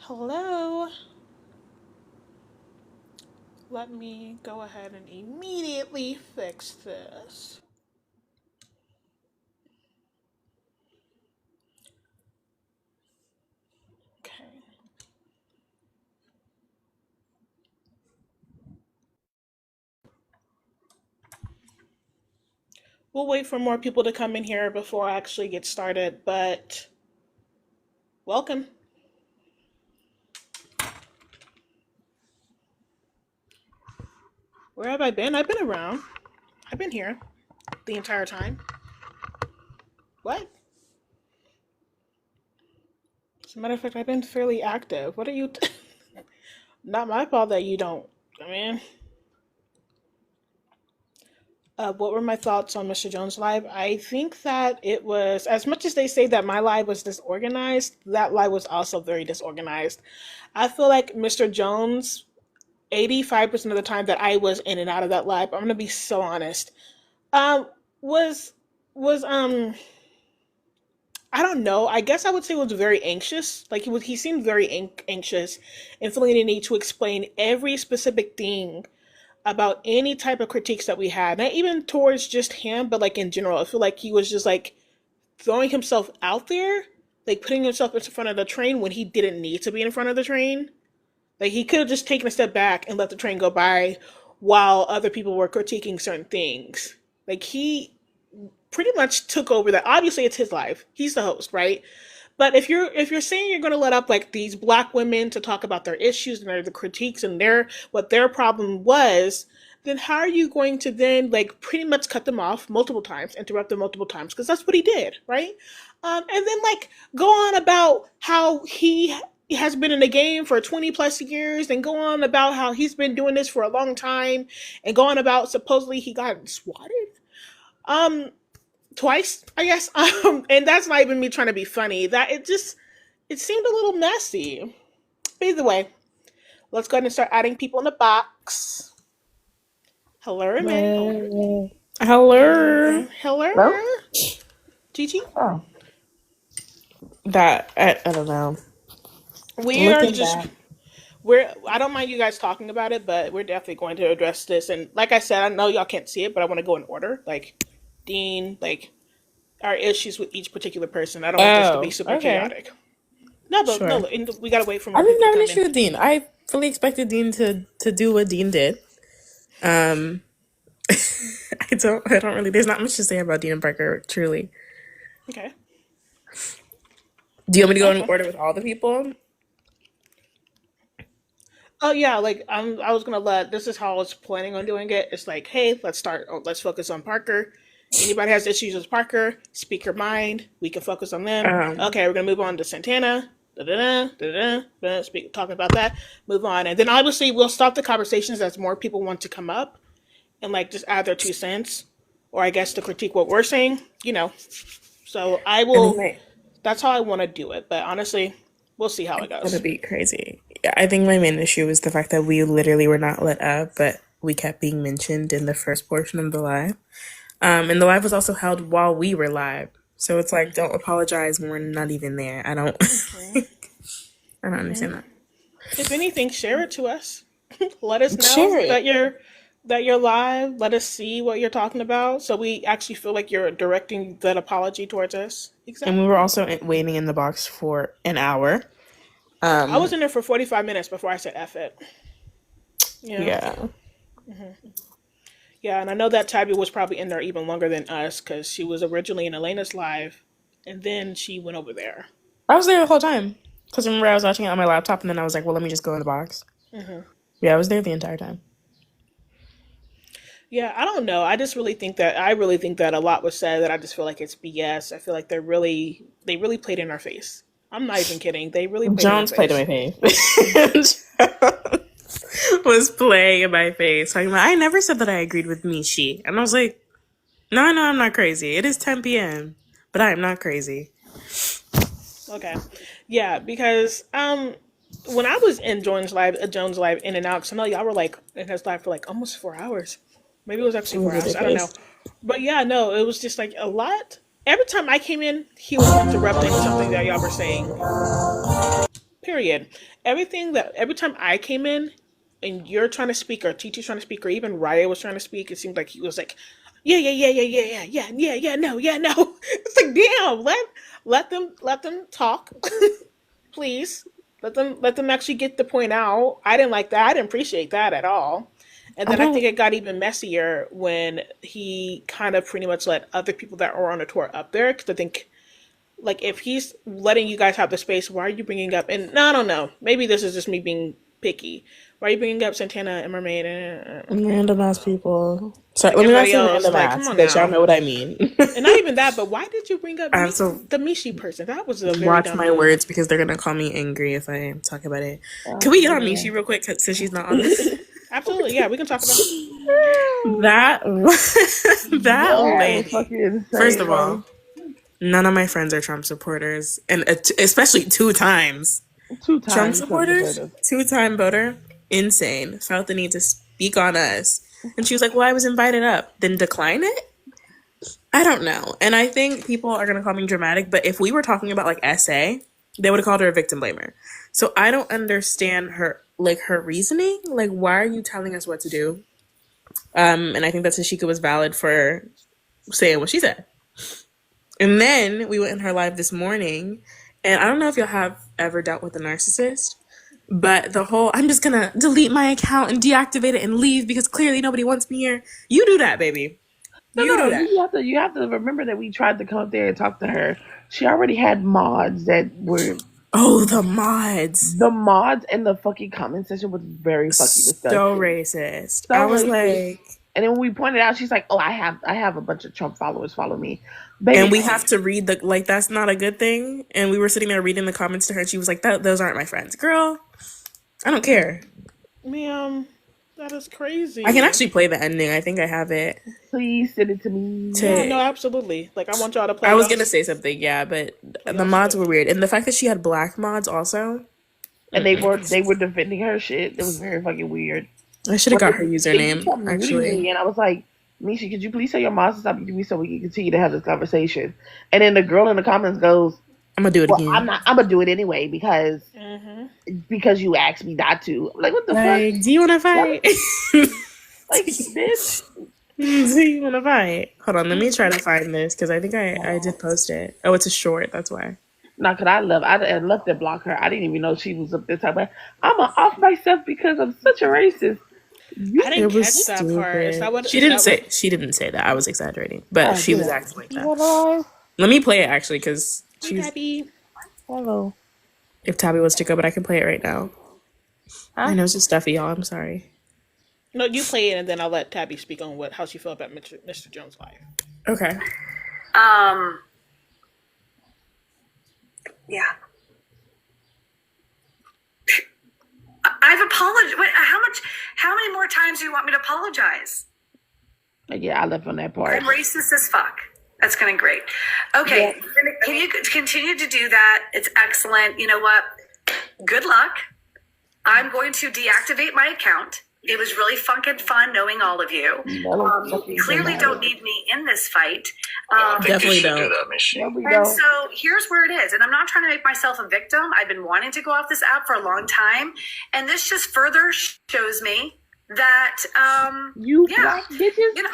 Hello. Let me go ahead and immediately fix this. Okay. We'll wait for more people to come in here before I actually get started, but welcome. Where have I been? I've been around. I've been here the entire time. What? As a matter of fact, I've been fairly active. What are you? Not my fault that you don't. I mean, what were my thoughts on Mr. Jones' live? I think that it was, as much as they say that my live was disorganized, that live was also very disorganized. I feel like Mr. Jones, 85% of the time that I was in and out of that live, I'm gonna be so honest, um, was was I don't know. I guess I would say was very anxious. Like he seemed very anxious and feeling the need to explain every specific thing about any type of critiques that we had, not even towards just him, but like in general. I feel like he was just like throwing himself out there, like putting himself in front of the train when he didn't need to be in front of the train. Like he could have just taken a step back and let the train go by while other people were critiquing certain things. Like he pretty much took over that. Obviously it's his life. He's the host, right? But if you're saying you're going to let up like these black women to talk about their issues and the critiques and their what their problem was, then how are you going to then like pretty much cut them off multiple times, interrupt them multiple times? Because that's what he did, right? And then like go on about how he has been in the game for 20 plus years and go on about how he's been doing this for a long time and go on about supposedly he got swatted. Um, Twice, I guess. And that's not even me trying to be funny. That it seemed a little messy. But either way, let's go ahead and start adding people in the box. Hello, man. Well, Hello. hello. Hello. Hello? Gigi. Oh, I don't know. We are Looking just back, I don't mind you guys talking about it, but we're definitely going to address this. And like I said, I know y'all can't see it, but I want to go in order. Like Dean, like our issues with each particular person. I don't want this to be oh, super okay, chaotic. No, but sure. no, we gotta wait for I more didn't people to have an come in. issue with Dean. I fully expected Dean to do what Dean did. Um, I don't really. There's not much to say about Dean and Parker. Truly. Okay. Do you want me to go in Okay. order with all the people? Oh yeah, like I was gonna let. This is how I was planning on doing it. It's like, hey, let's start. Oh, let's focus on Parker. Anybody has issues with Parker? Speak your mind. We can focus on them. Um, Okay, we're gonna move on to Santana. Da da da da da. Speak talking about that. Move on, and then obviously we'll stop the conversations as more people want to come up and like just add their 2 cents, or I guess to critique what we're saying. So I I think will. my That's how I want to do it. But honestly, we'll see how it it's gonna goes. be crazy. Yeah, I think my main issue was the fact that we literally were not let up, but we kept being mentioned in the first portion of the live. And the live was also held while we were live. So it's like, don't apologize when we're not even there. I don't, Hmm. I don't Hmm. understand that. If anything, share it to us. Let us know Share it. that you're live. Let us see what you're talking about, so we actually feel like you're directing that apology towards us. And we were Exactly. also waiting in the box for an hour. I was Um, in there for 45 minutes before I said F it. Yeah. yeah. Yeah, and I know that Tabby was probably in there even longer than us because she was originally in Elena's live, and then she went over there. I was there the whole time. Because remember, I was watching it on my laptop and then I was like, well, let me just go in the box. Hmm. Yeah, I was there the entire time. Yeah, I don't know. I really think that a lot was said that I just feel like it's BS. I feel like they really played in our face. I'm not even kidding. They really played in our Jones played in face. my face. Was playing in my face. Talking about, I never said that I agreed with Mishi. And I was like, no, I'm not crazy. It is 10 p.m., but I am not crazy. Okay. Yeah, because when I was in Jones live in and out, because I know y'all were like in his live for like almost 4 hours. Maybe it was It actually was 4 hours. I don't know. ridiculous. But yeah, no, it was just like a lot. Every time I came in, he was interrupting something that y'all were saying. Period. Every time I came in and you're trying to speak or Chichi's trying to speak or even Raya was trying to speak, it seemed like he was like, no. It's like, damn, let them talk, please. Let them actually get the point out. I didn't like that. I didn't appreciate that at all. And I then I think don't. it got even messier when he kind of pretty much let other people that were on the tour up there. Because I think, like, if he's letting you guys have the space, why are you bringing up? And no, I don't know. Maybe this is just me being picky. Why are you bringing up Santana and Mermaid and Random ass people. Sorry, like let me not everybody say else? random Like, come ass, on but y'all now. know what I mean. And not even that, but why did you bring up So the Mishi person? That was a very watch dumb my move. words because they're gonna call me angry if I talk about it. Can we get on Yeah. Mishi real quick since she's not on this? Absolutely, yeah, we can talk about it. That that That was lady. fucking First insane, of bro. all, none of my friends are Trump supporters, and especially two times Two Trump times Trump supporters, supporters. 2-time voter, insane. Felt the need to speak on us, and she was like, "Well, I was invited up, then decline it." I don't know, and I think people are gonna call me dramatic, but if we were talking about like SA, they would have called her a victim blamer. So I don't understand her reasoning. Like, why are you telling us what to do? And I think that Tashika was valid for saying what she said. And then we went in her live this morning, and I don't know if y'all have ever dealt with a narcissist, but the whole I'm just gonna delete my account and deactivate it and leave because clearly nobody wants me here. You do that, baby. No, You do no, that. you have to remember that we tried to come up there and talk to her. She already had mods that were Oh, the mods. the mods and the fucking comment section was very fucking So disgusting. racist. So I was racist. like, And then when we pointed out, she's like, "Oh, I have a bunch of Trump followers follow me, and baby." we have to read the like that's not a good thing. And we were sitting there reading the comments to her, and she was like, those aren't my friends, girl. I don't care. Ma'am, that is I can crazy. actually play the ending. I think I have it. Please send it to me. Yeah, no, To absolutely. Like, I want y'all to I play was gonna y'all's say something, yeah, but play the y'all's mods were clip. weird, and the fact that she had black mods also. And they Mm-mm. were they were defending her shit. It was very fucking weird. I should have But got her they username kept muting actually. me, and I was like, "Misha, could you please tell your moms to stop muting me so we can continue to have this conversation?" And then the girl in the comments goes, I'm gonna do it "Well, I'm again. not. I'm gonna do it anyway Mm-hmm. because you asked me not to." I'm like, what the fuck? Like, do you want to What? fight? Like, bitch. Do you want to fight? Hold on, let me try to find this because I think I did post it. Oh, it's a short. That's why. No, cause I love to block her. I didn't even know she was up there talking about. I'm gonna off myself because I'm such a racist. I You, didn't It was catch that part. Is that stupid. what? Is that what? She didn't say that. I was exaggerating, but oh, she get was out. acting like You that. want to Let me play it actually because Hi, she's Tabby. Hello. if Tabby was to go, but I can play it right now. Huh? I know it's just stuffy, y'all. I'm sorry. No, you play it, and then I'll let Tabby speak on how she felt about Mr. Jones' life. Okay. Um, yeah. I've apologized. How many more times do you want me to apologize? Yeah, I left on that part. I'm racist as fuck. That's going to be great. Okay. Yeah. Can you continue to do that? It's excellent. You know what? Good luck. I'm going to deactivate my account. It was really fucking fun knowing all of you. You clearly don't need me in this fight. Definitely don't. No, we And don't. so here's where it is. And I'm not trying to make myself a victim. I've been wanting to go off this app for a long time. And this just further shows me that, You yeah, black bitches. you know,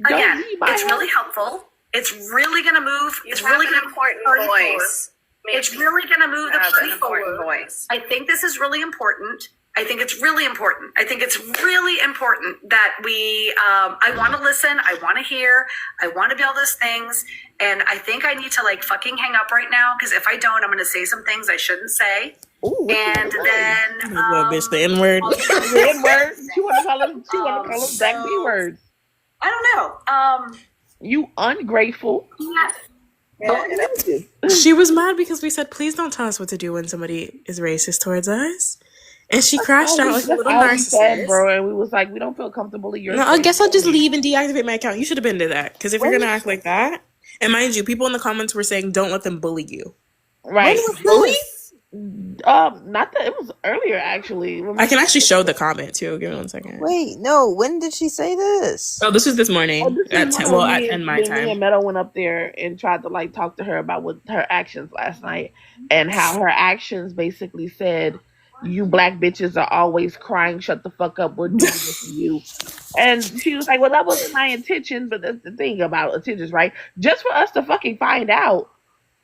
Don't again, need my it's help. really helpful. It's really going to move. It's really going to important party voice. forward. It's really going to move the Has party an important forward. voice. I think this is really important. I think it's really important. I think it's really important that we, I want to listen. I want to hear. I want to be all those things. And I think I need to like fucking hang up right now. Because if I don't, I'm going to say some things I shouldn't say. Ooh, what And you then, What, bitch, the N word? the N word. She want to call them. She want to call them black B words. I don't know. You ungrateful. Yeah. She was mad because we said, please don't tell us what to do when somebody is racist towards us. And she crashed out like a That's little all we said, narcissist. bro. And we was like, we don't feel comfortable in your No, I space. guess I'll just leave and deactivate my account. You should have been to that. Because if you're going to Right. act like that, and mind you, people in the comments were saying, don't let them bully you. Right. Bully? Not that it was earlier actually. I can actually show the comment too. Give me 1 second. Wait, no. When did she say this? Oh, this is this morning This at is 10. when Well, me at 10 and my when me time. and Meadow went up there and tried to like talk to her about what her actions last night and how her actions basically said, "You black bitches are always crying. Shut the fuck up. We're doing this to you." And she was like, "Well, that wasn't my intention, but that's the thing about intentions, right? Just for us to fucking find out,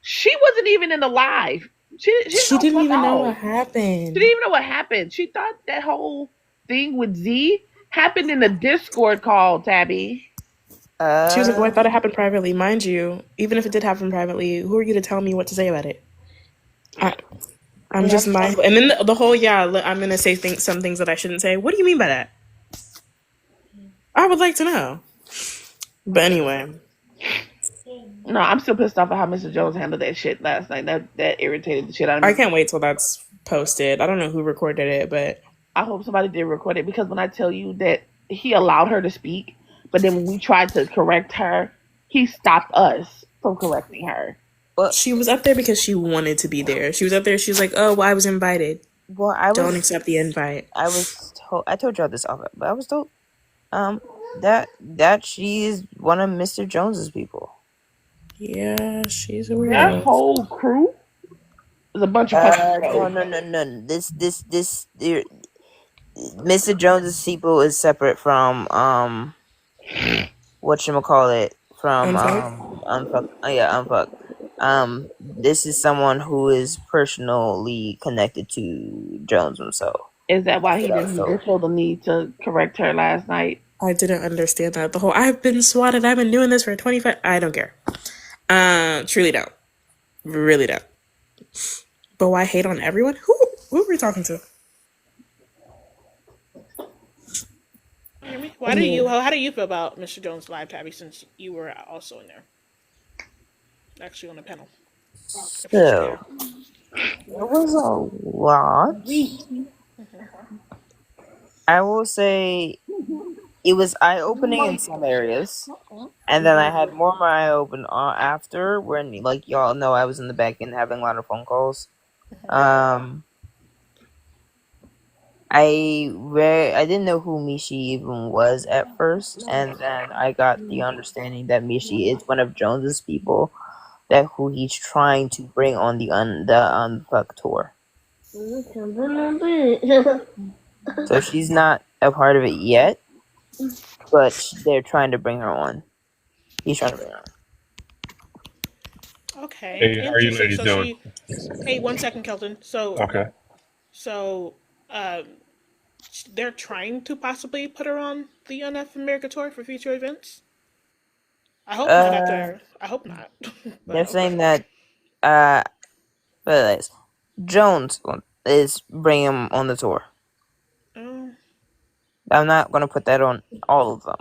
she wasn't even in the live. She didn't even know what She happened. didn't even know what happened. She thought that whole thing with Z happened in the Discord call, Tabby." She was like, "Oh, I thought it happened privately." Mind you, even if it did happen privately, who are you to tell me what to say about it? I'm just mindful. And then the whole, I'm going to say some things that I shouldn't say. What do you mean by that? I would like to know. But anyway. No, I'm still pissed off at how Mr. Jones handled that shit last night. That irritated the shit out of me. I can't wait till that's posted. I don't know who recorded it, but I hope somebody did record it, because when I tell you that he allowed her to speak, but then when we tried to correct her, he stopped us from correcting her. she was up there because she wanted to be there. She was up there. She was like, "Oh, well, I was invited. Don't accept the invite." I told y'all this off, but I was told that she is one of Mr. Jones's people. Yeah, she's a weirdo. That whole crew is a bunch of no. This Mr. Jones's people is separate from whatchamacallit, from Unfuck. Unfuck. This is someone who is personally connected to Jones himself. Is that why he didn't feel the need to correct her last night? I didn't understand that. The whole, "I've been swatted, I've been doing this for 25... I don't care. Truly don't. Really don't. But why hate on everyone? Who are we talking to? How do you feel about Mr. Jones' live, Tabby, since you were also in there? Actually on the panel. So, there was a lot. I will say it was eye-opening in some areas, and then I had more of my eye open after, when, like, y'all know, I was in the back end having a lot of phone calls. I didn't know who Mishi even was at first, and then I got the understanding that Mishi is one of Jones's people, that who he's trying to bring on the UnF tour. So she's not a part of it yet, but they're trying to bring her on. He's trying to bring her on. Okay. Hey, how are you ladies doing? Hey, 1 second, Kelton. Okay. So, they're trying to possibly put her on the UnF America Tour for future events? I hope not. I hope not. They're saying that Jones is bringing him on the tour. I'm not going to put that on all of them.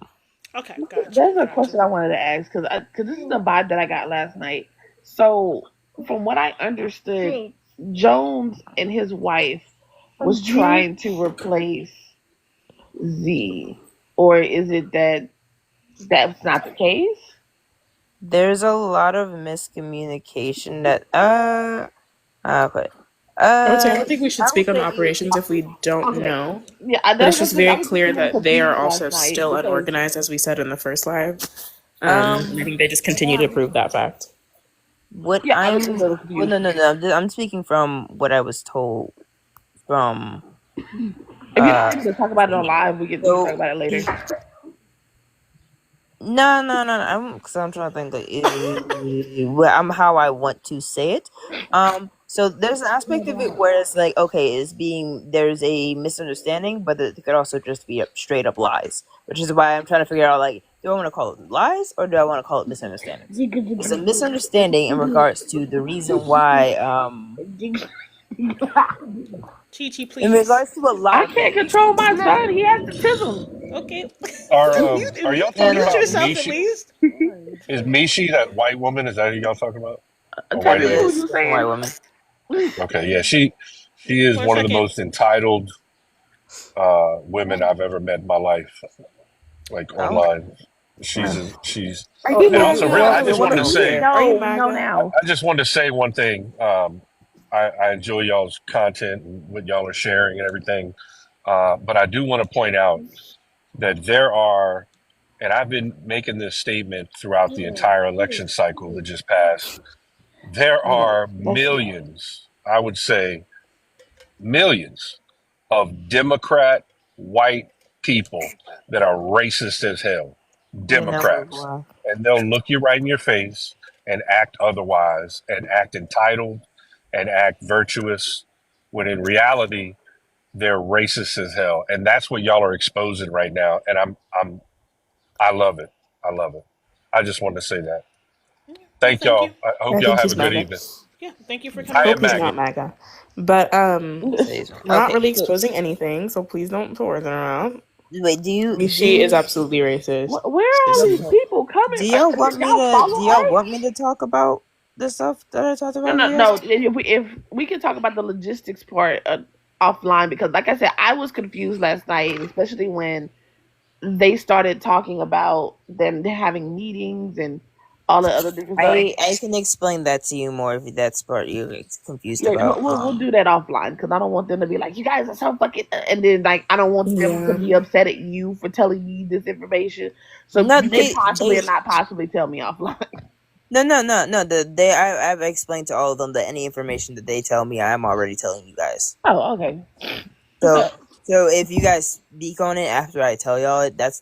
Okay, gotcha. There's a question I wanted to ask, because this is the vibe that I got last night. So, from what I understood, Jones and his wife was trying to replace Z, or is it that that's not the case? There's a lot of miscommunication that okay. I would say I don't think we should speak on operations if we don't know. Yeah, but it's just very clear that they are also still unorganized, as we said in the first live. I think they just continue to prove that fact. I'm speaking from what I was told from. If you want to talk about it on live, we can talk about it later. No. Because I'm trying to think like how I want to say it. So there's an aspect of it where it's like, okay, there's a misunderstanding, but it could also just be straight up lies, which is why I'm trying to figure out, like, do I want to call it lies or do I want to call it misunderstandings? It's a misunderstanding in regards to the reason why. Chi, please. In regards to a lie, I can't control my son. He has autism. Okay. Are y'all talking about yourself Mishi? at least. Is Mishi that white woman? Is that who y'all talking about? Tell me who you saying. white woman. Okay, yeah, she is one of the most entitled women I've ever met in my life, like online. She's and also, really, I just wanted to say, no. I just wanted to say one thing. I enjoy y'all's content and what y'all are sharing and everything. But I do want to point out that there are, and I've been making this statement throughout the entire election cycle that just passed. There are millions, I would say millions of Democrat white people that are racist as hell. You know we're Democrats. black. And they'll look you right in your face and act otherwise and act entitled and act virtuous when in reality they're racist as hell. And that's what y'all are exposing right now. And I love it. I love it. I just wanted to say that. Thank Thank you. y'all. I hope I y'all think have he's a good MAGA. evening. Yeah, thank you for I coming Hope am on. he's not MAGA. MAGA. But Say so. we're not Okay. really So, exposing anything, so please don't throw words around. wait, do Mishi is you absolutely racist. Where are all these okay? people coming? Do y'all want me Y'all to? follow Do y'all her? want me to talk about the stuff that I talked No, about with no, you no. guys? If we can talk about the logistics part offline, because like I said, I was confused last night, especially when they started talking about them having meetings and all the other different stuff. I can explain that to you more if that's part you're confused Yeah, about. we'll do that offline because I don't want them to be like, you guys are so fucking, and then like I don't want them to Yeah. be upset at you for telling me this information. So No, you can possibly they or not possibly tell me offline. no. I've explained to all of them that any information that they tell me, I'm already telling you guys. Oh, okay. So So, so if you guys speak on it after I tell y'all it, that's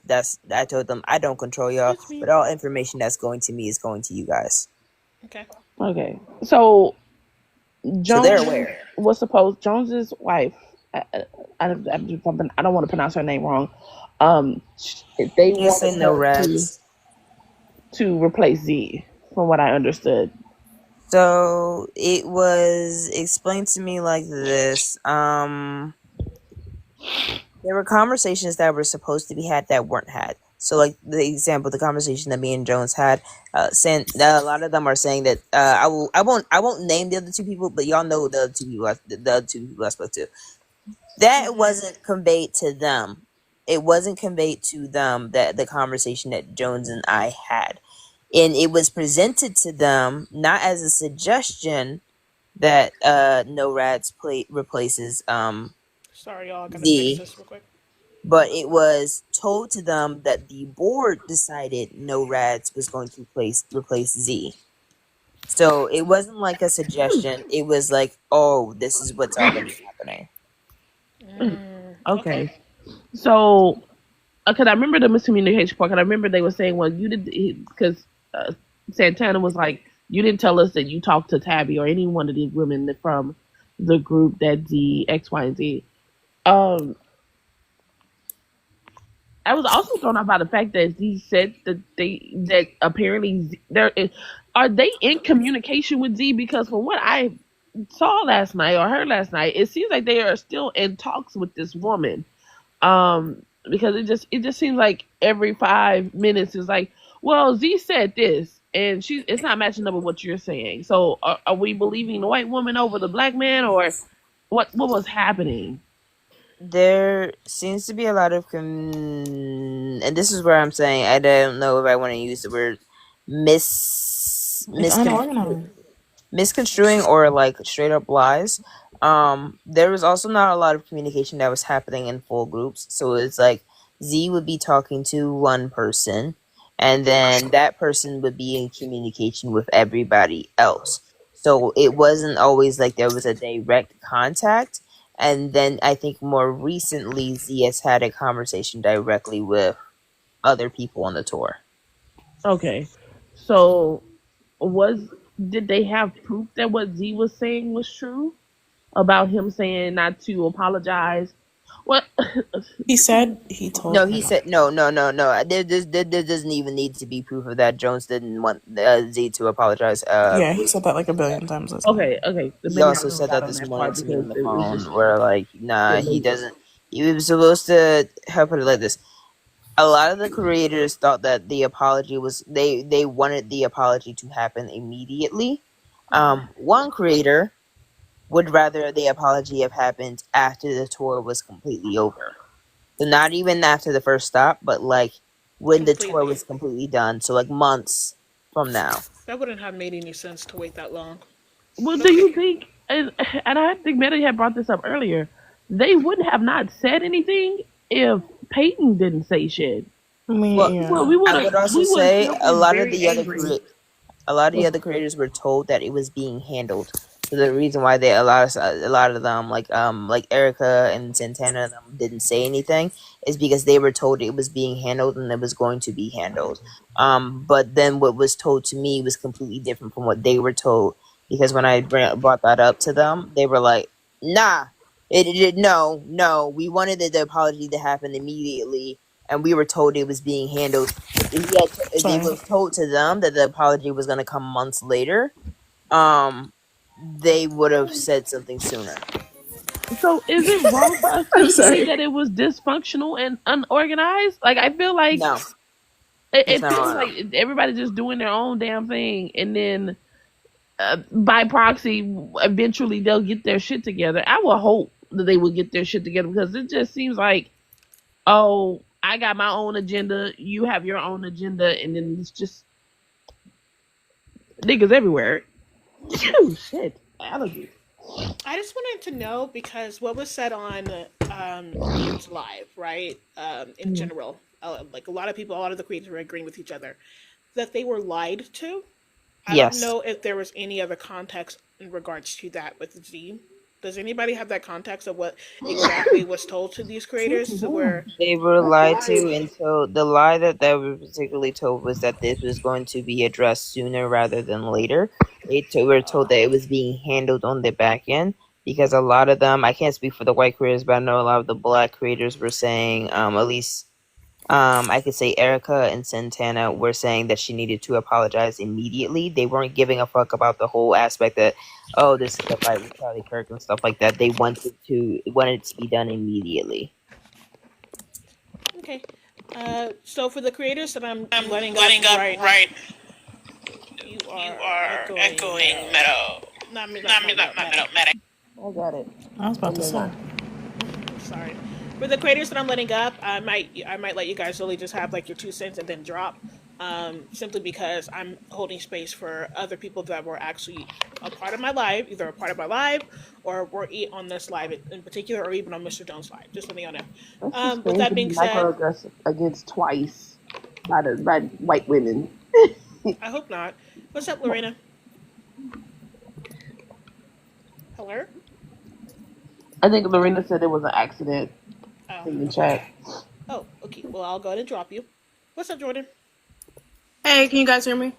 I told them I don't control y'all, It's me. but all information that's going to me is going to you guys. Okay. okay. So So they're Jones aware. was supposed Jones's wife. I'm just something. I don't want to pronounce her name wrong. They You say wanted no her rats. to replace Z, from what I understood. So it was explained to me like this. There were conversations that were supposed to be had that weren't had. So, like the example, the conversation that me and Jones had, saying a lot of them are saying that I won't name the other two people, but y'all know the other two people, the other two people I spoke to. That wasn't conveyed to them. It wasn't conveyed to them that the conversation that Jones and I had, and it was presented to them not as a suggestion that No Rats replaces Sorry, y'all. I gotta fix Z, this real quick. but it was told to them that the board decided No Rads was going to replace Z. So it wasn't like a suggestion. It was like, oh, this is what's already happening. Okay. Okay. So, because I remember the miscommunication part, because I remember they were saying, well, you did, because Santana was like, you didn't tell us that you talked to Tabby or any one of these women from the group that Z, X, Y, and Z. I was also thrown off by the fact that Z said that apparently are they in communication with Z, because from what I saw last night or heard last night, it seems like they are still in talks with this woman. Because it just seems like every 5 minutes is like, well, Z said this, and it's not matching up with what you're saying. So are we believing the white woman over the black man, or what was happening? There seems to be a lot of and this is where I'm saying I don't know if I want to use the word It's unorganized. misconstruing or like straight up lies. There was also not a lot of communication that was happening in full groups. So it's like Z would be talking to one person, and then that person would be in communication with everybody else. So it wasn't always like there was a direct contact. And then I think more recently, Z has had a conversation directly with other people on the tour. Okay, so was did they have proof that what Z was saying was true about him saying not to apologize? What? He said he told No, her. he said no. There doesn't even need to be proof of that. Jones didn't want Z to apologize. Yeah, he said that like a billion times last night. Okay. So He maybe I also zoned said out that on this that morning part to me because on the it was just phone, where like, nah, he getting doesn't. He was supposed to. How put it like this? A lot of the creators thought that the apology was they wanted the apology to happen immediately. One creator would rather the apology have happened after the tour was completely over. So not even after the first stop, but like when the tour Completely. was completely done. So like months from now. That wouldn't have made any sense to wait that long. Well, do you think? and I think Meta had brought this up earlier. They would have not said anything if Payton didn't say shit. I mean, Well, yeah. We I would would also have say still been very angry. a lot of the other creators were told that it was being handled. So the reason why a lot of them like Erica and Santana and them didn't say anything is because they were told it was being handled and it was going to be handled. But then what was told to me was completely different from what they were told, because when I brought that up to them, they were like, "Nah, no, we wanted the apology to happen immediately, and we were told it was being handled." If they Sorry. was told to them that the apology was going to come months later, they would have said something sooner. So is it wrong for us to I'm say sorry. that it was dysfunctional and unorganized? Like I feel like No, it's it not feels wrong. like everybody just doing their own damn thing, and then by proxy, eventually they'll get their shit together. I would hope that they would get their shit together, because it just seems like, oh, I got my own agenda, you have your own agenda, and then it's just niggas everywhere. Shit, allergies. I just wanted to know, because what was said on Dean's Live, right? In general, like a lot of people, a lot of the creators were agreeing with each other that they were lied to. I don't Yes. know if there was any other context in regards to that with Z. Does anybody have that context of what exactly was told to these creators? So where They were lied to, and so the lie that they were particularly told was that this was going to be addressed sooner rather than later. Were told that it was being handled on the back end, because a lot of them, I can't speak for the white creators, but I know a lot of the black creators were saying, at least I could say Erica and Santana were saying that she needed to apologize immediately. They weren't giving a fuck about the whole aspect that, oh, this is a fight with Charlie Kirk and stuff like that. They wanted it to be done immediately. okay. So for the creators that I'm letting up, right? You are echoing Meadow. Not me, not Meadow. I got it. I was about to say. Sorry. For the creators that I'm letting up, I might let you guys really just have like your 2 cents and then drop. Simply because I'm holding space for other people that were actually a part of my live, either a part of my live or were on this live in particular, or even on Mr. Jones' live. Just letting you know. That's just With strange that to be being said, microaggressed against twice by white women. I hope not. What's up, Lorena? Hello? I think Lorena said it was an accident Oh, in the okay. chat. Oh, okay. Well, I'll go ahead and drop you. What's up, Jordan? Hey, can you guys hear me?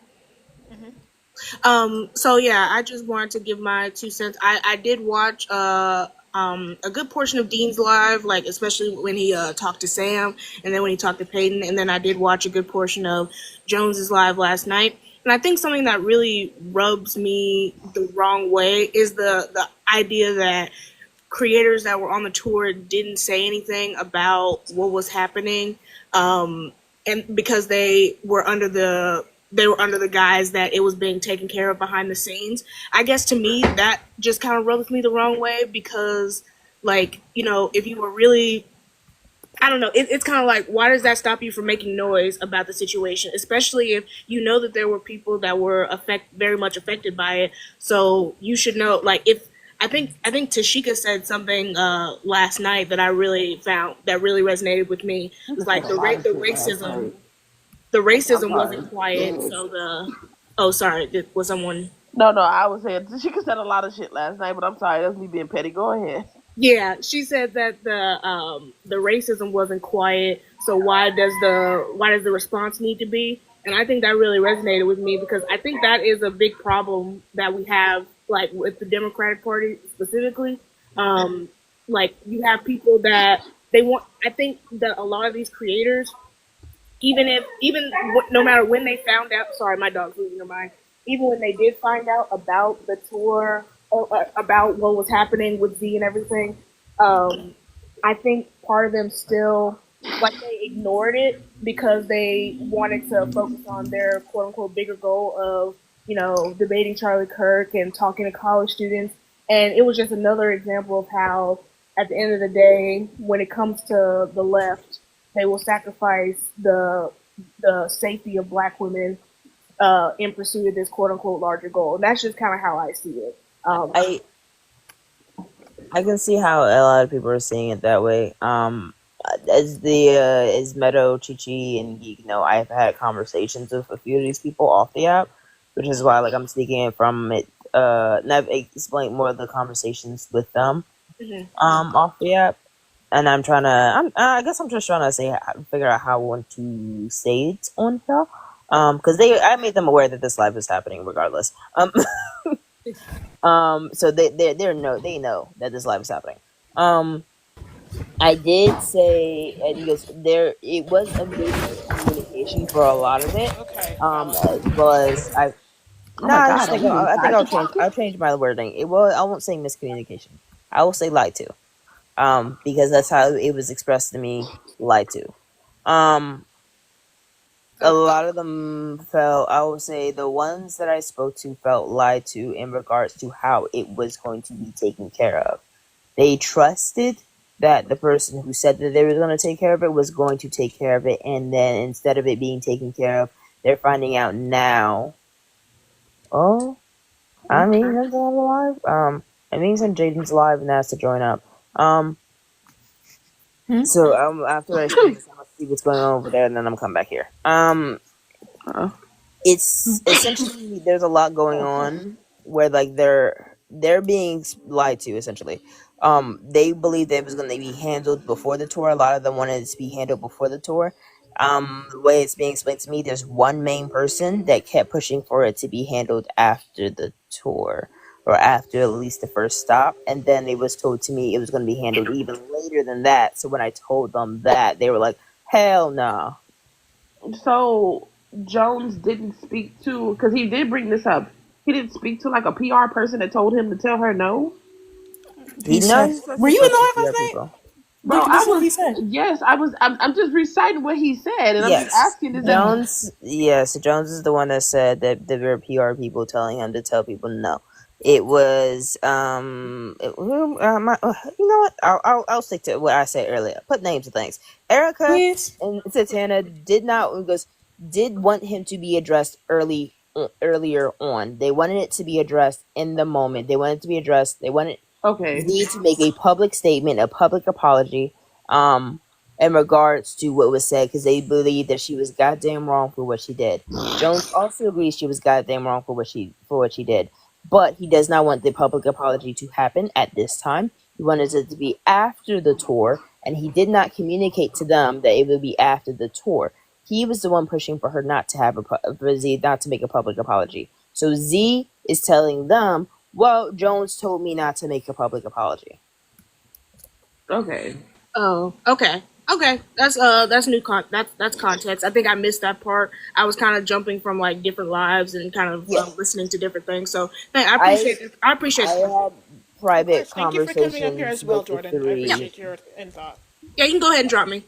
Mm-hmm. So yeah, I just wanted to give my 2 cents. I did watch a good portion of Dean's live, like especially when he talked to Sam, and then when he talked to Payton, and then I did watch a good portion of Jones's live last night. And I think something that really rubs me the wrong way is the idea that creators that were on the tour didn't say anything about what was happening, and because they were under the guise that it was being taken care of behind the scenes. I guess to me that just kind of rubs me the wrong way, because like, if you were really, I don't know, it's kind of like, why does that stop you from making noise about the situation, especially if you know that there were people that were very much affected by it. So you should know, like, if I think Tashika said something last night that I really found that really resonated with me. It was like the racism wasn't quiet. So was someone? No, I was saying she could said a lot of shit last night, but I'm sorry, that's me being petty. Go ahead. Yeah, she said that the racism wasn't quiet. So why does the response need to be? And I think that really resonated with me, because I think that is a big problem that we have, like with the Democratic Party specifically. Like, you have people that they want. I think that a lot of these creators, no matter when they found out, sorry, my dog's losing her mind. Even when they did find out about the tour, or about what was happening with Z and everything, I think part of them still, like, they ignored it because they wanted to focus on their quote unquote bigger goal of, debating Charlie Kirk and talking to college students. And it was just another example of how, at the end of the day, when it comes to the left, they will sacrifice the safety of Black women in pursuit of this quote unquote larger goal. And that's just kind of how I see it. I can see how a lot of people are seeing it that way. As Meadow, Chi, and Geek, I've had conversations with a few of these people off the app, which is why like I'm speaking from it. And I've explained more of the conversations with them off the app, and I guess I'm just trying to figure out how I want to say it on here. Because I made them aware that this live is happening regardless. So they know that this live is happening. I did say, and he goes, it was a miscommunication for a lot of it. Okay, As well as Oh my I just god, are think we I think inside the closet? I'll change my wording. I won't say miscommunication. I will say lied to. Because that's how it was expressed to me, lied to. A lot of them felt, I would say the ones that I spoke to felt lied to in regards to how it was going to be taken care of. They trusted that the person who said that they were going to take care of it was going to take care of it, and then instead of it being taken care of, they're finding out now. Oh, I mean, Okay. that's alive. I mean, some Jaden's alive and has to join up. So after I finish this, I'm gonna see what's going on over there, and then I'm come back here. It's essentially there's a lot going on where like they're being lied to essentially. They believed that it was going to be handled before the tour. A lot of them wanted it to be handled before the tour. The way it's being explained to me, there's one main person that kept pushing for it to be handled after the tour or after at least the first stop, and then it was told to me it was going to be handled even later than that. So when I told them that, they were like, "Hell no!" So Jones didn't speak to, because he did bring this up. He didn't speak to like a PR person that told him to tell her no. He No, said, he's supposed "Were to you in spoke the to live PR last night?" people. Bro, This I is what was, he said. yes, I was, I'm just reciting what he said, and I'm just Yes, asking, is that, Jones. Yes, Jones is the one that said that there were PR people telling him to tell people no. It was you know what? I'll stick to what I said earlier. Put names to things. Erica Please. and Satana did want him to be addressed earlier on. They wanted it to be addressed in the moment. They wanted it to be addressed. They wanted okay, need to make a public statement, a public apology, in regards to what was said, because they believe that she was goddamn wrong for what she did. Jones also agrees she was goddamn wrong for what she did, but he does not want the public apology to happen at this time. He wanted it to be after the tour, and he did not communicate to them that it would be after the tour. He was the one pushing for her not to for Z not to make a public apology. So Z is telling them, well, Jones told me not to make a public apology. okay. Oh, okay. Okay, that's that's context. I think I missed that part. I was kind of jumping from like different lives and kind of Yeah, listening to different things. So I I appreciate this. I appreciate I the context. had Of private course. Thank you for coming up here conversations as well, with the Jordan. I Yeah, three. appreciate your input. yeah. You can go ahead and drop me.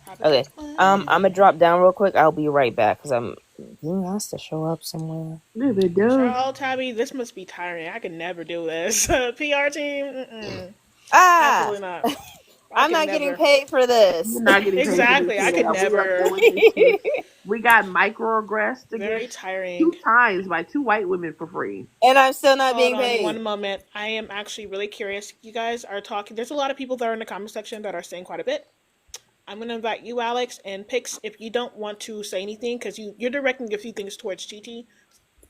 Have a good Okay, I'm one. gonna drop down real quick. I'll be right back because I'm being asked to show up somewhere. Live it does. Charles, Tabby, this must be tiring. I could never do this. PR team? Mm-mm. Ah, Absolutely not. I I'm could not getting never. paid for this. You're not getting paid for this Exactly. I shit. could We are never. doing this shit. We got microaggressed Very against tiring. 2 times by 2 white women for free. And I'm still not Hold being on one paid. moment. I am actually really curious. You guys are talking. There's a lot of people that are in the comment section that are saying quite a bit. I'm going to invite you, Alex, and Pix, if you don't want to say anything, because you're directing a few things towards Chi,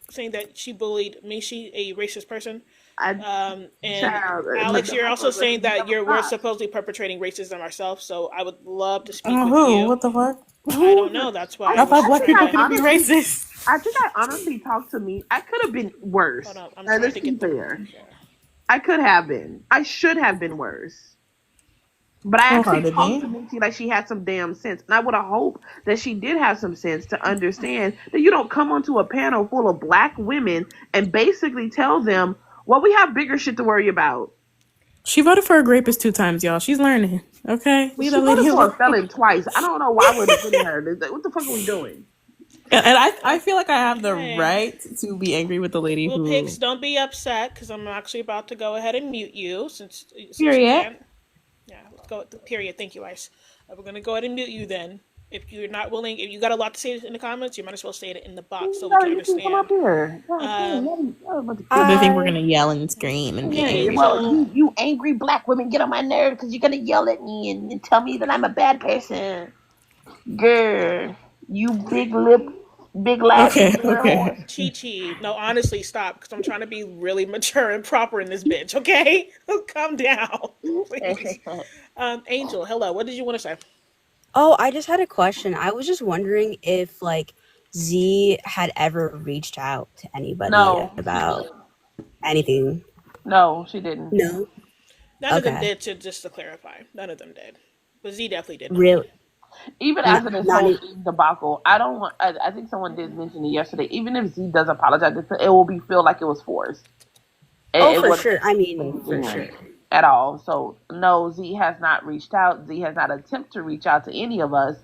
saying that she bullied Mishi, a racist person. I And child, but Alex, the you're also saying microaggression that never we're stopped. supposedly perpetrating racism ourselves. So I would love to speak Oh, with who? you. What the fuck? I Who don't the, know. That's why I I was thought I black think trying people I to. couldn't be honestly racist. I think I honestly talked to me. I could have been Hold worse. on. I'm And trying let's to be get the. fair. Yeah. I could have been. I should have been worse. But I actually talked to Wholeheartedly. Minty like she had some damn sense. And I would have hoped that she did have some sense to understand that you don't come onto a panel full of black women and basically tell them, well, we have bigger shit to worry about. She voted for a rapist 2 times, y'all. She's learning. Okay? Leave She that lady voted for alone. a felon twice. I don't know why we're defending her. Like, what the fuck are we doing? And I feel like I have the Okay. right to be angry with the lady Well, Pix, who. don't be upset because I'm actually about to go ahead and mute you since you Period. can't. Yeah, let's go. Period. Thank you, Ice. We're gonna go ahead and mute you then. If you're not willing, if you got a lot to say in the comments, you might as well say it in the box so we can You can come up understand. here. God damn, Um, y'all a bunch of So kids. they think we're I gonna yell and scream and be Yeah, well, angry. Angel, you angry black women get on my nerves because you're gonna yell at me and tell me that I'm a bad person. Girl, you big lip, big laughing Okay, girl horse. okay. Chi Chi. No, honestly, stop, because I'm trying to be really mature and proper in this bitch. Okay, calm down, please. Angel, hello. What did you want to say? Oh, I just had a question. I was just wondering if like Z had ever reached out to anybody No, she about didn't. anything. No, she didn't. No? None of them Okay. did. Just to clarify, none of them did. But Z definitely did not. Real Even not, after this not whole e- Eve debacle, I don't want. I think someone did mention it yesterday. Even if Z does apologize, it will be feel like it was forced. Oh, It for was sure. I mean, wasn't for genuine sure. at all. So no, Z has not reached out. Z has not attempted to reach out to any of us.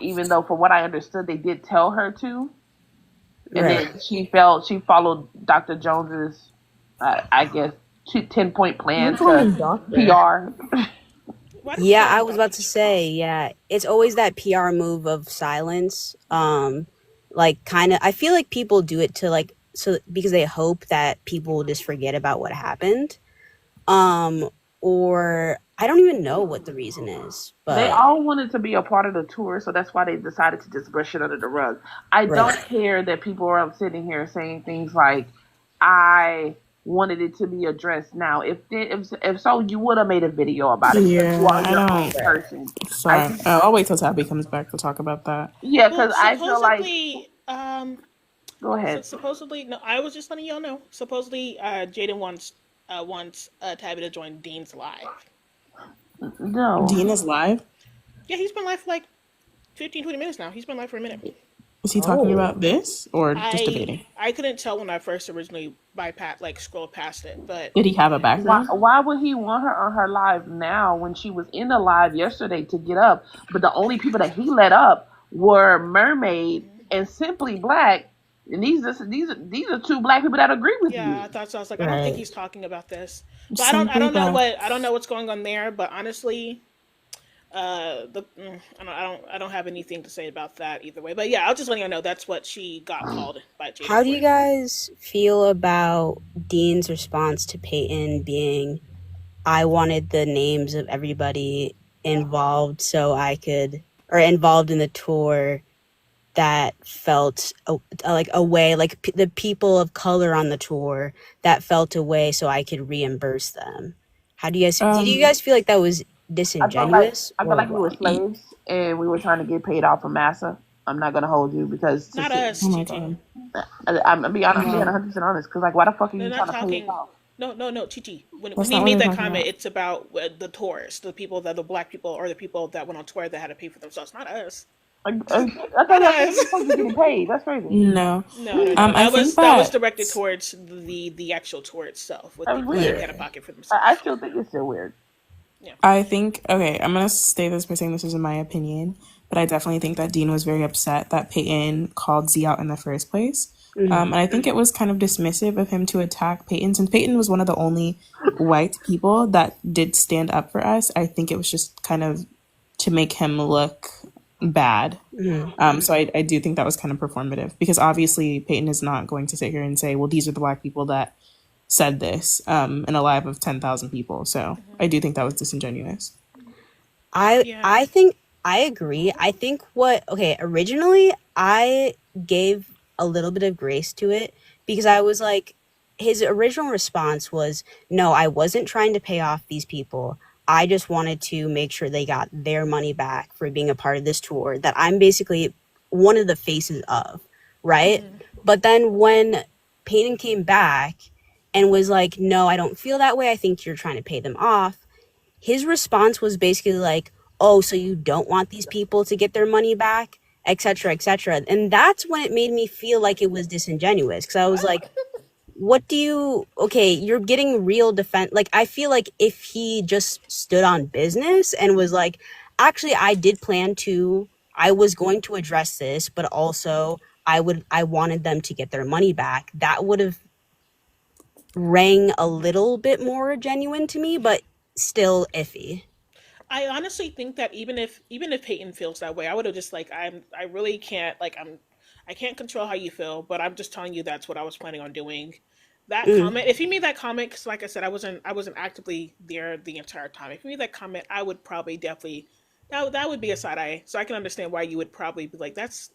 Even though, from what I understood, they did tell her to, and Right. then she followed Dr. Jones's, I guess, 10-point plan Don't call to me doctor. PR. Why do we Yeah, call I him was Doctor about to say, Jones? yeah. It's always that PR move of silence. Like kind of I feel like people do it to like so because they hope that people will just forget about what happened. Um or I don't even know what the reason is, They but all wanted to be a part of the tour, so that's why they decided to just brush it under the rug. I right. don't care that people are sitting here saying things like, "I wanted it to be addressed now." If so, you would have made a video about it because you Yeah, are I your own don't. person. I Sorry, think, I'll wait till Tabby comes back to talk about that. yeah, Well, because I feel like. Go so ahead. supposedly, no, I was just letting y'all know. Supposedly, Jaden wants Tabby to join Dean's live. No. Dean is live. Yeah, he's been live for like 15, 20 minutes now. He's been live for a minute. Is he talking Oh. about this or just I debating? I couldn't tell when I first originally scrolled past it, but Did he have a Why, background? why would he want her on her live now when she was in the live yesterday to get up? But the only people that he let up were Mermaid and Simply Black. And these are two black people that agree with yeah, you. I thought so. I was like, I don't think Right. he's talking about this. So I Simply don't know black. what's going on there. But honestly, I don't have anything to say about that either way. But yeah, I'll just let you know that's what she got called by Jaden How do for. you guys feel about Dean's response to Payton being, I wanted the names of everybody involved so I could, or involved in the tour that felt like a way, like the people of color on the tour that felt a way so I could reimburse them? How do you guys, did you Um, guys feel like that was disingenuous I felt or like we were what? slaves and we were trying to get paid off from massa. I'm not gonna hold you because to Not sit, us, oh my Chi. god. I'm being No, 100% honest because like why the fuck are They're you not trying to pay us talking. off? No, Chi. When that's he not what made they're that talking comment, about. it's about the tourists, the people that the black people or the people that went on tour that had to pay for themselves. Not us. I thought Not y'all said us. you supposed to be getting paid. That's crazy. No. No. I think That was that. directed towards the actual tour itself, with That was people that weird. had to pocket for I themselves. still think it's still weird. Yeah. I think, okay, I'm going to say this by saying this is in my opinion, but I definitely think that Dean was very upset that Payton called Z out in the first place. Mhm. And I think it was kind of dismissive of him to attack Payton. Since Payton was one of the only white people that did stand up for us, I think it was just kind of to make him look bad. Mhm. So I do think that was kind of performative because obviously Payton is not going to sit here and say, well, these are the black people that said this in a live of 10,000 people. So I do think that was disingenuous. Yeah. I think I agree. I think originally I gave a little bit of grace to it because I was like, his original response was, no, I wasn't trying to pay off these people. I just wanted to make sure they got their money back for being a part of this tour that I'm basically one of the faces of, right? But then when Payton came back and was like, no, I don't feel that way. I think you're trying to pay them off. His response was basically like, oh, so you don't want these people to get their money back, etc., etc. And that's when it made me feel like it was disingenuous because I was like, you're getting real defense. Like, I feel like if he just stood on business and was like, actually, I was going to address this, but also I wanted them to get their money back, that would have rang a little bit more genuine to me, but still iffy. I honestly think that even if Peyton feels that way, I would have just like I really can't like I can't control how you feel, but I'm just telling you that's what I was planning on doing. That Mm. comment, if he made that comment, because like I said, I wasn't actively there the entire time. If he made that comment, I would probably definitely that would be a side eye. So I can understand why you would probably be like that's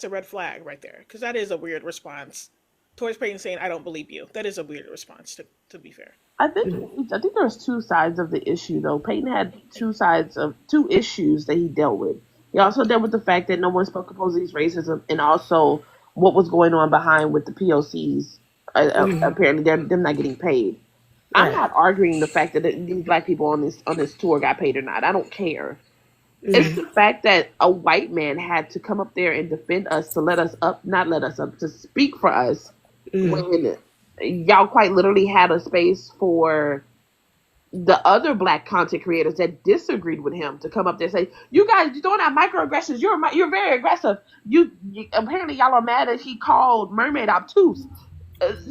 a red flag right there, because that is a weird response towards Peyton saying I don't believe you. That is a weird response to be fair. I think there's two sides of the issue though. Payton had two issues that he dealt with. He also dealt with the fact that no one spoke of Posey's racism, and also what was going on behind with the POCs. Apparently, they're them not getting paid. I'm Right. not arguing the fact that these black people on this tour got paid or not. I don't care. It's Mm. the fact that a white man had to come up there and defend us, to let us up, not let us up, to speak for us, Mm. when y'all quite literally had a space for the other black content creators that disagreed with him to come up there and say, "You guys, you're throwing out microaggressions. You're very aggressive. You apparently y'all are mad that he called Mermaid obtuse.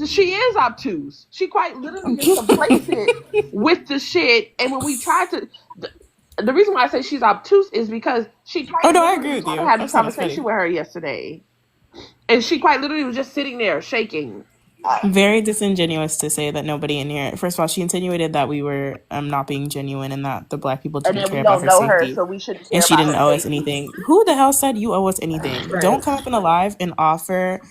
She is obtuse. She quite literally is complacent with the shit. And when we tried to, the reason why I say she's obtuse is because she tried Oh to no, I literally agree with try to you. have I this just thought it's conversation funny. with her yesterday, and she quite literally was just sitting there shaking. Very disingenuous to say that nobody in here. First of all, she insinuated that we were not being genuine and that the black people And didn't then care we about don't her know her, safety, so we shouldn't and care she about didn't her owe us safety. anything. Who the hell said you owe us anything? Right. Don't come up in a live and offer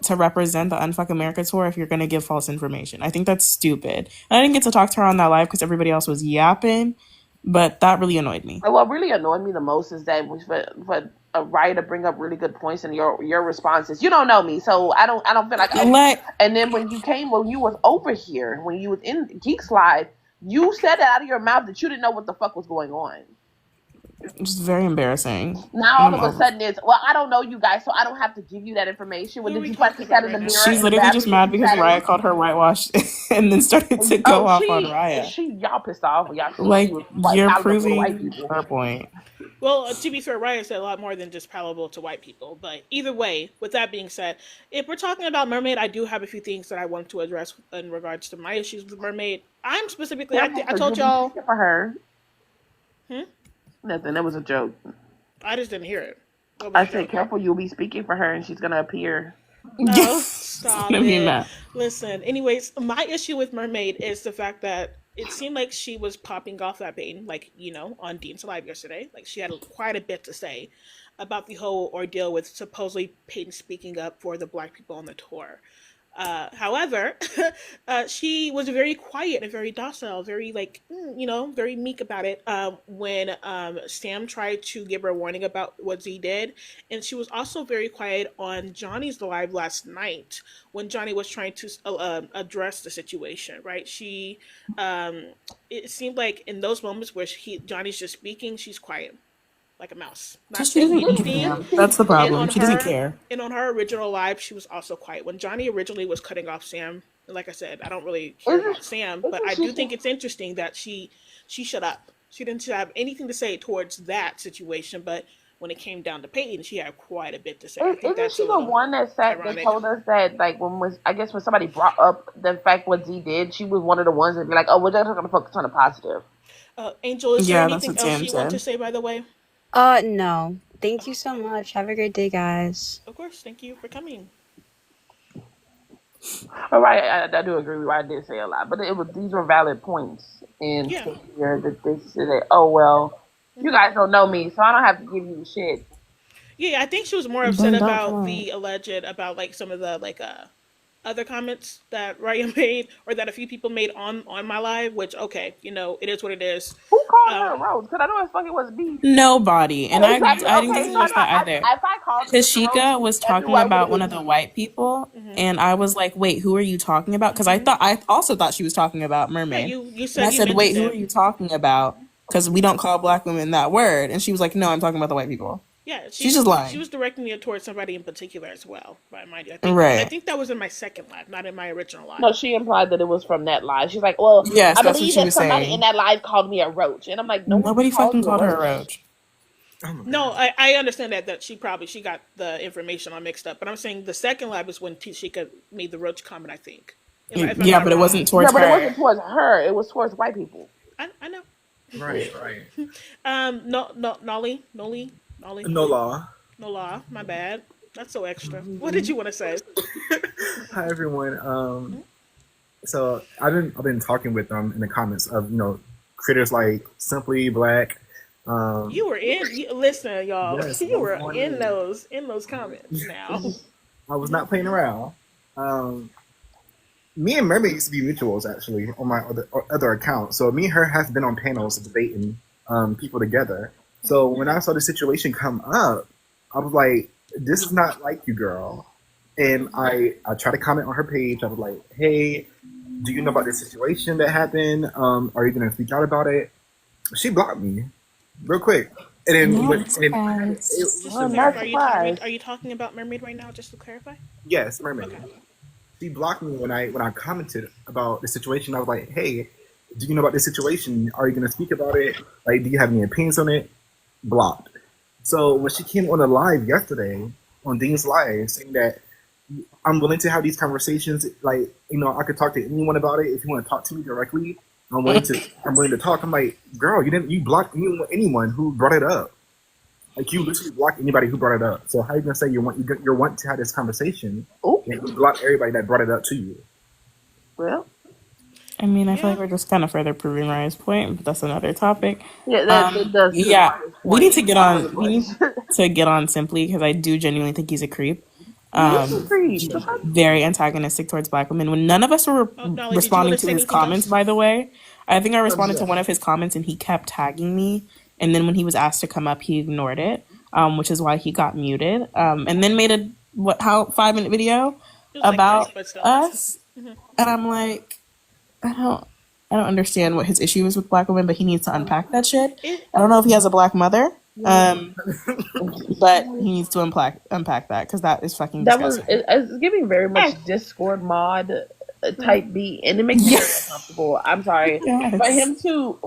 to represent the UnF America Tour if you're going to give false information. I think that's stupid. And I didn't get to talk to her on that live because everybody else was yapping, but that really annoyed me. And what really annoyed me the most is that for a writer to bring up really good points, and your responses, you don't know me, so I don't feel like Like, and then when you was over here, when you was in Geek Slide, you said that out of your mouth that you didn't know what the fuck was going on. just very embarrassing. Now And all I'm of a over. sudden it's, well, I don't know you guys, so I don't have to give you that information. Who When are did we you practice talking that about in right the now? mirror She's in the literally just bathroom with mad T because Patty? Raya called her whitewashed and then started to go Oh, off on Raya. y'all pissed off. Y'all she Like, was quite you're palatable to white proving people. her point. Well, to be fair, Ryan said a lot more than just palatable to white people. But either way, with that being said, if we're talking about Mermaid, I do have a few things that I want to address in regards to my issues with Mermaid. I'm specifically, Careful, I because you'll told be y'all, speaking for her. hmm? Nothing. That was a joke. I just didn't hear it. What was I the said, joke? careful, you'll be speaking for her, and she's gonna appear. Oh, It's stop gonna be it. mad. Listen, anyways, my issue with Mermaid is the fact that it seemed like she was popping off that Payton, like, on Dean's Live yesterday. Like, she had quite a bit to say about the whole ordeal with supposedly Payton speaking up for the black people on the tour. However, she was very quiet and very docile, very like very meek about it. When Sam tried to give her a warning about what Z did, and she was also very quiet on Johnny's live last night when Johnny was trying to address the situation. Right? It seemed like in those moments where Johnny's just speaking, she's quiet like a mouse, not Because she saying doesn't give a anything. damn. That's the And problem. on She doesn't her care. and on her original live, she was also quiet. When Johnny originally was cutting off Sam, like I said, I don't really care Isn't about Sam, but isn't I she? do think it's interesting that she shut up. She didn't have anything to say towards that situation, but when it came down to Peyton, she had quite a bit to say. I think Isn't that's a she the little one that ironic. told us that, like, when somebody brought up the fact what Z did, she was one of the ones that be like, oh, we're just gonna focus on the positive. Angel, is there Yeah, that's anything what else Sam you want to said. say, by the way? No. Thank you so much. Have a great day, guys. Of course, thank you for coming. All right, I do agree with what I did say a lot, but these were valid points. And Yeah. here that they said, oh well, you guys don't know me, so I don't have to give you shit. Yeah, I think she was more upset Then don't come about on. the alleged about like some of the other comments that Raya made or that a few people made on my live, which okay, it is what it is. Who called her a Um roach? Because I know it's fucking was me. Nobody. And Exactly. I didn't Okay, get to so I address know that either. if I called Because Mr. Roach, Sheikah was talking everyone would about have one been of the me. white people, mhm. and I was like, "Wait, who are you talking about?" Because I also thought she was talking about Yeah, Mermaid, you and I said you said, "Wait, mentioned who are it. you talking about?" Because we don't call black women that word, and she was like, "No, I'm talking about the white people." Yeah, She's just she lying, was directing it towards somebody in particular as well. But mind you, I right? think that was in my second live, not in my original No, live. she implied that it was from that live. She's like, well, Yes, I that's what believe she that was somebody in saying. that live called me a roach. And I'm like, no one Nobody called fucking you a called her a roach. roach. No, I understand that she got the information all mixed up, but I'm saying the second live is when Tishika made the roach comment. I think, if I'm Yeah, not but it wrong. wasn't Yeah, towards but it wasn't her. towards her. It was towards white people. I know. Right, right. No, Nolly, No law. no law. My bad. That's so extra. What did you want to say? Hi everyone. So I've been talking with them in the comments of creators like Simply Black. Um, You were in. Listen, y'all. yes, I You was were going in in. those comments. Now, I was not playing around. Um, Me and Mermaid used to be mutuals actually on my other account. So me and her have been on panels debating people together. So when I saw the situation come up, I was like, "This is not like you, girl." And I tried to comment on her page. I was like, "Hey, do you know about this situation that happened? Are you gonna speak out about it?" She blocked me real quick, and then No, when I'm and surprised. just to I'm not clarify, surprised. are you talking about Mermaid right now? Just to clarify. yes, Mermaid. Okay. She blocked me when I commented about the situation. I was like, "Hey, do you know about this situation? Are you going to speak about it? Like, do you have any opinions on it?" Blocked. So when she came on a live yesterday on Dean's live, saying that I'm willing to have these conversations, like I could talk to anyone about it if you want to talk to me directly. I'm willing to talk. I'm like, girl, you blocked anyone who brought it up. Like you literally blocked anybody who brought it up. So how are you gonna say you want to have this conversation Oh, and you block everybody that brought it up to you? well, I mean, I feel like Yeah. we're just kind of further proving Ryan's point, but that's another topic. yeah, that does prove Yeah, Ryan's we need point. to get All the on. We much. need to get on Simply because I do genuinely think he's a creep. He is a creep. The He's fuck? very antagonistic towards black women. When none of us were Oh, Nolly, did you want responding to to say his anything comments, else? by the way, I think I responded to Yeah. one of his comments and he kept tagging me. And then when he was asked to come up, he ignored it, which is why he got muted. And then made a 5-minute video It was like three, about but still. us, and I'm like, I don't, I don't understand what his issue is with black women, but he needs to unpack that shit. It. I don't know if he has a black mother, but he needs to unpack that because that is fucking That was disgusting. it's giving very much Discord mod type beat, and it makes me very uncomfortable. I'm sorry for Yes. him to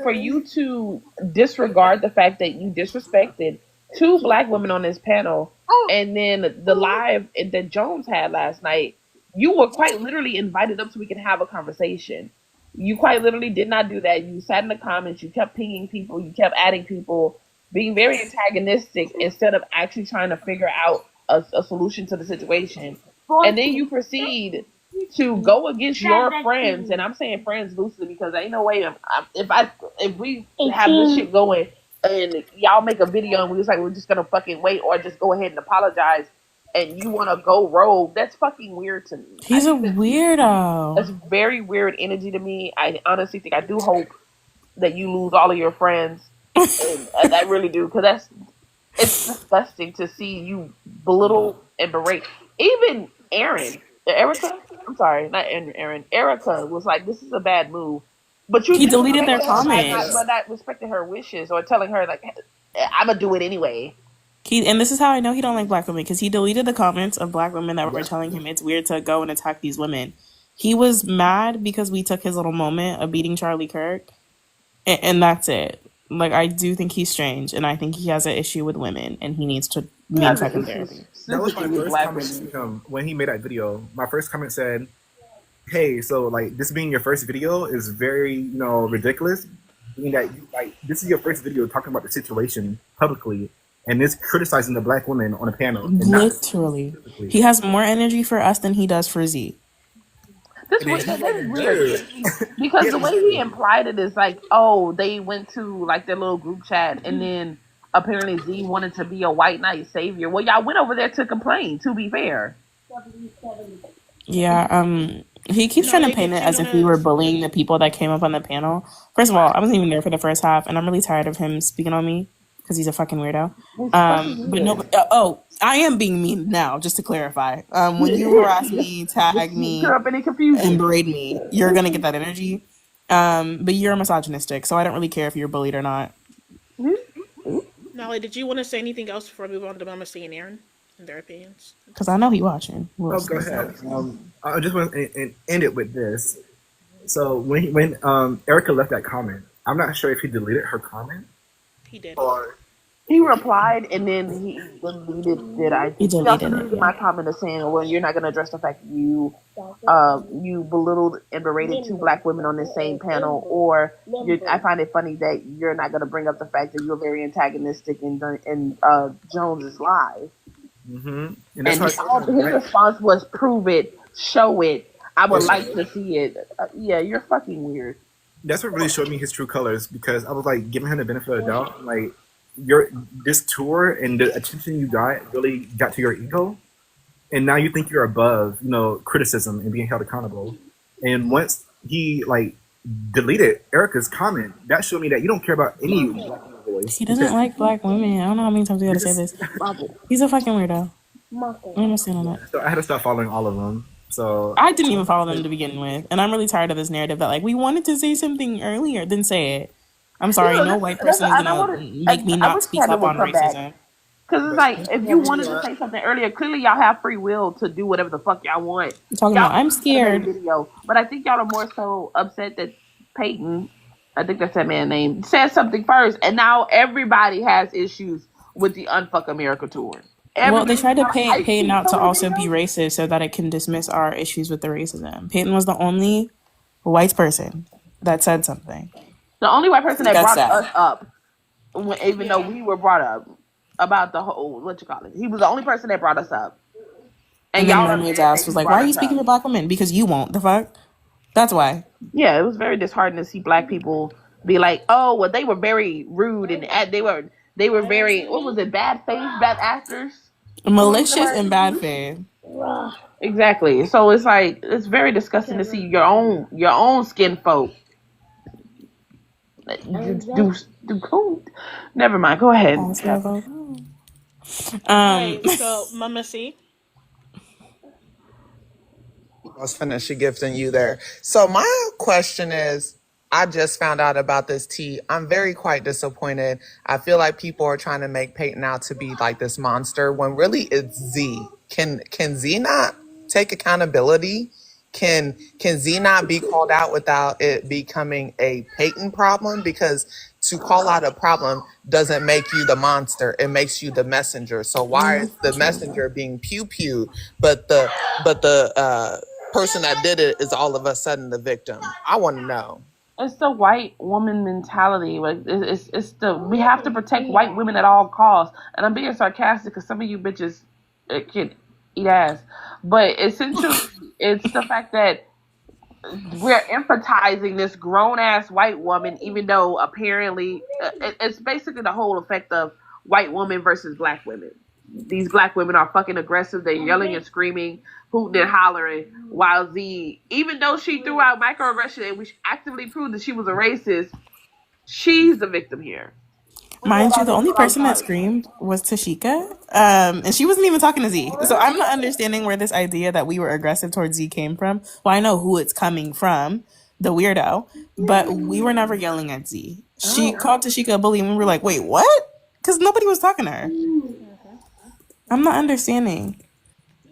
for you to disregard the fact that you disrespected two black women on this panel, and then the live that Jones had last night. You were quite literally invited up so we could have a conversation. You quite literally did not do that. You sat in the comments. You kept pinging people. You kept adding people, being very antagonistic instead of actually trying to figure out a solution to the situation. And then you proceed to go against your friends, and I'm saying friends loosely because ain't no way if we have this shit going and y'all make a video and we was like we're just gonna fucking wait or just go ahead and apologize and you want to go rogue, that's fucking weird to me. He's a weirdo. That's very weird energy to me. I honestly think I do hope that you lose all of your friends, and I really do because it's disgusting to see you belittle and berate. Even Erica, I'm sorry, not Aaron. Erica was like, "This is a bad move," but you He deleted their disrespected her comments. by not respecting her wishes or telling her like, "I'm gonna do it anyway." And this is how I know he don't like black women because he deleted the comments of black women that were telling him it's weird to go and attack these women. He was mad because we took his little moment of beating Charlie Kirk, and that's it. Like I do think he's strange, and I think he has an issue with women, and he needs to be in fucking therapy. That was Sympathy my with first black comment women. to him when he made that video. My first comment said, "Hey, so like this being your first video is very ridiculous. Being that this is your first video talking about the situation publicly, and this criticizing the black women on a panel, and not Literally, specifically." he has more energy for us than he does for Z. This And then he that is like, weird because the way he implied it is like, oh, they went to like their little group chat, and then apparently Z wanted to be a white knight savior. Well, y'all went over there to complain. To be fair, Yeah, he keeps trying to Nolly, paint did it you as want if we to? were bullying the people that came up on the panel. First of all, I wasn't even there for the first half, and I'm really tired of him speaking on me because he's a fucking weirdo. it's fucking But weird. no, I am being mean now, just to clarify. When you harass me, tag Just clear me, up any and confusion. berate me, you're gonna get that energy. But you're misogynistic, so I don't really care if you're bullied or not. Nolly, did you want to say anything else before we move on to Mama C and Aaron and their opinions? Because I know he watching. Oh, go ahead. I just want to end it with this. So when Erica left that comment, I'm not sure if he deleted her comment He did. or He replied and then he deleted it. I He think he also deleted it. deleted my Yeah. comment of saying, "Well, you're not going to address the fact that you belittled and berated two black women on this same panel, or I find it funny that you're not going to bring up the fact that you're very antagonistic in Jones's live." And And that's how I told him, his right? response was, "Prove it, show it. I would like to see it." Yeah, you're fucking weird. That's what really showed me his true colors, because I was like giving him the benefit of the doubt. Like, your this tour and the attention you got really got to your ego, and now you think you're above, criticism and being held accountable. And once he like deleted Erica's comment, that showed me that you don't care about any black woman voice. He doesn't like black women. I don't know how many times we gotta say this. He's a fucking weirdo. I understand on that. So I had to stop following all of them. So I didn't even follow them to begin with, and I'm really tired of this narrative that like we wanted to say something earlier, then say it. I'm sorry, no white person is gonna make me I not wish speak Kevin up would on come back. racism. Because it's like, if you wanted to say something earlier, clearly y'all have free will to do whatever the fuck y'all want. I'm talking about I'm scared. Video, but I think y'all are more so upset that Payton, I think that's that man's name, said something first, and now everybody has issues with the UnF America Tour. Well, they tried to paint Payton out to also be racist so that it can dismiss our issues with the racism. Payton was the only white person that said something. The only white person that brought us up, even though we were brought up about the whole, he was the only person that brought us up. And then Mermaid's ass was like, why are you speaking for black women? Because you won't. The fuck? That's why. Yeah, it was very disheartening to see black people be like, oh, well, they were very rude and they were very, what was it, bad faith, bad actors? Malicious and bad faith. Exactly. So it's like, it's very disgusting to see your own skin folk do cool. Never mind. Go ahead. So Mama C. I was finished gifting you there. So my question is, I just found out about this tea. I'm very quite disappointed. I feel like people are trying to make Payton out to be like this monster when really it's Z. Can Z not take accountability? Can Z not be called out without it becoming a Payton problem? Because to call out a problem doesn't make you the monster. It makes you the messenger. So why is the messenger being pew-pew, but the person that did it is all of a sudden the victim? I want to know. It's the white woman mentality. Like it's we have to protect white women at all costs. And I'm being sarcastic because some of you bitches can eat ass. But essentially, it's the fact that we're emphasizing this grown-ass white woman, even though apparently it's basically the whole effect of white women versus black women. These black women are fucking aggressive. They're yelling and screaming, hooting and hollering, while Z, even though she threw out microaggression and we actively proved that she was a racist, she's the victim here. Mind you, the only person that screamed was Tashika, and she wasn't even talking to Z. So I'm not understanding where this idea that we were aggressive towards Z came from. Well, I know who it's coming from, the weirdo, but we were never yelling at Z. She called Tashika a bully, and we were like, wait, what? Because nobody was talking to her. I'm not understanding.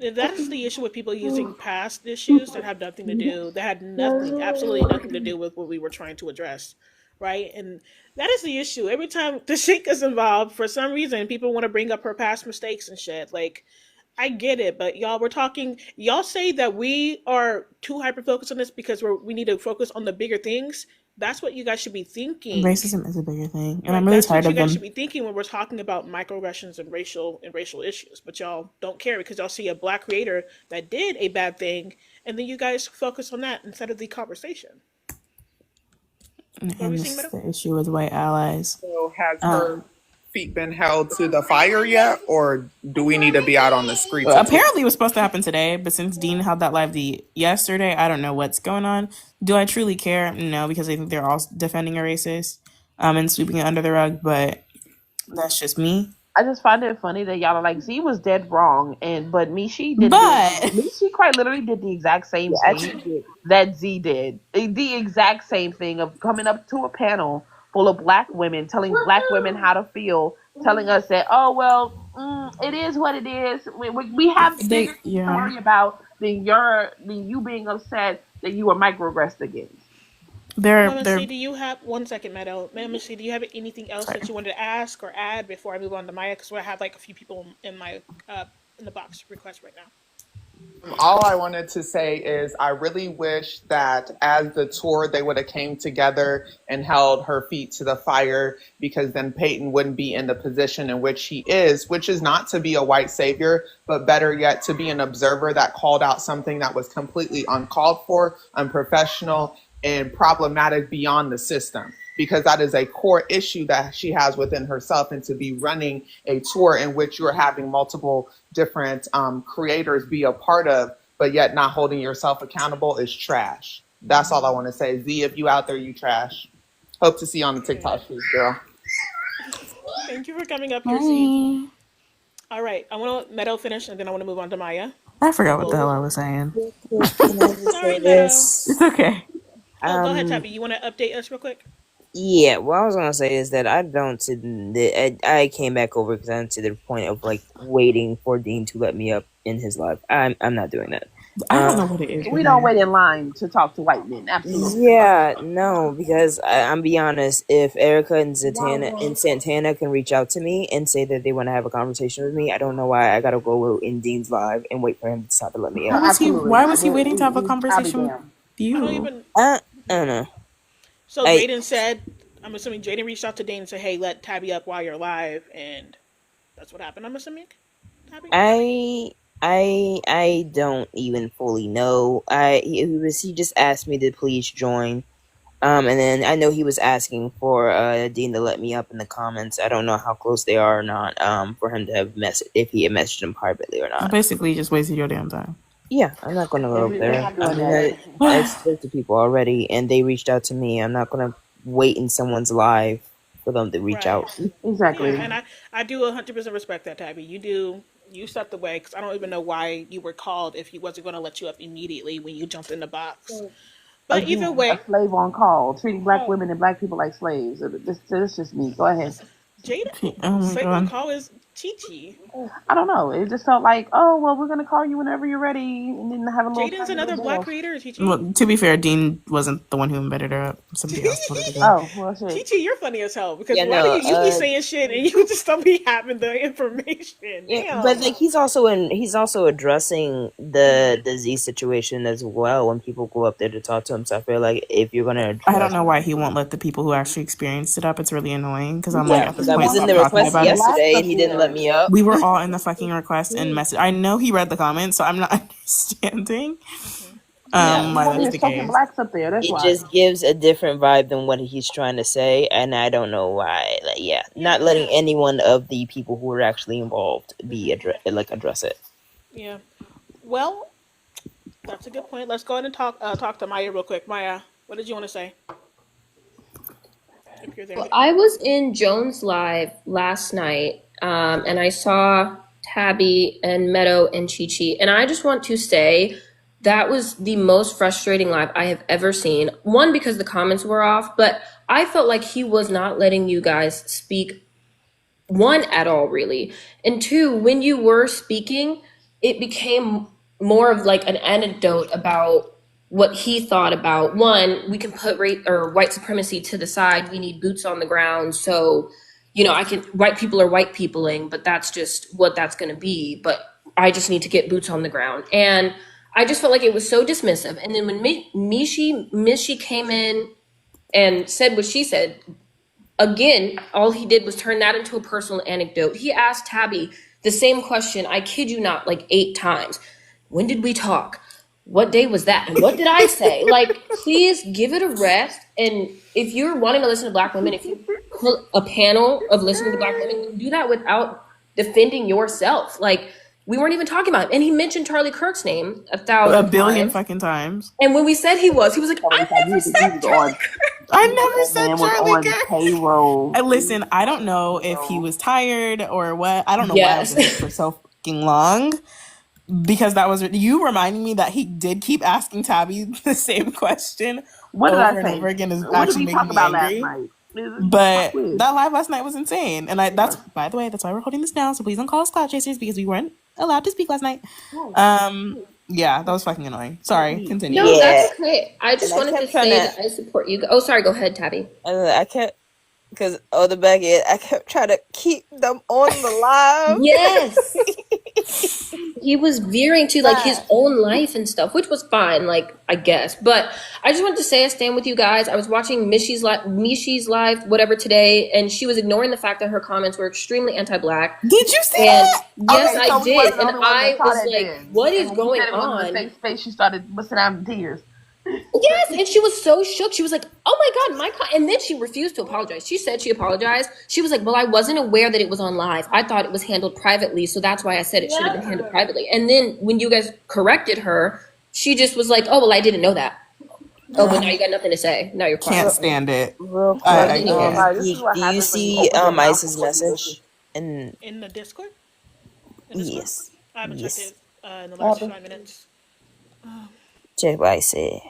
That is the issue with people using past issues that have nothing to do, that had nothing, absolutely nothing to do with what we were trying to address, right? And that is the issue. Every time Tashika's involved, for some reason, people want to bring up her past mistakes and shit. Like, I get it, but y'all say that we are too hyper-focused on this because we need to focus on the bigger things. That's what you guys should be thinking. Racism is a bigger thing, and I'm really tired of them. That's what you guys should be thinking when we're talking about microaggressions and racial issues. But y'all don't care because y'all see a black creator that did a bad thing, and then you guys focus on that instead of the conversation. And the issue with white allies. So has her feet been held to the fire yet, or do we need to be out on the streets? Apparently it was supposed to happen today, but since Dean held that live yesterday, I don't know what's going on. Do I truly care? No, because I think they're all defending a racist and sweeping it under the rug, but that's just me. I just find it funny that y'all are like, Z was dead wrong, but Mishi quite literally did the exact same thing that Z did. The exact same thing of coming up to a panel full of black women, telling black women how to feel, telling us that, oh, well, it is what it is. We have things to worry about than you being upset that you were microaggressed against. Mama they're C, do you have 1 second, Meadow? Mama C, do you have anything else sorry. that you wanted to ask or add before I move on to Maya? Because I have like a few people in my in the box request right now. All I wanted to say is I really wish that as the tour they would have came together and held her feet to the fire, because then Payton wouldn't be in the position in which he is, which is not to be a white savior, but better yet to be an observer that called out something that was completely uncalled for, unprofessional, and problematic beyond the system, because that is a core issue that she has within herself. And to be running a tour in which you're having multiple different creators be a part of, but yet not holding yourself accountable is trash. That's all I want to say. Z, if you out there, you trash. Hope to see you on the TikTok streets, girl. Thank you for coming up here, Z. All right, I want to Meadow finish, and then I want to move on to Maya. I forgot what the hell I was saying. Sorry, Meadow. It's okay. Go ahead, Tabby. You want to update us real quick? Yeah, what I was gonna say is that I don't see I came back over because I'm to the point of like waiting for Dean to let me up in his live. I'm not doing that. I don't know what it is. We don't wait in line to talk to white men. Absolutely. Yeah, no, because I'm be honest. If Erica and Santana can reach out to me and say that they want to have a conversation with me, I don't know why I gotta go in Dean's live and wait for him to stop and let me up. Why was he waiting to have a conversation with you? I don't know. So Jaden said, I'm assuming Jaden reached out to Dane and said, "Hey, let Tabby up while you're live," and that's what happened. I'm assuming. Tabby? I don't even fully know. He just asked me to please join. And then I know he was asking for Dean to let me up in the comments. I don't know how close they are or not. For him to have if he had messaged him privately or not. I basically just wasted your damn time. Yeah, I'm not gonna go up there. I spoke to people already, and they reached out to me. I'm not gonna wait in someone's live for them to reach out. Exactly. Yeah, and I do 100% respect that, Tabby. You stepped away because I don't even know why you were called if he wasn't going to let you up immediately when you jumped in the box. But Again, either way, a slave on call, treating black women and black people like slaves. This just me. Go ahead. Jada, slave on call is Chi-Chi. I don't know. It just felt like, oh well, we're gonna call you whenever you're ready, and then have a little. Jaden's another black creator. Chi-Chi. Well, to be fair, Dean wasn't the one who invited her up. Somebody else told her to go. Oh well, shit. Chi-Chi, you're funny as hell because why do you be saying shit and you just don't be having the information? Yeah, but like he's also addressing the Z situation as well when people go up there to talk to him. So I feel like if you're gonna, I don't know why he won't let the people who actually experienced it up. It's really annoying because I'm like, at this I point, was in the request yesterday and he didn't let me up. We were all in the fucking request and message. I know he read the comments, so I'm not understanding. Why that's the case. Blacks up there. That's it why. Just gives a different vibe than what he's trying to say, and I don't know why. Like, not letting any one of the people who are actually involved be address it. Yeah. Well, that's a good point. Let's go ahead and talk to Maya real quick. Maya, what did you want to say? If you're there. Well, I was in Jones Live last night, and I saw Tabby and Meadow and Chi-Chi, and I just want to say that was the most frustrating live I have ever seen. One, because the comments were off, but I felt like he was not letting you guys speak, one, at all, really. And two, when you were speaking, it became more of like an anecdote about what he thought about. One, we can put white supremacy to the side. We need boots on the ground. So, white people are white peopling, but that's just what that's going to be. But I just need to get boots on the ground. And I just felt like it was so dismissive. And then when Mishi came in and said what she said, again, all he did was turn that into a personal anecdote. He asked Tabby the same question, I kid you not, like 8 times. When did we talk? What day was that? And what did I say? Like, please give it a rest. And if you're wanting to listen to black women, if you put a panel of listening to black women, do that without defending yourself. Like, we weren't even talking about him. And he mentioned Charlie Kirk's name a billion fucking times. And when we said he was like, I never said Charlie Kirk. I never said Charlie Kirk. Payroll. Listen, I don't know if he was tired or what. I don't know why I was in this for so fucking long. Because that was you reminding me that he did keep asking Tabby the same question over and over again is actually making me angry. But that live last night was insane, and that's by the way, that's why we're holding this down. So please don't call us cloud chasers because we weren't allowed to speak last night. Yeah, that was fucking annoying. Sorry, continue. No, Yeah. that's okay. I just And I wanted to kept trying say to- that I support you. Oh, sorry. Go ahead, Tabby. I kept, because the back I kept trying to keep them on the live. Yes. He was veering to like his own life and stuff, which was fine, like I guess. But I just wanted to say I stand with you guys. I was watching Mishi's live, whatever today, and she was ignoring the fact that her comments were extremely anti-black. Did you see And that? yes, Okay, so I we did, wasn't the and only one that I saw was that like, then. "What is And when we going said it wasn't on?" a safe space, she started busting out in tears. Yes, and she was so shook. She was like, "Oh my god, and then she refused to apologize. She said she apologized. She was like, "Well, I wasn't aware that it was on live. I thought it was handled privately, so that's why I said it should have been handled privately." And then when you guys corrected her, she just was like, "Oh, well, I didn't know that." Oh, but now you got nothing to say. Now you're quiet. Can't stand it. Real quick, I can't. Sorry, this is do what you happens when you see open your mouth Ice's before you listen. message? And In the Discord? In Discord? yes, I haven't checked yes. it in the last 5 minutes. Check what I said.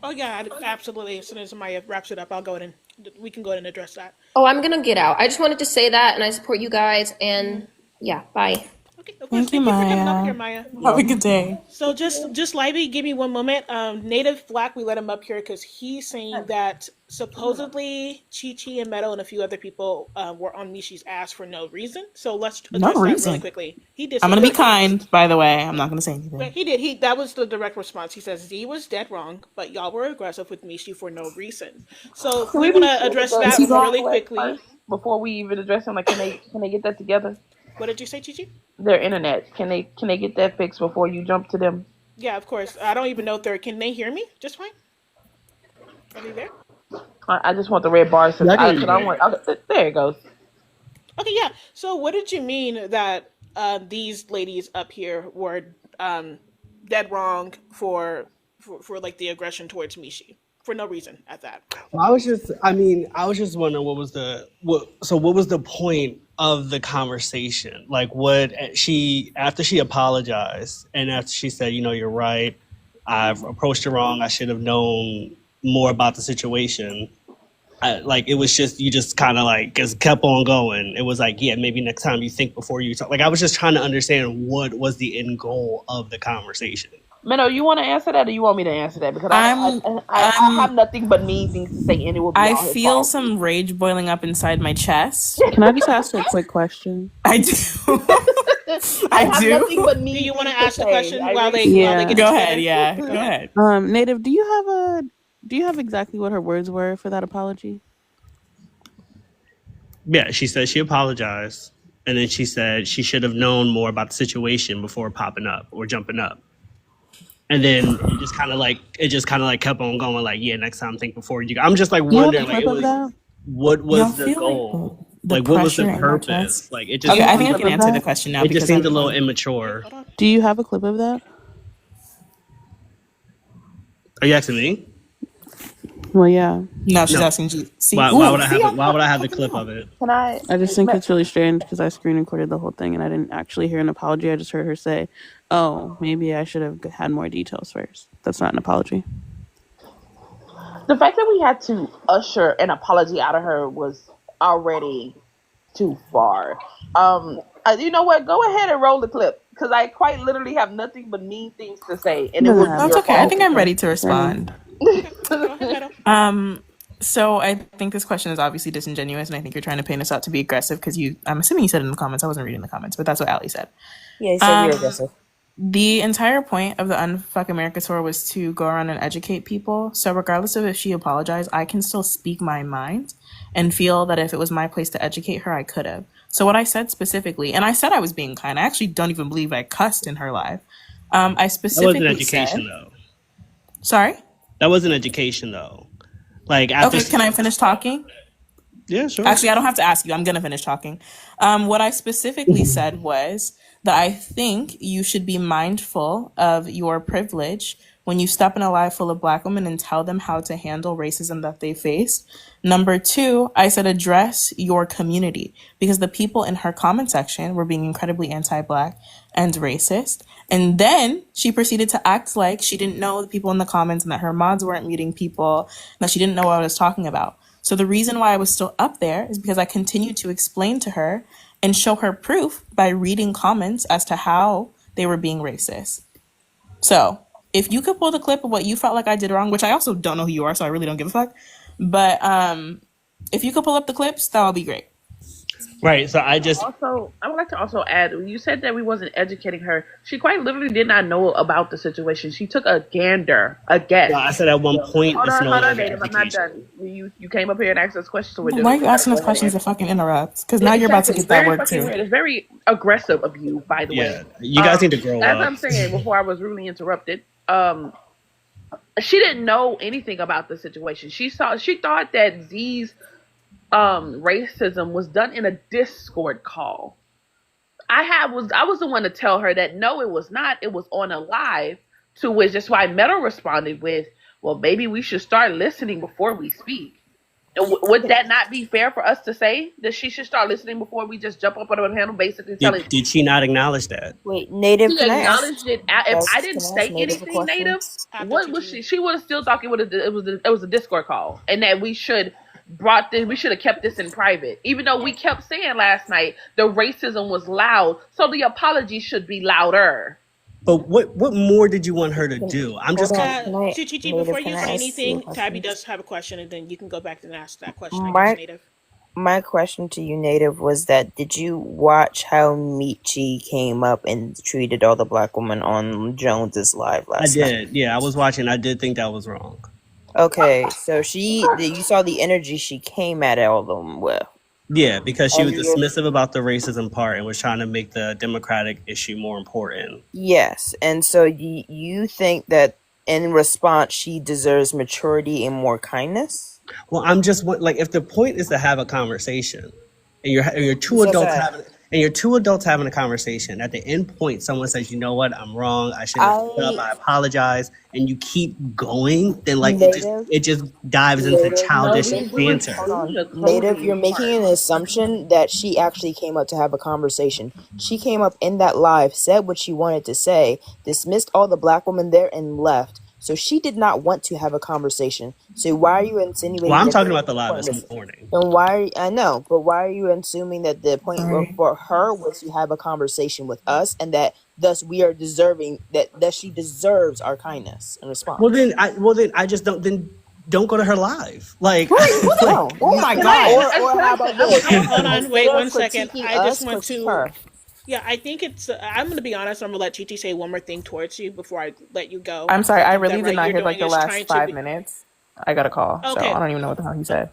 Oh yeah, absolutely. As soon as Maya wraps it up, I'll go ahead and we can go ahead and address that. Oh, I'm gonna get out. I just wanted to say that, and I support you guys. And yeah, bye. Okay, of course. Thank you, Thank you for coming up Maya. here, Maya. Have a good day. So just Lively, give me one moment. Native Black, we let him up here because he's saying that supposedly Chi Chi and Meadow and a few other people were on Mishi's ass for no reason. So let's No address that reason. really quickly. He did. I'm say gonna be that. kind, by the way. I'm not gonna say But anything. he did. That was the direct response. He says Z was dead wrong, but y'all were aggressive with Mishi for no reason. So Can we we want be to sure address go that to the really internet quickly. first before we even address them? Like, can they get that together? What did you say, Chi Chi? Their internet. Can they get that fixed before you jump to them? Yeah, of course. I don't even know if they're. Can they hear me? Just fine. Are they there? I just want the red bars. Yeah, I can I don't want. Okay, there it goes. Okay, yeah. So what did you mean that these ladies up here were dead wrong for like the aggression towards Mishi for no reason at that? Well, I was just wondering what was the point of the conversation? Like, after she apologized and after she said, you're right, I've approached you wrong, I should have known more about the situation. It was just, you just kind of just kept on going. It was like, yeah, maybe next time you think before you talk. Like, I was just trying to understand what was the end goal of the conversation. Minnow, you want to answer that, or you want me to answer that? Because I have nothing but mean things to say, and it will be I all his feel fault. some rage boiling up inside my chest. Can I just ask a quick question? I do. I have nothing but mean. Do you want to things ask the say. question I while they really- while they get Go it ahead. together? Yeah. Go ahead. Native, do you have exactly what her words were for that apology? Yeah, she said she apologized, and then she said she should have known more about the situation before popping up or jumping up. And then it just kind of kept on going. Like, yeah, next time think before you go. I'm just Do you have wondering, a clip of that? what Y'all was the feel goal? the What was the pressure in my purpose? chest? It just Okay, I think I clip can of answer that? the question now it just because seemed a I'm little immature. Hold on. Do you have a clip of that? Are you asking me? Well, yeah. no. She's No. asking G. See, Why would I have Why would I have the clip of it? Can I? I just think it's really strange because I screen recorded the whole thing and I didn't actually hear an apology. I just heard her say, "Oh, maybe I should have had more details first." That's not an apology. The fact that we had to usher an apology out of her was already too far. You know what? Go ahead and roll the clip because I quite literally have nothing but mean things to say, and it Doesn't was have that's your okay. I fault. think I'm ready to respond. Go ahead, Meadow. So I think this question is obviously disingenuous, and I think you're trying to paint us out to be aggressive because I'm assuming you said it in the comments. I wasn't reading the comments, but that's what Ali said. Yeah, he said you're aggressive. The entire point of the UnF America Tour was to go around and educate people. So regardless of if she apologized, I can still speak my mind and feel that if it was my place to educate her, I could have. So what I said specifically, and I said I was being kind. I actually don't even believe I cussed in her live. I That specifically wasn't education, said, though. Sorry? That wasn't education, though. After. Okay, can I finish talking? Yeah, sure. Actually, I don't have to ask you. I'm going to finish talking. What I specifically said was that I think you should be mindful of your privilege when you step in a life full of Black women and tell them how to handle racism that they face. Number two, I said address your community because the people in her comment section were being incredibly anti-Black and racist. And then she proceeded to act like she didn't know the people in the comments and that her mods weren't muting people, and that she didn't know what I was talking about. So the reason why I was still up there is because I continued to explain to her and show her proof by reading comments as to how they were being racist. So if you could pull the clip of what you felt like I did wrong, which I also don't know who you are, so I really don't give a fuck. But if you could pull up the clips, that would be great. Right. So I would like to also add, when you said that we wasn't educating her, she quite literally did not know about the situation. She took a guess. No, I said at one point Hold it's on, no hold on, longer Native. I'm not education. done. You came up here and asked us questions, so we're Why are you asking us questions to fucking interrupt? Because now you're about to get that work too. Weird. It's very aggressive of you, by the way. Yeah, you guys need to grow As up. I'm saying before I was rudely interrupted, she didn't know anything about the situation. She thought that Z's racism was done in a Discord call. I was the one to tell her that no, it was not. It was on a live. To which that's why Meadow responded with, "Well, maybe we should start listening before we speak." And would that not be fair for us to say that she should start listening before we just jump up on the panel, basically telling? Did she not acknowledge that? Wait, Native, She can I ask? acknowledged it. If I didn't say anything, Native, what was she? She would have still thought it was a Discord call, and that we should have kept this in private. Even though we kept saying last night the racism was loud, so the apology should be louder. But what more did you want her to do? I'm just Chichi, before you say anything, Tabby does have a question, and then you can go back and ask that question. Native. My question to you, Native, was that did you watch how Michi came up and treated all the black women on Jones's live last night? I did. Yeah, I was watching. I did think that was wrong. Okay, so you saw the energy she came at all of them with. Yeah, because she was dismissive about the racism part and was trying to make the democratic issue more important. Yes, and so you think that in response she deserves maturity and more kindness? Well, I'm just like, if the point is to have a conversation, and you're two adults having a conversation. At the end point, someone says, "You know what? I'm wrong. I shouldn't have stood up. I apologize." And you keep going, then like it just dives into childish banter. Native, you're making an assumption that she actually came up to have a conversation. She came up in that live, said what she wanted to say, dismissed all the black women there, and left. So she did not want to have a conversation. So why are you insinuating? Well, I'm talking about the live this morning. And I know, but why are you assuming that the point for her was to have a conversation with us, and that thus we are deserving that she deserves our kindness and response? Well, then I just don't go to her live. Like, oh my god! Or how about this? Hold on, wait 1 second. I just want to. Yeah, I think it's. I'm going to be honest. I'm going to let Chichi say one more thing towards you before I let you go. I'm sorry. I really did not hear like the last 5 minutes. I got a call, so I don't even know what the hell he said.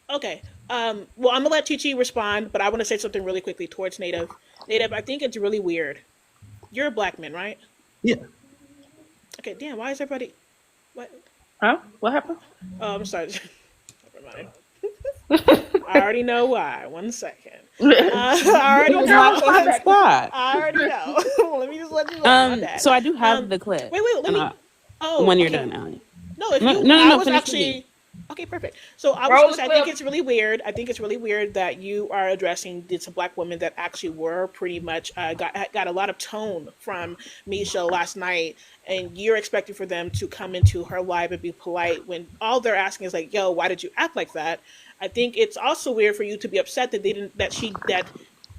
Okay. Well, I'm going to let Chichi respond, but I want to say something really quickly towards Native. Native, I think it's really weird. You're a black man, right? Yeah. Okay, damn, why is everybody... What? Huh? What happened? Oh, I'm sorry. Never mind. I already know why. 1 second. I already know. I already know. Let me just let you know. So I do have the clip. Wait, let me... when you're done, Allie. No, if you... I was actually... Okay, perfect. So I was I think it's really weird. I think it's really weird that you are addressing some black women that actually were pretty much got a lot of tone from Misha last night, and you're expecting for them to come into her live and be polite when all they're asking is like, "Yo, why did you act like that?" I think it's also weird for you to be upset that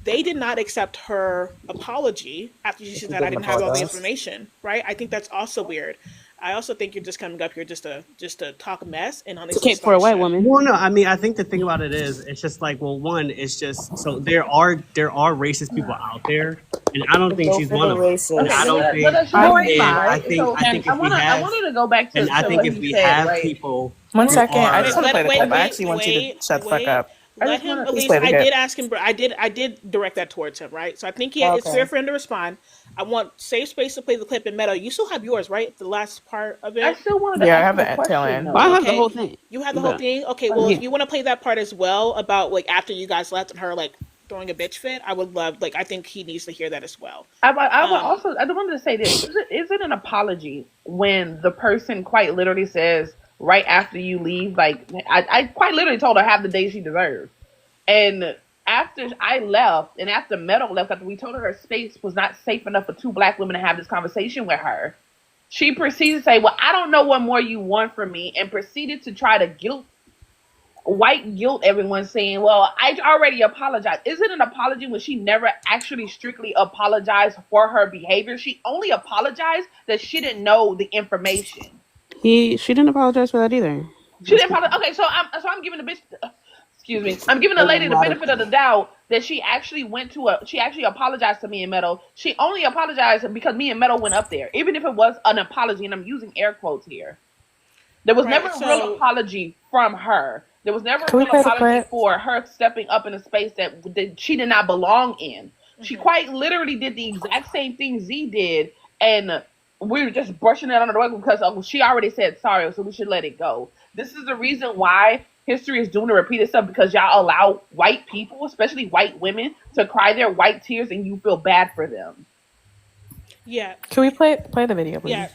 they did not accept her apology after she said that I didn't have all the information. Right? I think that's also weird. I also think you're just coming up here just to talk mess and honestly for a white woman. Well, no, I mean, I think the thing about it is, it's just like, well, one, it's just so there are racist people out there, and I don't think she's one of them. I don't think. I think if we have, I wanted to go back to. And I think if we have people. 1 second, I just want to play the clip. I actually want you to shut the fuck up. Let him. At least I did ask him. I did direct that towards him, right? So I think it's fair for him to respond. I want safe space to play the clip in Meadow. You still have yours, right? The last part of it. I still wanted to. I have the tail end. I have the whole thing. You have the whole thing. Okay, well, if you want to play that part as well about like after you guys left and her like throwing a bitch fit, I would love. Like, I think he needs to hear that as well. I wanted to say this: is it an apology when the person quite literally says right after you leave, like I quite literally told her half the day she deserved, and after I left and after Meadow left, after we told her space was not safe enough for two black women to have this conversation with her, she proceeded to say, "Well, I don't know what more you want from me," and proceeded to try to guilt white guilt everyone saying, well, I already apologized. Is it an apology when she never actually strictly apologized for her behavior? She only apologized that she didn't know the information. She didn't apologize for that either. She didn't apologize. Okay, so I'm giving the bitch, excuse me, I'm giving the lady the benefit of the doubt that she actually she actually apologized to me and Meadow. She only apologized because me and Meadow went up there, even if it was an apology, and I'm using air quotes here. There was never a real apology from her. There was never a real apology for her stepping up in a space that she did not belong in. Mm-hmm. She quite literally did the exact same thing Z did, and we were just brushing it under the rug because she already said sorry, so we should let it go. This is the reason why history is doomed to repeat itself, because y'all allow white people, especially white women, to cry their white tears and you feel bad for them. Yeah. Can we play the video, please? Yeah,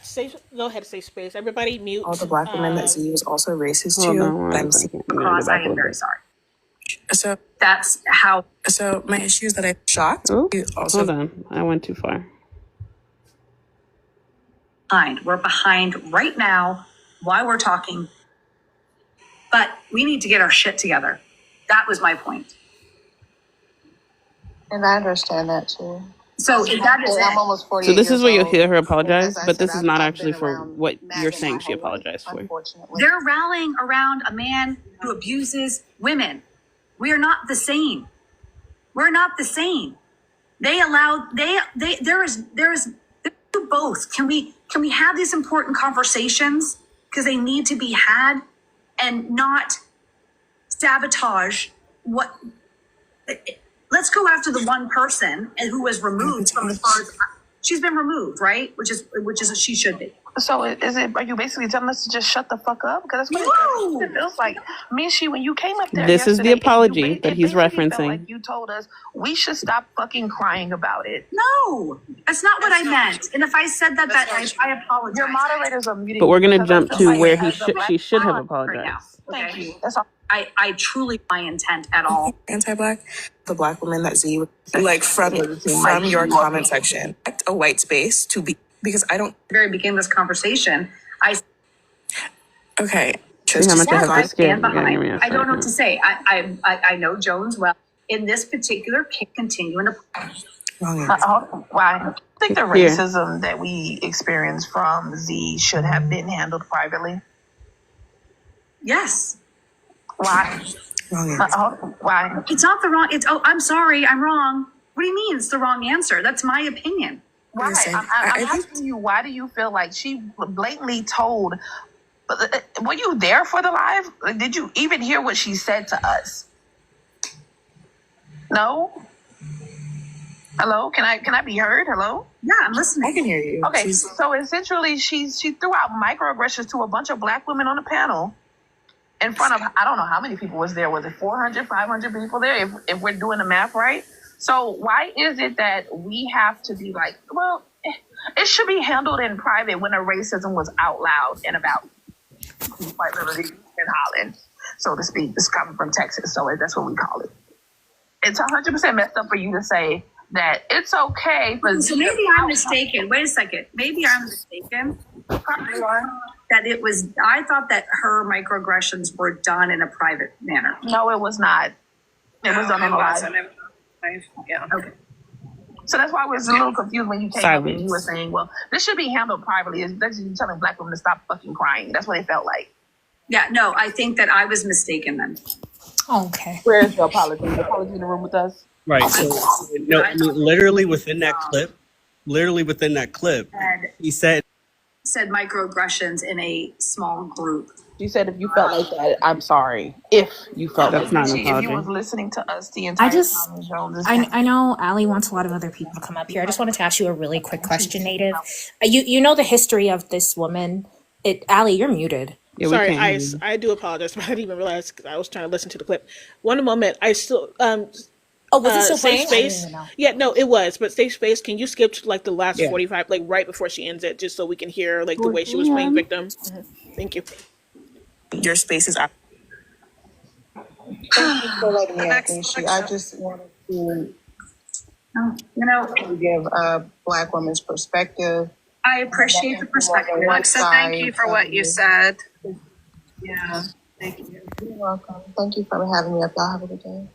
go ahead, safe space. Everybody mute. All the black women that Z was also racist Hold to. on I'm Because I am very sorry. So That's how. So my issue is that I'm shocked. Oh, Also, hold on. I went too far. We're behind right now while we're talking. But we need to get our shit together. That was my point. And I understand that too. So that is I'm almost 40. So this is where you'll hear her apologize, but this is not actually for what you're saying she apologized for. They're rallying around a man who abuses women. We are not the same. We're not the same. They allow there is both. Can we have these important conversations because they need to be had and not sabotage what. Let's go after the one person who was removed from the stars. She's been removed, right? Which is she should be. So are you basically telling us to just shut the fuck up? Because that's what it feels like. Mishi, when you came up there This is the apology that he's referencing. Like you told us we should stop fucking crying about it. No, that's not what I meant. And if I said that I apologize. Your moderators are muting. But we're gonna jump to where she should have apologized. Okay. Thank you. That's all. I truly my intent at all. Anti-black, the black woman that Z, like from your comment section, a white space to be, because I don't. At the very beginning of this conversation, okay. I stand behind. I don't know what to say. I know Jones well. In this particular case, continuing to. Why? I think the racism that we experienced from Z should have been handled privately. Yes. Why? Why? It's not the wrong. I'm sorry. I'm wrong. What do you mean it's the wrong answer? That's my opinion. Why? I'm asking you, why do you feel like she blatantly told? Were you there for the live? Like, did you even hear what she said to us? No? Hello? Can I be heard? Hello? Yeah, I'm listening. I can hear you. Okay, so essentially she threw out microaggressions to a bunch of black women on the panel in front of, I don't know how many people was there. Was it 400, 500 people there if we're doing the math right? So why is it that we have to be like, well, it should be handled in private when a racism was out loud and about white liberty in Holland, so to speak. This coming from Texas, so that's what we call it. It's 100% messed up for you to say that it's okay. So maybe I'm mistaken. Wait a second. Maybe I'm mistaken. That it was, I thought that her microaggressions were done in a private manner. No, it was not. It was done in a live. Yeah. Okay. So that's why I was a little confused when you came up and you were saying, well, this should be handled privately. It's basically telling black women to stop fucking crying. That's what it felt like. Yeah, no, I think that I was mistaken then. Okay. Where is your apology? The apology in the room with us? Right. So, no, literally within that clip, he said microaggressions in a small group. You said if you felt like that, I'm sorry. If you felt that's not an apology. If you was listening to us the entire time, I know Allie wants a lot of other people to come up here. I just wanted to ask you a really quick question, Native. You know the history of this woman. Allie, you're muted. Yeah, sorry, I do apologize, but I didn't even realize because I was trying to listen to the clip. One moment, I still was it still safe playing? space? Yeah, no, it was. But safe space, can you skip to like the last 45, like right before she ends it, just so we can hear like the way she was playing victim? Mm-hmm. Thank you. Your space is up. Thank you for letting me ask Mishi. I just wanted to give a black woman's perspective. I appreciate the perspective. Alexa, thank you for what you said. Yeah. You're welcome. Thank you for having me up. Y'all have a good day.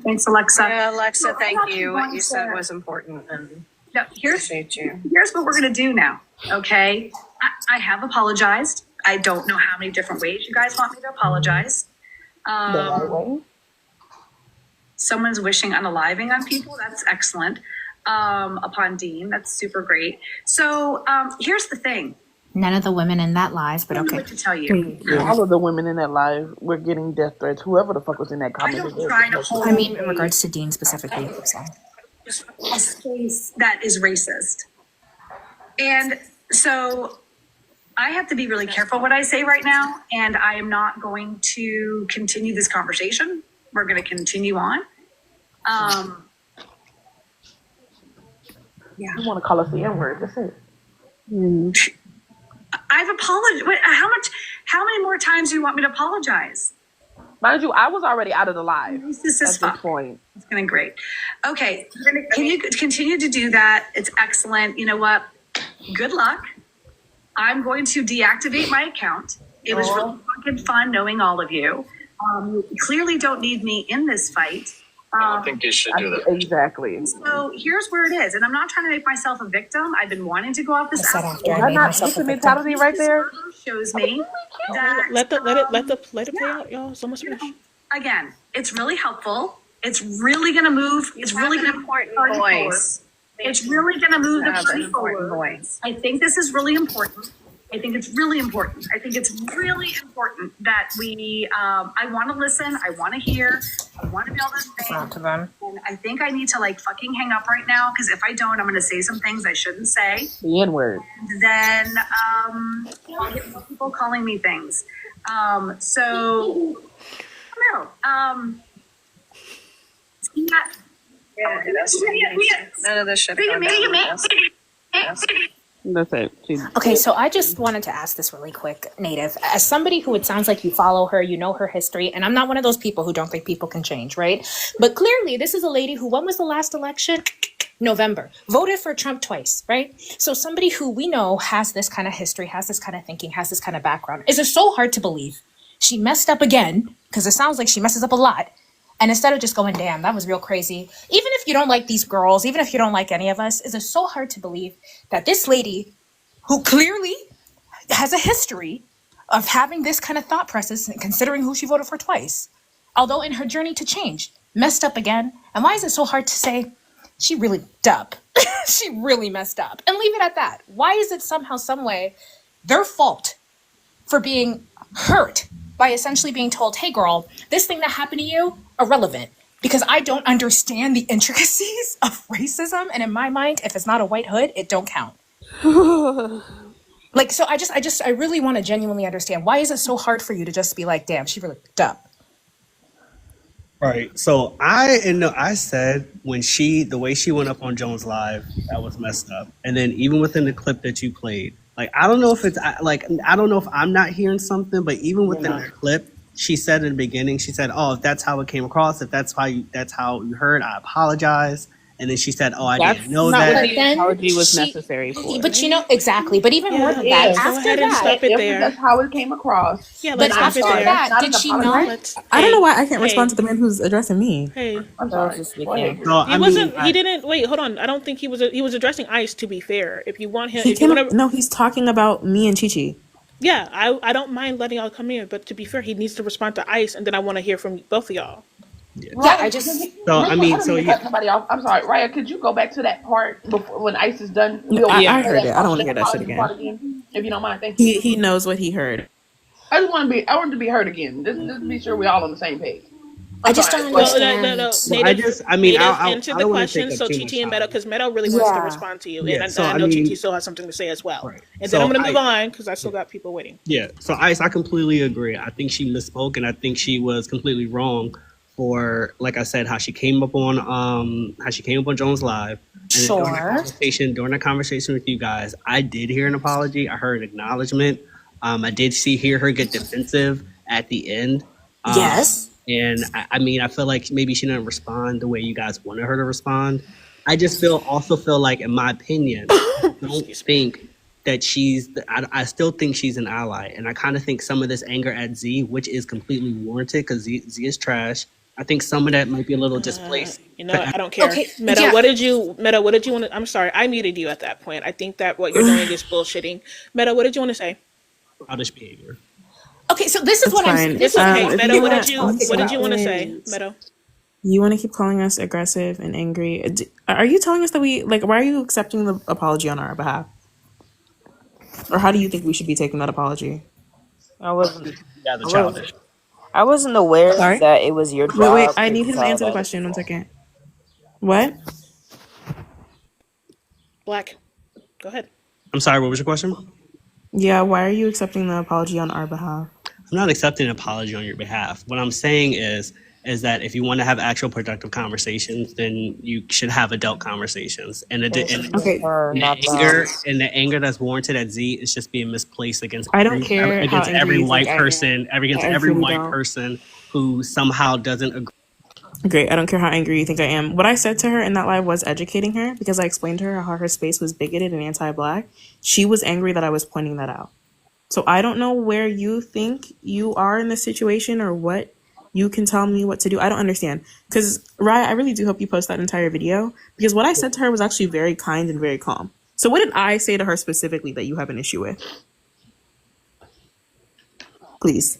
Thanks, Alexa. Yeah, Alexa, thank you. What you said was important, and No, appreciate you. here's what we're going to do now, okay? I have apologized. I don't know how many different ways you guys want me to apologize. Someone's wishing unaliving on people. That's excellent. Upon Dean. That's super great. So here's the thing. None of the women in that live, but I don't know okay. what to tell you. All of the women in that live were getting death threats. Whoever the fuck was in that I comment. don't try to hold I mean, in regards to Dean specifically. So. a space that is racist. And so I have to be really careful what I say right now, and I am not going to continue this conversation. We're going to continue on. You want to call us the N-word. That's it. I've apologized. How many more times do you want me to apologize? Mind you, I was already out of the live This is at this point. It's going great. Okay. Can you continue to do that? It's excellent. You know what? Good luck. I'm going to deactivate my account. It was really fucking fun knowing all of you. You clearly don't need me in this fight. I don't think you should do that. Exactly. So here's where it is. And I'm not trying to make myself a victim. I've been wanting to go off this said album. after I made myself a victim. Mentality right there. Shows me that Let it play out, y'all. Someone finish. again, it's really helpful. It's really going to move. It's really going to important party forward. voice. It's really going to move the Have party an important forward. voice. I think this is really important. I think it's really important. I think it's really important that we, I want to listen. I want to hear. I want to be able to think. Not to them. And I think I need to like fucking hang up right now because if I don't, I'm going to say some things I shouldn't say. The N-word. Then I'll get more people calling me things. So, no. None of this should Big go me, down. Yes. That's it. Okay, so I just wanted to ask this really quick, Native. As somebody who it sounds like you follow her, you know her history, and I'm not one of those people who don't think people can change, right? But clearly, this is a lady who, when was the last election? November. Voted for Trump twice, right? So somebody who we know has this kind of history, has this kind of thinking, has this kind of background. Is it so hard to believe she messed up again? Because it sounds like she messes up a lot. And instead of just going, damn, that was real crazy. Even if you don't like these girls, even if you don't like any of us, is it so hard to believe that this lady, who clearly has a history of having this kind of thought process, considering who she voted for twice, although in her journey to change, messed up again? And why is it so hard to say, she really messed up? She really messed up. And leave it at that. Why is it somehow, some way, their fault for being hurt by essentially being told, hey girl, this thing that happened to you, irrelevant. Because I don't understand the intricacies of racism. And in my mind, if it's not a white hood, it don't count. Like, so I really want to genuinely understand, why is it so hard for you to just be like, damn, she really fucked up? Right. So I said when the way she went up on Jones Live, that was messed up. And then even within the clip that you played, like, I don't know if I'm not hearing something, but even within the clip, she said in the beginning, she said, oh, if that's how it came across, if that's how you heard, I apologize. And then she said, oh, I didn't know that. What the apology was necessary for. But you know, exactly. But even more than that, after that, That's how it came across. Yeah, but let's after stop it there. that, did she not? I don't know why I can't respond to the man who's addressing me. Hey, I'm sorry. No, he wasn't. He didn't. Wait, hold on. I don't think he was. He was addressing ICE. To be fair, if you want him, He no, he's talking about me and Chi-Chi. Yeah, I don't mind letting y'all come in, but to be fair, he needs to respond to ICE, and then I want to hear from both of y'all. Yeah, I just. So I mean, so cut somebody off. I'm sorry, Raya. Could you go back to that part before when ICE is done? I heard it. I don't want to hear that shit again. If you don't mind, thank you. He knows what he heard. I wanted to be heard again. Just be sure we're all on the same page. I just don't understand. No. Native, answer I the don't wanna question. take So up too Chi-Chi and much Meadow, because Meadow really wants to respond to you, Yeah, and so I know I mean- Chi-Chi still has something to say as well. Right. And So then I'm going to move on because I still got people waiting. Yeah. So Ice, I completely agree. I think she misspoke, and I think she was completely wrong for, like I said, how she came up on Jones Live. And Sure. During the conversation with you guys, I did hear an apology. I heard an acknowledgement. I did hear her get defensive at the end. Yes. And I mean, I feel like maybe she didn't respond the way you guys wanted her to respond. I just also feel like, in my opinion, I don't think that I still think she's an ally. And I kind of think some of this anger at Z, which is completely warranted because Z is trash. I think some of that might be a little displaced. You know, I don't care. Okay, Meta, yeah. what did you want to? I'm sorry, I muted you at that point. I think that what you're doing is bullshitting. Meta, what did you want to say? Childish behavior. Okay, so this is That's what fine. I'm. It's okay. If Meta, you what want- did you want to say? Meta. You want to keep calling us aggressive and angry? Are you telling us that why are you accepting the apology on our behalf? Or how do you think we should be taking that apology? I wasn't. Yeah, the childish. I wasn't aware Sorry? that it was your job. Wait, I to need him to answer the apologize question. to 1 people. second. What? Black. Go ahead. I'm sorry, what was your question? Yeah, why are you accepting the apology on our behalf? I'm not accepting an apology on your behalf. What I'm saying is that if you want to have actual productive conversations, then you should have adult conversations. And the anger that's warranted at Z is just being misplaced against I don't care how angry every you white think I am. person, against I every truly white don't. person who somehow doesn't agree. Great. I don't care how angry you think I am. What I said to her in that live was educating her because I explained to her how her space was bigoted and anti-Black. She was angry that I was pointing that out. So I don't know where you think you are in this situation or what you can tell me what to do. I don't understand. Because, Raya, I really do hope you post that entire video because what I said to her was actually very kind and very calm. So what did I say to her specifically that you have an issue with? Please.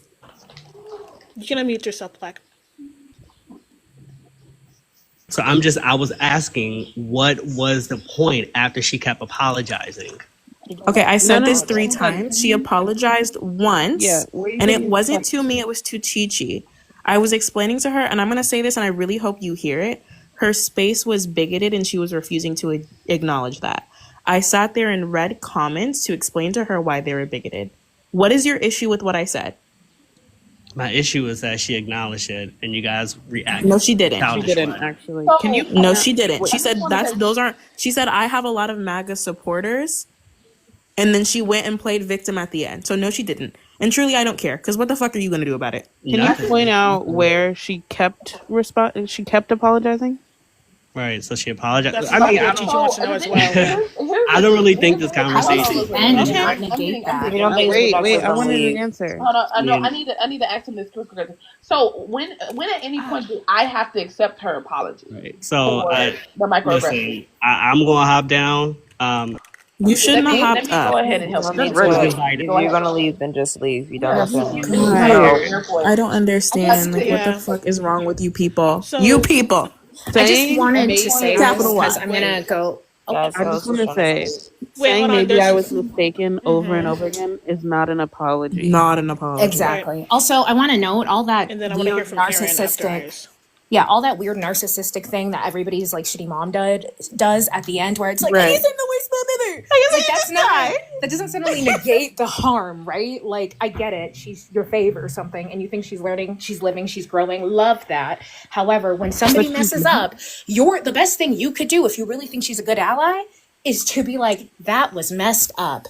You can unmute yourself, Black. So I was asking, what was the point after she kept apologizing? Okay, I said this 3 times. She apologized once, and it wasn't to me, it was to Chi-Chi. I was explaining to her, and I'm going to say this, and I really hope you hear it. Her space was bigoted, and she was refusing to acknowledge that. I sat there and read comments to explain to her why they were bigoted. What is your issue with what I said? My issue is that she acknowledged it, and you guys reacted. No, she didn't. She didn't actually. Can you? No, she didn't. She said those aren't. She said I have a lot of MAGA supporters, and then she went and played victim at the end. So no, she didn't. And truly, I don't care because what the fuck are you gonna do about it? Can you point out where she kept She kept apologizing. Right, so she apologized. That's I mean, what Chi-Chi wants to know as well. I don't really think this conversation. Negate that. Wait, I wanted an answer. Hold on, I need to ask him this quick. So when at any point do I have to accept her apology? Right. So the microaggression. listen, I'm gonna hop down. You shouldn't have Let hopped me go up. ahead and help you. If you're gonna leave, then just leave. You don't have to. God, I don't understand. Like, what the fuck is wrong with you people? You people. I just wanted to say this Capital Y. because I'm gonna go. Yeah, I just want to say, Wait, saying hold on, maybe there's- I was mistaken over and over again is not an apology. Not an apology. Exactly. Also, I want to note all that And then I want to hear weird from Aaron after narcissistic. Yeah, all that weird narcissistic thing that everybody's like shitty mom does at the end, where it's like, Right. he's in the waste mother. Like, that's not. That doesn't suddenly negate the harm, right? Like, I get it. She's your fave or something, and you think she's learning, she's living, she's growing. Love that. However, when somebody messes up, the best thing you could do if you really think she's a good ally is to be like, that was messed up.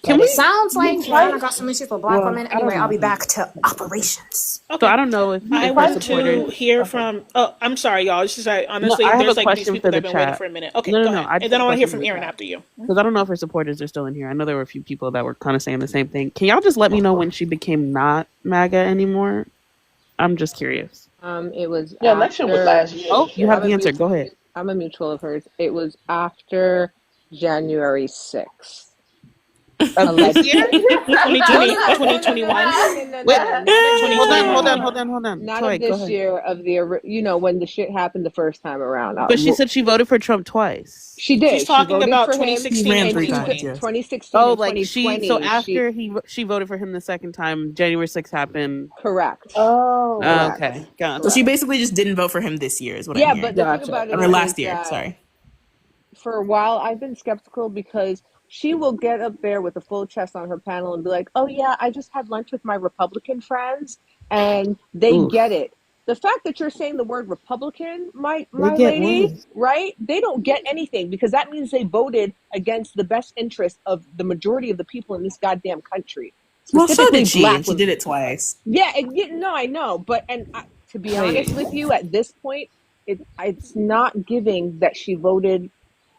Can we? Sounds like I got some issues with black women. Anyway, I'll be back to operations. So I don't know if I we're want to supporters. hear from. Oh, I'm sorry, y'all. It's just honestly, I have there's a like these question people for that have the been waiting chat. for a minute. Okay, No, go no, ahead. I just And then I have a want to hear question from for the Aaron chat. after you. Because I don't know if her supporters are still in here. I know there were a few people that were kind of saying the same thing. Can y'all just let me know when she became not MAGA anymore? I'm just curious. It was election was last year. Oh, you have I'm the a answer. mutual- Go ahead. I'm a mutual of hers. It was after January 6th. This year? 2020, 2021. Wait, hold 2021. on. Not Toy, of go this ahead. year, of when the shit happened the first time around. But she said she voted for Trump twice. She did. She's talking voted about for him 2016 ran and three 2020. times, yes. 2016 Oh, and like 2020. so after she voted for him the second time, January 6th happened. Correct. Oh. Okay, gotcha. So she basically just didn't vote for him this year, is what I'm Yeah, hearing. but the thing about it Or is last year, that sorry. for a while I've been skeptical because she will get up there with a full chest on her panel and be like, oh yeah, I just had lunch with my Republican friends and they get it. The fact that you're saying the word Republican, my lady, right? They don't get anything because that means they voted against the best interest of the majority of the people in this goddamn country. Well, so did she, black and she women. did it twice. Yeah, no, I know. But to be honest with you, at this point, it's not giving that she voted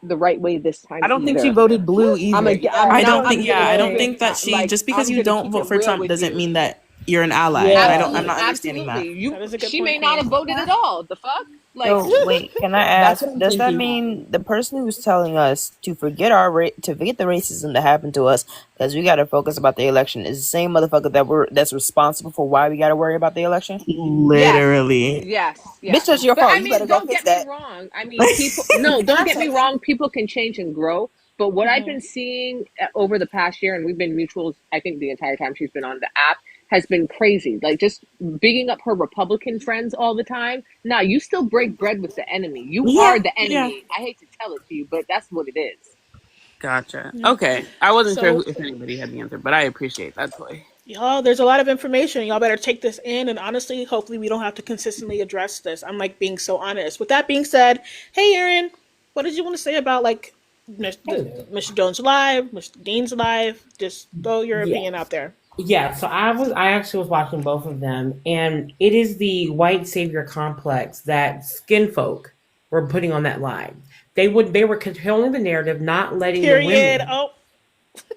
the right way this time I don't think she either. voted blue either. I don't I'm think. gonna Yeah, I keep don't it think that she like just because I'm you gonna don't keep it vote for real Trump with doesn't you. mean that you're an ally. Yeah. I'm not understanding that. Absolutely. That is a good She point, may not Queen. have voted at all. The fuck? Like So wait, can I that's ask? what I'm Does that thinking. mean the person who's telling us to forget to forget the racism that happened to us, because we got to focus about the election, is the same motherfucker that's responsible for why we got to worry about the election? yes. Literally. Yes, Bitch, yes. that's your But fault. I You better mean, go don't fix get me that. wrong. I mean, people, no, don't get me wrong. People can change and grow. But what I've been seeing over the past year, and we've been mutuals, I think the entire time she's been on the app, has been crazy. Like just bigging up her Republican friends all the time. Nah, you still break bread with the enemy. You Yeah, are the yeah. enemy. I hate to tell it to you, but that's what it is. Gotcha. Yeah. Okay. I wasn't sure So, if anybody had the answer, but I appreciate that, Toy. y'all, there's a lot of information. Y'all better take this in, and honestly, hopefully, we don't have to consistently address this. I'm like being so honest. With that being said, hey, Aaron, what did you want to say about like Mr. Jones live, Mr. Dean's live? Just throw your opinion out there. Yeah, so I actually was watching both of them, and it is the white savior complex that skin folk were putting on that line. They were controlling the narrative, not letting the Period. women. Oh,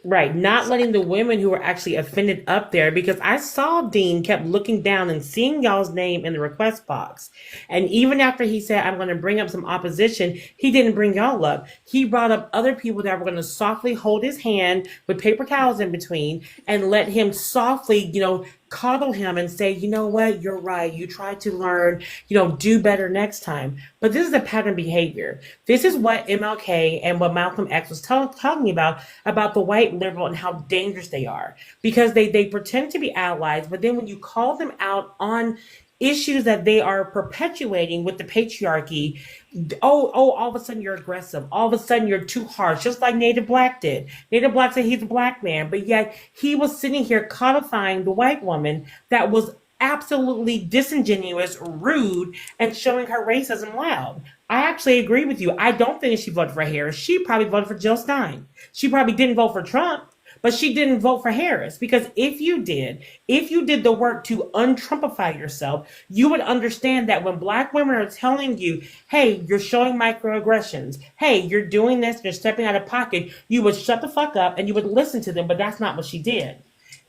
Right, not letting the women who were actually offended up there, because I saw Dean kept looking down and seeing y'all's name in the request box. And even after he said, I'm going to bring up some opposition, he didn't bring y'all up. He brought up other people that were going to softly hold his hand with paper towels in between and let him softly, coddle him and say, you know what, you're right. You tried to learn, do better next time. But this is a pattern behavior. This is what MLK and what Malcolm X was talking about the white liberal and how dangerous they are, because they pretend to be allies, but then when you call them out on issues that they are perpetuating with the patriarchy, all of a sudden you're aggressive. All of a sudden you're too harsh, just like Native Black did. Native Black said he's a black man, but yet he was sitting here codifying the white woman that was absolutely disingenuous, rude, and showing her racism loud. I actually agree with you. I don't think she voted for Harris. She probably voted for Jill Stein. She probably didn't vote for Trump, but she didn't vote for Harris, because if you did the work to untrumpify yourself, you would understand that when black women are telling you, hey, you're showing microaggressions, hey, you're doing this, you're stepping out of pocket, you would shut the fuck up and you would listen to them, but that's not what she did.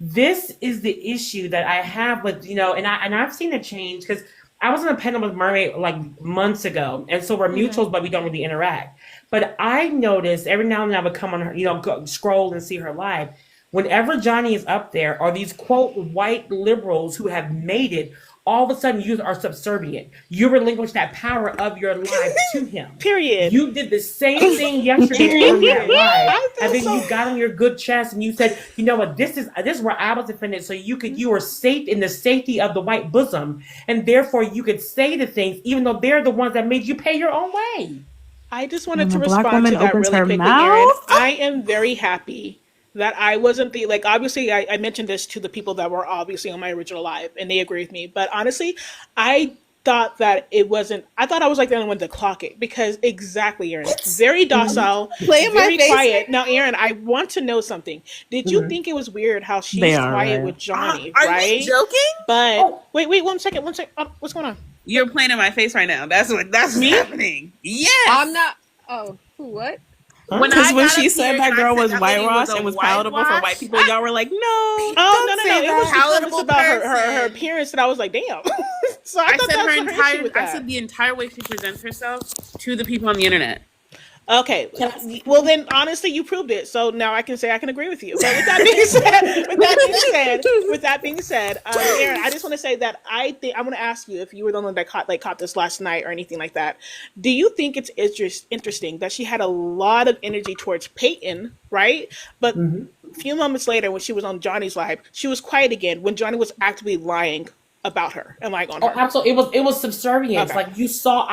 This is the issue that I have with, and I've seen a change, because I was in a panel with Mermaid like months ago, and so we're mutuals, but we don't really interact. But I noticed every now and then I would come on her, scroll and see her live. Whenever Johnny is up there, are these quote white liberals who have made it, all of a sudden you are subservient. You relinquish that power of your life to him. Period. You did the same thing yesterday on that live, and then you got on your good chest and you said, you know what, this is where I was offended, so you were safe in the safety of the white bosom, and therefore you could say the things even though they're the ones that made you pay your own way. I just wanted When to a black respond woman to that opens really her quickly, mouth. Aaron. I am very happy that I wasn't obviously I mentioned this to the people that were obviously on my original live and they agree with me. But honestly, I thought that I thought I was like the only one to clock it, because exactly, Aaron, very docile, Play in my very face. quiet. Now, Aaron, I want to know something. Did you Mhm. think it was weird how They she's are quiet right. with Johnny, Are right? you joking? But wait, 1 second. What's going on? You're playing in my face right now. That's what's Me? happening. Yes. I'm not. Oh, what? Because when she said that girl was that lady whitewashed and was palatable for white people, y'all were like, no, Oh, don't no. say It was that. because Palatable it's about her person. appearance, and I was like, damn. So I I thought said that her was her issue with I that. said the entire way she presents herself to the people on the internet. Okay, well then, honestly, you proved it. So now I can say I can agree with you. But with that being said, Aaron, I just want to say that I want to ask you if you were the one that caught this last night or anything like that. Do you think it's interesting that she had a lot of energy towards Payton, right? But a few moments later, when she was on Johnny's live, she was quiet again when Johnny was actively lying about her and lying on her. Absolutely. It was subservience. Okay. Like you saw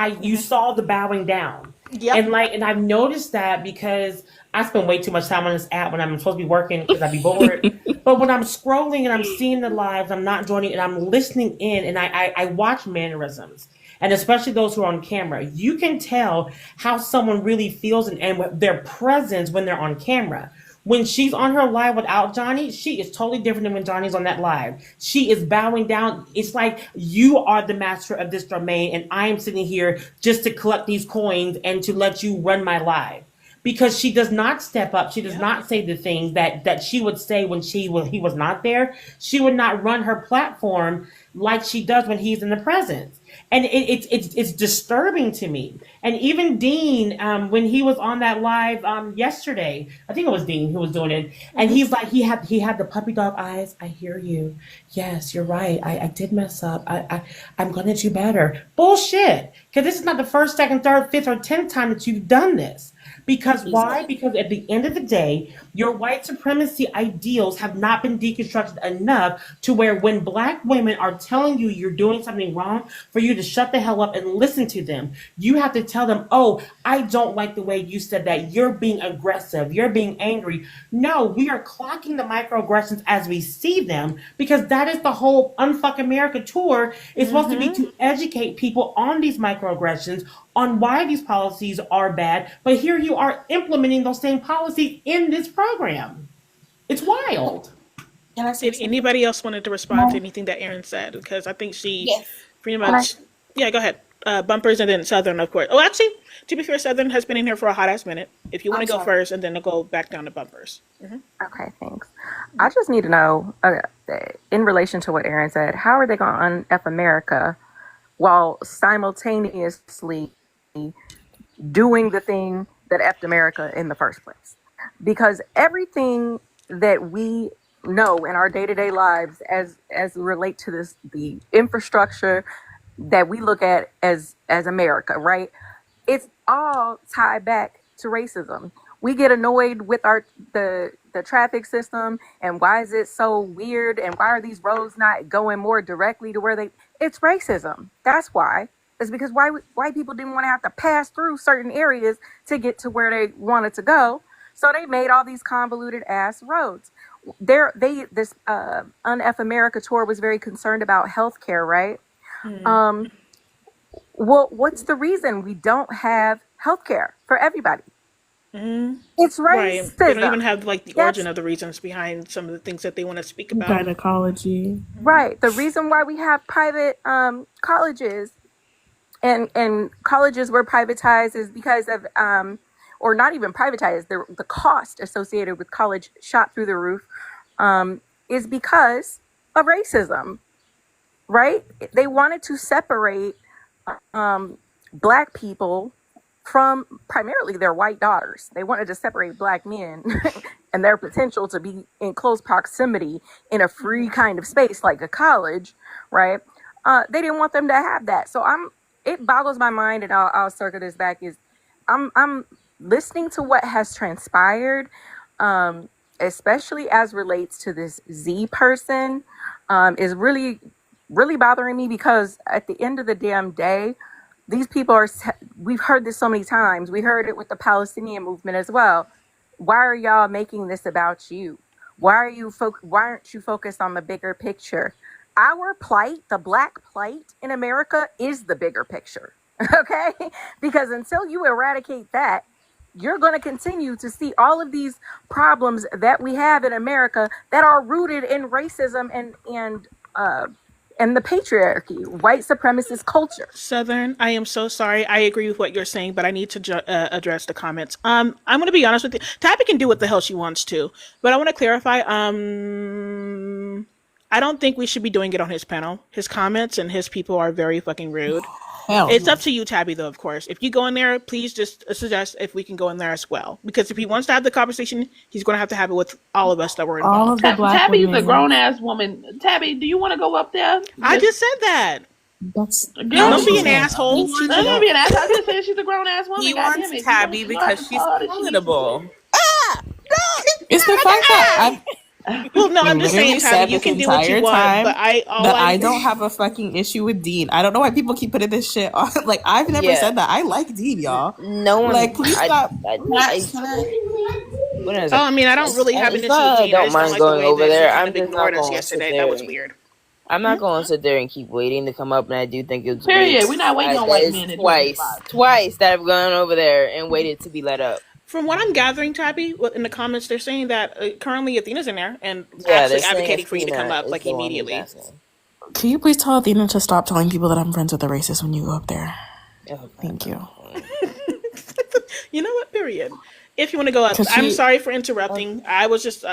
the bowing down. Yep. And I've noticed that because I spend way too much time on this app when I'm supposed to be working because I'd be bored. But when I'm scrolling and I'm seeing the lives, I'm not joining and I'm listening in, and I watch mannerisms. And especially those who are on camera, you can tell how someone really feels and their presence when they're on camera. When she's on her live without Johnny, she is totally different than when Johnny's on that live. She is bowing down. It's like, you are the master of this domain, and I am sitting here just to collect these coins and to let you run my live. because she does not step up. She does not say the things that she would say when he was not there. She would not run her platform like she does when he's in the presence. And it's disturbing to me. And even Dean, when he was on that live yesterday, I think it was Dean who was doing it, and he's like, he had the puppy dog eyes. I hear you. Yes, you're right. I did mess up. I'm gonna do better. Bullshit. Because this is not the first, second, third, fifth, or 10th time that you've done this. Because why? Because at the end of the day, your white supremacy ideals have not been deconstructed enough to where when black women are telling you you're doing something wrong, for you to shut the hell up and listen to them. You have to tell them, oh, I don't like the way you said that. You're being aggressive. You're being angry. No, we are clocking the microaggressions as we see them, because that is the whole UnF America Tour is supposed to be, to educate people on these microaggressions, on why these policies are bad, but here you are implementing those same policies in this program. It's wild. Did anybody else wanted to respond to anything that Erin said? Because I think she pretty much... Yeah, go ahead. Bumpers and then Southern, of course. Oh, actually, to be fair, Southern has been in here for a hot-ass minute. If you want to go first, and then I'll go back down to Bumpers. Okay, thanks. I just need to know, in relation to what Erin said, how are they going to UnF America while simultaneously doing the thing that effed America in the first place? Because everything that we know in our day-to-day lives as relate to this, the infrastructure that we look at as America, right? It's all tied back to racism. We get annoyed with the traffic system, and why is it so weird, and why are these roads not going more directly to where it's racism. That's why. It's because white people didn't want to have to pass through certain areas to get to where they wanted to go. So they made all these convoluted ass roads. This UnF America Tour was very concerned about healthcare, right? Well, what's the reason we don't have healthcare for everybody? It's racism. Right. They don't even have the origin of the reasons behind some of the things that they want to speak about. Gynecology. Right. The reason why we have private colleges and colleges were privatized is because of or not even privatized, the cost associated with college shot through the roof, is because of racism, right? They wanted to separate black people from primarily their white daughters. They wanted to separate black men and their potential to be in close proximity in a free kind of space like a college, right? They didn't want them to have that. So it boggles my mind, and I'll circle this back, is I'm listening to what has transpired, especially as relates to this Z person, is really, really bothering me, because at the end of the damn day, these people we've heard this so many times. We heard it with the Palestinian movement as well. Why are y'all making this about you? Why aren't you focused on the bigger picture? Our plight, the black plight in America, is the bigger picture, okay? Because until you eradicate that, you're going to continue to see all of these problems that we have in America that are rooted in racism and the patriarchy, white supremacist culture. Southern, I am so sorry. I agree with what you're saying, but I need to address the comments. I'm going to be honest with you. Tabby can do what the hell she wants to, but I want to clarify. I don't think we should be doing it on his panel. His comments and his people are very fucking rude. It's up to you, Tabby, though, of course. If you go in there, please just suggest if we can go in there as well. Because if he wants to have the conversation, he's going to have it with all of us that were involved. All of the black Tabby's women. A grown-ass woman. Tabby, do you want to go up there? I just said that. Don't be an asshole. Don't be an asshole. I just said she's a grown-ass woman. He wants Tabby because she's palatable. It's the fact that well, no, I'm just saying, Tabby, you can do what you want, but I don't have a fucking issue with Dean. I don't know why people keep putting this shit on. Like, I've never said that. I like Dean, y'all. No one. Like, please stop. I mean, I don't really have an issue with Dean. I don't mind going over there. I'm just not going to sit there. That was weird. I'm not going to sit there and keep waiting to come up, and I do think it's weird. We're not waiting on white men. Twice that I've gone over there and waited to be let up. From what I'm gathering, Tabby, in the comments, they're saying that currently Athena's in there and actually advocating for you to come up immediately. Can you please tell Athena to stop telling people that I'm friends with the racist when you go up there? Thank you. You know what? Period. if you want to go up, Cause I'm she, sorry for interrupting. I was just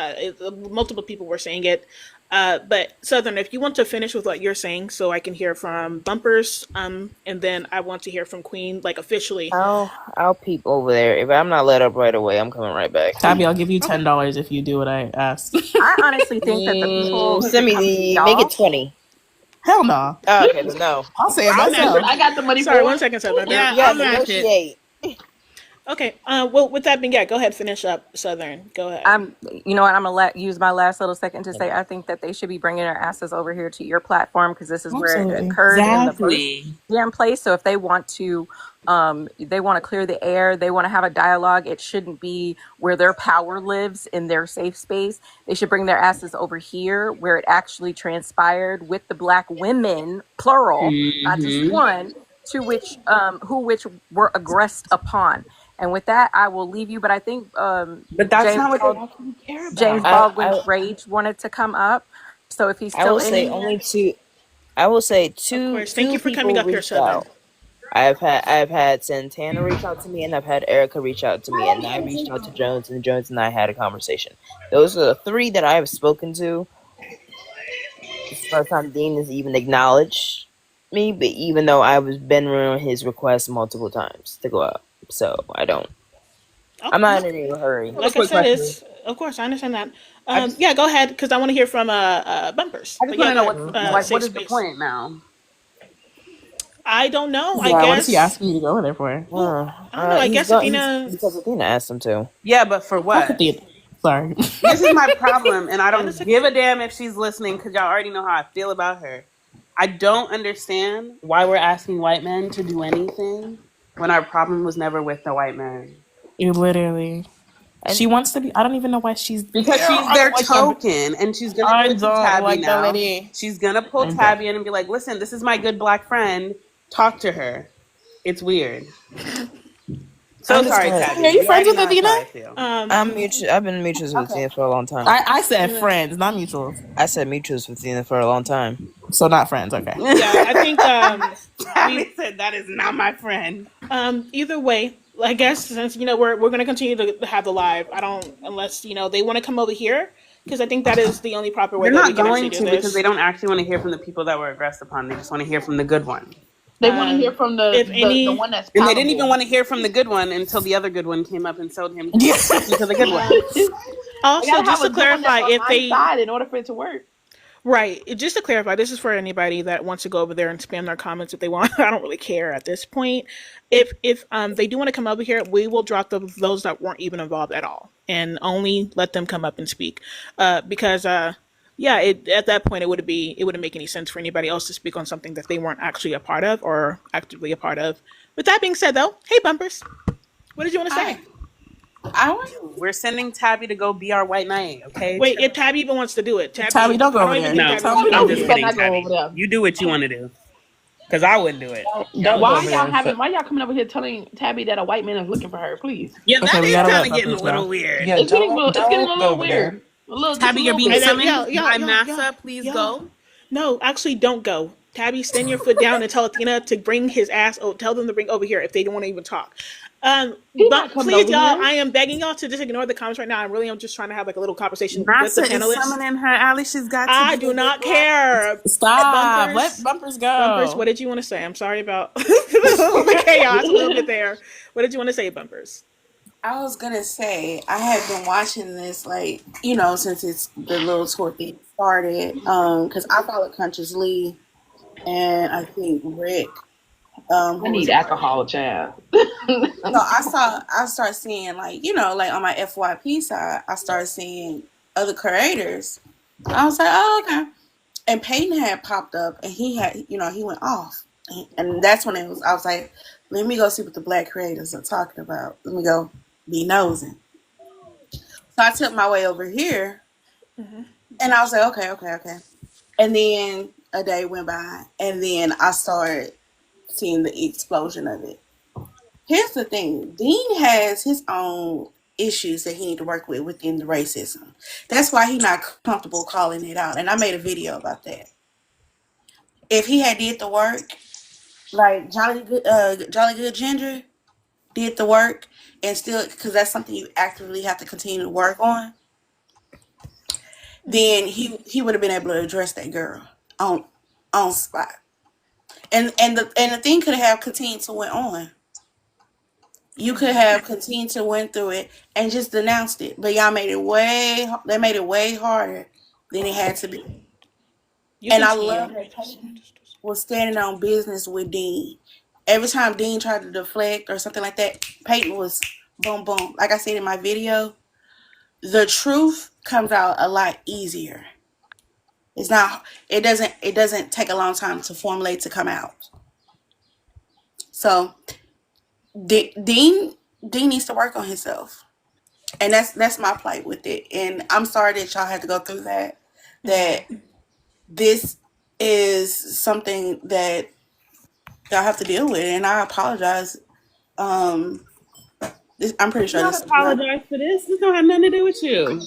multiple people were saying it, but Southern, if you want to finish with what you're saying, so I can hear from Bumpers, and then I want to hear from Queen, like officially. I'll peep over there. If I'm not let up right away, I'm coming right back. Tabby, I'll give you $10 if you do what I asked. I honestly think that the people who Send should me come to make y'all. it 20. Hell no. Oh, okay, then no. I'll say it I'll match myself. it. I got the money Sorry, for 1 it. second, Southern. Yeah, Yeah, I'll match it. negotiate. Okay. Well, with that being, yeah, go ahead, finish up, Southern. Go ahead. You know what? I'm gonna use my last little second to say I think that they should be bringing their asses over here to your platform because this is where it Absolutely. occurred in the first Exactly. damn place. So if they want to clear the air, they want to have a dialogue. It shouldn't be where their power lives in their safe space. They should bring their asses over here where it actually transpired with the Black women, plural, not just one, to which which were aggressed upon. And with that, I will leave you. But I think But that's not what they actually care about. James Baldwin's Rage wanted to come up. So if he's I still will in say here, only two. I will say Of two. course. Thank you for coming People up here, reached Southern. out. I've had Santana reach out to me, and I've had Erica reach out to me, and I reached out to Jones, and Jones and I had a conversation. Those are the three that I have spoken to. It's the first time Dean has even acknowledged me, but even though I was been on his request multiple times to go out, so I don't. I'm not in any hurry. Like I said, it's of course I understand that. Yeah, go ahead because I want to hear from Bumpers. I just But want to yeah, know go what ahead. what Safe is the space. point now? I don't know. I Yeah, what is he guess. asking you to go over there for? I don't know. I guess Athena. Because Athena asked him to. Yeah, but for Fuck what? Athena. Sorry. This is my problem, and I don't give a damn if she's listening because y'all already know how I feel about her. I don't understand why we're asking white men to do anything when our problem was never with the white men. You literally. She wants to be. I don't even know why she's Because there. she's I their don't like that. token, and she's gonna I do it to don't Tabby like that now. lady. She's gonna pull I don't. Tabby in and be like, "Listen, this is my good black friend. Talk to her." It's weird. So sorry, Tabby. Are you friends with already know Athena? how I feel. I've been mutuals with Athena for a long time. I said friends, not mutuals. I said mutuals with Athena for a long time. So not friends, okay. Yeah, I think Tabby said that is not my friend. Either way, I guess since we're going to continue to have the live. I don't unless they want to come over here because I think that is the only proper way They're that we not can going actually to do because this. they don't actually want to hear from the people that were aggressed upon. They just want to hear from the good one. They want to hear from the one that's And they didn't palatable. even want to hear from the good one until the other good one came up and sold him to the good one. Also, just to clarify, if they side in order for it to work. Right. Just to clarify, this is for anybody that wants to go over there and spam their comments if they want. I don't really care at this point. If they do want to come over here, we will drop those that weren't even involved at all and only let them come up and speak. Because at that point it wouldn't make any sense for anybody else to speak on something that they weren't actually a part of or actively a part of. With that being said, though, hey Bumpers, what did you want to say? We're sending Tabby to go be our white knight, okay? Wait, if Tabby even wants to do it, Tabby, don't go over there. No, I'm just kidding, Tabby. You do what you want to do, because I wouldn't do it. Why y'all coming over here telling Tabby that a white man is looking for her? Please. Yeah, that is kind of getting a little weird. It's getting a little weird. Tabby, you're being summoned by Massa. Please go. No, actually, don't go. Tabby, stand your foot down and tell Athena to bring his ass. Tell them to bring over here if they don't want to even talk. But please, y'all, I am begging y'all to just ignore the comments right now. I really am just trying to have like a little conversation with the Massa panelists. is summoning her. Ali, she's got to. I do not care. Stop. Let Bumpers go. Bumpers, what did you want to say? I'm sorry about the chaos a little bit there. What did you want to say, Bumpers? I was gonna say I had been watching this since it's the little tour thing started. Because I follow Conscious Lee and I think Rick. I need alcohol, child. So I started seeing like on my FYP side, I started seeing other creators. I was like, oh okay. And Payton had popped up and he had he went off. And that's when I was like, let me go see what the black creators are talking about. Let me go be nosing. So I took my way over here and I was like, okay. And then a day went by and then I started seeing the explosion of it. Here's the thing. Dean has his own issues that he need to work with within the racism. That's why he's not comfortable calling it out. And I made a video about that. If he had did the work, like Jolly Good Ginger, did the work and still, because that's something you actively have to continue to work on, then he would have been able to address that girl on spot. And the thing could have continued to went on. You could have continued to went through it and just denounced it, but y'all made it way harder than it had to be. And I love that Payton was standing on business with Dean. Every time Dean tried to deflect or something like that, Payton was boom boom. Like I said in my video, the truth comes out a lot easier. It's not. It doesn't take a long time to formulate to come out. So Dean needs to work on himself, and that's my plight with it. And I'm sorry that y'all had to go through that. That this is something that y'all have to deal with, and I apologize. I'm pretty sure Don't this is not apologize for this. This don't have nothing to do with you.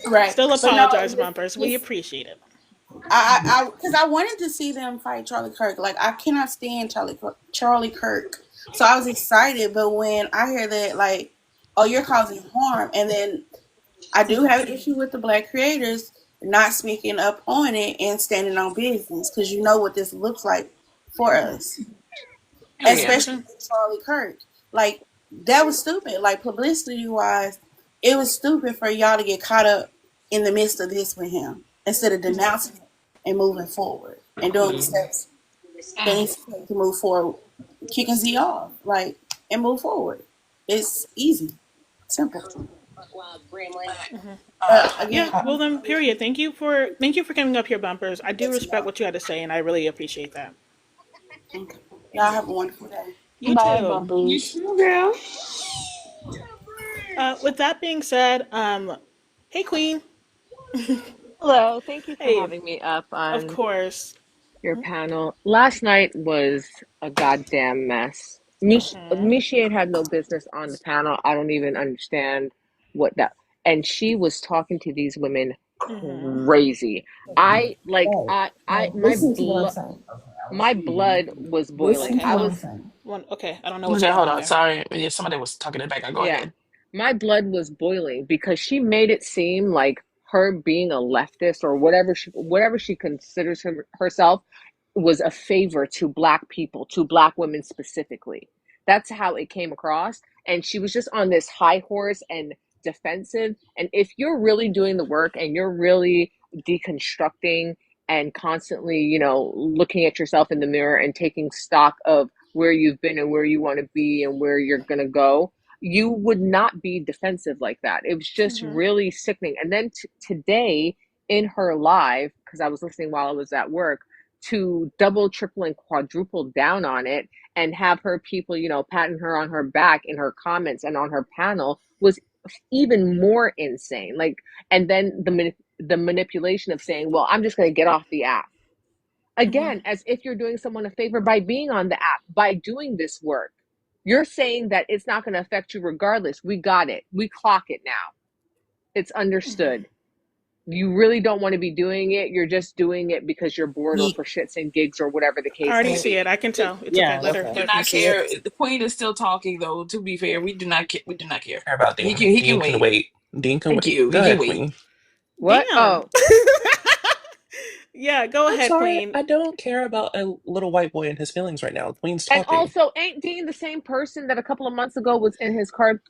right. Still But no, apologize, bumpers. We appreciate it. because I wanted to see them fight Charlie Kirk. Like I cannot stand Charlie Kirk. So I was excited, but when I hear that, like, oh, you're causing harm, and then I do have an issue with the black creators not speaking up on it and standing on business, because you know what this looks like for us, especially with Charlie Kirk. Like that was stupid. Like publicity wise, it was stupid for y'all to get caught up in the midst of this with him instead of denouncing him and moving forward and doing the steps that needs to take to move forward, kicking Z off, like, and move forward. It's easy, simple. Yeah, well then, period. Thank you for coming up here, bumpers. I do respect what you had to say, and I really appreciate that. Y'all have a wonderful day. You Bye, too. bumpers. You too, girl. With that being said, hey Queen. Hello, thank you for Hey, having me up of on course. your panel. Last night was a goddamn mess. Mishi had no business on the panel. I don't even understand what that. And she was talking to these women crazy. I like I my blood was boiling. I was Okay, I don't know what's Okay, going hold on on. there. Sorry. Yeah, somebody was talking in the background. Go Yeah. ahead. My blood was boiling because she made it seem like her being a leftist or whatever she considers herself was a favor to black people, to black women specifically. That's how it came across. And she was just on this high horse and defensive. And if you're really doing the work and you're really deconstructing and constantly, looking at yourself in the mirror and taking stock of where you've been and where you want to be and where you're going to go, you would not be defensive like that. It was just really sickening. And then today in her live, because I was listening while I was at work, to double, triple, and quadruple down on it and have her people, patting her on her back in her comments and on her panel was even more insane. Like, and then the manipulation of saying, well, I'm just going to get off the app. Again, as if you're doing someone a favor by being on the app, by doing this work. You're saying that it's not going to affect you regardless. We got it. We clock it now. It's understood. You really don't want to be doing it. You're just doing it because you're bored or for shits and gigs or whatever the case I already may see be. it. I can tell. It's okay. Let her. Do not care. The queen is still talking, though. To be fair, we do not care. We do not care about Dean. He can wait. Dean can Thank wait. you. Go He ahead, can wait. Queen. What? Damn. Oh. Yeah, go I'm ahead, sorry. Queen. I don't care about a little white boy and his feelings right now. Queen's talking. And also, ain't Dean the same person that a couple of months ago was in his car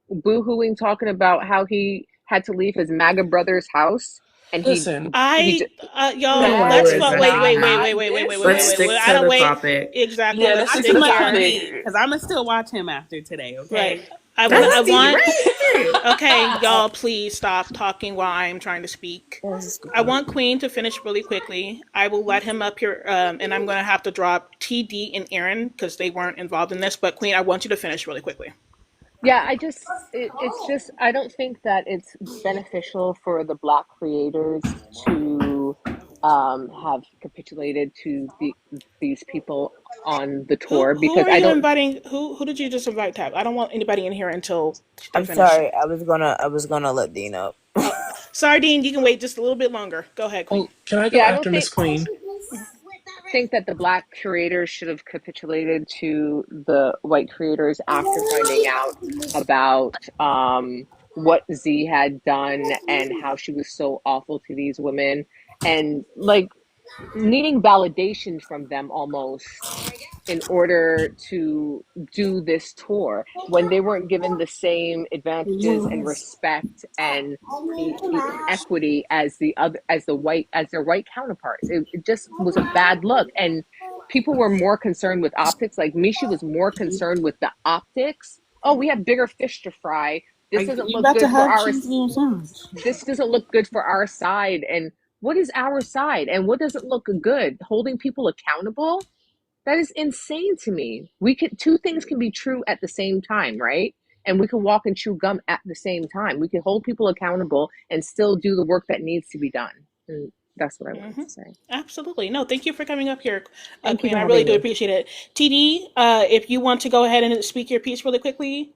boo-hooing, talking about how he had to leave his MAGA brother's house? And Listen, y'all, let's wait. Stick I to don't the wait. topic. Exactly. Yeah, let's let's stick stick to the here. topic. Because I'm going to still watch him after today, okay? Right. I want. Okay, y'all, please stop talking while I am trying to speak. I want Queen to finish really quickly. I will let him up here, and I'm going to have to drop TD and Aaron because they weren't involved in this. But Queen, I want you to finish really quickly. Yeah, it's just, I don't think that it's beneficial for the black creators to have capitulated to these people on the tour, Who because are I you don't. inviting? Who did you just invite, Tab? I don't want anybody in here until they I'm finish. sorry. I was gonna let Dean up. Sorry, Dean. You can wait just a little bit longer. Go ahead, Queen. can I go after Miss Queen? think that the black curators should have capitulated to the white creators after finding out about what Z had done and how she was so awful to these women, and like needing validation from them almost in order to do this tour when they weren't given the same advantages and respect and equity as the other as their white counterparts. It just was a bad look, and people were more concerned with optics. Like Mishi was more concerned with the optics. Oh, we have bigger fish to fry. This doesn't You look about to good for have our cheese in your sandwich. this doesn't look good for our side. And what is our side and what doesn't look good? Holding people accountable? That is insane to me. We could two things can be true at the same time, right? And we can walk and chew gum at the same time. We can hold people accountable and still do the work that needs to be done. And that's what I wanted to say. Absolutely. No, thank you for coming up here, Thank you Queen. for I really having do me. appreciate it. TD, if you want to go ahead and speak your piece really quickly,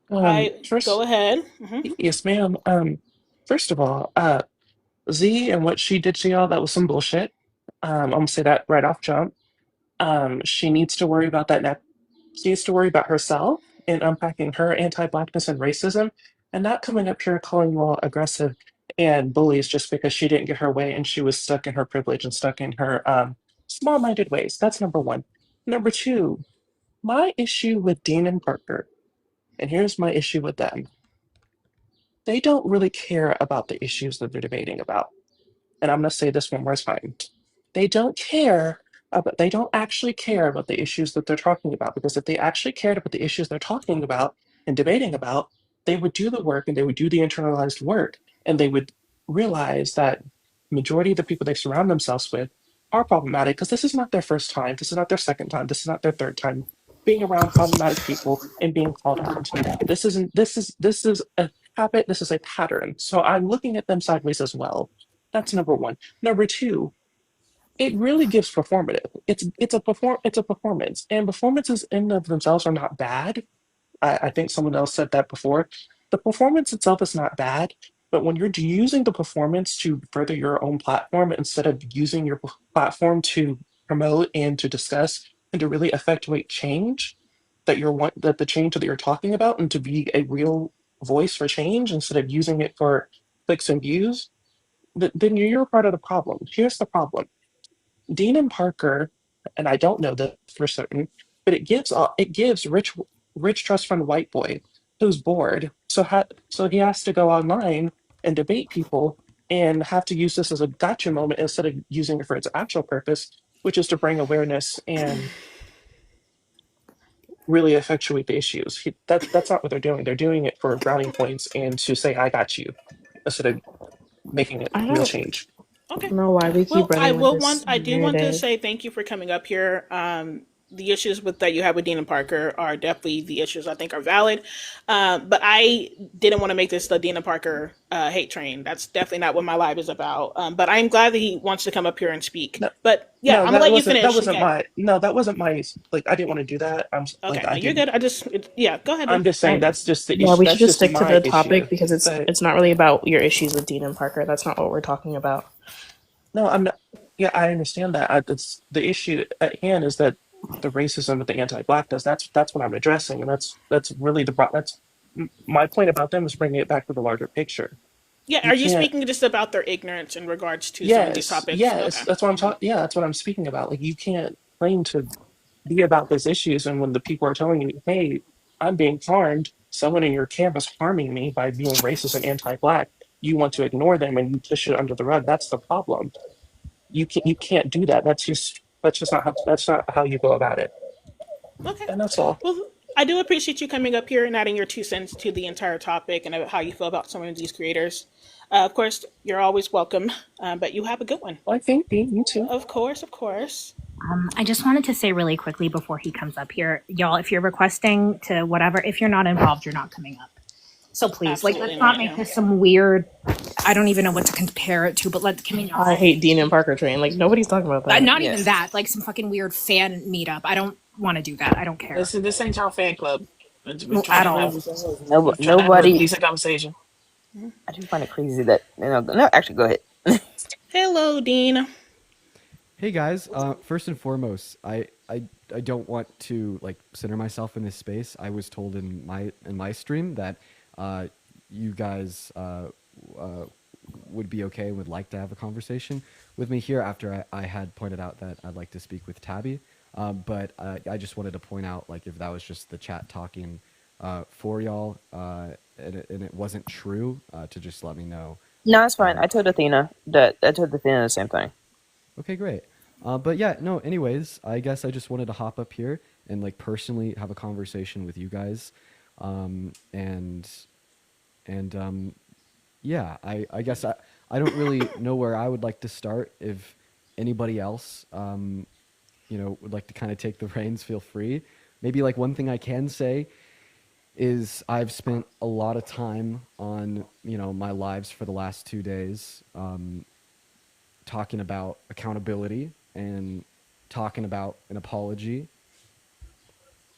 go First, ahead. yes, ma'am. First of all, Z and what she did to y'all, that was some bullshit. I'm gonna say that right off jump. She needs to worry about that next. She needs to worry about herself and unpacking her anti-blackness and racism, and not coming up here calling you all aggressive and bullies just because she didn't get her way and she was stuck in her privilege and stuck in her small-minded ways. That's number one. Number two, my issue with Dean and Parker, and here's my issue with them. They don't really care about the issues that they're debating about. And I'm going to say this one more time. They don't care about, they don't actually care about the issues that they're talking about, because if they actually cared about the issues they're talking about and debating about, they would do the work and they would do the internalized work, and they would realize that majority of the people they surround themselves with are problematic, because this is not their first time, this is not their second time, this is not their third time being around problematic people and being called out. This is a habit, this is a pattern. So I'm looking at them sideways as well. That's number one. Number two, it really gives performative. It's a performance, and performances in and of themselves are not bad. I think someone else said that before. The performance itself is not bad, but when you're using the performance to further your own platform instead of using your platform to promote and to discuss and to really effectuate change that the change that you're talking about, and to be a real voice for change instead of using it for clicks and views, then you're part of the problem. Here's the problem. Dean and Parker, and I don't know this for certain, but it gives rich trust fund white boy who's bored, so he has to go online and debate people and have to use this as a gotcha moment instead of using it for its actual purpose, which is to bring awareness and really effectuate the issues. That's not what they're doing. They're doing it for brownie points and to say I got you instead of making it I real don't change. Okay. know why we keep Well, running with this I do want to narrative. say thank you for coming up here. The issues with that you have with Dean and Parker are definitely the issues I think are valid. But I didn't want to make this the Dean and Parker hate train. That's definitely not what my live is about. But I'm glad that he wants to come up here and speak. No, But yeah, no, I'm gonna let you that finish. wasn't Okay. my no, that wasn't my like I didn't want to do that. Okay. No, I you're didn't. good. Yeah. Go ahead, I'm dude. just saying I, that's just the yeah, issue. we should That's just just stick to my the issue. topic because it's But it's not really about your issues with Dean and Parker. That's not what we're talking about. no, I'm not. Yeah, I understand that. It's the issue at hand is that the racism with the anti-blackness. That's what I'm addressing, and that's really that's my point about them is bringing it back to the larger picture. Yeah. You Are you can't. speaking just about their ignorance in regards to some of these Yes, topics? yes, Okay. that's what I'm talking. Yeah, that's what I'm speaking about. Like you can't claim to be about those issues. And when the people are telling you, hey, I'm being harmed, someone in your camp is harming me by being racist and anti-black, you want to ignore them and you push it under the rug. That's the problem. You can't do that. That's just not how you go about it. Okay. And that's all. Well, I do appreciate you coming up here and adding your 2 cents to the entire topic and how you feel about some of these creators. Of course, you're always welcome, but you have a good one. I think you too. Of course, of course. I just wanted to say really quickly before he comes up here, y'all, if you're requesting to whatever, if you're not involved, you're not coming up. So please, like, Absolutely let's not not. make Yeah. this some weird. I don't even know what to compare it to, but can we I not? hate Dean and Parker train. Like nobody's talking about that. Not even that. Like some fucking weird fan meetup. I don't want to do that. I don't care Listen, this ain't y'all fan club. We're at trying to all. have a Nobody. decent conversation. I just find it crazy that no. Actually, go ahead. Hello, Dean. Hey guys, first and foremost, I don't want to like center myself in this space. I was told in my stream that you guys would be okay and would like to have a conversation with me here after I had pointed out that I'd like to speak with Tabby. But I just wanted to point out, like, if that was just the chat talking for y'all, and it wasn't true, to just let me know. No, it's fine. I told Athena the same thing. Okay, great. But yeah, no. Anyways, I guess I just wanted to hop up here and like personally have a conversation with you guys, and yeah, I guess I don't really know where I would like to start. If anybody else, would like to kind of take the reins, feel free. Maybe like one thing I can say is I've spent a lot of time on my lives for the last 2 days, talking about accountability and talking about an apology.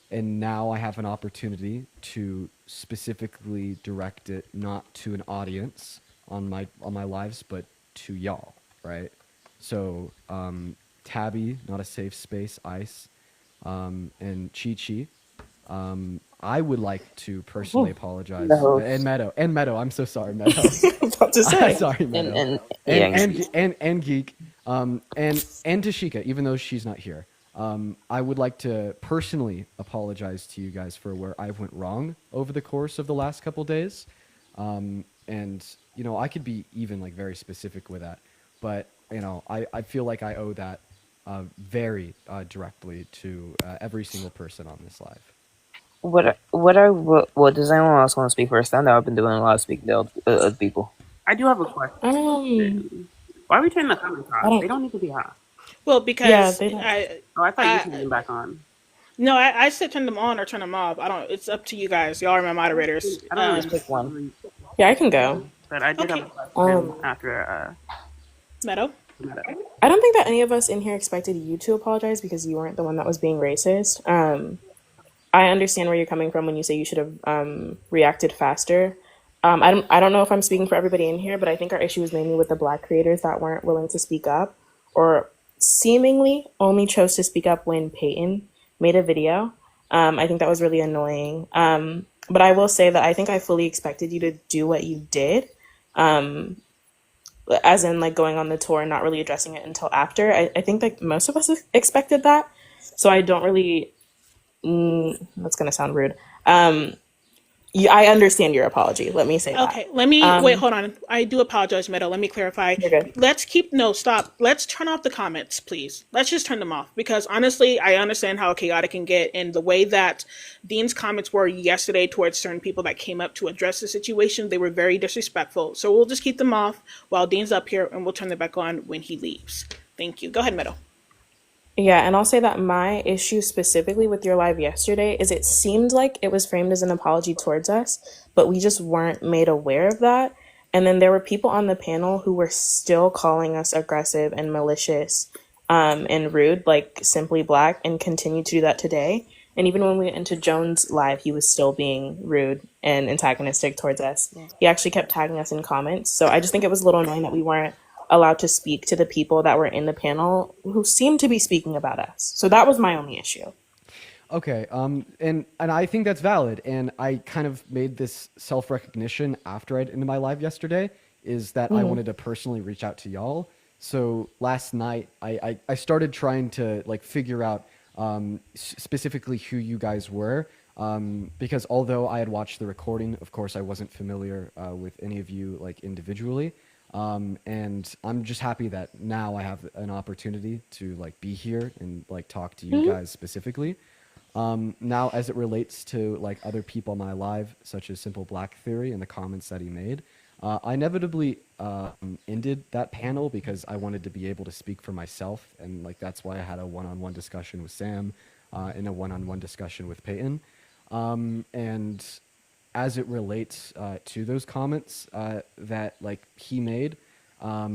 And now I have an opportunity to specifically direct it not to an audience on my lives, but to y'all, right? So Tabby, not a safe space, Ice, and Chi Chi. I would like to personally apologize, and Meadow. I'm so sorry, Meadow. About to say. Sorry, Meadow. And Geek, and Tashika, even though she's not here. I would like to personally apologize to you guys for where I went wrong over the course of the last couple days. And I could be even like very specific with that, but I feel like I owe that very directly to every single person on this live. What does anyone else want to speak first? I know I've been doing a lot of speaking to other people. I do have a question. Why are we turning the comments off? They don't need to be off. Well, because I thought you turned them back on. No, I said turn them on or turn them off. I don't. It's up to you guys. Y'all are my moderators. I don't just pick one. Yeah, I can go. But I did have a question after Meadow. I don't think that any of us in here expected you to apologize because you weren't the one that was being racist. I understand where you're coming from when you say you should have reacted faster. I don't know if I'm speaking for everybody in here, but I think our issue is mainly with the Black creators that weren't willing to speak up, or seemingly only chose to speak up when Payton made a video. I think that was really annoying. But I will say that I think I fully expected you to do what you did, as in like going on the tour and not really addressing it until after. I think that most of us expected that. So I don't really... that's going to sound rude. I understand your apology. Let me say that. Okay, let me wait. Hold on. I do apologize, Meadow. Let me clarify. You're good. Stop. Let's turn off the comments, please. Let's just turn them off because honestly, I understand how chaotic it can get, and the way that Dean's comments were yesterday towards certain people that came up to address the situation, they were very disrespectful. So we'll just keep them off while Dean's up here, and we'll turn them back on when he leaves. Thank you. Go ahead, Meadow. Yeah, and I'll say that my issue specifically with your live yesterday is it seemed like it was framed as an apology towards us, but we just weren't made aware of that. And then there were people on the panel who were still calling us aggressive and malicious and rude, like Simply Black, and continued to do that today. And even when we went into Jones' live, he was still being rude and antagonistic towards us. Yeah. He actually kept tagging us in comments. So I just think it was a little annoying that we weren't allowed to speak to the people that were in the panel who seemed to be speaking about us. So that was my only issue. Okay, and I think that's valid, and I kind of made this self-recognition after I'd ended my live yesterday, is that I wanted to personally reach out to y'all. So last night, I started trying to like figure out specifically who you guys were, because although I had watched the recording, of course I wasn't familiar with any of you like individually. And I'm just happy that now I have an opportunity to like be here and like talk to you guys specifically. Now, as it relates to like other people on my live, such as Simple Black Theory and the comments that he made, I inevitably ended that panel because I wanted to be able to speak for myself, and like that's why I had a one-on-one discussion with Sam and a one-on-one discussion with Payton. And as it relates to those comments that like he made, I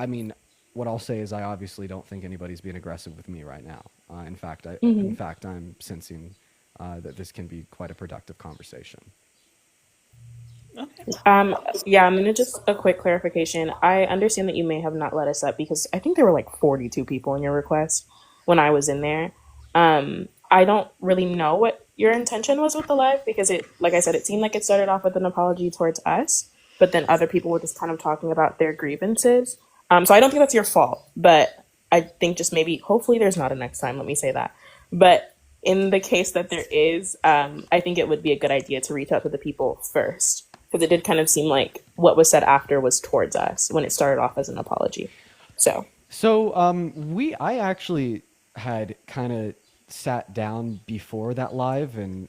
mean, what I'll say is I obviously don't think anybody's being aggressive with me right now. In fact, I'm sensing that this can be quite a productive conversation. Okay. Yeah, I'm gonna just a quick clarification. I understand that you may have not let us up because I think there were like 42 people in your request when I was in there. I don't really know what your intention was with the live because it, like I said, it seemed like it started off with an apology towards us, but then other people were just kind of talking about their grievances. So I don't think that's your fault, but I think just maybe, hopefully, there's not a next time. Let me say that. But in the case that there is, I think it would be a good idea to reach out to the people first because it did kind of seem like what was said after was towards us when it started off as an apology. So I actually had kind of sat down before that live and,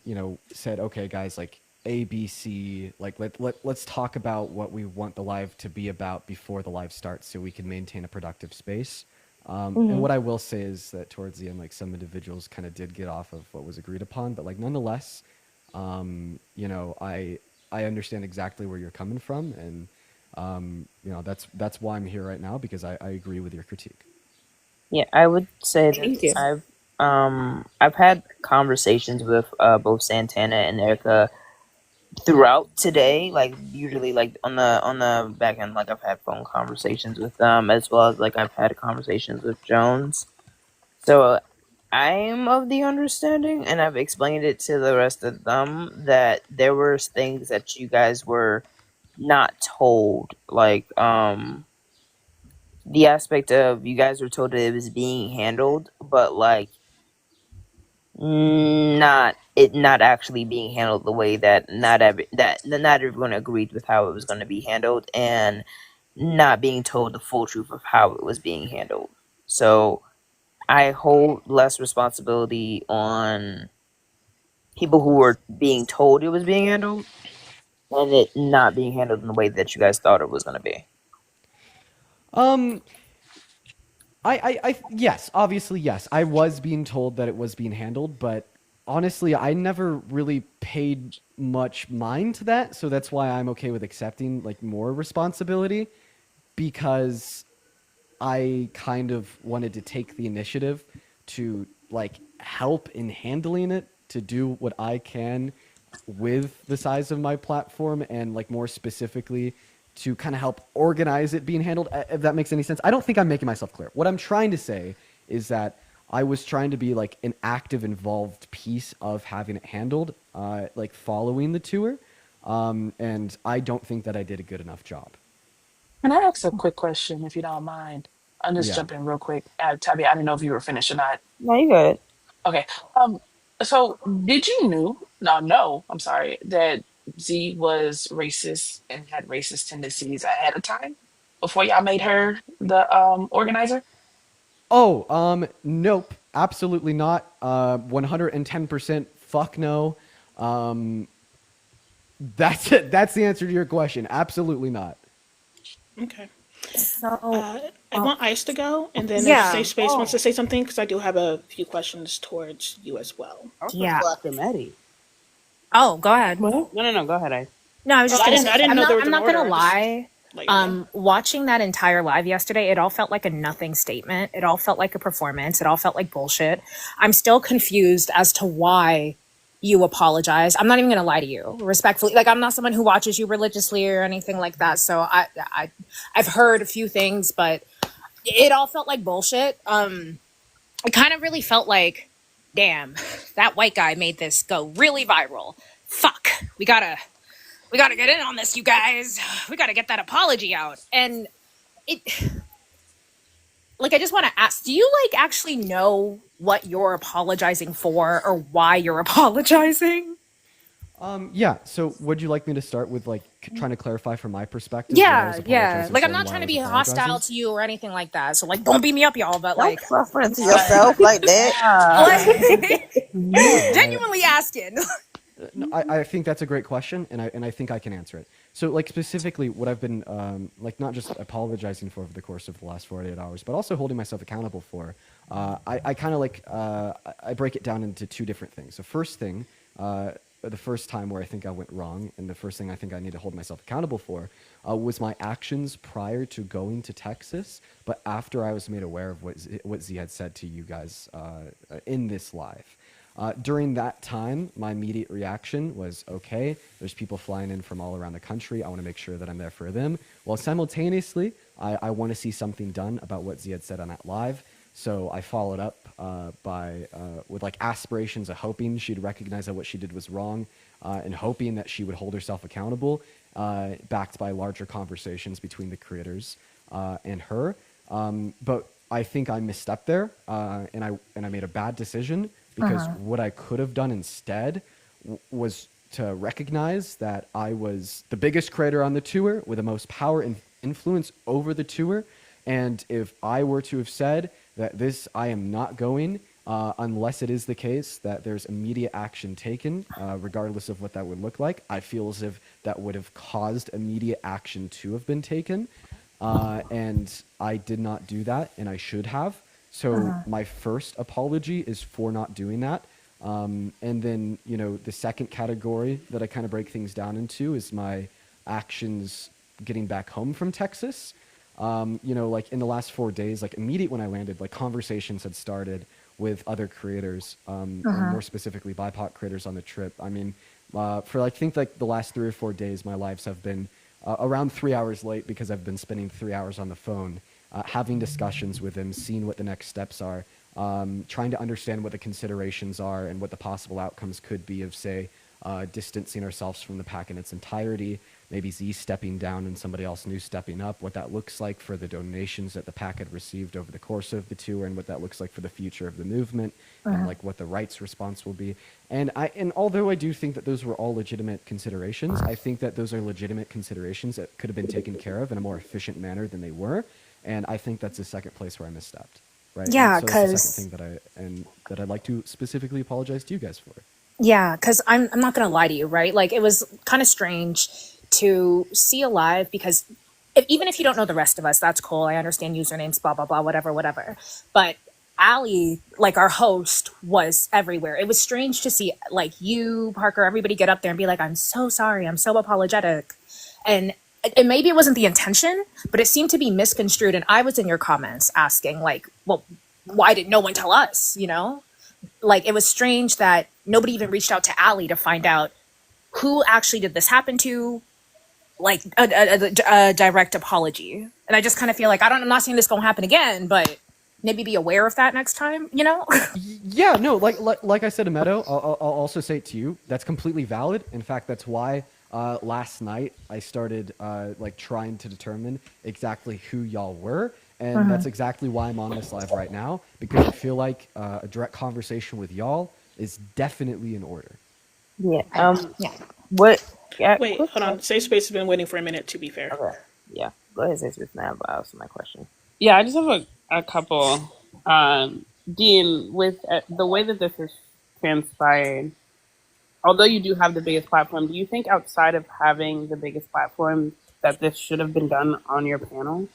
said, okay, guys, like A, B, C, like let's talk about what we want the live to be about before the live starts so we can maintain a productive space. And what I will say is that towards the end, like some individuals kind of did get off of what was agreed upon, but like nonetheless, I understand exactly where you're coming from, and that's why I'm here right now because I agree with your critique. Yeah, I would say Thank that you. I've had conversations with both Santana and Erica throughout today. Like usually, like on the back end, like I've had phone conversations with them as well as like I've had conversations with Jones. So I'm of the understanding, and I've explained it to the rest of them that there were things that you guys were not told, like the aspect of you guys were told that it was being handled, but like not actually being handled the way that not everyone agreed with how it was going to be handled, and not being told the full truth of how it was being handled. So I hold less responsibility on people who were being told it was being handled and it not being handled in the way that you guys thought it was going to be. Um, yes, obviously, yes. I was being told that it was being handled, but honestly, I never really paid much mind to that, so that's why I'm okay with accepting like more responsibility because I kind of wanted to take the initiative to like help in handling it, to do what I can with the size of my platform and like more specifically to kind of help organize it being handled, if that makes any sense. I don't think I'm making myself clear. What I'm trying to say is that I was trying to be like an active, involved piece of having it handled, like following the tour. And I don't think that I did a good enough job. Can I ask a quick question, if you don't mind? I'll just Yeah. jump in real quick. Tabby, I didn't know if you were finished or not. No, you good. Okay. So did you knew? No, no. I'm sorry that Z was racist and had racist tendencies ahead of time before y'all made her the organizer. Oh, nope, absolutely not. 110% fuck no. Um, that's it. That's the answer to your question. Absolutely not. Okay. So, I want Ice to go, and then if yeah, Safe Space wants to say something, because I do have a few questions towards you as well. I was supposed to yeah. go after Maddie. Oh, go ahead. What? No, go ahead. No, I was just I gonna didn't. say I didn't I'm know not. there was I'm an not order. gonna I just lie. let you know. Watching that entire live yesterday, it all felt like a nothing statement. It all felt like a performance. It all felt like bullshit. I'm still confused as to why you apologize. I'm not even gonna lie to you, respectfully. Like I'm not someone who watches you religiously or anything like that. So I've heard a few things, but it all felt like bullshit. It kind of really felt like, damn, that white guy made this go really viral. Fuck, we gotta get in on this, you guys. We gotta get that apology out. And it, like, I just want to ask, do you like actually know what you're apologizing for or why you're apologizing? Yeah. So, would you like me to start with like trying to clarify from my perspective what I was Yeah. apologizing Like, I'm for and not why trying I to was be hostile apologizing? to you or anything like that. So, like, don't beat me up, y'all. But Don't like, suffer into yourself like that. No, genuinely asking. no, I think that's a great question, and I think I can answer it. So, like specifically, what I've been like not just apologizing for over the course of the last 48 hours, but also holding myself accountable for. I kind of like I break it down into two different things. The first thing, the first time where I think I went wrong, and the first thing I think I need to hold myself accountable for, was my actions prior to going to Texas, but after I was made aware of what Z had said to you guys in this live. During that time, my immediate reaction was, okay, there's people flying in from all around the country. I want to make sure that I'm there for them. While simultaneously, I want to see something done about what Z had said on that live. So I followed up with like aspirations of hoping she'd recognize that what she did was wrong, and hoping that she would hold herself accountable, backed by larger conversations between the creators and her. But I think I misstepped there, and I made a bad decision, because what I could have done instead was to recognize that I was the biggest creator on the tour with the most power and influence over the tour. And if I were to have said that I am not going, unless it is the case that there's immediate action taken, regardless of what that would look like, I feel as if that would have caused immediate action to have been taken. And I did not do that, and I should have. So my first apology is for not doing that. And then, the second category that I kind of break things down into is my actions getting back home from Texas. Like in the last 4 days, like immediate when I landed, like conversations had started with other creators, and more specifically BIPOC creators on the trip. I mean, for I think like the last 3 or 4 days, my lives have been around 3 hours late, because I've been spending 3 hours on the phone, having discussions with them, seeing what the next steps are, trying to understand what the considerations are and what the possible outcomes could be of, say, distancing ourselves from the pack in its entirety, maybe Z stepping down and somebody else new stepping up, what that looks like for the donations that the pack had received over the course of the tour, and what that looks like for the future of the movement, and like what the rights response will be. And although I do think that those were all legitimate considerations, I think that those are legitimate considerations that could have been taken care of in a more efficient manner than they were. And I think that's the second place where I misstepped. Right? Yeah, so that's the because second thing that I'd like to specifically apologize to you guys for. yeah, because I'm not gonna lie to you, right? Like, it was kind of strange to see a live, because even if you don't know the rest of us, that's cool. I understand usernames, blah blah blah, whatever. But Allie, like our host, was everywhere. It was strange to see like you, Parker, everybody get up there and be like, "I'm so sorry, I'm so apologetic," and maybe it wasn't the intention, but it seemed to be misconstrued. And I was in your comments asking, like, well, why did no one tell us? Like, it was strange that nobody even reached out to Allie to find out who actually did this happen to, like a direct apology. And I just kind of feel like, I'm not saying this gonna happen again, but maybe be aware of that next time, Yeah, no, like I said to Meadow, I'll also say it to you, that's completely valid. In fact, that's why last night I started like trying to determine exactly who y'all were. And that's exactly why I'm on this live right now, because I feel like a direct conversation with y'all is definitely in order. Yeah. Yeah. What? Yeah. Wait, hold on. Safe Space has been waiting for a minute, to be fair. Okay. Yeah. Go ahead, say something now about my question. Yeah, I just have a couple. Dean, with the way that this has transpired, although you do have the biggest platform, do you think outside of having the biggest platform that this should have been done on your panel?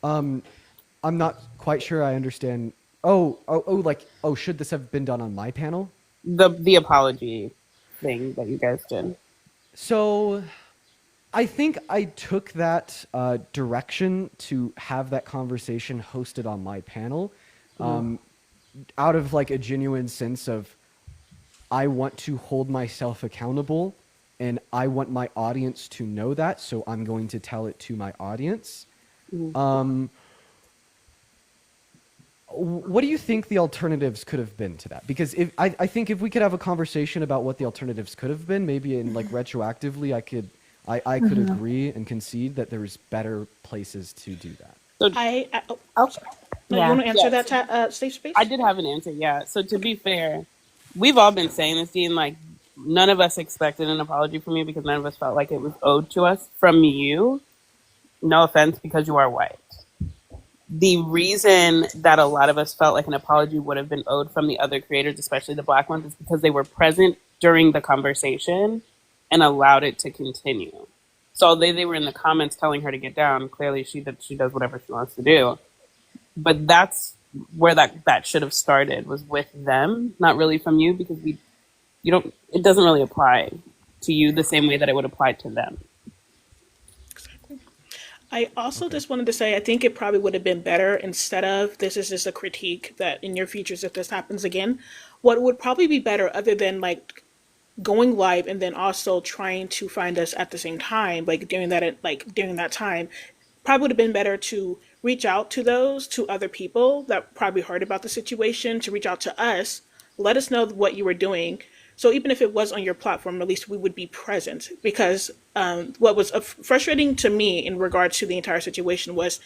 I'm not quite sure I understand. Should this have been done on my panel? The apology thing that you guys did. So I think I took that direction to have that conversation hosted on my panel, out of like a genuine sense of, I want to hold myself accountable and I want my audience to know that, so I'm going to tell it to my audience. What do you think the alternatives could have been to that? Because I think if we could have a conversation about what the alternatives could have been, maybe in like retroactively, I could agree and concede that there's better places to do that. So, okay. You want to answer that, Safe Space? I did have an answer, yeah. So to be fair, we've all been saying this, Dean, like none of us expected an apology from you because none of us felt like it was owed to us from you. No offense, because you are white. The reason that a lot of us felt like an apology would have been owed from the other creators, especially the black ones, is because they were present during the conversation and allowed it to continue. So although they were in the comments telling her to get down, clearly she does whatever she wants to do. But that's where that should have started, was with them, not really from you, because it doesn't really apply to you the same way that it would apply to them. I also just wanted to say, I think it probably would have been better, instead of, this is just a critique, that in your futures, if this happens again, what would probably be better, other than like going live and then also trying to find us at the same time, like during that time, probably would have been better to reach out to other people that probably heard about the situation, to reach out to us, let us know what you were doing. So even if it was on your platform, at least we would be present. Because what was frustrating to me in regards to the entire situation was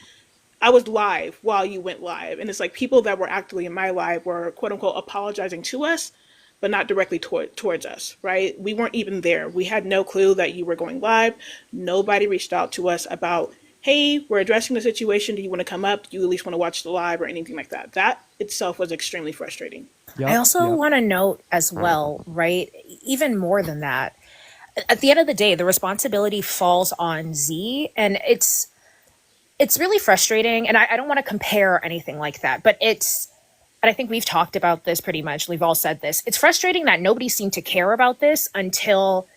I was live while you went live. And it's like people that were actively in my live were quote unquote apologizing to us, but not directly towards us, right? We weren't even there. We had no clue that you were going live. Nobody reached out to us about, hey, we're addressing the situation. Do you want to come up? Do you at least want to watch the live or anything like that? That itself was extremely frustrating. I also want to note as well, right? Even more than that, at the end of the day, the responsibility falls on Z, and it's really frustrating. And I don't want to compare or anything like that, but and I think we've talked about this pretty much. We've all said this. It's frustrating that nobody seemed to care about this until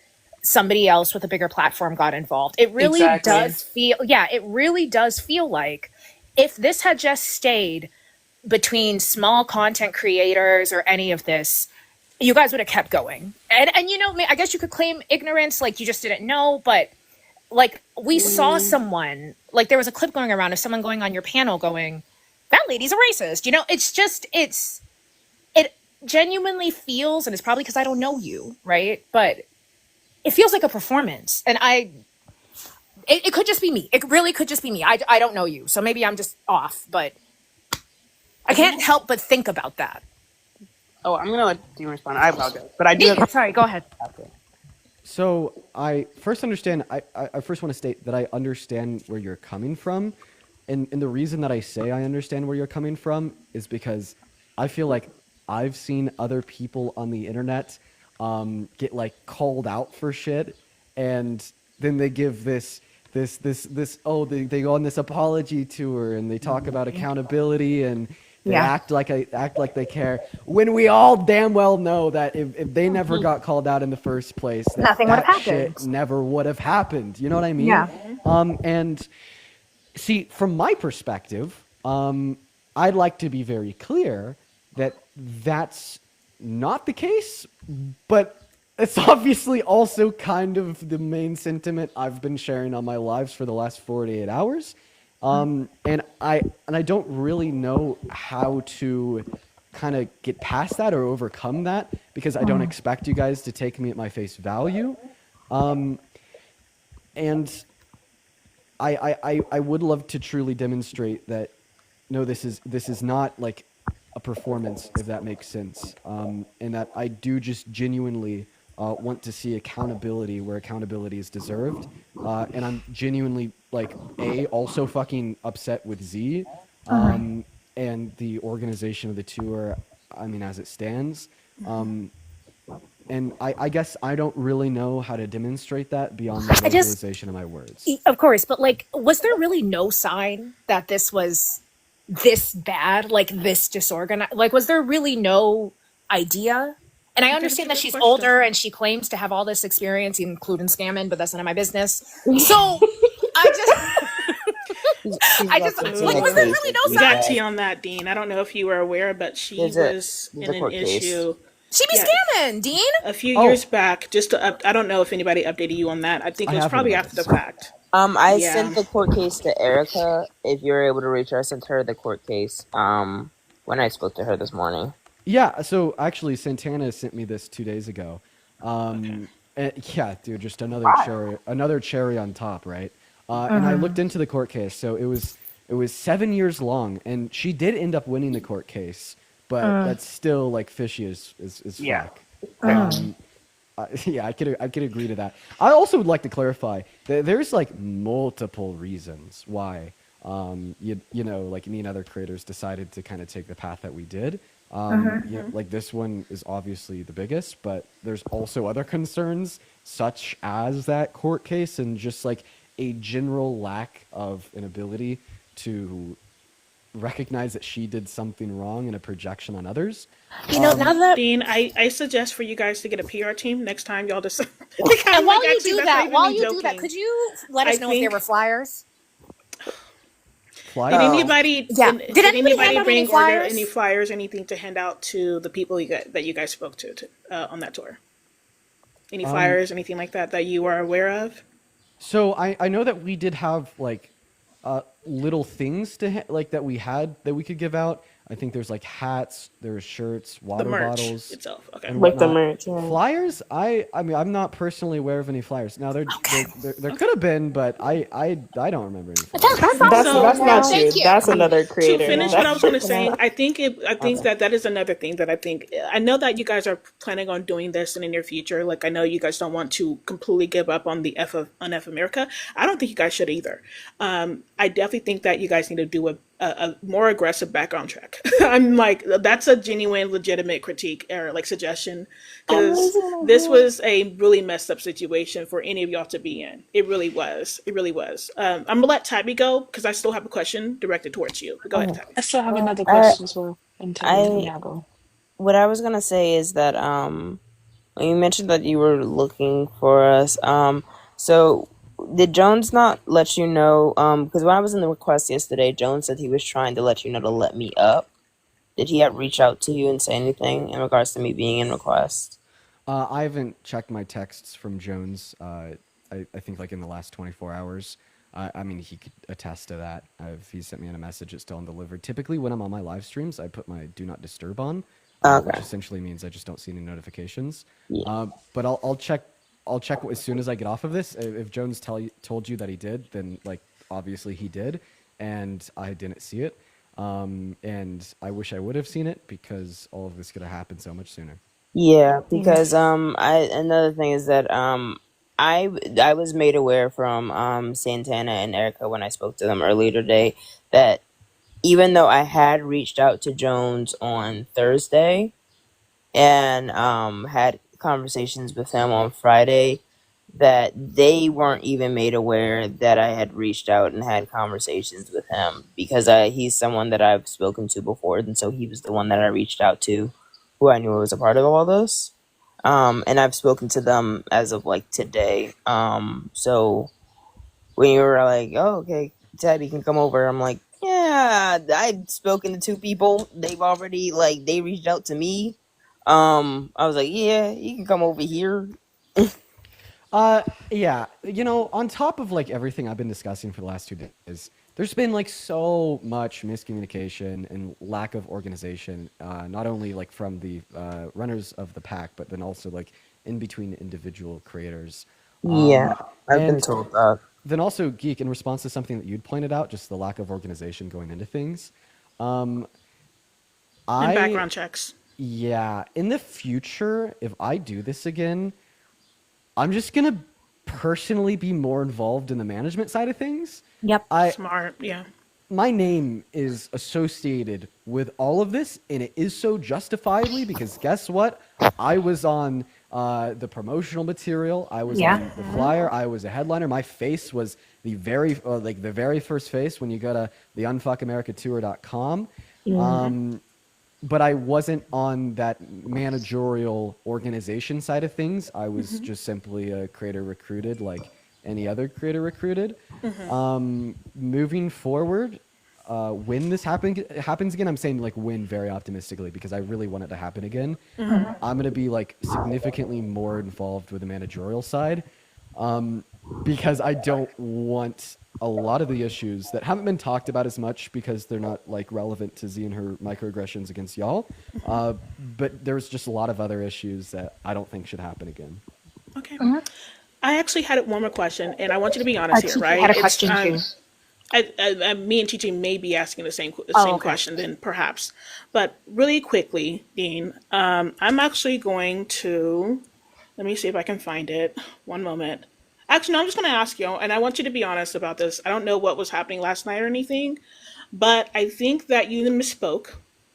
somebody else with a bigger platform got involved. It really does feel, it really does feel like if this had just stayed between small content creators or any of this, you guys would have kept going. And you know, I guess you could claim ignorance, like you just didn't know, but like we saw someone, like there was a clip going around of someone going on your panel going, that lady's a racist. You know, it's just, it genuinely feels, and it's probably because I don't know you, right? But it feels like a performance. And it could just be me. It really could just be me. I don't know you. So maybe I'm just off, but I can't help but think about that. Oh, I'm going to let Dean respond. I apologize. But I do have... Sorry, go ahead. So I first understand, I first want to state that I understand where you're coming from. And the reason that I say I understand where you're coming from is because I feel like I've seen other people on the internet get like called out for shit, and then they give this they go on this apology tour and they talk about accountability and they act like they care, when we all damn well know that if they never got called out in the first place, nothing would have happened. Shit never would have happened. You know what I mean? Yeah. And see, from my perspective, I'd like to be very clear that that's not the case, but it's obviously also kind of the main sentiment I've been sharing on my lives for the last 48 hours. And I don't really know how to kind of get past that or overcome that, because I don't expect you guys to take me at my face value. And I would love to truly demonstrate that, no, this is not like a performance, if that makes sense. And that I do just genuinely want to see accountability where accountability is deserved. And I'm genuinely like also fucking upset with Z and the organization of the tour, I mean, as it stands. And I guess I don't really know how to demonstrate that beyond the vocalization of my words. Of course, but like, was there really no sign that this was this bad, like this disorganized? Like, was there really no idea? And I understand that she's older and she claims to have all this experience, including scamming, but that's none of my business. So I just like, was there really no sign? We got tea on that, Dean. I don't know if you were aware, but she was in an issue. She be scamming, Dean. A few years back, just to I don't know if anybody updated you on that. I think it was probably after the fact. I sent the court case to Erica. If you're able to reach her, I sent her the court case when I spoke to her this morning. Yeah, so actually Santana sent me this 2 days ago. And yeah, dude, just another cherry on top, right? And I looked into the court case. So it was 7 years long, and she did end up winning the court case, but that's still like fishy as fuck. Yeah, I could agree to that. I also would like to clarify that there's like multiple reasons why you know, like me and other creators decided to kind of take the path that we did. Like this one is obviously the biggest, but there's also other concerns such as that court case and just like a general lack of an ability to recognize that she did something wrong and a projection on others. You know, now that Dean, I suggest for you guys to get a PR team next time y'all decide. And while you do that, could you let us know if there were flyers? Did flyers? anybody Yeah. Did anybody hand out any bring or there flyers? any flyers, anything to hand out to the people that you guys spoke to on that tour? Any flyers, anything like that you are aware of? So I know that we did have like little things like that we had that we could give out. I think there's like hats, there's shirts, The water merch bottles, itself. Okay. and Like the whatnot. merch, yeah. Flyers, I mean, I'm not personally aware of any flyers. Now there could have been, but I don't remember any flyers. That's not So- you. That's another To creator. finish what I was going to say, Yeah. I think that is another thing that I know that you guys are planning on doing this in the near future. Like I know you guys don't want to completely give up on the UnF America. I don't think you guys should either. I definitely think that you guys need to do a more aggressive background check. I'm like, that's a genuine, legitimate critique or like suggestion because this was a really messed up situation for any of y'all to be in. It really was. It really was. I'm gonna let Tabby go because I still have a question directed towards you. But go ahead, Tabby. I still have another question as well. What I was gonna say is that you mentioned that you were looking for us. So did Jones not let you know? Because when I was in the request yesterday, Jones said he was trying to let you know to let me up. Did he reach out to you and say anything in regards to me being in request? I haven't checked my texts from Jones. I think like in the last 24 hours. I mean, he could attest to that. If he sent me in a message, it's still undelivered. Typically, when I'm on my live streams, I put my do not disturb on, which essentially means I just don't see any notifications. Yeah. But I'll check. I'll check as soon as I get off of this. If Jones told you that he did, then like obviously he did, and I didn't see it. And I wish I would have seen it because all of this could have happened so much sooner. Yeah, because another thing is that I was made aware from Santana and Erica when I spoke to them earlier today that even though I had reached out to Jones on Thursday and had conversations with him on Friday, that they weren't even made aware that I had reached out and had conversations with him because he's someone that I've spoken to before, and so he was the one that I reached out to, who I knew was a part of all this. And I've spoken to them as of like today. So when you were like, "Oh, okay, Tabby can come over," I'm like, "Yeah, I'd spoken to two people. They've already they reached out to me." I was like, "Yeah, you can come over here." Yeah, on top of like everything I've been discussing for the last 2 days, there's been like so much miscommunication and lack of organization, not only like from the runners of the pack, but then also like in between individual creators. Yeah, I've been told that. Then also, Geek, in response to something that you'd pointed out, just the lack of organization going into things. And background checks. Yeah, in the future, if I do this again, I'm just gonna personally be more involved in the management side of things. Yep. Smart, yeah. My name is associated with all of this, and it is so justifiably because guess what? I was on the promotional material. I was on the flyer. I was a headliner. My face was the very first face when you go to the UnFUAmericaTour.com. But I wasn't on that managerial organization side of things. I was just simply a creator recruited, like any other creator recruited. Moving forward, when this happens again, I'm saying like when very optimistically because I really want it to happen again. I'm gonna be like significantly more involved with the managerial side because I don't want a lot of the issues that haven't been talked about as much because they're not like relevant to Z and her microaggressions against y'all. But there's just a lot of other issues that I don't think should happen again. Okay. I actually had one more question, and I want you to be honest here, right? Had a question too. Me and Chichi may be asking the same question then perhaps, but really quickly, Dean, I'm actually going to let me see if I can find it. One moment. Actually, no, I'm just going to ask you, and I want you to be honest about this. I don't know what was happening last night or anything, but I think that you misspoke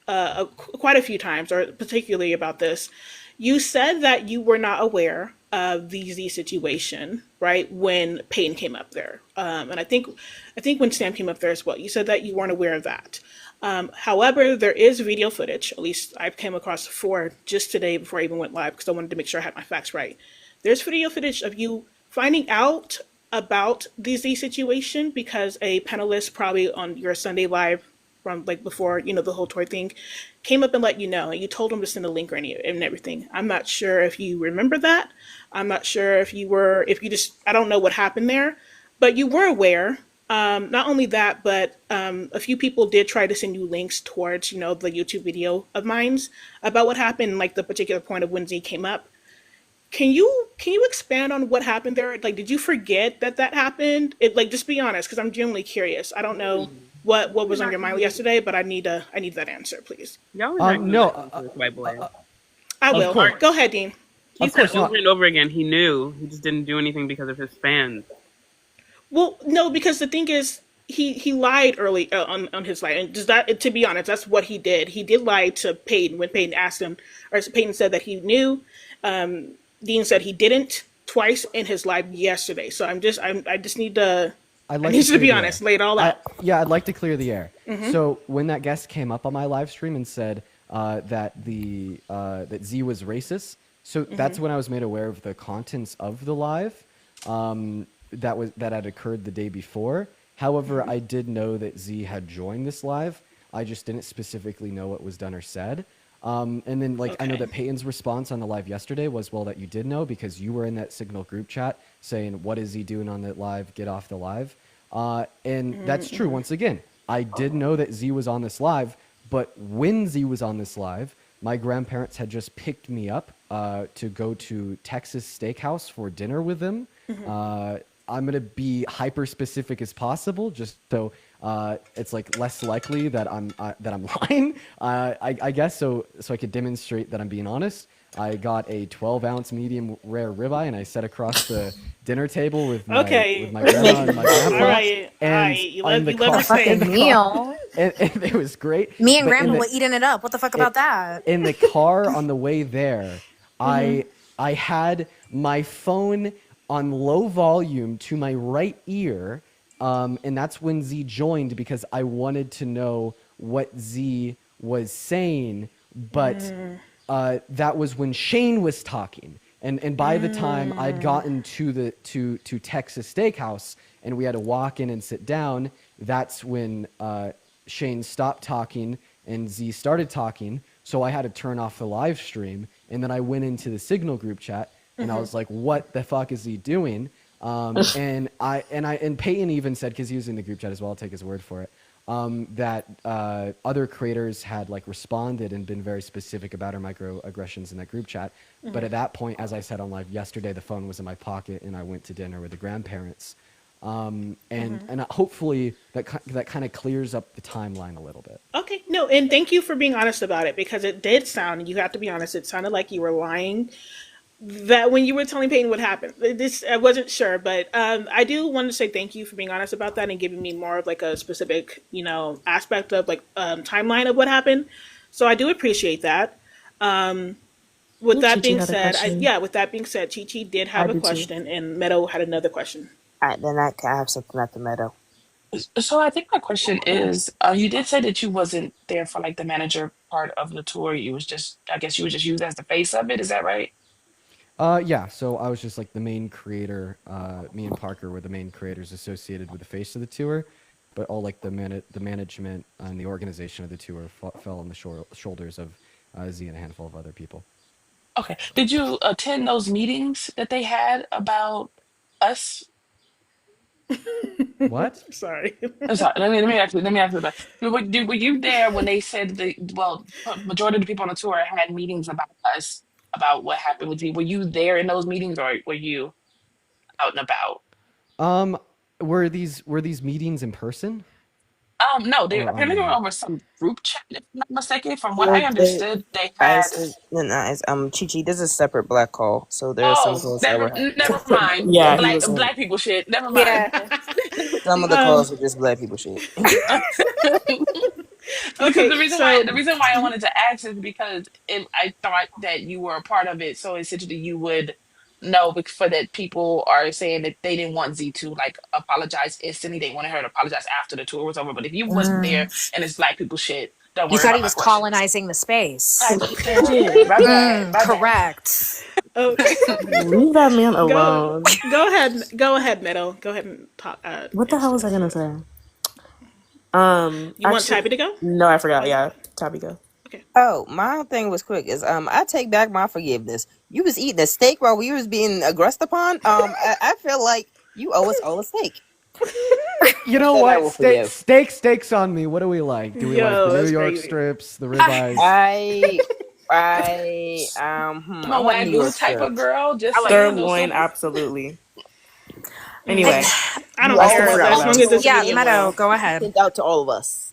quite a few times, or particularly about this. You said that you were not aware of the Z situation, right, when Payton came up there. And I think when Sam came up there as well, you said that you weren't aware of that. However, there is video footage, at least I came across 4 just today before I even went live because I wanted to make sure I had my facts right. There's video footage of you finding out about the Z situation because a panelist probably on your Sunday live from like before, the whole tour thing came up and let you know, and you told them to send a link or any and everything. I'm not sure if you remember that. I'm not sure if you just, I don't know what happened there, but you were aware. Not only that, but a few people did try to send you links towards, the YouTube video of mine's about what happened, like the particular point of when Z came up. Can you expand on what happened there? Like, did you forget that happened? Just be honest, because I'm genuinely curious. I don't know what was on your mind yesterday, but I need that answer, please. Y'all are not No, white boy. I will. Go ahead, Dean. He said over and over again he knew. He just didn't do anything because of his fans. Well, no, because the thing is, he lied early on his lie, and does that, to be honest, that's what he did. He did lie to Payton when Payton asked him, or Payton said that he knew. Dean said he didn't twice in his live yesterday. So I just need to. I need to be honest, lay it all out. I'd like to clear the air. Mhm. So when that guest came up on my live stream and said that that Z was racist, so that's when I was made aware of the contents of the live that had occurred the day before. However, I did know that Z had joined this live. I just didn't specifically know what was done or said. And then, I know that Payton's response on the live yesterday was, well, that you did know because you were in that Signal group chat saying, what is he doing on that live? Get off the live. And that's true. Once again, I did know that Z was on this live, but when Z was on this live, my grandparents had just picked me up to go to Texas Steakhouse for dinner with them. I'm going to be hyper specific as possible, just so it's less likely that I'm lying. I guess so I could demonstrate that I'm being honest. I got a 12-ounce medium rare ribeye, and I sat across the dinner table with my grandma and my grandpa. All right. You love your fucking meal. And it was great. Me and Grandma were eating it up. What the fuck about that? In the car on the way there, I had my phone on low volume to my right ear, and that's when Z joined because I wanted to know what Z was saying, but that was when Shane was talking. And by the time I'd gotten to Texas Steakhouse and we had to walk in and sit down, that's when Shane stopped talking and Z started talking. So I had to turn off the live stream, and then I went into the Signal group chat and I was like, "What the fuck is he doing?" And Payton even said, because he was in the group chat as well, I'll take his word for it, that other creators had responded and been very specific about our microaggressions in that group chat. But at that point, as I said on live yesterday, the phone was in my pocket and I went to dinner with the grandparents. And hopefully that kind of clears up the timeline a little bit. Okay, no, and thank you for being honest about it, because it did sound, you have to be honest, it sounded like you were lying. That when you were telling Payton what happened, I wasn't sure, but I do want to say thank you for being honest about that and giving me more of a specific, aspect of timeline of what happened. So I do appreciate that. With that being said, with that being said, Chi did have a question, and Meadow had another question. All right, then I have something at the Meadow. So I think my question is, you did say that you wasn't there for the manager part of the tour. You was just, I guess you were just used as the face of it. Is that right? Yeah, so I was just the main creator. Me and Parker were the main creators associated with the face of the tour, but all the management and the organization of the tour fell on the shoulders of Z and a handful of other people. Okay. Did you attend those meetings that they had about us? What? Sorry. I'm sorry. Let me ask you about. Were you there when they said majority of the people on the tour had meetings about us, about what happened with you? Were you there in those meetings, or were you out and about? Were these meetings in person? No, they apparently were over some group chat, if I'm not mistaken. From what I understood, they had. Chi-Chi, this is a separate black call, so there are some calls that were. Never mind. Yeah, black people shit. Never mind. Yeah. Some of the calls were just black people shit. Because the reason why I wanted to ask is because I thought that you were a part of it, so essentially you would know, for that people are saying that they didn't want Z to apologize instantly. They wanted her to apologize after the tour was over. But if you wasn't there and it's black people shit, don't worry. You thought he was colonizing the space. I did. My bad. Correct. Oh, Leave that man go alone. go ahead, Meadow. Go ahead and talk. What the hell was I gonna say? You want Actually, Tabby to go? no, I forgot. Yeah, Tabby go. Oh, my thing was quick. Is I take back my forgiveness. You was eating a steak while we was being aggressed upon. I feel like you owe us all a steak. You know That I what? will forgive. Steaks on me. What do we like? Do we like Yo, the New that's York crazy. strips, the ribeyes? I'm a I want New York Wagyu type of strips. girl. Just so you know, Sirloin, something. absolutely. Anyway, I don't You also care want as long as it's Yeah, medium Meadow, well. go ahead. sent out to all of us.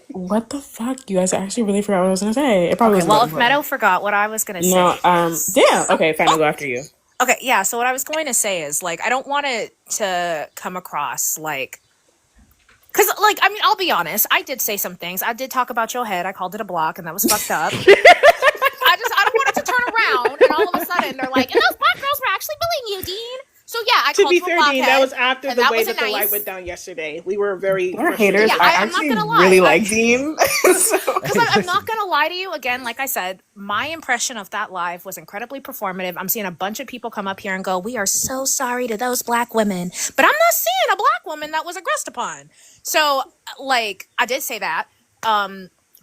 what the fuck? You guys actually really forgot what I was gonna say. It probably Okay, wasn't well, that if important. Meadow forgot what I was going to No, say. damn. Okay, fine. I'll go after you. Okay, yeah, so what I was going to say is, like, I don't want it to come across like. Because, like, I mean, I'll be honest. I did say some things. I did talk about your head. I called it a block, and that was fucked up. I don't want it to turn around, and all of a sudden they're like, and those black girls were actually bullying you, Dean. So, yeah, I To called be you a fair, blockhead. Dean, that was after and the that way wasn't that the light nice. went down yesterday. We were very We're haters. Yeah, I I'm not actually gonna lie. really like Dean. Because I'm not going to lie to you. Again, like I said, my impression of that live was incredibly performative. I'm seeing a bunch of people come up here and go, we are so sorry to those black women. But I'm not seeing a black woman that was aggressed upon. So, like, I did say that,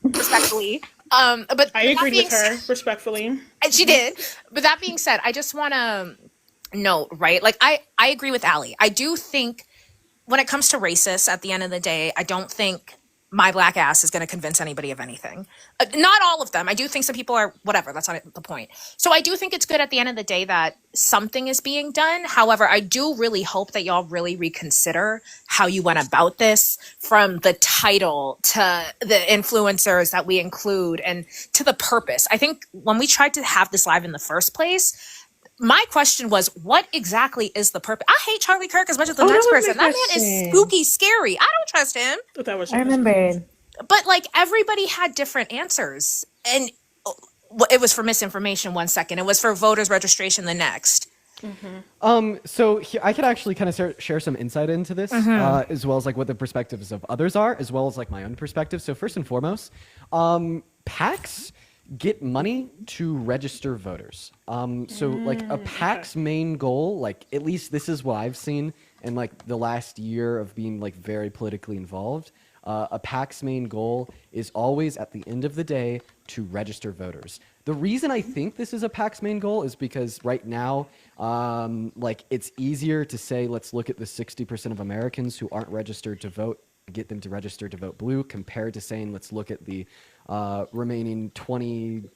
respectfully. But I that agreed being with her, respectfully. and she did. But that being said, I just want to note, right? Like, I agree with Allie. I do think when it comes to racists, at the end of the day, I don't think my black ass is going to convince anybody of anything. Not all of them. I do think some people are, whatever, that's not the point. So I do think it's good at the end of the day that something is being done. However, I do really hope that y'all really reconsider how you went about this, from the title to the influencers that we include and to the purpose. I think when we tried to have this live in the first place, my question was, what exactly is the purpose? I hate Charlie Kirk as much as the next that was person. my That man is question. spooky, scary. I don't trust him. That was I remember. But, like, everybody had different answers. And it was for misinformation one second. It was for voters registration the next. So I could actually kind of share some insight into this, as well as like what the perspectives of others are, as well as like my own perspective. So first and foremost, PACs get money to register voters. So like a PAC's main goal, like at least this is what I've seen in like the last year of being like very politically involved. A PAC's main goal is always at the end of the day to register voters. The reason I think this is a PAC's main goal is because right now, like it's easier to say, let's look at the 60% of Americans who aren't registered to vote, get them to register to vote blue, compared to saying, let's look at the remaining 21%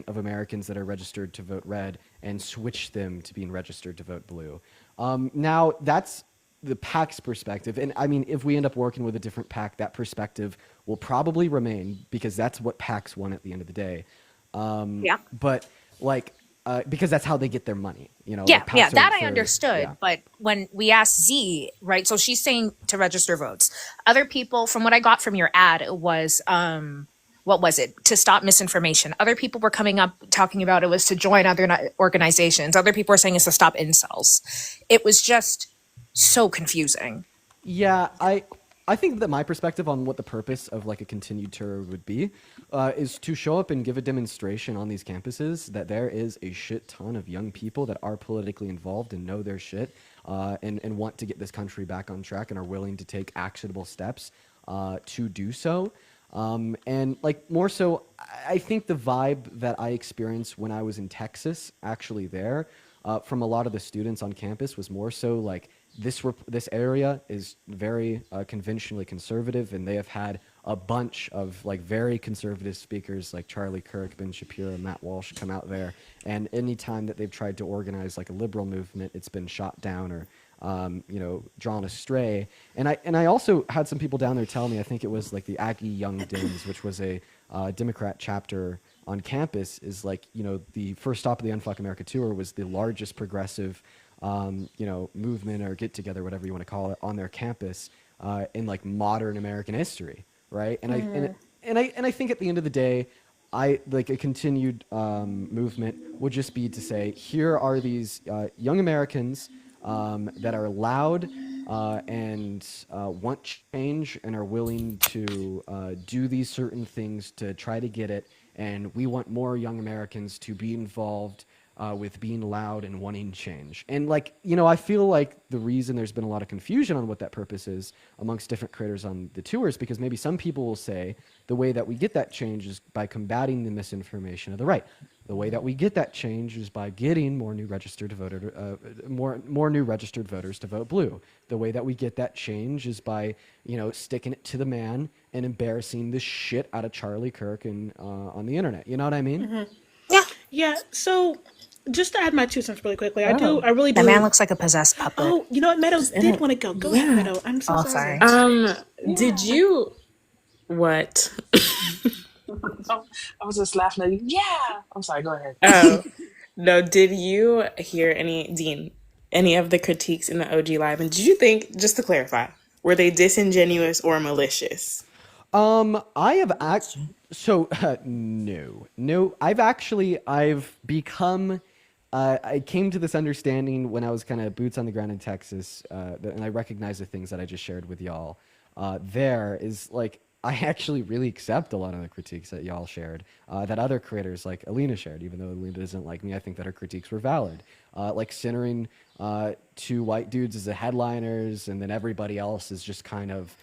of Americans that are registered to vote red and switch them to being registered to vote blue. Now that's the PAC's perspective. And I mean, if we end up working with a different PAC, that perspective will probably remain because that's what PACs want at the end of the day. Yeah. But like, because that's how they get their money, you know? Yeah, like yeah, PACs that are I for- understood. yeah. But when we asked Z, right, so she's saying to register votes. Other people, from what I got from your ad, it was, what was it? To stop misinformation. Other people were coming up talking about it was to join other organizations. Other people were saying it's to stop incels. It was just so confusing. Yeah, I think that my perspective on what the purpose of like a continued tour would be is to show up and give a demonstration on these campuses that there is a shit ton of young people that are politically involved and know their shit and want to get this country back on track and are willing to take actionable steps to do so. And like more so, I think the vibe that I experienced when I was in Texas, actually there, from a lot of the students on campus was more so like, this area is very conventionally conservative, and they have had a bunch of like very conservative speakers like Charlie Kirk, Ben Shapiro, Matt Walsh come out there, and any time that they've tried to organize like a liberal movement, it's been shot down or you know, drawn astray. And I also had some people down there tell me, I think it was like the Aggie Young Dems, which was a Democrat chapter on campus, is like, you know, the first stop of the UnF America Tour was the largest progressive you know, movement or get together, whatever you want to call it, on their campus in like modern American history, right? And I think at the end of the day, I like a continued movement would just be to say, here are these young Americans that are loud and want change and are willing to do these certain things to try to get it. And we want more young Americans to be involved with being loud and wanting change. And like, I feel like the reason there's been a lot of confusion on what that purpose is amongst different creators on the tours, because maybe some people will say the way that we get that change is by combating the misinformation of the right. The way that we get that change is by getting more new registered voters to vote blue. The way that we get that change is by, sticking it to the man and embarrassing the shit out of Charlie Kirk and on the internet. You know what I mean? Mm-hmm. Yeah. So, just to add my 2 cents really quickly, I really do. That man looks like a possessed puppet. Oh, you know what? Meadows did want to go. Go ahead, Meadow. I'm so sorry. Did you what? I was just laughing at you. Yeah. I'm sorry, go ahead. Oh. No, did you hear any of the critiques in the OG Live? And did you think, just to clarify, were they disingenuous or malicious? I've become, I came to this understanding when I was kind of boots on the ground in Texas, and I recognize the things that I just shared with y'all. There is like, I actually really accept a lot of the critiques that y'all shared, that other creators like Alina shared, even though Alina doesn't like me, I think that her critiques were valid. Like centering 2 white dudes as the headliners, and then everybody else is just kind of,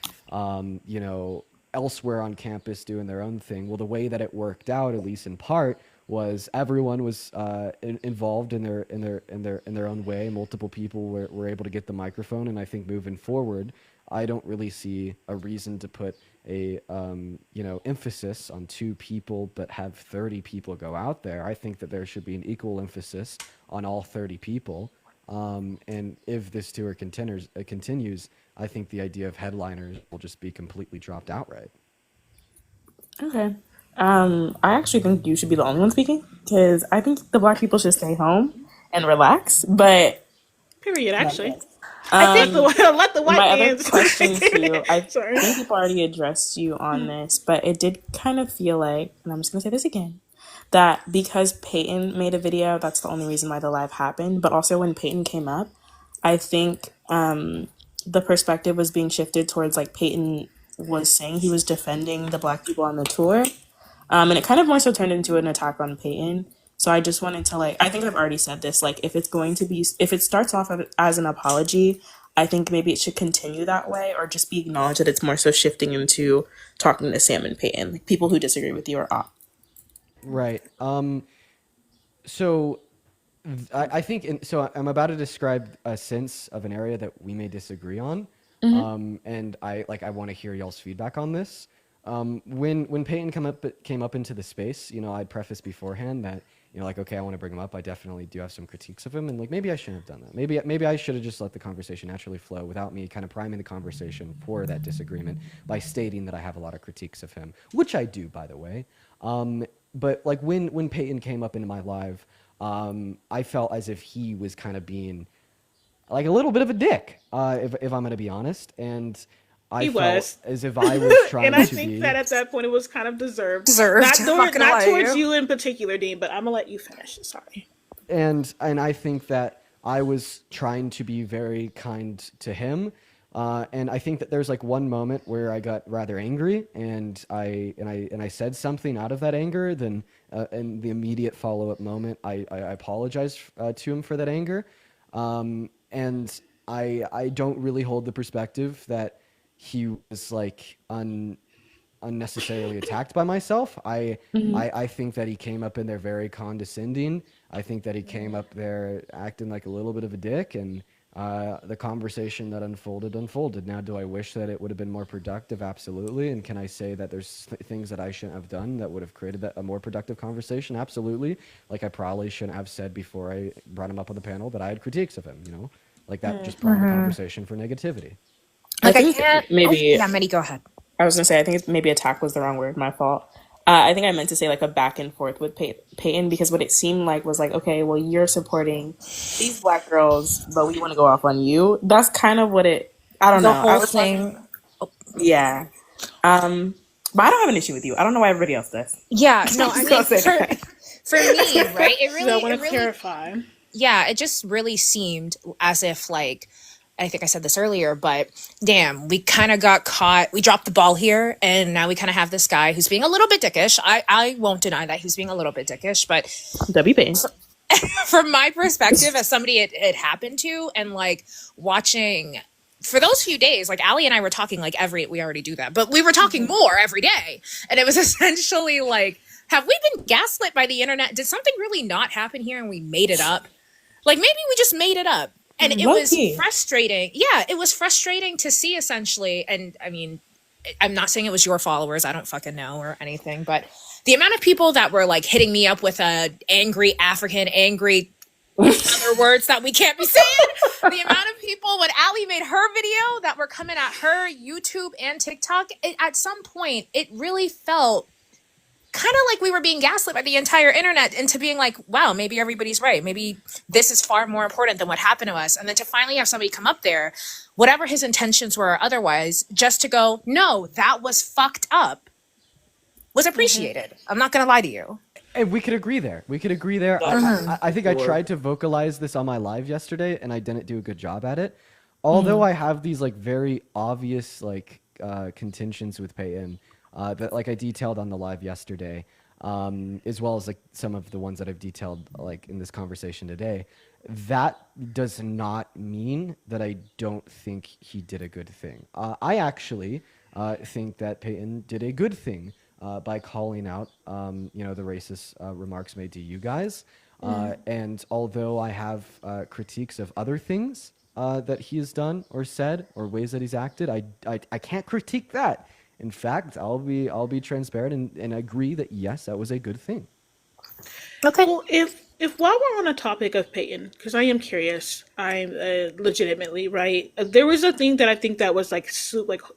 elsewhere on campus doing their own thing. Well, the way that it worked out, at least in part, was everyone was involved in their own way. Multiple people were able to get the microphone, and I think moving forward, I don't really see a reason to put a emphasis on 2 people but have 30 people go out there. I think that there should be an equal emphasis on all 30 people. And if this tour continues, I think the idea of headliners will just be completely dropped outright. Okay. I actually think you should be the only one speaking, because I think the Black people should stay home and relax. But period. Actually, I think let the white my man. other question too. I think people already addressed you on this, but it did kind of feel like, and I'm just gonna say this again, that because Payton made a video, that's the only reason why the live happened. But also when Payton came up, I think the perspective was being shifted towards like Payton was saying he was defending the Black people on the tour. And it kind of more so turned into an attack on Payton. So I just wanted to I think I've already said this, if it starts off as an apology, I think maybe it should continue that way, or just be acknowledged that it's more so shifting into talking to Sam and Payton, people who disagree with you are off. Right. So I think, so I'm about to describe a sense of an area that we may disagree on. Mm-hmm. And I want to hear y'all's feedback on this. When Payton came up into the space, I'd preface beforehand that, okay, I want to bring him up. I definitely do have some critiques of him, and maybe I shouldn't have done that. Maybe I should have just let the conversation naturally flow without me kind of priming the conversation for that disagreement by stating that I have a lot of critiques of him, which I do, by the way. But when Payton came up into my live, I felt as if he was kind of being like a little bit of a dick, if I'm going to be honest, and I felt as if I was trying and I think that at that point it was kind of deserved. Not towards you in particular, Dean, but I'm gonna let you finish. Sorry. And I think that I was trying to be very kind to him, and I think that there's one moment where I got rather angry, and I said something out of that anger. Then in the immediate follow-up moment, I apologized to him for that anger, and I don't really hold the perspective that he was unnecessarily attacked by myself. I think that he came up in there very condescending. I think that he came up there acting like a little bit of a dick, and the conversation that unfolded. Now, do I wish that it would have been more productive? Absolutely. And can I say that there's things that I shouldn't have done that would have created a more productive conversation? Absolutely. I probably shouldn't have said before I brought him up on the panel that I had critiques of him, that just brought the conversation for negativity. I think maybe... Yeah, Maddie, go ahead. I was going to say, I think maybe attack was the wrong word, my fault. I think I meant to say a back and forth with Payton, because what it seemed like was okay, well, you're supporting these Black girls, but we want to go off on you. That's kind of what it, I don't know. The whole thing. Yeah. But I don't have an issue with you. I don't know why everybody else does. Yeah, no, I mean, for me, right, it really... So I want to clarify. Yeah, it just really seemed as if I think I said this earlier, but damn, we kind of got caught. We dropped the ball here, and now we kind of have this guy who's being a little bit dickish. I won't deny that he's being a little bit dickish, but W. Payton. from my perspective as somebody it happened to, and like watching for those few days, like Allie and I were talking like we already do that, but we were talking more every day. And it was essentially like, have we been gaslit by the internet? Did something really not happen here and we made it up? Like maybe we just made it up. And it was frustrating. Yeah, it was frustrating to see essentially. And I mean, I'm not saying it was your followers. I don't fucking know or anything, but the amount of people that were like hitting me up with a angry African, angry other words that we can't be saying. The amount of people when Allie made her video that were coming at her YouTube and TikTok, at some point it really felt kind of like we were being gaslit by the entire internet into being like, wow, maybe everybody's right. Maybe this is far more important than what happened to us. And then to finally have somebody come up there, whatever his intentions were or otherwise, just to go, no, that was fucked up, was appreciated. I'm not going to lie to you. And we could agree there. I think I tried to vocalize this on my live yesterday, and I didn't do a good job at it. Although I have these like very obvious like contentions with Payton that like I detailed on the live yesterday, as well as like some of the ones that I've detailed like in this conversation today. That does not mean that I don't think he did a good thing. I actually think that Payton did a good thing. By calling out, the racist remarks made to you guys. And although I have critiques of other things that he has done or said or ways that he's acted, I can't critique that. In fact, I'll be transparent and agree that yes, that was a good thing. Okay. Well, if while we're on the topic of Payton, because I am curious, I'm legitimately right. There was a thing that I think that was like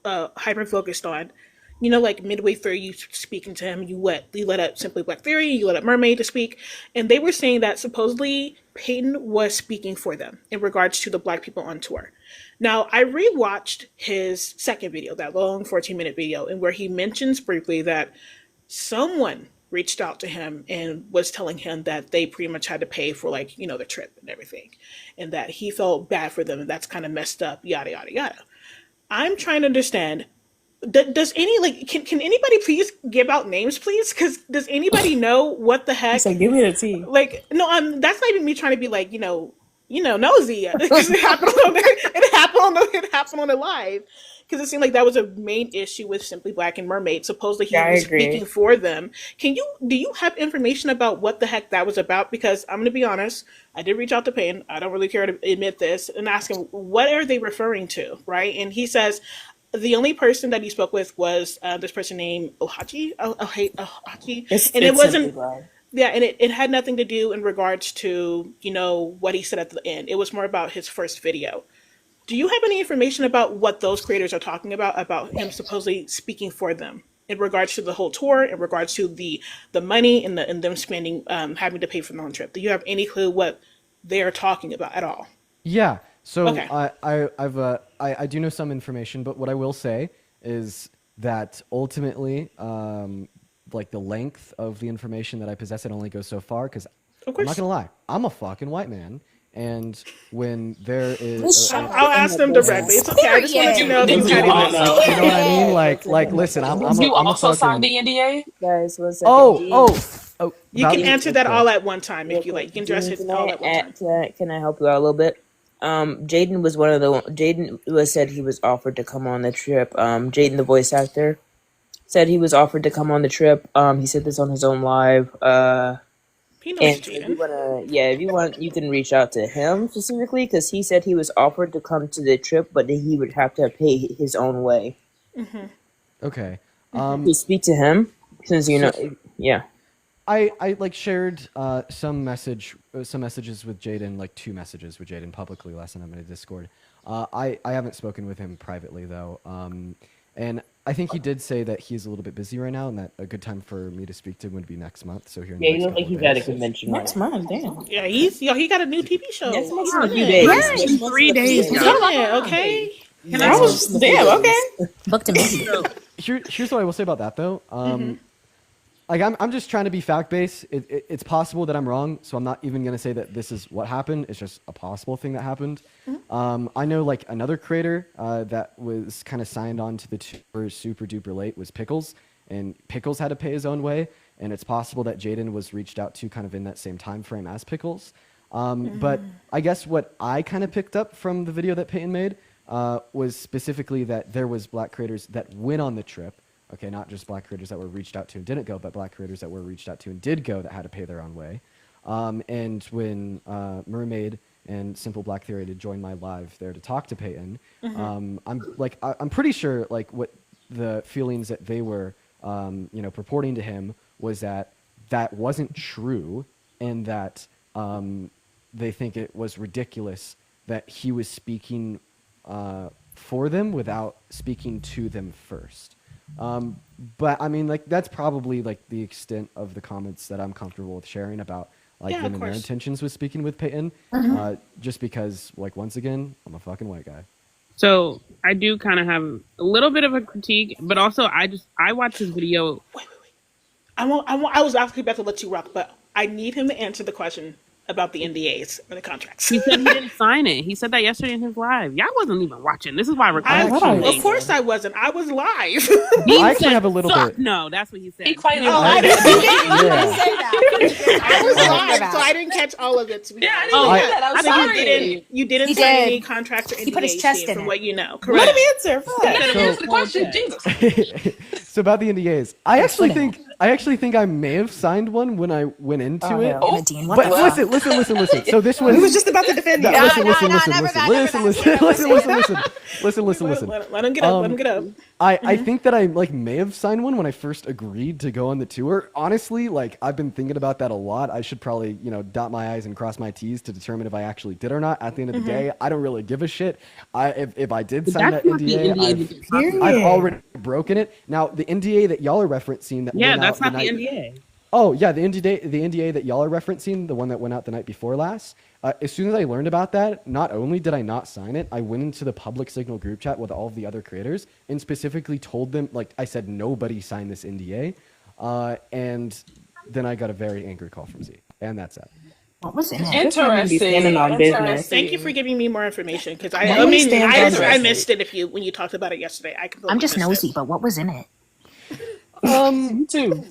hyper focused on. Like midway through you speaking to him, you let up Simply Black Theory, you let up Mermaid to speak, and they were saying that supposedly Payton was speaking for them in regards to the Black people on tour. Now, I rewatched his second video, that long 14-minute video, and where he mentions briefly that someone reached out to him and was telling him that they pretty much had to pay for the trip and everything, and that he felt bad for them, and that's kind of messed up, yada yada yada. I'm trying to understand. Does any can anybody please give out names, please? Because does anybody know what the heck? So give me the tea. No, that's not even me trying to be nosy. Because it happened on the live. Because it seemed like that was a main issue with Simply Black and Mermaid. Supposedly he was speaking for them. Do you have information about what the heck that was about? Because I'm going to be honest, I did reach out to Payton. I don't really care to admit this, and ask him what are they referring to, right? And he says. The only person that he spoke with was this person named Ohachi. And it wasn't. Yeah, and it had nothing to do in regards to what he said at the end. It was more about his first video. Do you have any information about what those creators are talking about him supposedly speaking for them in regards to the whole tour, in regards to the money and them spending, having to pay for the whole trip? Do you have any clue what they're talking about at all? Yeah. So okay. I do know some information, but what I will say is that ultimately, like the length of the information that I possess, it only goes so far. Because I'm not gonna lie, I'm a fucking white man, and when there is, I'll ask them directly. It's okay. I just wanted to know. You know what I mean? Like, listen, I'm also a fucking. signed the NDA, guys. Oh. You can answer that all at one time if you like. You can address it all at one time. Can I help you out a little bit? Jaden was said he was offered to come on the trip. Jaden, the voice actor, said he was offered to come on the trip. He said this on his own live. He knows and Jaden. if you want, you can reach out to him specifically because he said he was offered to come to the trip, but he would have to pay his own way. Mm-hmm. Okay. You speak to him since yeah. I like shared some messages with Jaden, like 2 messages with Jaden publicly last night in Discord. I haven't spoken with him privately though, and I think he did say that he's a little bit busy right now, and that a good time for me to speak to him would be next month. So here in the next couple he's days. at a convention next month. Damn. Yeah, he got a new TV show. Next in a few days. Right. 3 days. Yeah, okay. Okay. Booked a movie. Here's what I will say about that though. Like I'm just trying to be fact-based. It's possible that I'm wrong, so I'm not even gonna say that this is what happened. It's just a possible thing that happened. I know like another creator that was kind of signed on to the tour super duper late was Pickles, and Pickles had to pay his own way. and it's possible that Jaden was reached out to kind of in that same time frame as Pickles. But I guess what I kind of picked up from the video that Payton made was specifically that there was Black creators that went on the trip. Okay, not just Black creators that were reached out to and didn't go, but Black creators that were reached out to and did go that had to pay their own way. And when Mermaid and Simple Black Theory to join my live there to talk to Payton, I'm pretty sure like what the feelings that they were purporting to him was that wasn't true, and that they think it was ridiculous that he was speaking for them without speaking to them first. But I mean, like, that's probably like the extent of the comments that I'm comfortable with sharing about like them and their intentions with speaking with Payton. Just because, like, once again, I'm a fucking white guy. So I do kind of have a little bit of a critique, but also I watched this video. Wait. I was actually about to let you rock, but I need him to answer the question about the NDAs or the contracts. He said he didn't sign it. He said that yesterday in his live. Y'all wasn't even watching. This is why we're Of course I wasn't. I was live. I actually have a little bit. No, that's what he said. He claimed I didn't say that. I was live, so I didn't catch all of it. Yeah, I didn't hear that. I'm sorry. You didn't sign any contracts or NDAs. He put his chest in from it. what you know. Let Correct. him answer. Answer the question. Jesus. So about the NDAs, I actually think I may have signed one when I went into it. But listen. So this was. He was just about to defend you. Listen. Let him get up. Let him get up. I think that I like may have signed one when I first agreed to go on the tour. Honestly, like, I've been thinking about that a lot. I should probably, dot my I's and cross my T's to determine if I actually did or not. At the end of the day, I don't really give a shit. If I did sign that NDA, I've already broken it. Now, the NDA that y'all are referencing that's not the NDA. Oh yeah, the NDA that y'all are referencing, the one that went out the night before last. As soon as I learned about that, not only did I not sign it, I went into the public Signal group chat with all of the other creators and specifically told them, like, I said, nobody signed this NDA, and then I got a very angry call from Z, and that's it. What was in it? Interesting. Thank you for giving me more information, because I missed it when you talked about it yesterday. I'm just nosy, but what was in it? Me too.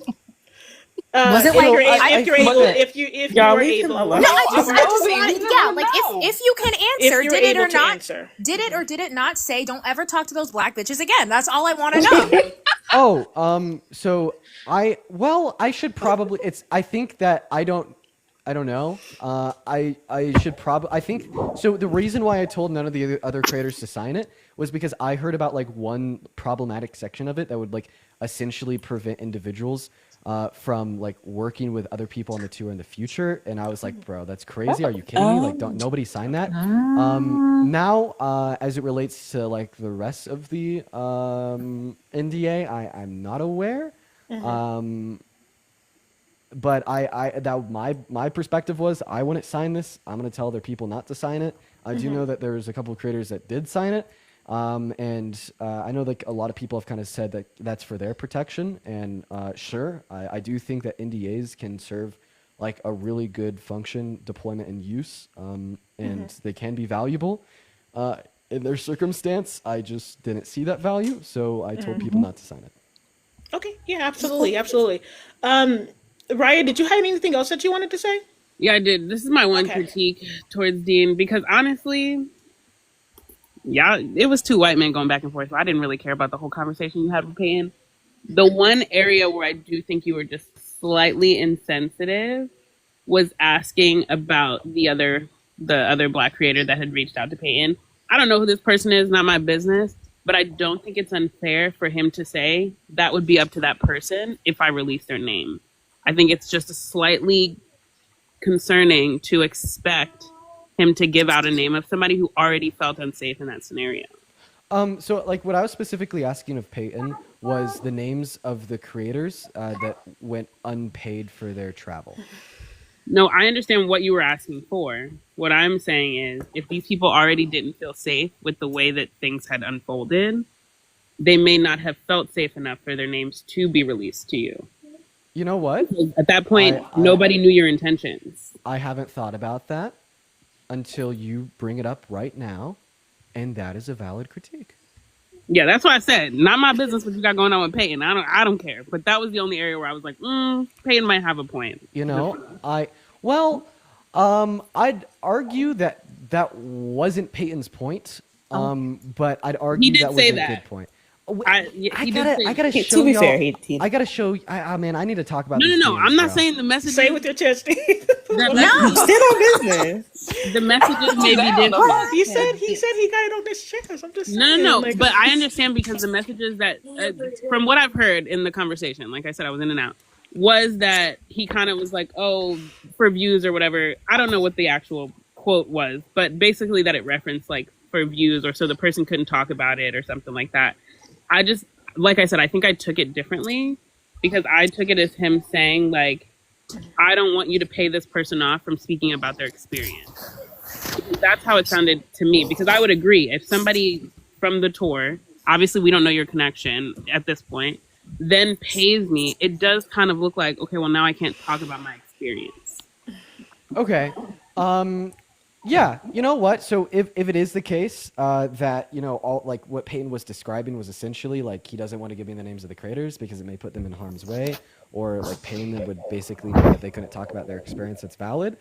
Was it like if you're able? If you were able? No, I just want, like, if you can answer, did it or not? Answer. Did it or did it not say don't ever talk to those Black bitches again? That's all I want to know. So I should probably. I think that I don't know. I should probably. I think so. The reason why I told none of the other creators to sign it was because I heard about like one problematic section of it that would like essentially prevent individuals from like working with other people on the tour in the future, and I was like, bro, that's crazy. Are you kidding me? Like, nobody signed that. Now, as it relates to like the rest of the NDA, I'm not aware. But my perspective was I wouldn't sign this. I'm gonna tell other people not to sign it. I do know that there's a couple of creators that did sign it. And I know like a lot of people have kind of said that that's for their protection, and sure, I do think that NDAs can serve like a really good function, deployment, and use, and they can be valuable. In their circumstance, I just didn't see that value, so I told people not to sign it. Okay, yeah, absolutely. Ryan, did you have anything else that you wanted to say? Yeah, I did. This is my one critique towards Dean, because honestly, it was two white men going back and forth. So I didn't really care about the whole conversation you had with Payton. The one area where I do think you were just slightly insensitive was asking about the other Black creator that had reached out to Payton. I don't know who this person is, not my business, but I don't think it's unfair for him to say that would be up to that person if I release their name. I think it's just slightly concerning to expect him to give out a name of somebody who already felt unsafe in that scenario. So like what I was specifically asking of Payton was the names of the creators that went unpaid for their travel. No, I understand what you were asking for. What I'm saying is, if these people already didn't feel safe with the way that things had unfolded, they may not have felt safe enough for their names to be released to you. You know what? At that point, nobody knew your intentions. I haven't thought about that until you bring it up right now, and that is a valid critique. Yeah, that's what I said. Not my business what you got going on with Payton. I don't care. But that was the only area where I was like, Payton might have a point. You know, I'd argue that that wasn't Peyton's point. But I'd argue did that was say a that. good point. I gotta show To be y'all. fair, I gotta show. Man, I need to talk about. No, these DMs, I'm not bro. saying the messages. Say it with your chest. Stand on business. The messages may be different. He said he got it on his chest. I'm just saying. No. Like, But I understand because the messages that, from what I've heard in the conversation, like I said, I was in and out, was that he kind of was like, oh, for views or whatever. I don't know what the actual quote was, but basically that it referenced like for views or so the person couldn't talk about it or something like that. I just, like I said, I think I took it differently because I took it as him saying like, I don't want you to pay this person off from speaking about their experience. That's how it sounded to me, because I would agree if somebody from the tour, obviously we don't know your connection at this point, then pays me, it does kind of look like, okay, well now I can't talk about my experience. Okay. Yeah, you know what? So if it is the case that, you know, all like what Payton was describing was essentially like he doesn't want to give me the names of the creators because it may put them in harm's way, or like paying them would basically mean that they couldn't talk about their experience, that's valid.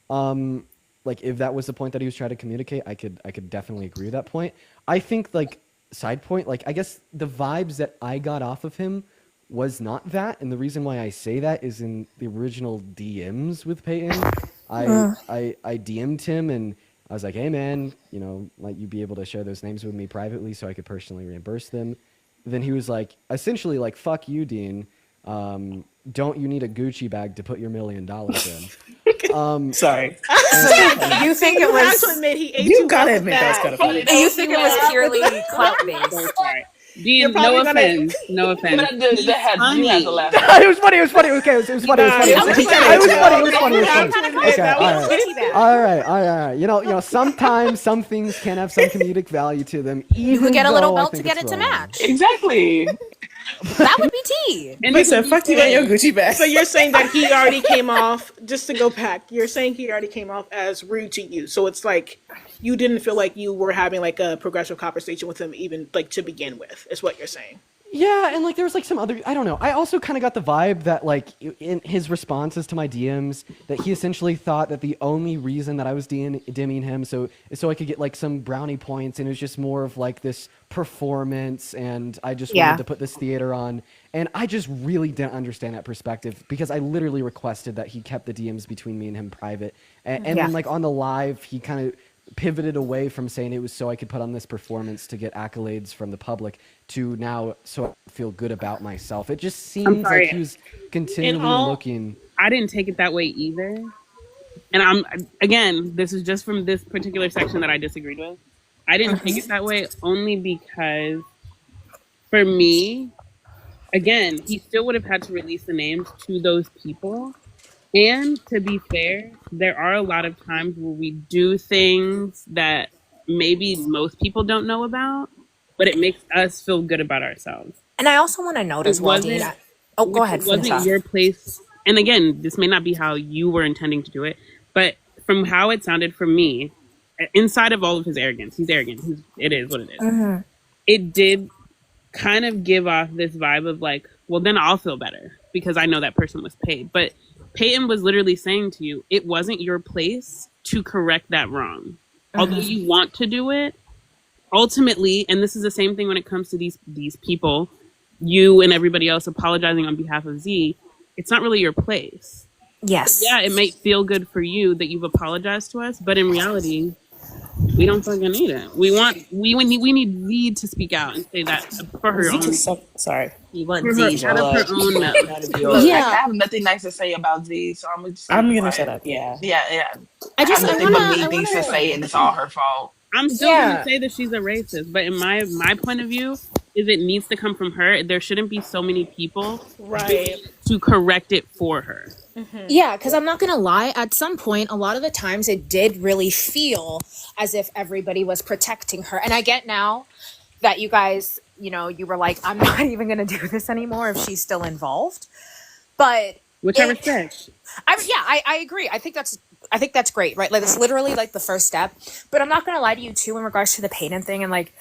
Like if that was the point that he was trying to communicate, I could definitely agree with that point. I think like side point, like I guess the vibes that I got off of him was not that, and the reason why I say that is in the original DMs with Payton. I DM'd him and I was like, hey man, you know, might you be able to share those names with me privately so I could personally reimburse them? Then he was like, essentially like, fuck you, Dean. Don't you need a Gucci bag to put your $1 million in? Sorry. You think it was? You gotta admit that was kind of funny. You think it was purely clout based? So sorry. Dean, no offense. No offense. You had to laugh. It was funny. Okay, it was funny. It was funny. Okay, all right. You know, sometimes some things can have some comedic value to them. You could get a little belt to get it to match. Exactly. That would be tea. And listen, fuck you and your Gucci bag. So you're saying that he already came off, just to go back, you're saying he already came off as rude to you. So it's like you didn't feel like you were having like a progressive conversation with him even like to begin with, is what you're saying. Yeah, and like there was like some other, I don't know. I also kind of got the vibe that like in his responses to my DMs that he essentially thought that the only reason that I was DMing him so I could get like some brownie points, and it was just more of like this performance, and I just wanted to put this theater on. And I just really didn't understand that perspective because I literally requested that he kept the DMs between me and him private. And then like on the live, he kind of pivoted away from saying it was so I could put on this performance to get accolades from the public to now so I feel good about myself. It just seems like he was continually looking. I didn't take it that way either. And again, this is just from this particular section that I disagreed with. I didn't take it that way only because for me, again, he still would have had to release the names to those people. And to be fair, there are a lot of times where we do things that maybe most people don't know about, but it makes us feel good about ourselves. And I also want to note as well, Dean. Oh, go ahead. It wasn't your place. And again, this may not be how you were intending to do it, but from how it sounded for me, inside of all of his arrogance, he's arrogant. It is what it is. Mm-hmm. It did kind of give off this vibe of like, well, then I'll feel better because I know that person was paid. But Payton was literally saying to you, it wasn't your place to correct that wrong. Although you want to do it, ultimately, and this is the same thing when it comes to these people, you and everybody else apologizing on behalf of Z, it's not really your place. Yes. Yeah, it might feel good for you that you've apologized to us, but in reality, we don't fucking need it. We need Z to speak out and say that for her own. Sorry. You want Z out of her own mouth. Yeah, I have nothing nice to say about Z, so I'm gonna shut up. Yeah. I have nothing but mean things to say, and it's all her fault. I'm still gonna say that she's a racist, but in my point of view, is it needs to come from her. There shouldn't be so many people to correct it for her. Mm-hmm. Yeah, because I'm not going to lie. At some point, a lot of the times it did really feel as if everybody was protecting her. And I get now that you guys, you know, you were like, I'm not even going to do this anymore if she's still involved. But which I respect. I agree. I think that's great, right? Like, it's literally like the first step. But I'm not going to lie to you too in regards to the Payton thing and like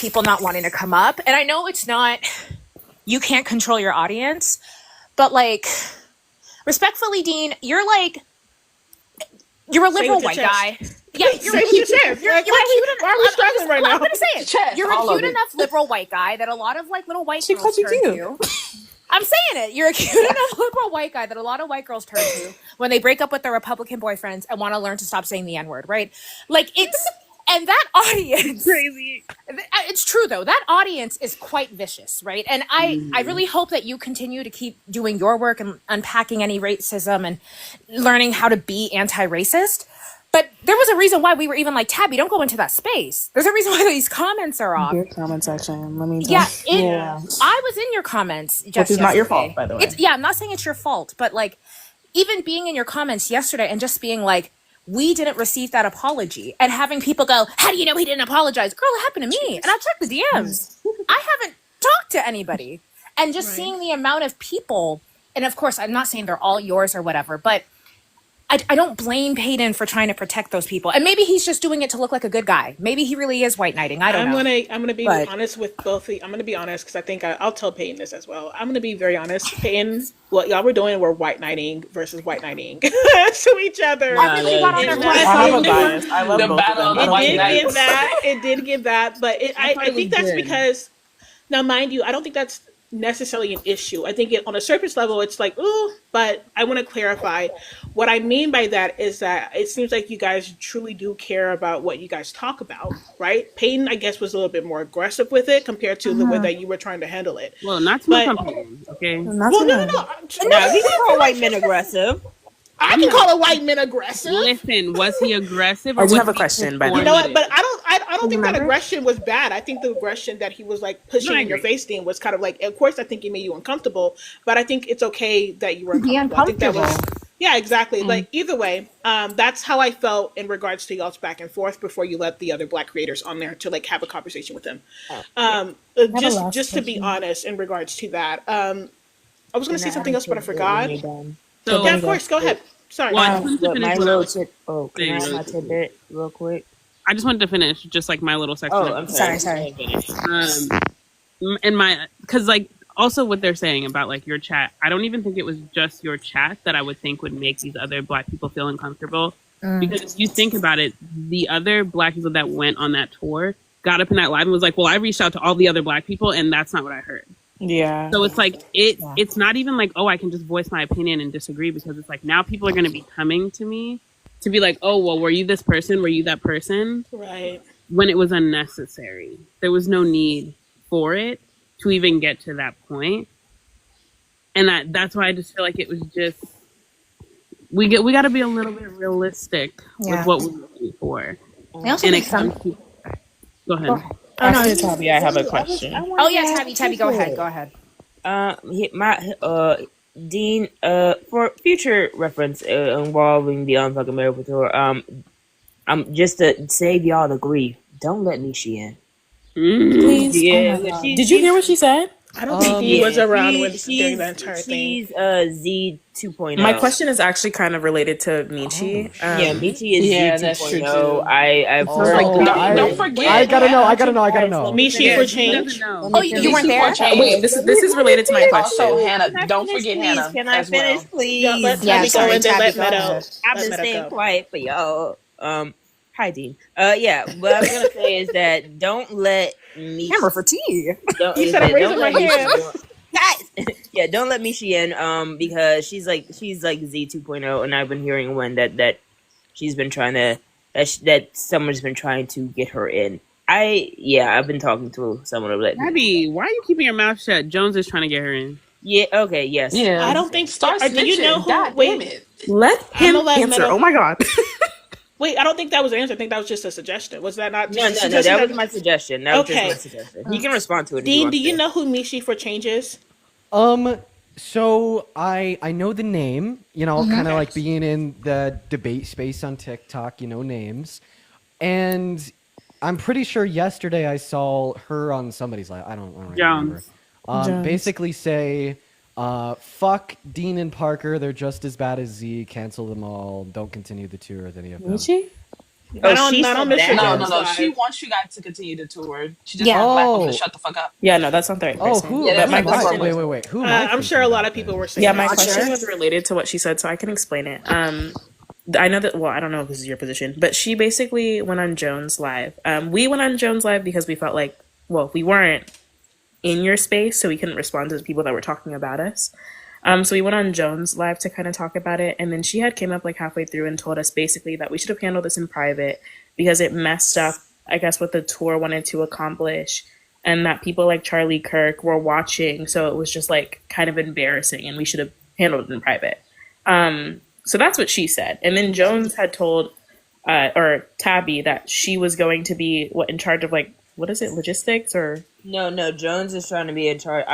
people not wanting to come up. And I know it's not, you can't control your audience, but like, respectfully, Dean, you're a liberal white guy. Yeah, you're Say what you said. You're Like, a cute enough. why are we struggling right now? I'm gonna say it. Chest, You're a all of cute it. enough liberal white guy that a lot of like little white girls called you turn cute. to. I'm saying it. You're a cute enough liberal white guy that a lot of white girls turn to when they break up with their Republican boyfriends and want to learn to stop saying the N-word, right? Like and that audience, Crazy. it's true though. That audience is quite vicious, right? And I really hope that you continue to keep doing your work and unpacking any racism and learning how to be anti-racist. But there was a reason why we were even like, Tabby, don't go into that space. There's a reason why these comments are off. Your comment section. Let me Yeah, tell you. I was in your comments just Which is not your yesterday. fault, by the way. I'm not saying it's your fault, but like, even being in your comments yesterday and just being like, we didn't receive that apology, and having people go, how do you know he didn't apologize? Girl, it happened to me. And I checked the DMs. I haven't talked to anybody. And just seeing the amount of people, and of course, I'm not saying they're all yours or whatever, but I don't blame Payton for trying to protect those people. And maybe he's just doing it to look like a good guy. Maybe he really is white knighting. I don't know. I'm gonna be honest with both of you. I'm gonna be honest because I think I'll tell Payton this as well. I'm gonna be very honest. Payton, what y'all were doing were white knighting versus white knighting to each other. I really got on their I have a bias. I love The both battle of of them. the white It knights. did give that. It did give that. But I think that's because, now mind you, I don't think that's necessarily an issue. I think on a surface level, it's like, ooh, but I want to clarify. What I mean by that is that it seems like you guys truly do care about what you guys talk about, right? Payton, I guess, was a little bit more aggressive with it compared to the way that you were trying to handle it. Well, not too much on Payton, okay? Not Well, too no. much. No, we can call white men aggressive. I can call a white man aggressive. Listen, was he aggressive? Or I do was have a he question, by the way. You know what? But performative? I don't think that aggression was bad. I think the aggression that he was like pushing No, I in your agree. face, Dean, was kind of like. Of course, I think it made you uncomfortable, but I think it's okay that you were Be uncomfortable. I think that was. uncomfortable. Yeah, exactly. Like either way, that's how I felt in regards to y'all's back and forth before you let the other Black creators on there to like have a conversation with them. Just to be honest, in regards to that, I was going to say something else, but I forgot. So, Yeah, of course. Go ahead. Sorry. well, I just wanted to But finish my what I little was tip. Oh, can I have saying my really tidbit real quick? I just wanted to finish just like my little section. Oh, I'm sorry. Sorry. And my, because like also what they're saying about like your chat, I don't even think it was just your chat that I would think would make these other Black people feel uncomfortable. Because if you think about it, the other Black people that went on that tour got up in that live and was like, well, I reached out to all the other Black people and that's not what I heard. Yeah. So it's like it's not even like, oh, I can just voice my opinion and disagree, because it's like now people are going to be coming to me to be like, oh, well, were you this person? Were you that person? Right. When it was unnecessary. There was no need for it to even get to that point. And that's why I just feel like it was just, we got to be a little bit realistic with what we're looking for. I also And think it comes to, go ahead. Oh no, Tabby, I have a question. Oh yeah, Tabby, go ahead. Dean, for future reference involving the UnF America Tour, just to save y'all the grief, don't let Mishi in. Please. Yeah, Oh my God. Did you hear what she said? I don't think he was around during the entire thing. She's Z 2.0. My question is actually kind of related to Michi. Yeah, Michi is Z 2.0. I've heard. Don't forget. I gotta know. Mishi for change. Oh, you weren't there? Wait, this is related to my question. Also, Hannah, don't forget Hannah. Can I finish, well. please? Yeah, let Tabby go and then let Meadow. I've been staying quiet for y'all. Hi, Dean. Yeah, what I was gonna say is that don't let me Hammer for tea. He said I'm raising my hand. Yeah, don't let Mishi in, because she's like Z 2.0, and I've been hearing when that she's been trying to that someone's been trying to get her in. I've been talking to someone of that. Tabby, why are you keeping your mouth shut? Jones is trying to get her in. Yeah. Okay. Yes. Yeah. I don't think. Start Do you know snitching. who? God Wait. damn it. Let him answer. Meadow- Oh my God. Wait, I don't think that was an answer. I think that was just a suggestion. Was that not? No. That was my suggestion. That was just my suggestion. He can respond to it. Dean, do you know who Mishi for change is? So I know the name, kind of like being in the debate space on TikTok, names. And I'm pretty sure yesterday I saw her on somebody's live. I don't remember. Jones. Basically say, fuck Dean and Parker. They're just as bad as Z. Cancel them all. Don't continue the tour with any of them. Michi? Oh, Not she on said Mr. that? No, Jones no, no. She Live. wants you guys to continue the tour. She just Yeah. wants black people to Oh, shut the fuck up. Yeah, no, that's not the right oh, person. who? Yeah, But that's my not the question, right Wait. Who am I I'm thinking sure a lot about of people then? were yeah, saying my that question too. was related to what she said, so I can explain it. I know that. Well, I don't know if this is your position, but she basically went on Jones Live. We went on Jones Live because we felt like, well, we weren't in your space, so we couldn't respond to the people that were talking about us. So we went on Jones Live to kind of talk about it, and then she had came up like halfway through and told us basically that we should have handled this in private because it messed up, I guess, what the tour wanted to accomplish, and that people like Charlie Kirk were watching, so it was just like kind of embarrassing, and we should have handled it in private. So that's what she said, and then Jones had told or Tabby that she was going to be in charge of like what is it, logistics or No, Jones is trying to be in charge.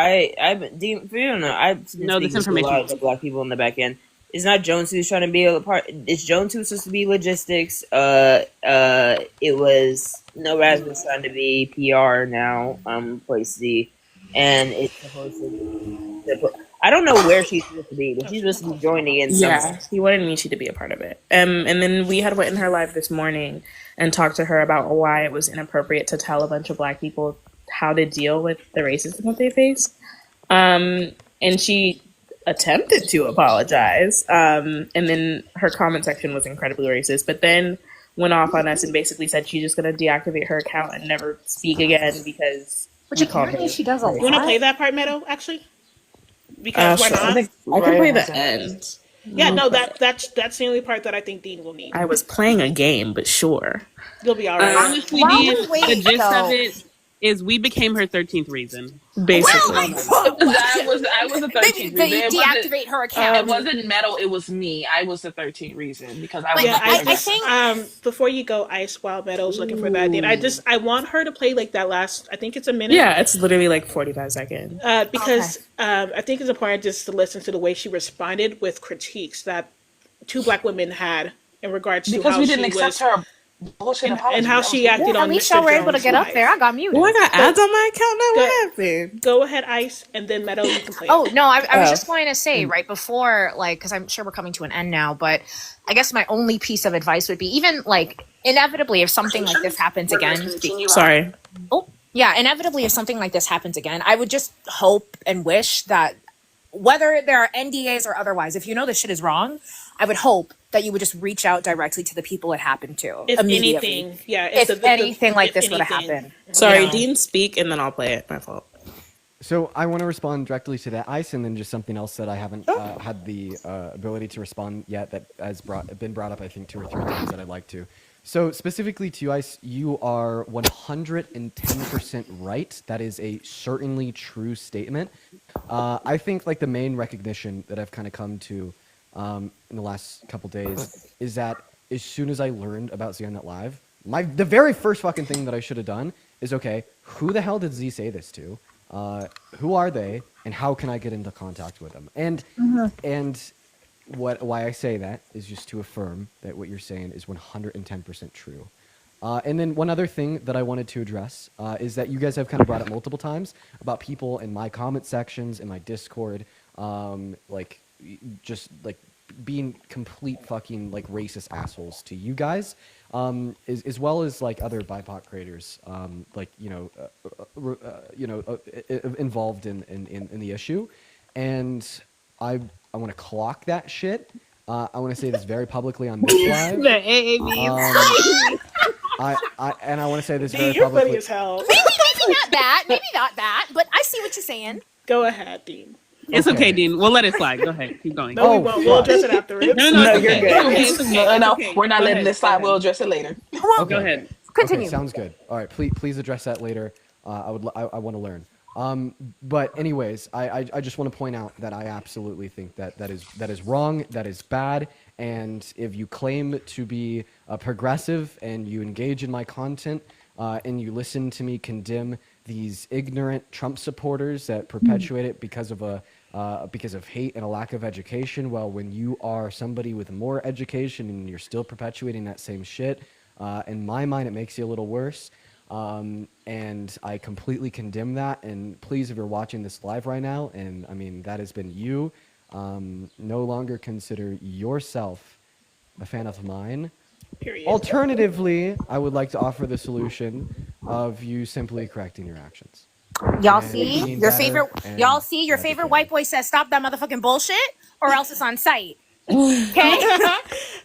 Dean, for you don't know, I've been No, this speaking to a information. lot of the black people in the back end. It's not Jones who's trying to be a part. It's Jones who's supposed to be logistics. It was No Raz was trying to be PR now. Place Z, and it's supposed to. I don't know where she's supposed to be, but she's supposed to be joining in somewhere. yeah, he wanted Mishi to be a part of it. And then we had went in her live this morning and talked to her about why it was inappropriate to tell a bunch of black people how to deal with the racism that they face. And she attempted to apologize. And then her comment section was incredibly racist, but then went off on us and basically said she's just going to deactivate her account and never speak again because Which apparently she does a You want to lot. play that part, Meadow? Actually, because why sure. not? I can play the end. Yeah, no, that's the only part that I think Dean will need. I was playing a game, but sure. You'll be all right. Honestly, While Dean, we the wait, gist of though- it is we became her 13th reason. Basically. I was the 13th They reason. It wasn't- deactivate her account. It wasn't Metal. It was me. I was the 13th reason because I was. Yeah, I think before you go, Ice, while Meadow's looking for that, Dean, I want her to play like that last. I think it's a minute. Yeah, it's literally like 45 seconds. Because I think it's important just to listen to the way she responded with critiques that two black women had in regards to because how we didn't she accept was her bullshit apology. and how she acted at on least Mr. y'all were able to Jones' get up life. there. I got muted. Oh, I got ads on my account now. What happened? Go ahead, Ice, and then Meadow, you can play. Oh, no, I was Oh. just going to say, right before, like, because I'm sure we're coming to an end now, but I guess my only piece of advice would be even, like, inevitably, if something like this happens again. Sorry. Oh, yeah, inevitably, if something like this happens again, I would just hope and wish that whether there are NDAs or otherwise, if you know this shit is wrong, I would hope that you would just reach out directly to the people it happened to. If immediately. anything, yeah. If anything like this would have anything. happened. Sorry, you know? Dean, speak, and then I'll play it. My fault. So I want to respond directly to that, Ice, and then just something else that I haven't had the ability to respond yet that has been brought up, I think, 2 or 3 times that I'd like to. So specifically to you, Ice, you are 110% right. That is a certainly true statement. I think like the main recognition that I've kind of come to in the last couple days is that as soon as I learned about ZNet Live, the very first fucking thing that I should have done is, okay, who the hell did Z say this to? Who are they, and how can I get into contact with them? And why I say that is just to affirm that what you're saying is 110% true. And then one other thing that I wanted to address is that you guys have kind of brought up multiple times about people in my comment sections, in my Discord, like just like being complete fucking like racist assholes to you guys, as well as like other BIPOC creators, like involved in the issue, and I want to clock that shit. I want to say this very publicly on this live. The AAV. I want to say this Dean, very you're publicly. funny as hell. Maybe not that, but I see what you're saying. Go ahead, Dean. It's okay, Dean. We'll let it slide. Go ahead. Keep going. No, we won't. We'll address it afterwards. No, you're good. It's okay. No, Okay. we're not Go letting ahead. this slide. We'll address it later. Okay. Go ahead. Continue. Okay, sounds good. All right, please address that later. I want to learn. But anyways, I just want to point out that I absolutely think that is wrong. That is bad. And if you claim to be a progressive and you engage in my content and you listen to me condemn these ignorant Trump supporters that perpetuate it because of hate and a lack of education, well, when you are somebody with more education and you're still perpetuating that same shit, in my mind, it makes you a little worse. And I completely condemn that. And please, if you're watching this live right now, and I mean, that has been you, no longer consider yourself a fan of mine. Period. Alternatively, I would like to offer the solution of you simply correcting your actions. Y'all And see being your better favorite. and Y'all see your favorite educated. white boy says, "Stop that motherfucking bullshit," or else it's on site. Okay.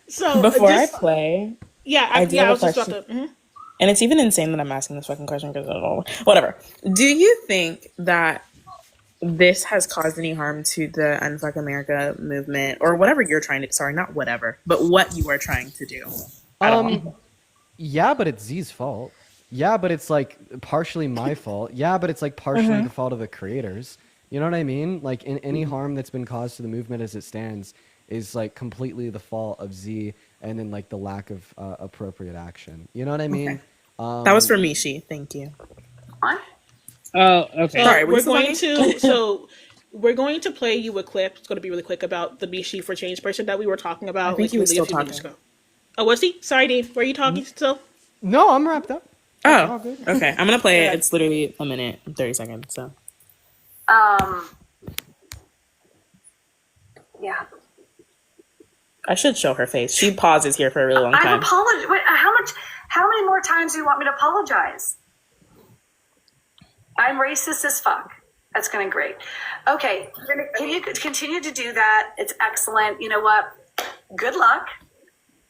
So Before I just play, yeah, I do yeah. have I a was just about question. to. And it's even insane that I'm asking this fucking question because whatever. Do you think that this has caused any harm to the UnF America movement or whatever you're trying to, sorry, not whatever, but what you are trying to do at all? Yeah, but it's Z's fault. Yeah, but it's like partially my fault. Yeah, but it's like partially the fault of the creators. You know what I mean? Like any harm that's been caused to the movement as it stands is like completely the fault of Z, and then like the lack of appropriate action. You know what I mean? That was for Mishi. Thank you. Oh, okay. Sorry, So were you still talking? we're going to play you a clip. It's going to be really quick about the Mishi for Change person that we were talking I about think like he was literally a still few minutes talking. ago. Oh, was he? Sorry, Dave. Were you talking still? No, I'm wrapped up. Oh, okay. I'm going to play it. It's literally a minute and 30 seconds, so. Yeah. I should show her face. She pauses here for a really long I've time. apologized. Wait, how many more times do you want me to apologize? I'm racist as fuck. That's going to be great. Okay. Can you continue to do that? It's excellent. You know what? Good luck.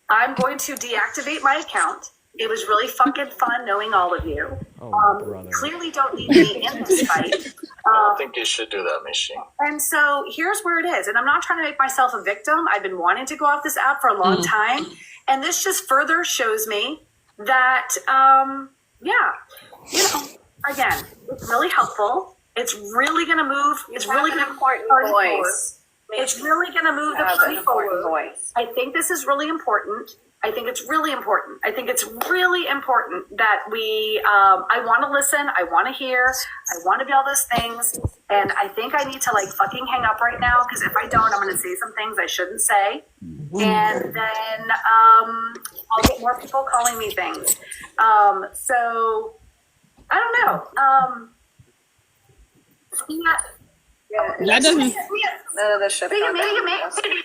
I'm going to deactivate my account. It was really fucking fun knowing all of you. Clearly don't need me in this fight. I don't think you should do that, Mishi. And so here's where it is. And I'm not trying to make myself a victim. I've been wanting to go off this app for a long time. And this just further shows me that, again, it's really helpful. It's really going to move. It's really going to important voice. It's really going to move the party forward. I think this is really important. I think it's really important. I think it's really important that we, I want to listen. I want to hear. I want to be all those things. And I think I need to like fucking hang up right now because if I don't, I'm going to say some things I shouldn't say. And then I'll get more people calling me things. So I don't know. That doesn't. Maybe.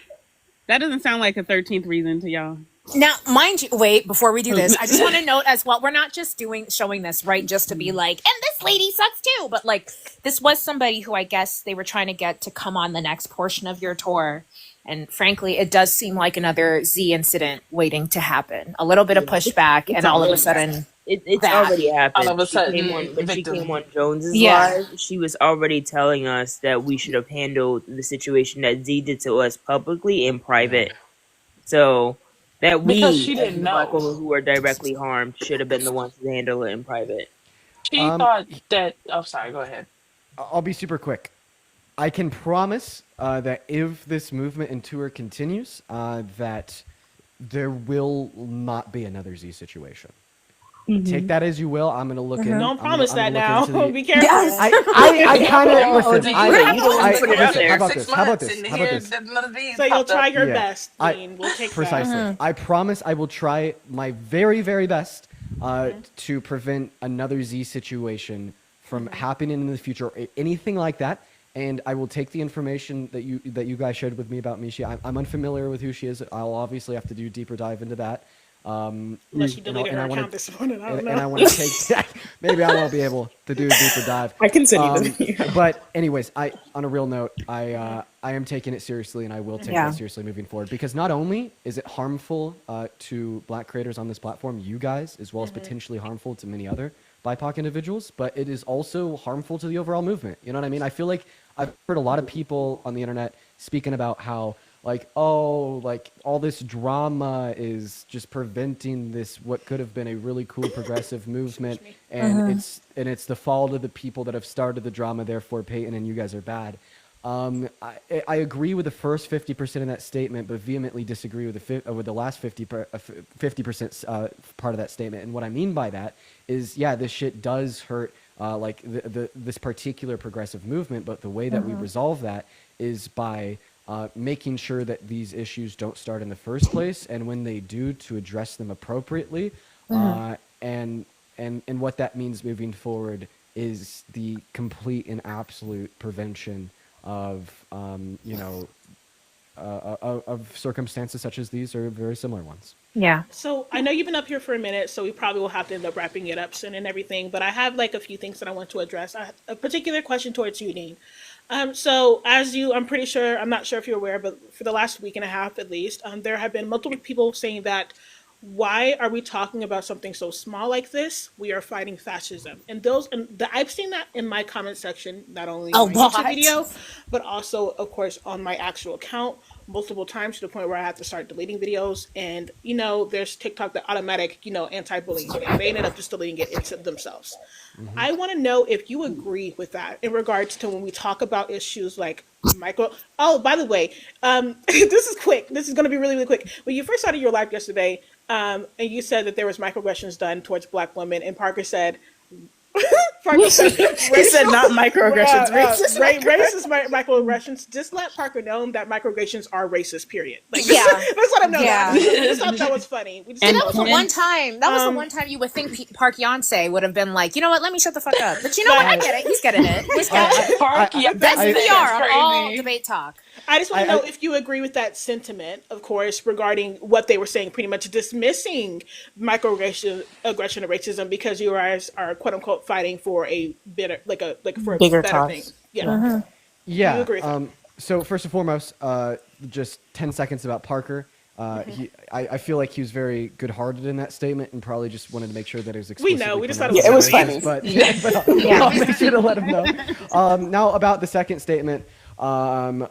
That doesn't sound like a 13th reason to y'all. Now, mind you, wait, before we do this, I just want to note as well, we're not just showing this, right, just to be like, and this lady sucks too, but like, this was somebody who I guess they were trying to get to come on the next portion of your tour. And frankly, it does seem like another Z incident waiting to happen. A little bit of pushback, and all of a sudden, it's that. already happened. All of a sudden, She came on Jones's Yeah. live. She was already telling us that we should have handled the situation that Z did to us publicly in private. So that we, because she as didn't the black know. women who were directly harmed, should have been the ones to handle it in private. She thought that. Oh, sorry. Go ahead. I'll be super quick. I can promise that if this movement and tour continues, that there will not be another Z situation. Take that as you will. I'm gonna look in. Don't promise that now. Be careful. Yes. I kind of listen. How about this? So you'll try your best, Dean. We'll take precisely. that. I promise I will try my very, very best to prevent another Z situation from happening in the future, or anything like that. And I will take the information that you guys shared with me about Mishi. I'm unfamiliar with who she is. I'll obviously have to do a deeper dive into that. Unless she deleted her account this morning, I don't know. And I want to take maybe I won't be able to do a deeper dive. I can send you this. But anyways, on a real note, I am taking it seriously, and I will take it seriously moving forward, because not only is it harmful to Black creators on this platform, you guys, as well as potentially harmful to many other BIPOC individuals, but it is also harmful to the overall movement. You know what I mean? I feel like I've heard a lot of people on the internet speaking about how, like, oh, like all this drama is just preventing this what could have been a really cool progressive movement, and it's the fault of the people that have started the drama. Therefore, Payton and you guys are bad. I agree with the first 50% of that statement, but vehemently disagree with the last 50% part of that statement. And what I mean by that is, this shit does hurt like this particular progressive movement, but the way that we resolve that is by making sure that these issues don't start in the first place, and when they do, to address them appropriately. And what that means moving forward is the complete and absolute prevention of of circumstances such as these or very similar ones. Yeah. So I know you've been up here for a minute, so we probably will have to end up wrapping it up soon and everything. But I have like a few things that I want to address. A particular question towards you, Dean. So as you, I'm pretty sure, I'm not sure if you're aware, but for the last week and a half at least, there have been multiple people saying that why are we talking about something so small like this? We are fighting fascism, and I've seen that in my comment section, not only A in my YouTube lot. video, but also, of course, on my actual account multiple times to the point where I have to start deleting videos. And there's TikTok that automatic, anti-bullying thing. They ended up just deleting it themselves. I want to know if you agree with that in regards to when we talk about issues like micro. Oh, by the way, this is quick. This is going to be really, really quick. When you first started your live yesterday, and you said that there was microaggressions done towards Black women, and Parker said, He said not microaggressions, racist microaggressions. Just let Parker know that microaggressions are racist. Period. Like, Yeah. let's let him know Yeah. that. We just thought that was funny. So that was the one time. That was the one time you would think Park Yonsei would have been like, you know what? Let me shut the fuck up. But you know what? I get it. He's getting it. He's getting it. That's PR on all debate talk. I just want to know if you agree with that sentiment, of course, regarding what they were saying, pretty much dismissing microaggression and racism because you guys are quote unquote fighting for a better, for a bigger better cause. thing. Yeah. Yeah. Do you agree with that? So first and foremost, just 10 seconds about Parker. I feel like he was very good-hearted in that statement and probably just wanted to make sure that it was explicitly. We know. We just thought pronounced. it was funny. But I'll make sure to let him know. Now about the second statement. Let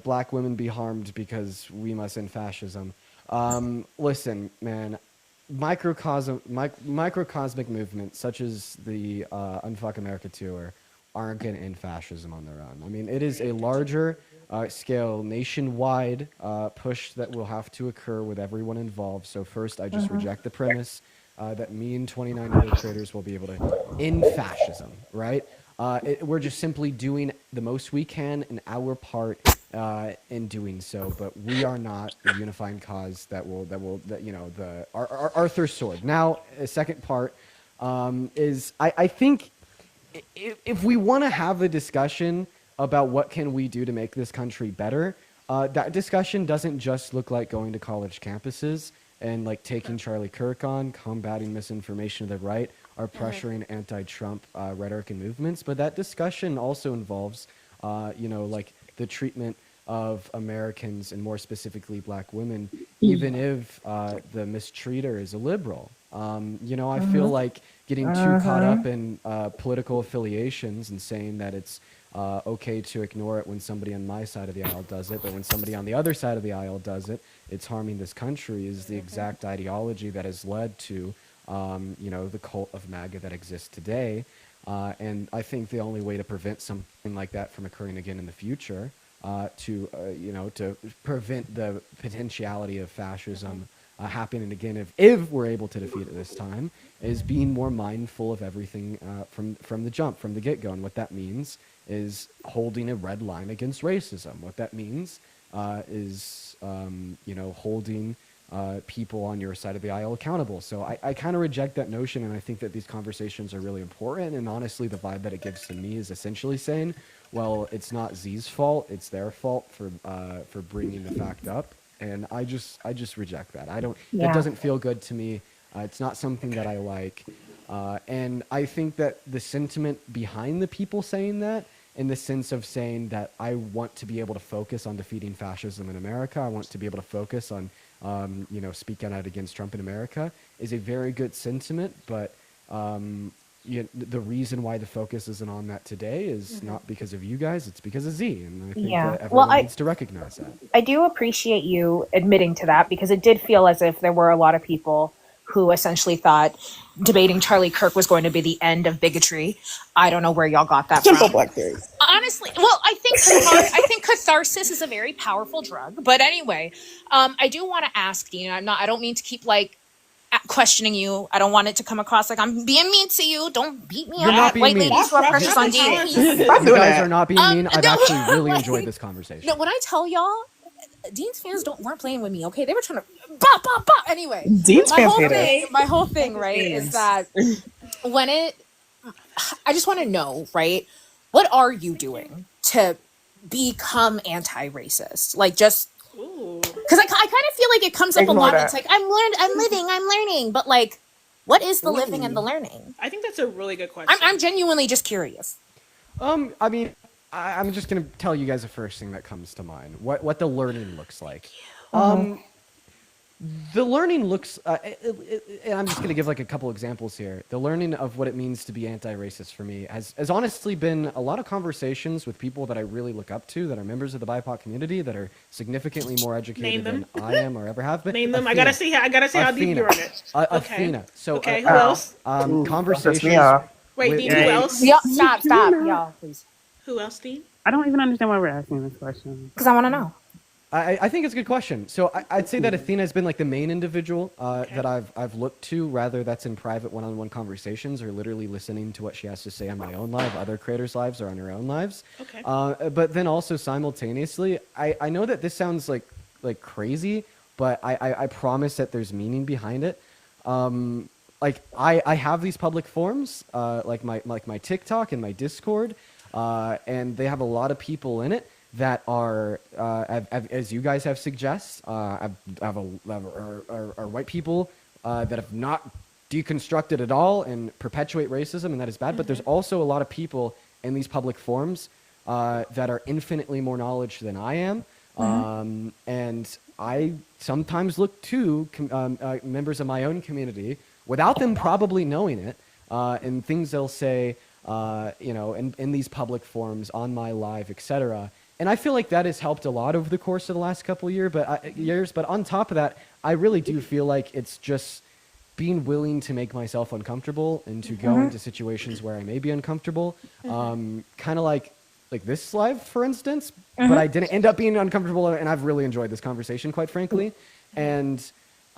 Black women be harmed because we must end fascism. Listen, man. Microcosmic movements such as the UnF America Tour aren't going to end fascism on their own. I mean, it is a larger scale, nationwide push that will have to occur with everyone involved. So first, I just reject the premise that me and 29 other creators will be able to end fascism, right? We're just simply doing the most we can in our part in doing so, but we are not a unifying cause that our Arthur's sword. Now, a second part is I think if we want to have a discussion about what can we do to make this country better, that discussion doesn't just look like going to college campuses and like taking Charlie Kirk on, combating misinformation to the right, or pressuring anti-Trump rhetoric and movements, but that discussion also involves, like the treatment of Americans and more specifically Black women, even if the mistreater is a liberal. I feel like getting too caught up in political affiliations and saying that it's okay to ignore it when somebody on my side of the aisle does it, but when somebody on the other side of the aisle does it, it's harming this country is the exact ideology that has led to the cult of MAGA that exists today. And I think the only way to prevent something like that from occurring again in the future, to prevent the potentiality of fascism happening again, if we're able to defeat it this time, is being more mindful of everything from the jump, from the get-go. And what that means is holding a red line against racism. What that means is holding people on your side of the aisle accountable. So I kind of reject that notion, and I think that these conversations are really important. And honestly, the vibe that it gives to me is essentially saying, well, it's not Z's fault, it's their fault for bringing the fact up. And I just reject that. That doesn't feel good to me. It's not something that I like. And I think that the sentiment behind the people saying that, in the sense of saying that I want to be able to focus on defeating fascism in America, I want to be able to focus on speaking out against Trump in America, is a very good sentiment, but the reason why the focus isn't on that today is not because of you guys, it's because of Z, and I think that everyone needs to recognize that. I do appreciate you admitting to that, because it did feel as if there were a lot of people who essentially thought debating Charlie Kirk was going to be the end of bigotry. I don't know where y'all got that Simple from. Black theory. Honestly, well, I think catharsis is a very powerful drug. But anyway, I do want to ask Dean. I don't mean to keep questioning you. I don't want it to come across like I'm being mean to you. Don't beat me You're up. not being White mean. ladies who are precious on Dean. You guys are not being mean. I've actually really enjoyed this conversation. No, when I tell y'all, Dean's fans weren't playing with me. Okay, they were trying to bop bop bop. Anyway, Dean's fans hate us. my whole thing, right, is that I just want to know, right, what are you doing to become anti-racist? Like, just Ooh. because I kind of feel like it comes up a Ignore lot. It's that. like I'm learning, but like, what is the living and the learning? I think that's a really good question. I'm genuinely just curious. I mean, I'm just gonna tell you guys the first thing that comes to mind. What the learning looks like. The learning looks, and I'm just going to give like a couple examples here. The learning of what it means to be anti-racist for me has honestly been a lot of conversations with people that I really look up to, that are members of the BIPOC community, that are significantly more educated than I am or ever have been. Name them. I gotta see how deep you're in it. Okay. Athena. So, okay, who else? Conversations. Wait, Dean, who else? Stop, y'all, please. Who else, Dean? I don't even understand why we're asking this question. Because I want to know. I think it's a good question. So I'd say that Athena has been like the main individual that I've looked to, rather that's in private one-on-one conversations or literally listening to what she has to say on my own live, other creators' lives, or on her own lives. Okay. But then also simultaneously, I know that this sounds like crazy, but I promise that there's meaning behind it. Like I have these public forums, like my TikTok and my Discord, and they have a lot of people in it that are, as you guys have suggested, are white people that have not deconstructed at all and perpetuate racism, and that is bad. But there's also a lot of people in these public forums that are infinitely more knowledge than I am, and I sometimes look to members of my own community without them probably knowing it, and things they'll say, in these public forums, on my live, etc. And I feel like that has helped a lot over the course of the last couple of years. But on top of that, I really do feel like it's just being willing to make myself uncomfortable and to go into situations where I may be uncomfortable. Kind of like this live, for instance. But I didn't end up being uncomfortable, and I've really enjoyed this conversation, quite frankly. And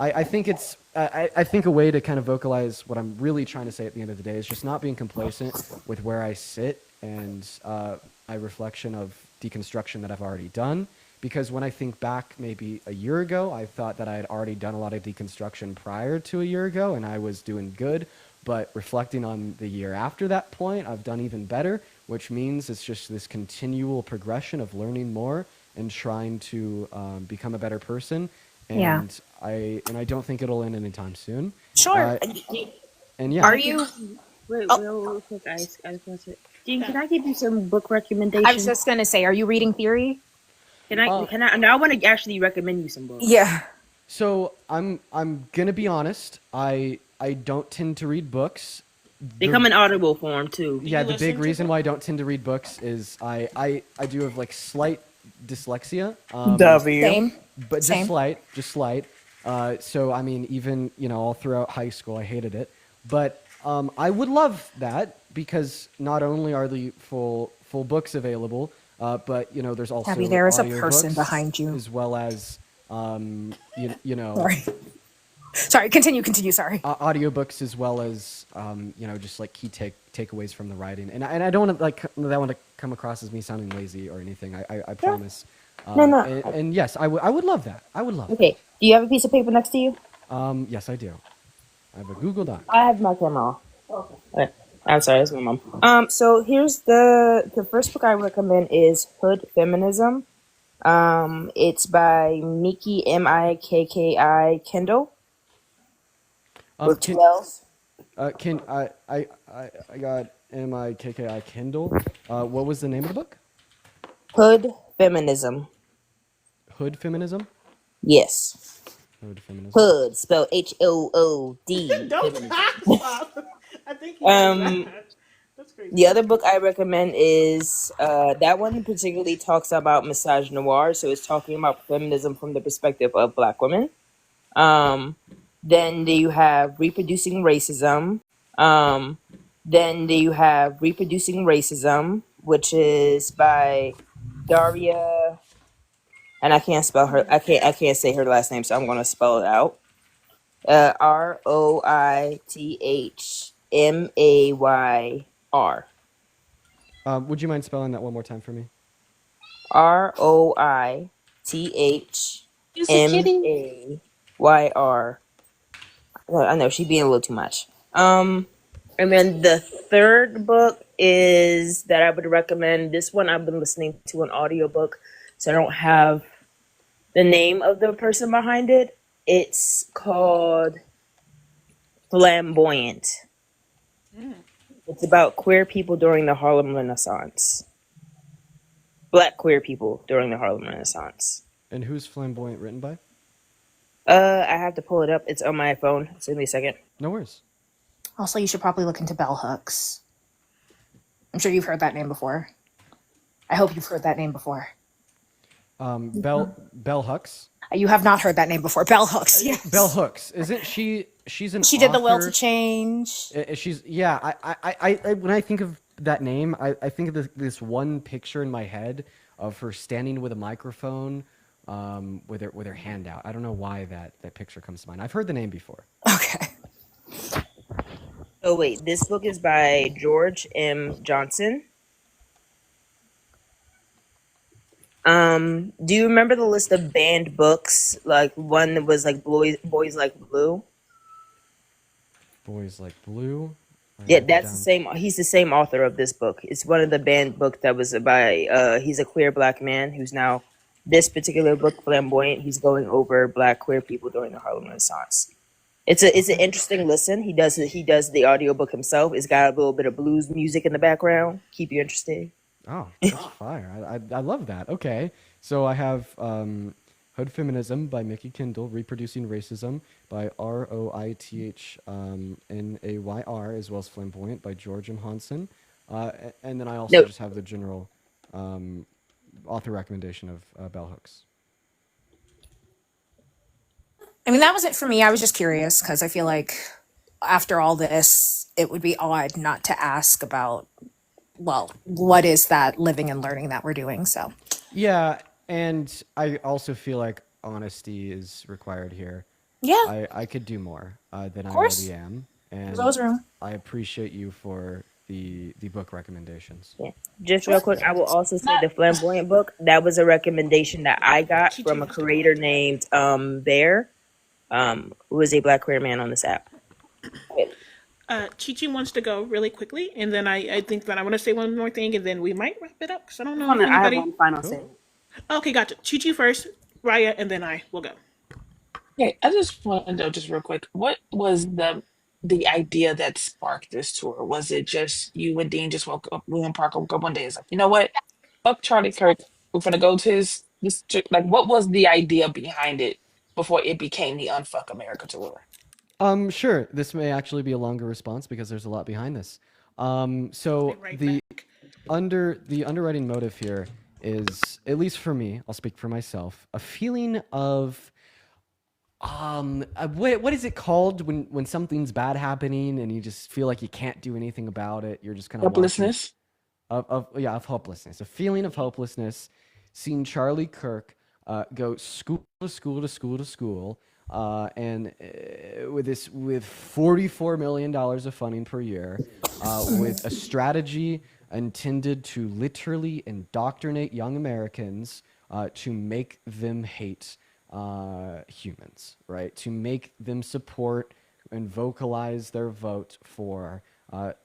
I think it's I think a way to kind of vocalize what I'm really trying to say at the end of the day is just not being complacent with where I sit and my reflection of deconstruction that I've already done. Because when I think back maybe a year ago, I thought that I had already done a lot of deconstruction prior to a year ago, and I was doing good. But reflecting on the year after that point, I've done even better, which means it's just this continual progression of learning more and trying to become a better person. And I don't think it'll end anytime soon. Sure. And yeah. Are you? Wait, real quick, I just want to. Dean, can I give you some book recommendations? I was just gonna say, are you reading theory? Can I? No, I want to actually recommend you some books. Yeah. So I'm gonna be honest. I don't tend to read books. They come in audible form too. Yeah, the big reason why I don't tend to read books is I do have like slight dyslexia. Same. But just slight. So I mean, even all throughout high school, I hated it. But I would love that, because not only are the full books available, but there's also Tabby, there is a audiobooks, person behind you, as well as Sorry, continue. Sorry. Audiobooks, as well as just like key takeaways from the writing. And I don't want to come across as me sounding lazy or anything. I promise. No. And yes, I would love that. I would love that. Okay. Do you have a piece of paper next to you? Yes, I do. I have a Google Doc. I have my camera off. Okay. I'm sorry, that's my mom. So here's the first book I recommend is Hood Feminism. It's by Mikki Mikki Kendall. With two L's. I got Mikki Kendall. What was the name of the book? Hood Feminism. Hood Feminism? Yes. Hood Feminism. Hood, spelled HOOD. Don't stop. I think that's crazy. The other book I recommend is that one particularly talks about misogynoir, so it's talking about feminism from the perspective of Black women. Then you have Reproducing Racism. Which is by Daria, and I can't spell her. I can't say her last name, so I'm gonna spell it out. Roithmayr. Would you mind spelling that one more time for me? Roithmayr. I know she's being a little too much. And then the third book is that I would recommend. This one I've been listening to an audiobook, so I don't have the name of the person behind it. It's called Flamboyant. It's about queer people during the Harlem Renaissance. Black queer people during the Harlem Renaissance. And who's Flamboyant written by? I have to pull it up. It's on my phone. Just give me a second. No worries. Also, you should probably look into bell hooks. I'm sure you've heard that name before. I hope you've heard that name before. Bell Hooks. You have not heard that name before. Bell hooks. Yes. Bell Hooks. Isn't she? She's an. She did The Will author. to Change. She's yeah. I when I think of that name, I think of this one picture in my head of her standing with a microphone, with her hand out. I don't know why that picture comes to mind. I've heard the name before. Okay. Oh wait, this book is by George M. Johnson. Do you remember the list of banned books? Like one that was like Boys Like Blue? Boys Like Blue. Yeah, that's the same. He's the same author of this book. It's one of the banned books that was by. He's a queer black man who's now this particular book, Flamboyant. He's going over black queer people during the Harlem Renaissance. It's an interesting listen. He does the audiobook himself. It's got a little bit of blues music in the background. Keep you interested. Oh, that's fire. I love that. Okay. So I have Hood Feminism by Mickey Kindle, Reproducing Racism by Roithnayr, as well as Flamboyant by George M. Hansen. And then I also just have the general author recommendation of Bell Hooks. I mean, that was it for me. I was just curious because I feel like after all this, it would be odd not to ask about, well, what is that living and learning that we're doing? So, yeah, and I also feel like honesty is required here. Yeah, I could do more than I course. already am, and Those room. I appreciate you for the book recommendations. Yeah. Just real quick, I will also say the Flamboyant book, that was a recommendation that I got from a creator named Bear, who is a black queer man on this app. Chi wants to go really quickly, and then I think that I want to say one more thing, and then we might wrap it up because I don't know if I have anybody. one final thing. Okay, gotcha. Chi first, Raya, and then I will go. Okay, I just want to know just real quick, what was the idea that sparked this tour? Was it just you and Dean just woke up, William Parker woke up one day and was like, you know what? Fuck Charlie Kirk. We're gonna go to like what was the idea behind it before it became the UnF America Tour? Sure. This may actually be a longer response because there's a lot behind this. So the underwriting motive here is, at least for me, I'll speak for myself, a feeling of what is it called when something's bad happening and you just feel like you can't do anything about it? You're just kind of Helplessness. Of hopelessness, a feeling of hopelessness. Seeing Charlie Kirk go school to school to school to school, and with $44 million of funding per year, with a strategy intended to literally indoctrinate young Americans to make them hate humans, right? To make them support and vocalize their vote for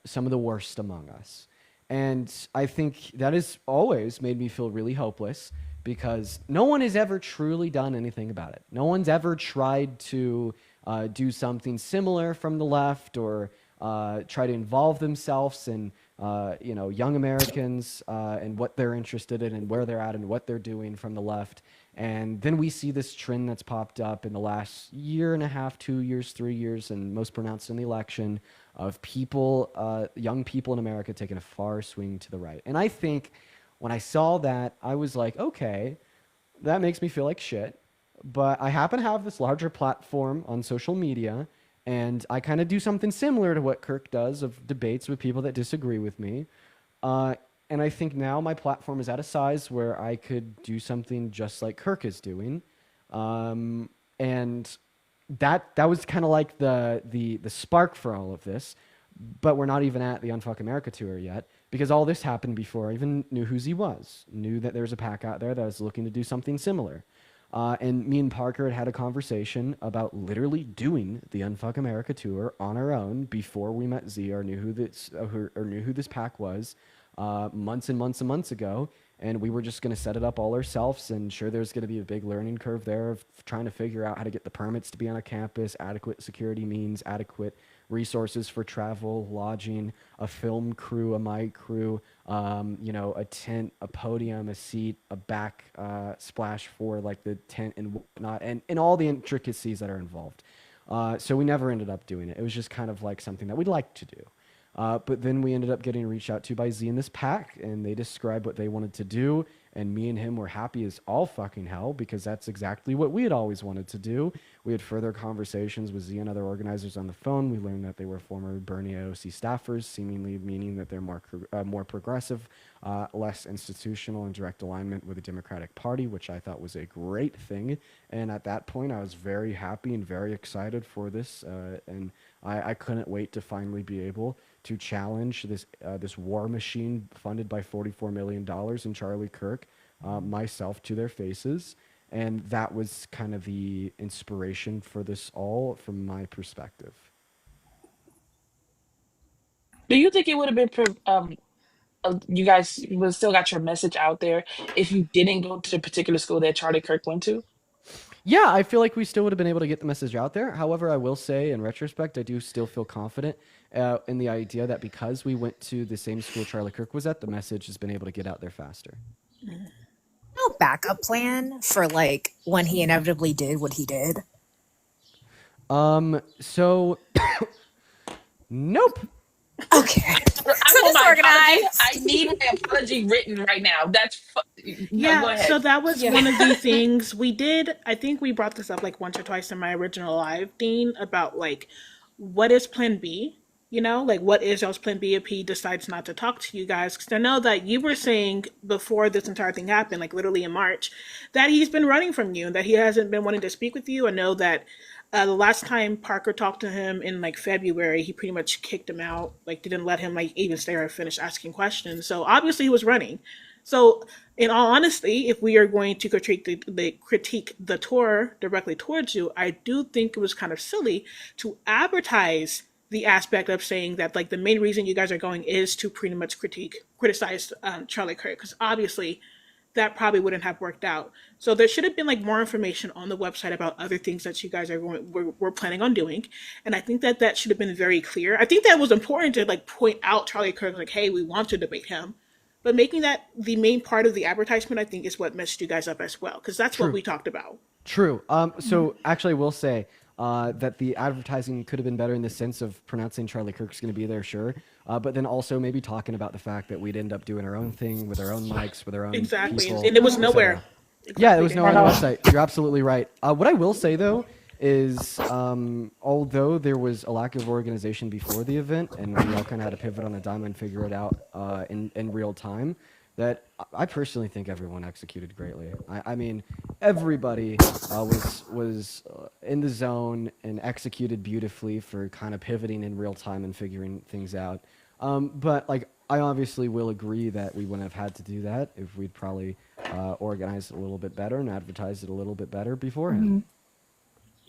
some of the worst among us. And I think that has always made me feel really hopeless because no one has ever truly done anything about it. No one's ever tried to do something similar from the left or try to involve themselves in young Americans and what they're interested in and where they're at and what they're doing from the left. And then we see this trend that's popped up in the last year and a half, 2 years, 3 years, and most pronounced in the election, of people, young people in America taking a far swing to the right. And I think when I saw that, I was like, okay, that makes me feel like shit. But I happen to have this larger platform on social media, and I kind of do something similar to what Kirk does of debates with people that disagree with me. And I think now my platform is at a size where I could do something just like Kirk is doing. And that was kind of like the spark for all of this. But we're not even at the UnF America Tour yet, because all this happened before I even knew who Z was, knew that there was a pack out there that was looking to do something similar. And me and Parker had a conversation about literally doing the UnF America Tour on our own before we met Z or knew who this pack was months and months and months ago. And we were just going to set it up all ourselves. And sure, there's going to be a big learning curve there of trying to figure out how to get the permits to be on a campus, adequate security means, adequate resources for travel, lodging, a film crew, a mic crew, a tent, a podium, a seat, a back splash for like the tent and whatnot, and all the intricacies that are involved. So we never ended up doing it. It was just kind of like something that we'd like to do. But then we ended up getting reached out to by Z and this pack, and they described what they wanted to do. And me and him were happy as all fucking hell because that's exactly what we had always wanted to do. We had further conversations with Z and other organizers on the phone. We learned that they were former Bernie AOC staffers, seemingly meaning that they're more progressive, less institutional and direct alignment with the Democratic Party, which I thought was a great thing. And at that point, I was very happy and very excited for this. And I couldn't wait to finally be able to challenge this war machine funded by $44 million and Charlie Kirk, myself, to their faces. And that was kind of the inspiration for this all from my perspective. Do you think it would have been you guys would still got your message out there if you didn't go to the particular school that Charlie Kirk went to? Yeah, I feel like we still would have been able to get the message out there. However, I will say in retrospect, I do still feel confident in the idea that because we went to the same school Charlie Kirk was at, the message has been able to get out there faster. No backup plan for like when he inevitably did what he did. So nope. Okay. I want my apology. Disorganized. I need my apology written right now. That's go Yeah, ahead. so that was one of the things we did. I think we brought this up like once or twice in my original live, Dean, about like what is plan B? You know, like what is y'all's plan B if he decides not to talk to you guys? Because I know that you were saying before this entire thing happened, like literally in March, that he's been running from you and that he hasn't been wanting to speak with you. I know that the last time Parker talked to him in like February, he pretty much kicked him out, like didn't let him like even stay or finish asking questions. So obviously he was running. So in all honesty, if we are going to critique the tour directly towards you, I do think it was kind of silly to advertise the aspect of saying that like the main reason you guys are going is to pretty much criticize Charlie Kirk, because obviously that probably wouldn't have worked out. So there should have been like more information on the website about other things that you guys were planning on doing, and I think that should have been very clear. I think that was important to like point out Charlie Kirk, like, hey, we want to debate him, but making that the main part of the advertisement, I think, is what messed you guys up as well, because that's what we talked about. True. So actually, I will say that the advertising could have been better in the sense of pronouncing Charlie Kirk's going to be there, sure. But then also maybe talking about the fact that we'd end up doing our own thing with our own mics, with our own people, and it was nowhere. Yeah, it was nowhere on the website. You're absolutely right. What I will say, though, is although there was a lack of organization before the event, and we all kind of had to pivot on a dime and figure it out in real time, that I personally think everyone executed greatly. I mean, everybody was in the zone and executed beautifully for kind of pivoting in real time and figuring things out. But like, I obviously will agree that we wouldn't have had to do that if we'd probably organized it a little bit better and advertised it a little bit better beforehand.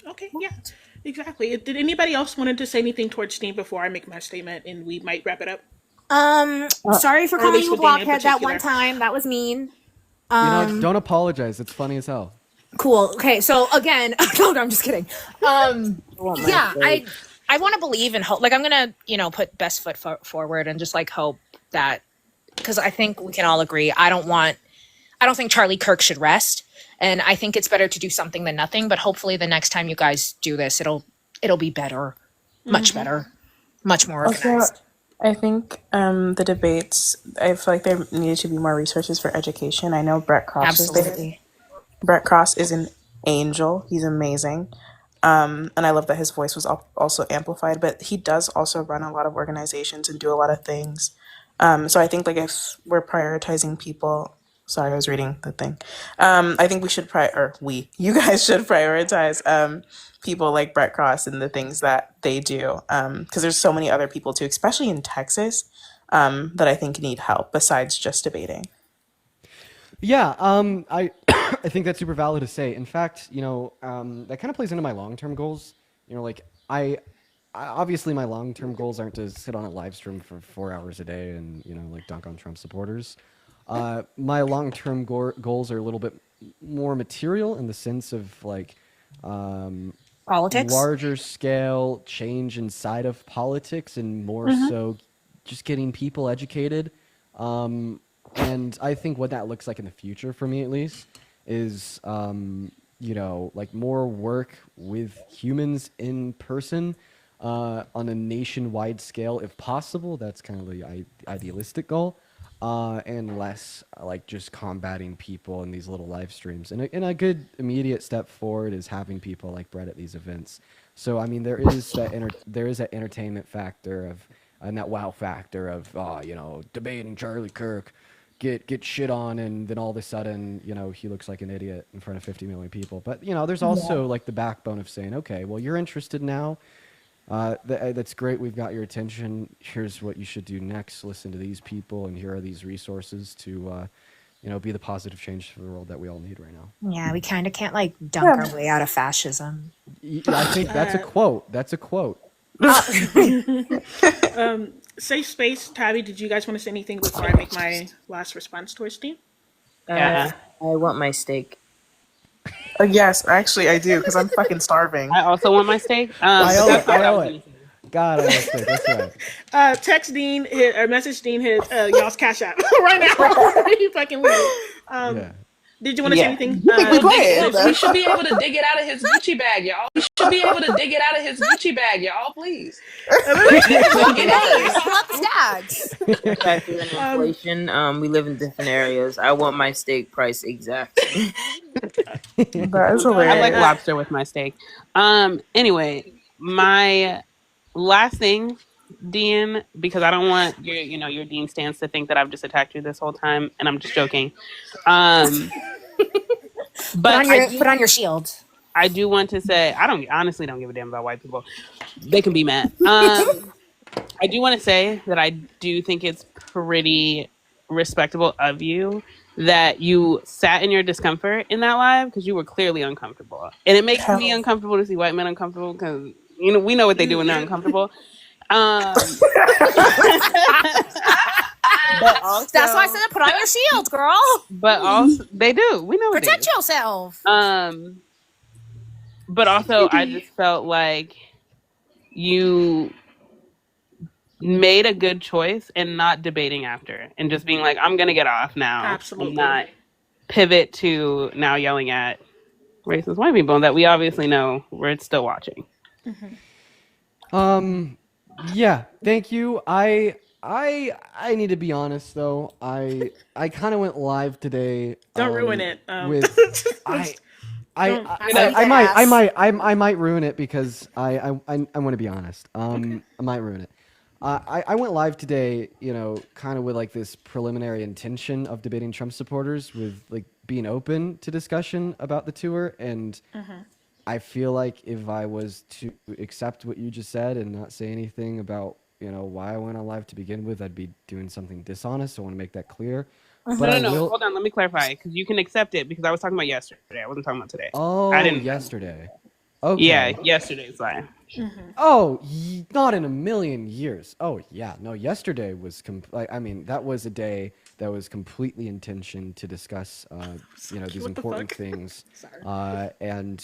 Okay, yeah, exactly. Did anybody else wanted to say anything towards Steam before I make my statement and we might wrap it up? Sorry for Or at calling least you a with Dana in blockhead that particular. one time. That was mean. Don't apologize. It's funny as hell. Cool. Okay, so again, no, I'm just kidding. Yeah, I want to believe and hope. Like, I'm gonna, put best foot forward and just like hope that, because I think we can all agree. I don't think Charlie Kirk should rest, and I think it's better to do something than nothing. But hopefully, the next time you guys do this, it'll be better, much better, much more organized. Also, I think the debates, I feel like there needed to be more resources for education. I know Brett Cross was there. Brett Cross is an angel. He's amazing. And I love that his voice was also amplified, but he does also run a lot of organizations and do a lot of things. So I think like if we're prioritizing people, sorry, I was reading the thing. I think we should you guys should prioritize people like Brett Cross and the things that they do. Because there's so many other people too, especially in Texas, that I think need help besides just debating. Yeah, I I think that's super valid to say. In fact, that kind of plays into my long-term goals. Like obviously my long-term goals aren't to sit on a live stream for 4 hours a day and like dunk on Trump supporters. My long-term goals are a little bit more material in the sense of like Politics? larger scale change inside of politics and more so just getting people educated. And I think what that looks like in the future for me at least is like more work with humans in person on a nationwide scale if possible. That's kind of the idealistic goal. And less like just combating people in these little live streams. And a good immediate step forward is having people like Brett at these events. So I mean, there is that entertainment factor of and that wow factor of debating Charlie Kirk, get shit on, and then all of a sudden he looks like an idiot in front of 50 million people. But there's also like the backbone of saying, okay, well you're interested now. That's great. We've got your attention. Here's what you should do next. Listen to these people, and here are these resources to, be the positive change for the world that we all need right now. Yeah, we kind of can't like dunk our way out of fascism. I think that's a quote. That's a quote. Safe space. Tabby, did you guys want to say anything before I make my last response towards Dean? I want my steak. Yes, actually I do because I'm fucking starving. I also want my steak. I owe it. God, I owe it. That's right. Text Dean or message Dean his y'all's cash app right now. You fucking weird. Did you want to say anything? We should be able to dig it out of his Gucci bag, y'all. We should be able to dig it out of his Gucci bag, y'all. Please. Inflation. We live in different areas. I want my steak price exactly. That's hilarious. I like lobster with my steak. Anyway, my last thing, Dean, because I don't want your Dean stance to think that I've just attacked you this whole time, and I'm just joking. But put on your shield. I do want to say I honestly don't give a damn about white people. They can be mad. I do want to say that I do think it's pretty respectable of you that you sat in your discomfort in that live because you were clearly uncomfortable, and it makes me uncomfortable to see white men uncomfortable because we know what they do when they're uncomfortable. But also, that's why I said put on your shield, girl. But also, they do. We know. Protect yourself. But also, I just felt like you made a good choice in not debating after and just being like, I'm gonna get off now. Absolutely. And not pivot to now yelling at racist white people that we obviously know we're still watching. Yeah, thank you. I need to be honest though. I kind of went live today. Don't ruin it. With I might ruin it because I want to be honest. I might ruin it. I went live today, kind of with like this preliminary intention of debating Trump supporters with like being open to discussion about the tour, and I feel like if I was to accept what you just said and not say anything about why I went on live to begin with, I'd be doing something dishonest. So I want to make that clear. But No. Hold on, let me clarify because you can accept it because I was talking about yesterday. I wasn't talking about today. Oh, I didn't. Yesterday. Okay. Yeah, yesterday's live. Oh, not in a million years. Oh, yeah. No, yesterday was that was a day that was completely intention to discuss, these important things. And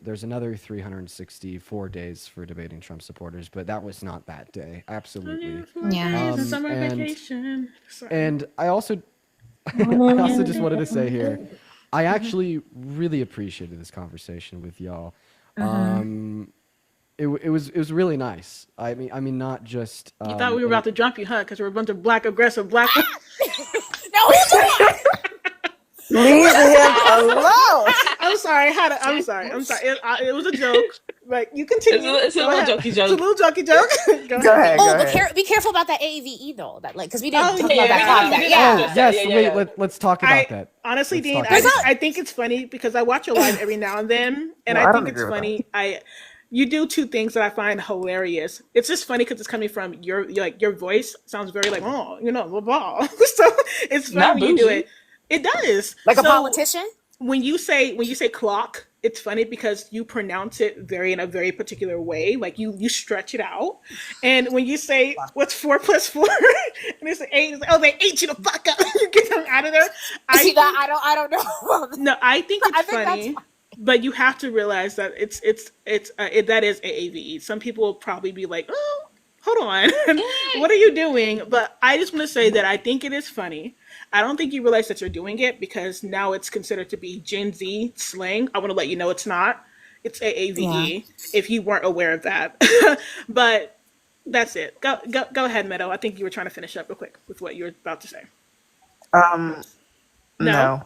there's another 364 days for debating Trump supporters, but that was not that day. Absolutely. Yeah. Summer vacation. And I also just wanted to say here, I actually really appreciated this conversation with y'all. It was really nice. I mean, not just. You thought we were about to jump you, huh? Because we're a bunch of aggressive black. No, leave him alone. I'm sorry. I'm sorry. It was a joke. Like you continue. It's a little jokey joke. It's a little jokey joke. Go ahead. But be careful about that AAVE though. That because we didn't talk about that. Yes. Wait. Let's talk about that. Honestly, Dean, I think it's funny because I watch your live every now and then, and I think it's funny. You do two things that I find hilarious. It's just funny because it's coming from your voice sounds very like blah blah. So it's funny when you do it. It does like a politician. when you say clock, it's funny because you pronounce it in a very particular way. Like you stretch it out. And when you say what's 4 plus 4, and it's 8, it's like, oh, they ate you the fuck up. You get them out of there. I don't know. No, I think it's I think that's funny. But you have to realize that that is AAVE. Some people will probably be like, "Oh, hold on, what are you doing?" But I just want to say that I think it is funny. I don't think you realize that you're doing it because now it's considered to be Gen Z slang. I want to let you know it's not. It's AAVE. If you weren't aware of that, but that's it. Go ahead, Meadow. I think you were trying to finish up real quick with what you were about to say. No.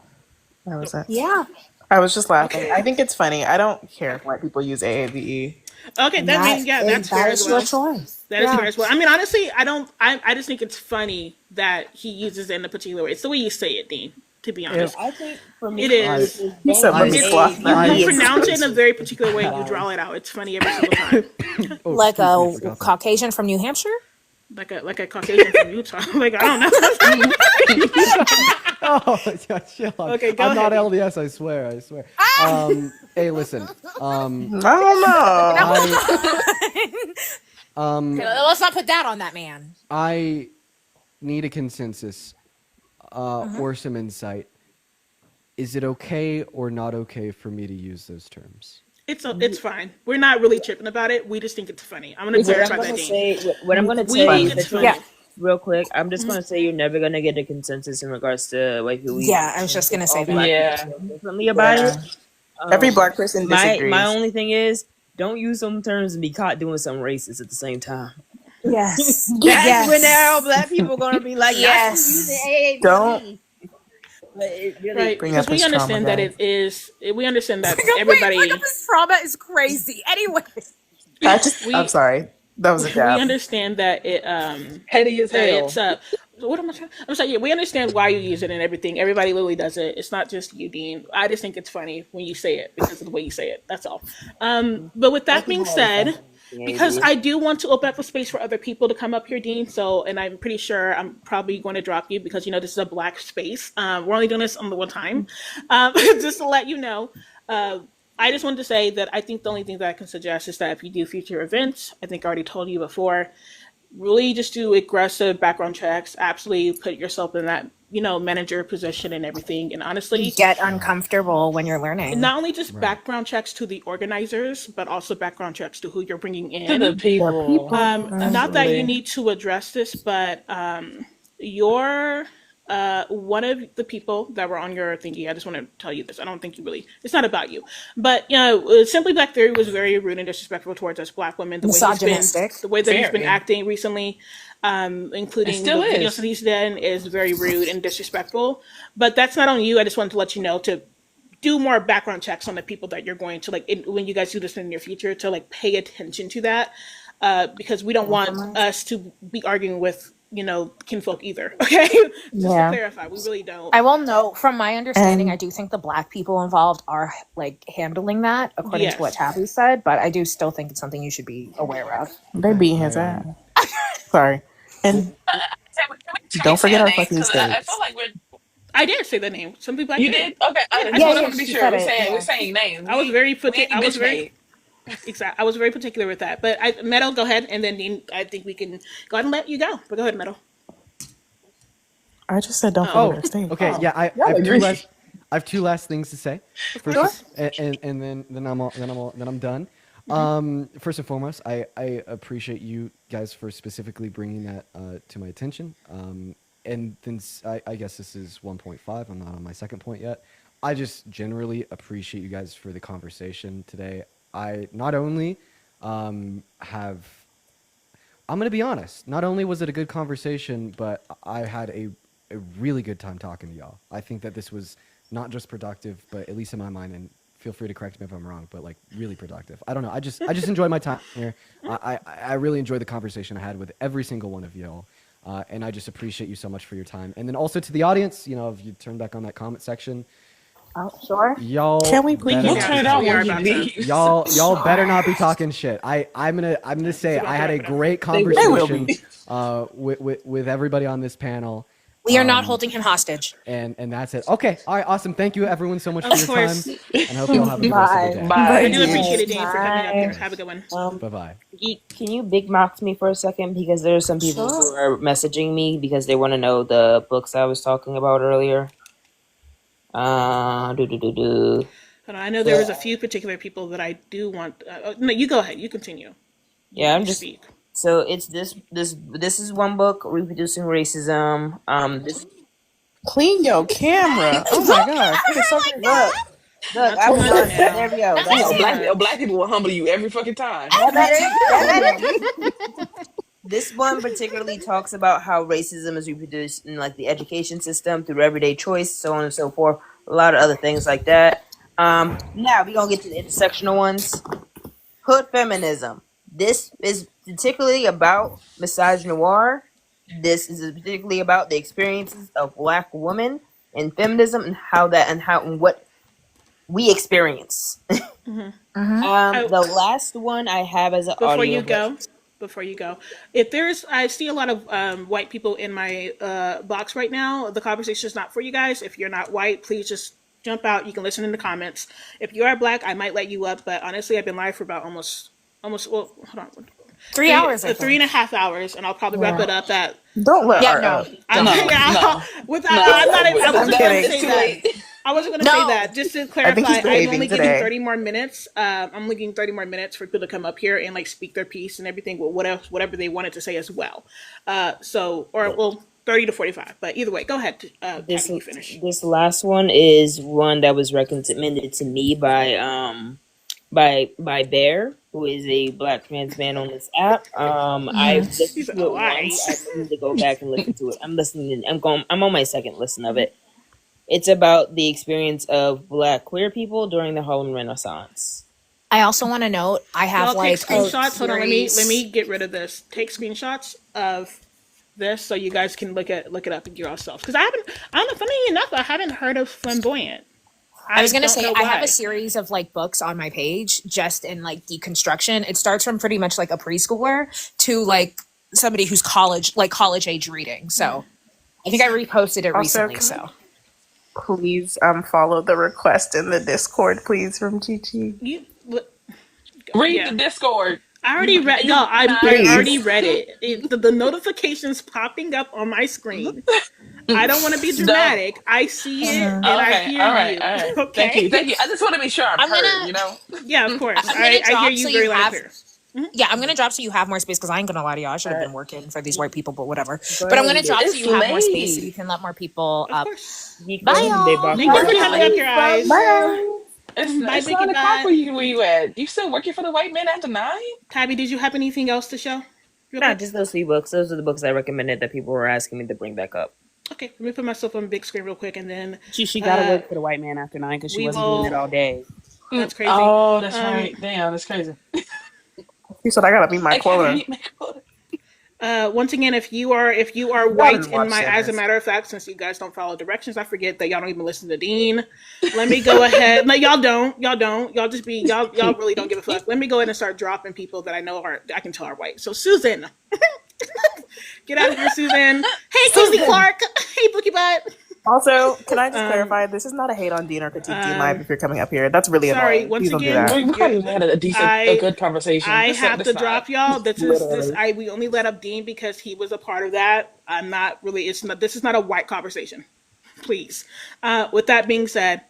That was it. Yeah. I was just laughing. Okay. I think it's funny. I don't care if white people use AAVE. Okay, that's fair as well. Choice. That is fair as well. I mean, honestly, I just think it's funny that he uses it in a particular way. It's the way you say it, Dean. To be honest, I think for me, it is. You pronounce it in a very particular way. You draw it out. It's funny every single time. Like a Caucasian from New Hampshire. Like a Caucasian from Utah. Like I don't know. Oh, yeah, chill out. Okay, go I'm not ahead. LDS, I swear. Hey, listen. Let's not put that on that man. I need a consensus or some insight. Is it okay or not okay for me to use those terms? It's fine. We're not really tripping about it. We just think it's funny. I'm gonna clarify that, Dean. What I'm gonna We say think is it's funny. real quick. I'm just gonna say you're never gonna get a consensus in regards to white people. Yeah, I was just gonna say that. Yeah, differently about it. Every black person disagrees. My only thing is, don't use some terms and be caught doing something racist at the same time. Yes. That's when all black people are gonna be like, yes. Don't. Right, because we understand that it is. We understand that everybody. Wait, this trauma is crazy. Anyway, I'm sorry. That was a We jab. understand that it. Petty as that hell. It's what am I trying? I'm sorry. Yeah, we understand why you use it and everything. Everybody literally does it. It's not just you, Dean. I just think it's funny when you say it because of the way you say it. That's all. But with that being said, because I do want to open up a space for other people to come up here, Dean. So, and I'm pretty sure I'm probably going to drop you because this is a black space. We're only doing this on the one time, just to let you know. I just wanted to say that I think the only thing that I can suggest is that if you do future events, I think I already told you before, really just do aggressive background checks. Absolutely put yourself in that manager position and everything. And honestly, get uncomfortable when you're learning. not only just background checks to the organizers, but also background checks to who you're bringing in. To the people. Not that you need to address this, but you're one of the people that were on your thingy. I just want to tell you this. I don't think you really. It's not about you, but Simply Black Theory was very rude and disrespectful towards us Black women. Misogynistic. The way that he's been acting recently, including the videos that he's done, is very rude and disrespectful. But that's not on you. I just wanted to let you know to do more background checks on the people that you're going to when you guys do this in the near future, to pay attention to that, because we don't want us to be arguing with kinfolk either. Okay, just to clarify, we really don't. I will note, from my understanding, I do think the Black people involved are handling that according to what Tabby said, but I do still think it's something you should be aware of. They're beating his ass. Sorry. And don't forget our fucking states. I feel like I did say the name. Simply Black. You did? Okay. I just want to be sure. We're saying names. I was very I was very particular with that. But Meadow, go ahead, and then Dean, I think we can go ahead and let you go. But go ahead, Meadow. I just said don't forget our states. Okay, yeah, I have two last things to say. First, and then I'm done. First and foremost, I appreciate you guys for specifically bringing that to my attention. And then I guess this is 1.5. I'm not on my second point yet. I just generally appreciate you guys for the conversation today. I not only I'm going to be honest, not only was it a good conversation, but I had a really good time talking to y'all. I think that this was not just productive, but at least in my mind, and feel free to correct me if I'm wrong, but really productive. I don't know. I just enjoy my time here. I really enjoy the conversation I had with every single one of y'all. And I just appreciate you so much for your time. And then also to the audience, if you turn back on that comment section, oh, sure. Y'all, can we please turn it on when you leave? Y'all better not be talking shit. I'm gonna say I had a great conversation with everybody on this panel. We are not holding him hostage. And that's it. Okay. All right. Awesome. Thank you, everyone, so much for Of your course. time. And I hope you all have a good rest of the day. Bye. I do appreciate it, Dane, for coming up here. Have a good one. Bye bye. Can you big mouth me for a second? Because there are some people who Sure. are messaging me because they want to know the books I was talking about earlier. Hold on, I know there was a few particular people that I do want. No, you go ahead. You continue. Yeah, I'm You just. speak. So it's this is one book, Reproducing Racism. This Clean your camera. Oh my gosh. It is so great. look, Not I too was much on. now. There we go. Not That's too it. Black people will humble you every fucking time. This one particularly talks about how racism is reproduced in like the education system through everyday choice, so on and so forth. A lot of other things like that. Now we're gonna get to the intersectional ones. Hood feminism. This is particularly about misogynoir. This is particularly about the experiences of Black women in feminism and and what we experience. The last one I have as an audio. Before you go, if there's, I see a lot of white people in my box right now. The conversation is not for you guys. If you're not white, please just jump out. You can listen in the comments. If you are Black, I might let you up, but honestly, I've been live for about almost. Well, hold on. 3 hours. 3.5 hours, and I'll probably wrap it up at. Don't let her no. up. I'm No, not. I wasn't going to say that. I wasn't going to say that. Just to clarify, I'm only giving 30 more minutes. I'm only giving 30 more minutes for people to come up here and like speak their piece and everything, whatever they wanted to say as well. 30 to 45. But either way, go ahead. Tabby, you finish. This last one is one that was recommended to me by Bear, who is a Black trans man on this app. I've listened to it once. I need to go back and listen to it. I'm on my second listen of it. It's about the experience of Black queer people during the Harlem Renaissance. I also want to note I have take screenshots. Hold on, let me get rid of this. Take screenshots of this so you guys can look it up yourself. Because I don't know, funny enough, I haven't heard of Flamboyant. I was gonna say I have a series of like books on my page just in like deconstruction. It starts from pretty much like a preschooler to like somebody who's college age reading. So I think I reposted it recently. So please follow the request in the Discord, please, from Chi. Read the Discord. I already read. No, I already read it. The notifications popping up on my screen. I don't want to be dramatic. I see it and I hear you. All right. Okay. Thank you. I just want to be sure I'm heard. You know. Yeah, of course. I hear you very loud and clear. Yeah, I'm gonna drop so you have more space because I ain't gonna lie to y'all. I should have been working for these white people, but whatever. But I'm gonna drop so you have more space so you can let more people up. Bye, y'all. Thank you for coming up, your eyes. Bye. It's 9 o'clock where you at? You still working for the white man after 9? Tabby, did you have anything else to show? No, just those 3 books. Those are the books I recommended that people were asking me to bring back up. Okay, let me put myself on the big screen real quick, and then she gotta work for the white man after 9 because she wasn't doing it all day. That's crazy. Oh, that's right. Damn, that's crazy. You said I gotta be my quota. Once again, if you are white in my, as a matter of fact, since you guys don't follow directions, I forget that y'all don't even listen to Dean. Let me go ahead. No, y'all don't. Y'all just be y'all really don't give a fuck. Let me go ahead and start dropping people that I can tell are white. So Susan, get out of here, Susan. Hey, Casey Clark. Hey, Bookie Butt. Also, can I just clarify? This is not a hate on Dean or critique Dean live if you're coming up here. That's really annoying. Once Please don't again, do that. We had a good conversation. I have to drop y'all. We only let up Dean because he was a part of that. I'm not really. This is not a white conversation. Please. With that being said,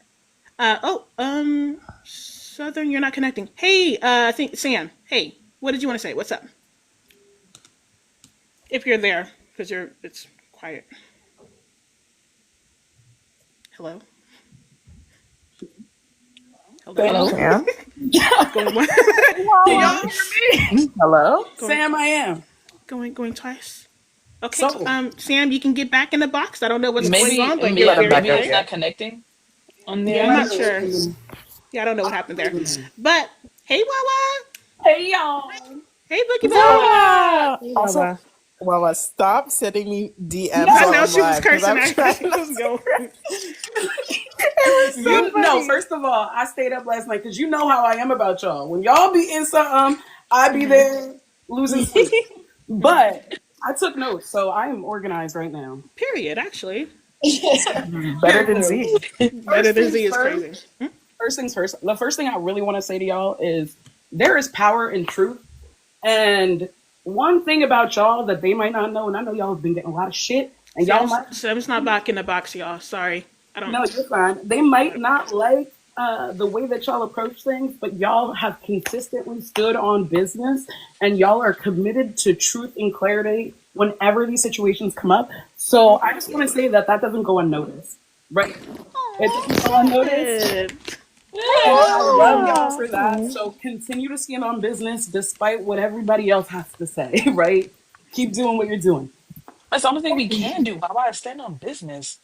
Southern, you're not connecting. Hey, I think Sam. Hey, what did you want to say? What's up? If you're there, because it's quiet. Hello. Hello. Sam? Hello. Sam, I am. Going twice. Okay. So, Sam, you can get back in the box. I don't know what's going on, but maybe it's not connecting on there. Yeah, I'm not sure. Yeah, I don't know what happened there. But hey, Wawa. Hey, y'all. Hey, Bookie Wawa. Hey, also, Wawa, stop sending me DMs. I know she was cursing. No, first of all, I stayed up last night because you know how I am about y'all. When y'all be in something, I be there losing sleep. But I took notes, so I am organized right now. Period. Actually, Better than Z. better than Z is crazy. First things first. The first thing I really want to say to y'all is there is power in truth. And one thing about y'all that they might not know, and I know y'all have been getting a lot of shit, and y'all might. Sam's not back in the box, y'all. Sorry. I don't. No, you're fine. They might not like the way that y'all approach things, but y'all have consistently stood on business, and y'all are committed to truth and clarity whenever these situations come up. So I just want to say that doesn't go unnoticed, right? It doesn't go unnoticed. And I love y'all for that. So continue to stand on business despite what everybody else has to say, right? Keep doing what you're doing. That's the only thing we can do. Why would I stand on business?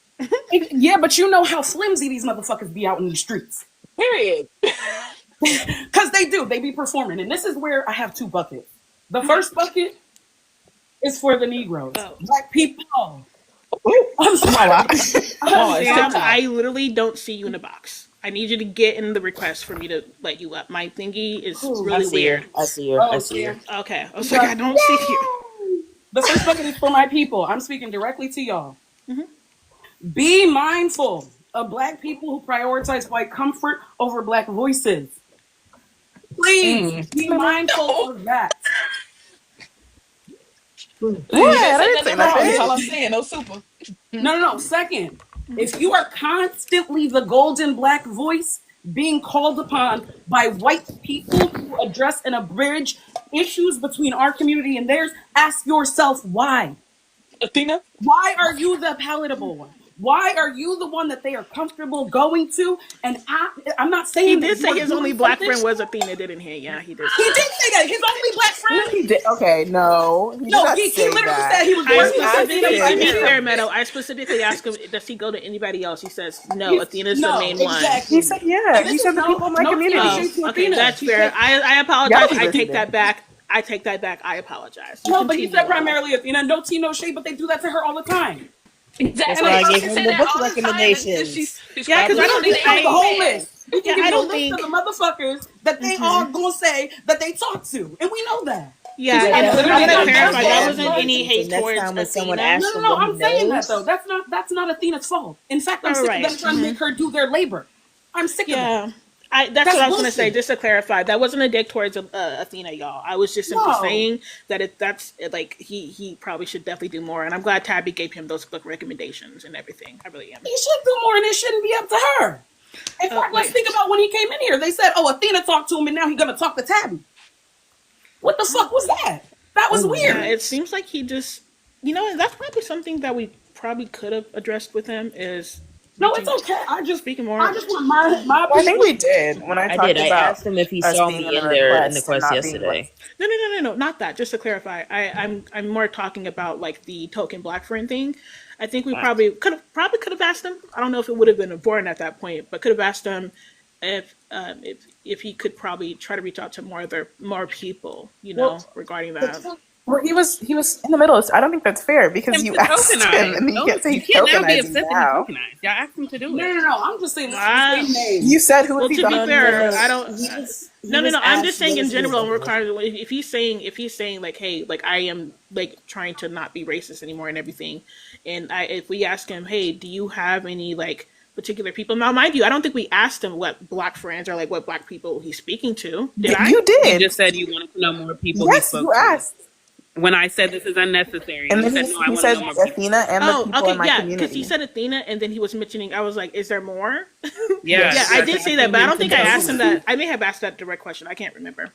Yeah, but you know how flimsy these motherfuckers be out in the streets. Period. Because they do. They be performing. And this is where I have two buckets. The first bucket is for the Negroes. Black people. I'm sorry. Sam, I literally don't see you in the box. I need you to get in the request for me to let you up. My thingy is really weird. I see her. I see her. Okay. I was like, I don't see you. The first bucket is for my people. I'm speaking directly to y'all. Be mindful of Black people who prioritize white comfort over Black voices. Please be mindful of that. I didn't say nothing. That's all I'm saying. No super. No. Second, if you are constantly the golden Black voice being called upon by white people to address and abridge issues between our community and theirs, ask yourself why. Athena? Why are you the palatable one? Why are you the one that they are comfortable going to? And I'm not saying he did say his only Black friend was Athena, didn't he? Yeah, he did. He did say that. His only Black friend. He did. Okay, no. He literally said he was working with Athena. I specifically asked him, does he go to anybody else? He says, no, Athena's the main one. He said, yeah. He said the people in my community. Okay, that's fair. I apologize. I take that back. I apologize. No, but he said primarily Athena. No tea, no shade, but they do that to her all the time. That's why I gave him the book recommendations. Yeah, because I don't think the whole list. We can I give don't you a list of the motherfuckers that they are gonna say that they talk to, and we know that. Yeah, I'm gonna clarify. That wasn't any hate towards Athena. No, I'm saying that though. That's not Athena's fault. In fact, I'm sick of them trying to make her do their labor. I'm sick of that. That's what I was going to say, just to clarify. That wasn't a dig towards Athena, y'all. I was just simply saying that that's like he probably should definitely do more. And I'm glad Tabby gave him those book recommendations and everything. I really am. He should do more, and it shouldn't be up to her. In fact, let's think about when he came in here. They said, "Oh, Athena talked to him, and now he's going to talk to Tabby." What the fuck was that? That was weird. Yeah, it seems like he just, and that's probably something that we probably could have addressed with him is. No, it's okay. I just want my I think we did when I talked about. I asked him if he saw me in there in the quest yesterday. No, not that. Just to clarify, I'm more talking about like the token Black friend thing. I think we probably could have asked him. I don't know if it would have been important at that point, but could have asked him if he could probably try to reach out to more people, regarding that. Well, he was in the middle. I don't think that's fair because you asked him and he can't say he's tokenizing now. Y'all asked him to do it. No. I'm just saying. You said who well, was he? To be fair, I don't. No. I'm just saying in general. If he's saying like, hey, like I am like trying to not be racist anymore and everything, and if we ask him, hey, do you have any like particular people? Now, mind you, I don't think we asked him what Black friends or like what Black people he's speaking to. Did I? You did. You just said you wanted to know more people. Yes, you asked. When I said this is unnecessary, and then he said Athena and the people in my community. Because he said Athena, and then he was mentioning. I was like, "Is there more?" Yeah, I did say that, but I don't think I asked him that. I may have asked that direct question. I can't remember.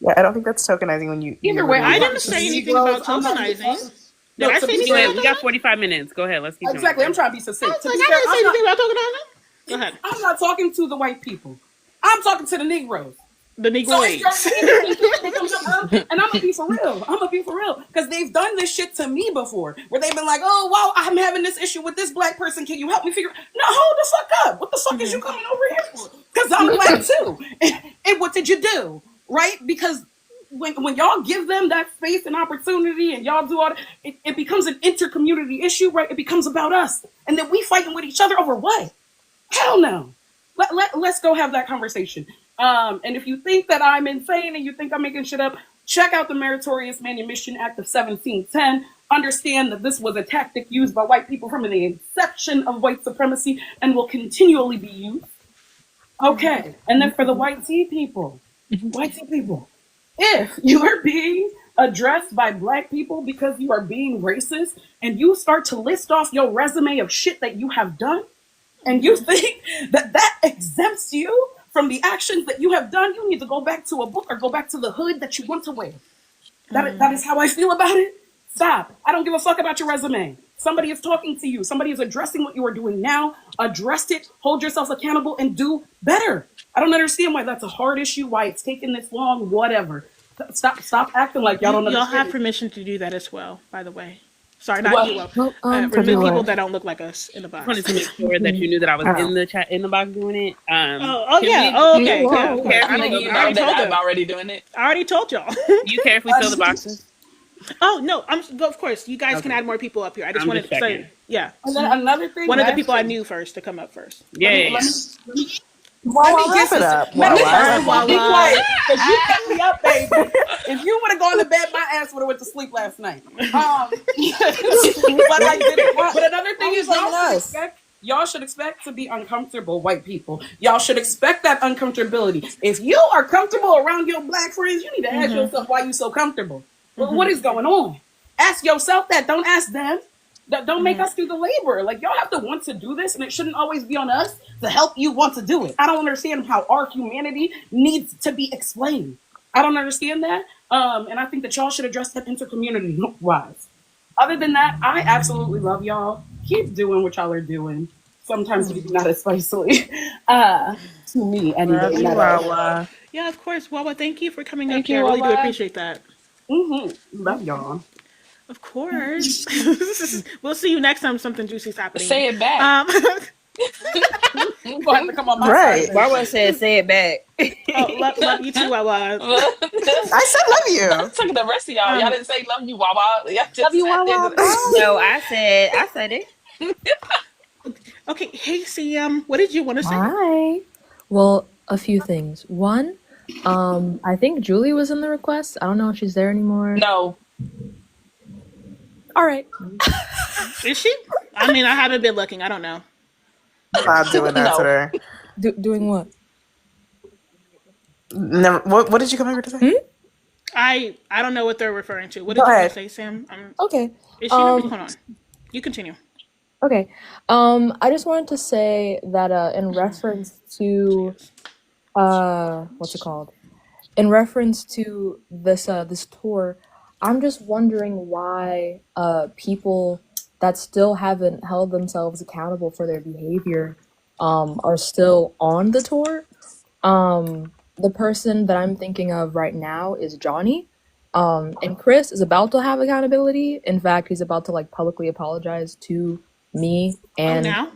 Yeah, I don't think that's tokenizing when you. Either way, I didn't say anything about tokenizing. Did I say anything about that? We got 45 minutes. Go ahead. Let's keep going. Exactly. I'm trying to be succinct. I didn't say anything about tokenizing. Go ahead. I'm not talking to the white people. I'm talking to the Negroes. The Negroes. And I'm gonna be for real. Because they've done this shit to me before, where they've been like, "Oh, wow, I'm having this issue with this Black person. Can you help me figure?" No, hold the fuck up. What the fuck is you coming over here for? Because I'm Black too. And what did you do? Right? Because when y'all give them that space and opportunity, and y'all do all that, it becomes an inter-community issue, right? It becomes about us, and then we fighting with each other over what? Hell no. Let's go have that conversation. And if you think that I'm insane and you think I'm making shit up, Check out the Meritorious Manumission Act of 1710. Understand that this was a tactic used by white people from the inception of white supremacy and will continually be used. Okay, and then for the white tea people, if you are being addressed by black people because you are being racist and you start to list off your resume of shit that you have done, and you think that that exempts you from the actions that you have done, you need to go back to a book or go back to the hood that you want to wear. That is how I feel about it. Stop. I don't give a fuck about your resume. Somebody is talking to you. Somebody is addressing what you are doing now. Address it, hold yourself accountable, and do better. I don't understand why that's a hard issue, why it's taking this long, whatever. Stop acting like y'all don't understand. Y'all have permission to do that as well, by the way. Sorry, not you. Remove people that don't look like us in the box. I wanted to make sure that you knew that I was in the chat, in the box doing it. Okay. I'm already doing it. I already told y'all. Do you care if we fill the boxes? Oh no, of course. You guys can add more people up here. I just wanted to say, yeah. And then another thing, one of the people I knew first to come up first. Let me wrap it up. Be quiet, because you kept me up, baby. If you would have gone to bed, my ass would have went to sleep last night. But I didn't. But another thing is, y'all should expect to be uncomfortable, white people. Y'all should expect that uncomfortability. If you are comfortable around your black friends, you need to ask yourself why you so comfortable. Well, what is going on? Ask yourself that. Don't ask them. Don't make us do the labor. Like, y'all have to want to do this, and it shouldn't always be on us to help you want to do it. I don't understand how our humanity needs to be explained. I don't understand that. And I think that y'all should address that inter-community wise. Other than that, I absolutely love y'all. Keep doing what y'all are doing. Sometimes maybe not as spicily. To me, anyway. Yeah, of course. Wawa, thank you for coming up here. I really do appreciate that. Love y'all. Of course. We'll see you next time something juicy is happening. Say it back. You're going to have to come on my right. side. Wawa said, say it back. Love you too, Wawa. I said love you. Look at the rest of y'all. Y'all didn't say love you, Wawa. Y'all just Love you, Wawa. No, I said it. Okay, hey Sam, what did you want to say? Hi. Well, a few things. One, I think Julie was in the request. I don't know if she's there anymore. No. All right. Is she? I mean, I haven't been looking. I don't know. Not doing that today. Doing what? Never. What did you come here to say? I don't know what they're referring to. What did you want to say, Sam? Okay. Is she hold on. You continue. Okay. I just wanted to say that in reference to what's it called? In reference to this this tour, I'm just wondering why people that still haven't held themselves accountable for their behavior are still on the tour. The person that I'm thinking of right now is Johnny. And Chris is about to have accountability. In fact, he's about to like publicly apologize to me and now?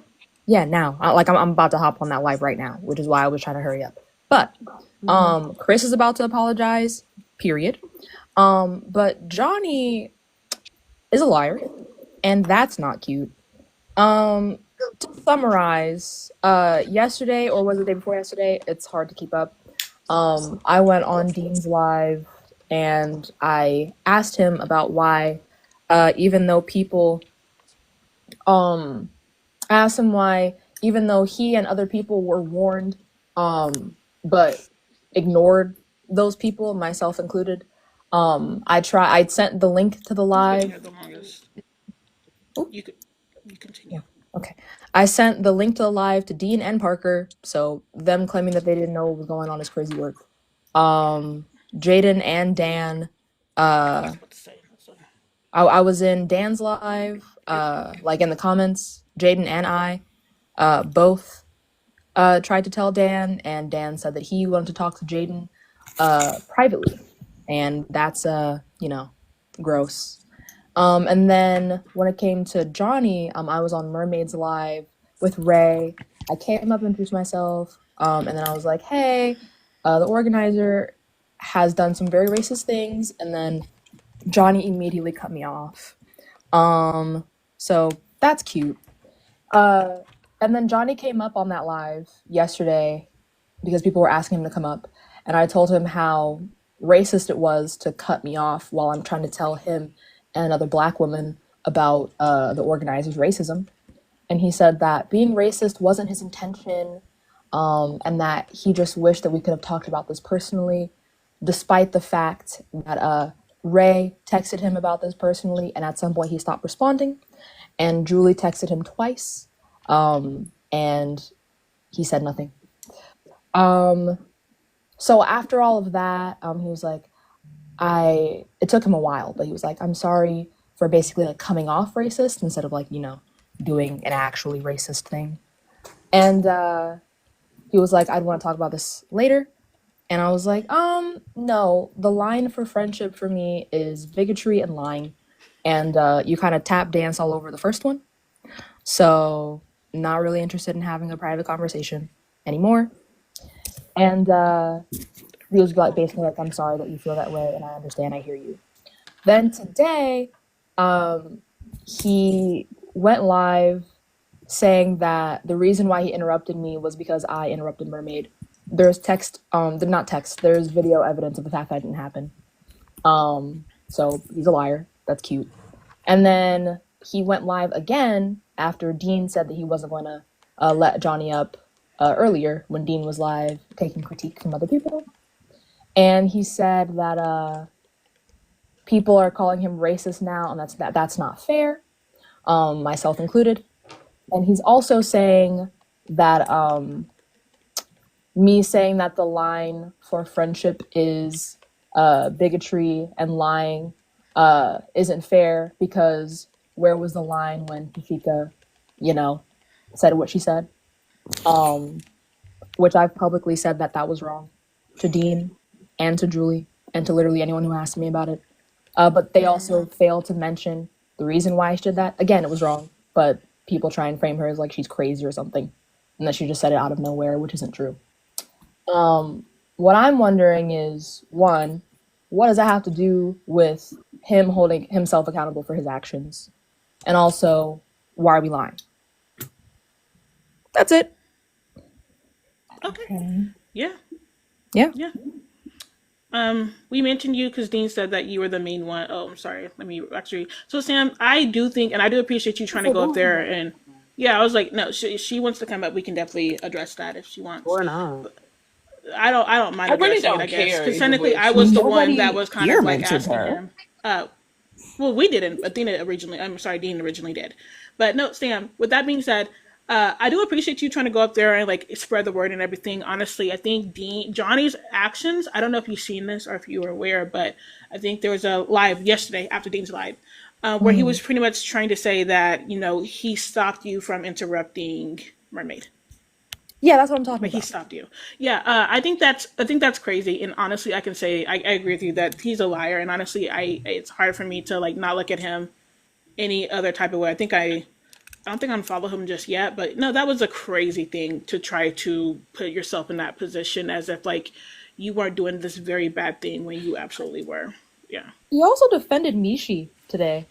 Yeah, now. I'm about to hop on that live right now, which is why I was trying to hurry up. But Chris is about to apologize, period. But Johnny is a liar, and that's not cute. To summarize, yesterday, or was it the day before yesterday? It's hard to keep up. I went on Dean's live and I asked him about why, even though people, I asked him why, even though he and other people were warned, but ignored those people, myself included. I'd sent the link to the live. You continue. Yeah. Okay. I sent the link to the live to Dean and Parker, so them claiming that they didn't know what was going on is crazy work. Jaden and Dan, I was in Dan's live, like in the comments, Jaden and I, both tried to tell Dan, and Dan said that he wanted to talk to Jaden privately, and that's gross. And then when it came to Johnny, I was on Mermaid's live with Ray. I came up and introduced myself, and then I was like, hey, the organizer has done some very racist things, and then Johnny immediately cut me off. So that's cute. And then Johnny came up on that live yesterday because people were asking him to come up, and I told him how racist it was to cut me off while I'm trying to tell him and another black woman about the organizer's racism. And he said that being racist wasn't his intention, and that he just wished that we could have talked about this personally, despite the fact that Ray texted him about this personally, and at some point he stopped responding, and Julie texted him twice, and he said nothing. So after all of that, he was like, it took him a while, but he was like, I'm sorry for basically like coming off racist instead of like, doing an actually racist thing. And he was like, I'd want to talk about this later. And I was like, no, the line for friendship for me is bigotry and lying. And you kind of tap dance all over the first one. So not really interested in having a private conversation anymore. And he was like, basically like, I'm sorry that you feel that way, and I understand, I hear you. Then today, he went live saying that the reason why he interrupted me was because I interrupted Mermaid. There's there's video evidence of the fact that didn't happen. So he's a liar. That's cute. And then he went live again after Dean said that he wasn't going to let Johnny up earlier when Dean was live taking critique from other people. And he said that people are calling him racist now, and that's not fair, myself included. And he's also saying that me saying that the line for friendship is bigotry and lying isn't fair, because where was the line when Tashika, said what she said? Which I've publicly said that was wrong to Dean and to Julie and to literally anyone who asked me about it. But they also failed to mention the reason why she did that. Again, it was wrong, but people try and frame her as like she's crazy or something, and that she just said it out of nowhere, which isn't true. What I'm wondering is, one, what does that have to do with him holding himself accountable for his actions? And also, why are we lying? That's it. Okay. Yeah. Yeah. Yeah. We mentioned you because Dean said that you were the main one. Oh, I'm sorry. Let me actually. So Sam, I do think, and I do appreciate you trying to go up there, and I was like, no, she wants to come up. We can definitely address that if she wants. Or not. But I don't mind. I really addressing don't it, I guess, care. because technically I was the one that was kind of like mentioned asking her. him. Well, we didn't. Dean originally did. But no, Sam, with that being said, I do appreciate you trying to go up there and like spread the word and everything. Honestly, I think Johnny's actions, I don't know if you've seen this or if you were aware, but I think there was a live yesterday after Dean's live where he was pretty much trying to say that, he stopped you from interrupting Mermaid. Yeah, that's what I'm talking about. He stopped you. Yeah, I think that's crazy. And honestly, I can say I agree with you that he's a liar. And honestly, it's hard for me to like not look at him any other type of way. I don't think I unfollow him just yet, but no, that was a crazy thing to try to put yourself in that position as if like you weren't doing this very bad thing when you absolutely were. Yeah. He also defended Mishi today.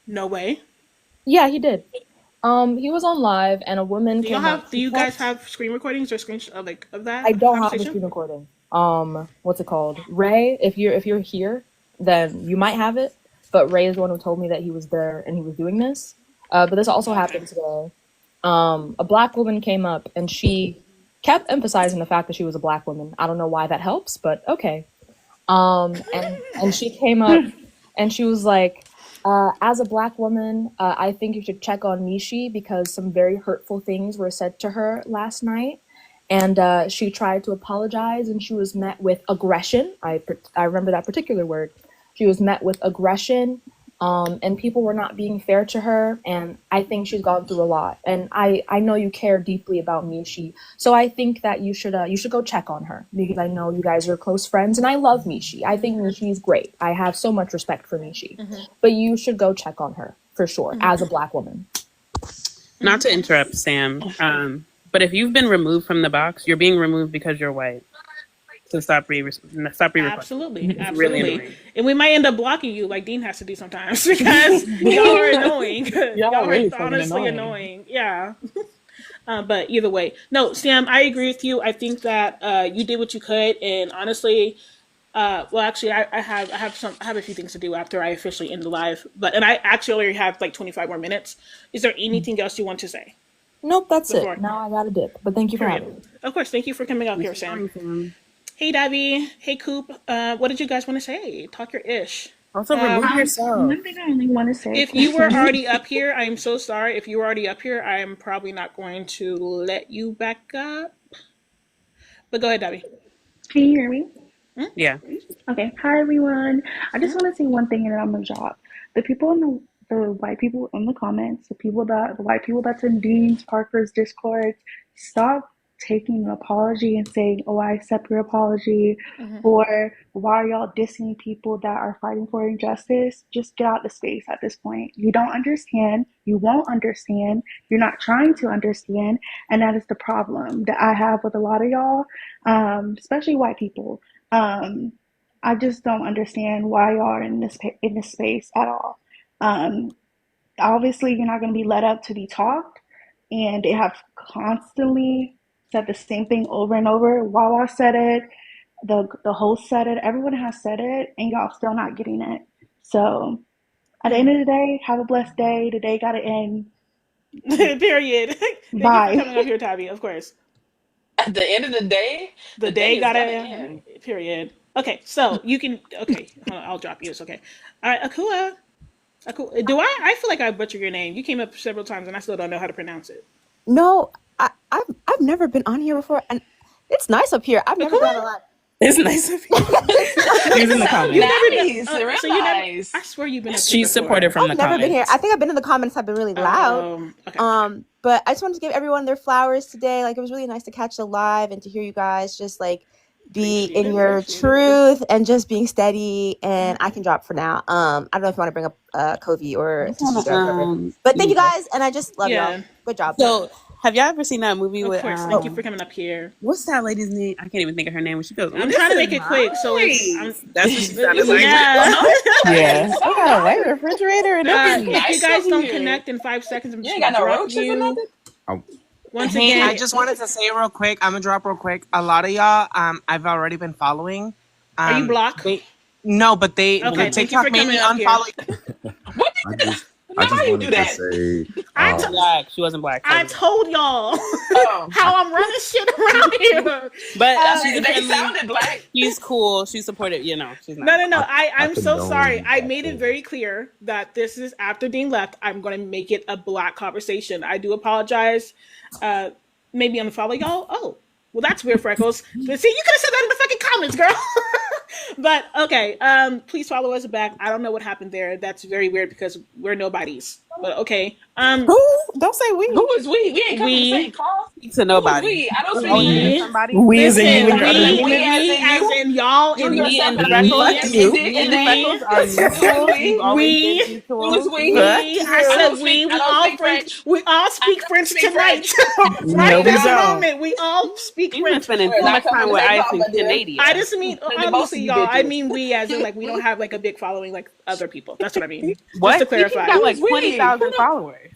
No way. Yeah, he did. He was on live and a woman came up. Do you guys have screen recordings or screenshots of that? I don't have the screen recording. What's it called? Ray, if you're here, then you might have it. But Ray is the one who told me that he was there and he was doing this. But this also happened today. A black woman came up and she kept emphasizing the fact that she was a black woman. I don't know why that helps, but okay. And she came up and she was like, as a black woman, I think you should check on Mishi because some very hurtful things were said to her last night. And she tried to apologize and she was met with aggression. I remember that particular word. She was met with aggression. And people were not being fair to her, and I think she's gone through a lot. And I know you care deeply about Mishi, so I think that you should go check on her because I know you guys are close friends, and I love Mishi. I think Mishi is great. I have so much respect for Mishi, but you should go check on her for sure as a black woman. Not to interrupt, Sam, but if you've been removed from the box, you're being removed because you're white. So stop re-recording. Absolutely. Really, and we might end up blocking you like Dean has to do sometimes because y'all are annoying. Y'all are honestly annoying. Yeah. But either way, no, Sam, I agree with you. I think that you did what you could, and honestly, Well, actually, I have a few things to do after I officially end the live, and I actually already have like 25 more minutes. Is there anything else you want to say? Nope, that's Before? it. Now I got a dip. But thank you for having me. Of course, thank you for coming up here, Sam. Hey, Tabby. Hey, Coop. What did you guys want to say? Talk your ish. Also, remove yourself. One thing I only want to say. If you were already up here, I'm so sorry. If you were already up here, I'm probably not going to let you back up. But go ahead, Tabby. Can you hear me? Yeah. Okay. Hi, everyone. I just want to say one thing and then I'm going to drop. The people in the white people in the comments, the white people that's in Dean's, Parker's Discord, stop taking an apology and saying, oh, I accept your apology, or why are y'all dissing people that are fighting for injustice? Just get out the space at this point. You don't understand. You won't understand. You're not trying to understand. And that is the problem that I have with a lot of y'all, especially white people. I just don't understand why y'all are in this space at all. Obviously, you're not going to be let up to be talked, and they have constantly said the same thing over and over. Wawa said it, the host said it, everyone has said it, and y'all still not getting it. So, at the end of the day, have a blessed day. The day got to end. Period. Thank Bye. you for coming up here, Tabby. Of course. At the end of the day, the day is gotta gonna end. Period. Okay, so you can. Okay, hold on, I'll drop you. It's okay. All right, Akua. Do I feel like I butchered your name. You came up several times, and I still don't know how to pronounce it. No, I've never been on here before, and it's nice up here. I've never done a lot. It's nice of you. He was in the comments. You never Nice, done, real so you never. nice. I swear you've been. Up She's here before. supported from the I've never comments. been here. I think I've been in the comments. I've been really loud. Okay. But I just wanted to give everyone their flowers today. Like, it was really nice to catch the live and to hear you guys just like be in your truth and just being steady. And I can drop for now. I don't know if you want to bring up Kovi or but thank you guys, and I just love y'all. Good job. So, have y'all ever seen that movie with? Of course. Thank you for coming up here. What's that lady's name? I can't even think of her name. When she goes, I'm trying to make it quick, so it's. That's what she sounded like. Yeah. We got a white refrigerator and everything. If you guys don't connect in 5 seconds, I'm just ain't got no drop roaches you. or nothing? Once again, I just wanted to say real quick. I'm gonna drop real quick. A lot of y'all, I've already been following. Are you blocked? No, but they Okay, thank you TikTok for made me coming up here. unfollow. I just wanted to say, Black. She wasn't black. I told y'all how I'm running shit around here. But they sounded black. She's cool. She's supportive. You know, she's not. No. I'm so condone sorry. I that made it very clear that this is after Dean left. I'm going to make it a black conversation. I do apologize. Maybe unfollow y'all. Oh, well, that's weird, Freckles. But see, you could have said that in the fucking comments, girl. But okay, please follow us back. I don't know what happened there. That's very weird because we're nobodies. But okay. Who? Don't say we. Who is we? We ain't coming to say call. To nobody. Who is we? I don't speak We. somebody. We as in you Listen, and your other we human. as in y'all and me and Freckles. Who is we? I said we all speak French tonight. No, we this don't. moment, we all speak You've been French. spending too much time with Ice and Canadian. I just mean obviously, y'all. I mean we as in like we don't have like a big following like other people. That's what I mean. What? Just to clarify. Got like 20,000 followers.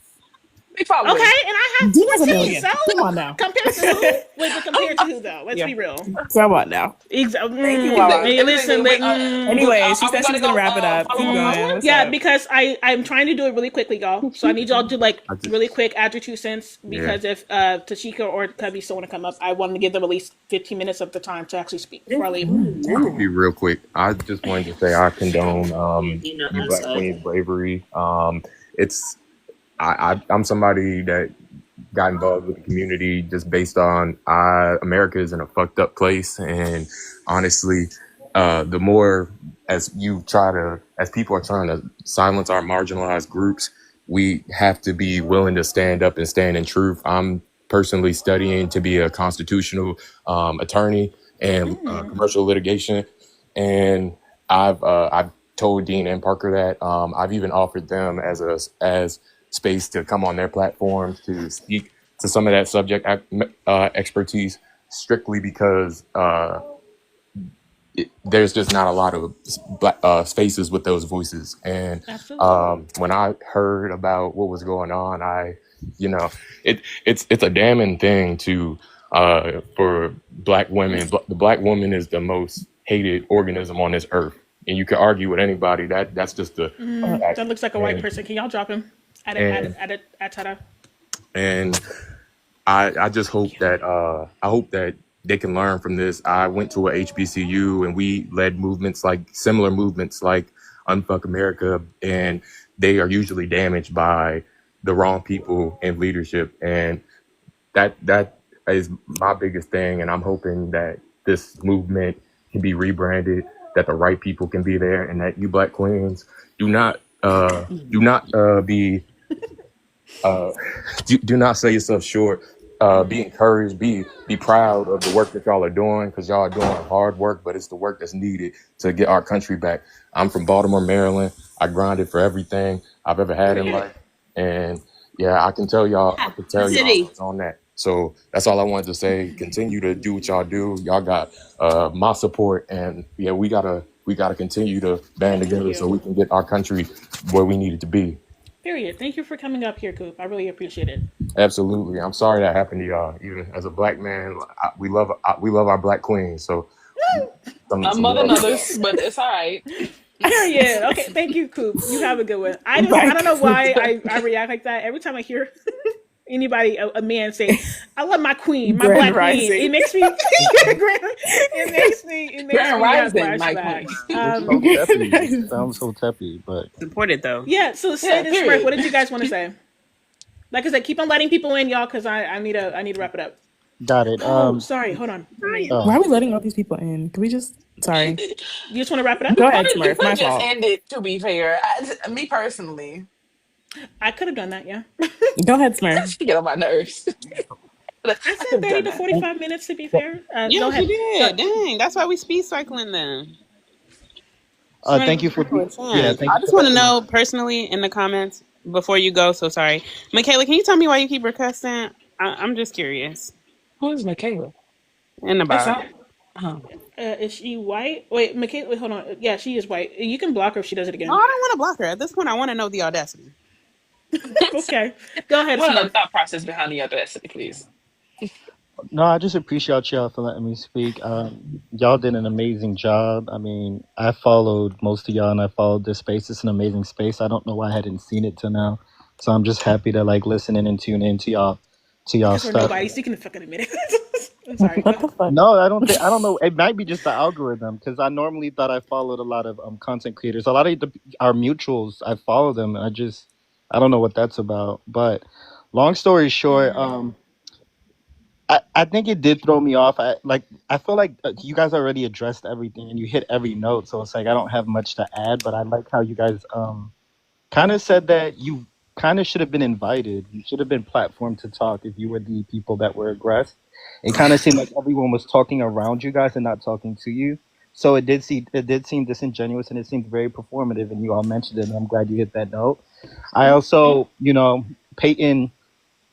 Big followers. Okay, and I have Dean has a 14. million. So Come on now. compared to who? Wait, but compared to who though? Let's be real. Come on now. Exactly. Thank you, Wawa. Listen. Anyway, she said she was gonna wrap it up. Keep going. What's Yeah, up? because I'm trying to do it really quickly, y'all. So I need y'all to like really quick add your 2 cents because if Tashika or Cubby still want to come up, I want to give them at least 15 minutes of the time to actually speak before I leave. I'll be real quick. I just wanted to say I condone you Black Queen's bravery. I'm somebody that got involved with the community just based on America is in a fucked up place, and honestly, the more as people are trying to silence our marginalized groups, we have to be willing to stand up and stand in truth. I'm personally studying to be a constitutional attorney and commercial litigation, and I've told Dean and Parker that I've even offered them as space to come on their platforms to speak to some of that subject expertise, strictly because there's just not a lot of spaces with those voices. And when I heard about what was going on, it's a damning thing to for Black women. The Black woman is the most hated organism on this earth. And you can argue with anybody. That's just the fact. That looks like a white person. Can y'all drop him? At Tada. And I just hope that they can learn from this. I went to a HBCU and we led movements like similar movements like UnF America, and they are usually damaged by the wrong people in leadership. And that is my biggest thing. And I'm hoping that this movement can be rebranded, that the right people can be there, and that you Black queens do not sell yourself short. Be encouraged. Be proud of the work that y'all are doing, because y'all are doing hard work, but it's the work that's needed to get our country back. I'm from Baltimore, Maryland. I grinded for everything I've ever had in life, and yeah, I can tell y'all it's on that. So that's all I wanted to say. Continue to do what y'all do. Y'all got my support, and yeah, we gotta continue to band together so we can get our country where we need it to be. Period. Thank you for coming up here, Coop. I really appreciate it. Absolutely. I'm sorry that happened to y'all. Even as a Black man, we love our Black queens. So I'm mother mothers, but it's all right. Period. Okay. Thank you, Coop. You have a good one. I don't know why I react like that every time I hear anybody, a man say, "I love my queen, my Black queen." It makes me. It makes me have flashbacks. Sounds so teppy, but supported though. Yeah. So say this, Mark. What did you guys want to say? Like I said, keep on letting people in, y'all, because I need to wrap it up. Got it. Sorry, hold on. Why are we letting all these people in? Can we just? Sorry. You just want to wrap it up? Go ahead, Smurf. My just fault. end it. To be fair, me personally, I could have done that. Yeah. Go ahead, Smurf. Get on my nerves. I said 30 to 45 minutes. To be fair. Yeah, go ahead. you did. Dang, that's why we speed cycling then. Thank you for. I just want to know personally in the comments before you go. So sorry, Michaela. Can you tell me why you keep requesting? I'm just curious. Who is Michaela? In the bottom. Is she white? Wait, Michaela. Wait, hold on. Yeah, she is white. You can block her if she does it again. No, I don't want to block her. At this point, I want to know the audacity. Okay, go ahead. What the thought process behind the audacity, please? No, I just appreciate y'all for letting me speak. Y'all did an amazing job. I mean, I followed most of y'all and I followed this space. It's an amazing space. I don't know why I hadn't seen it till now. So I'm just happy to like listen in and tune in to y'all stuff. Nobody's seeking the fucking minute. I'm sorry. What the fuck? No, I don't know. It might be just the algorithm, because I normally thought I followed a lot of content creators. A lot of our mutuals, I follow them. I don't know what that's about. But long story short, I think it did throw me off. I feel like you guys already addressed everything and you hit every note, so it's like I don't have much to add. But I like how you guys kind of said that you kind of should have been invited. You should have been platformed to talk if you were the people that were aggressed. It kind of seemed like everyone was talking around you guys and not talking to you. So it did seem disingenuous, and it seemed very performative. And you all mentioned it, and I'm glad you hit that note. I also, Payton.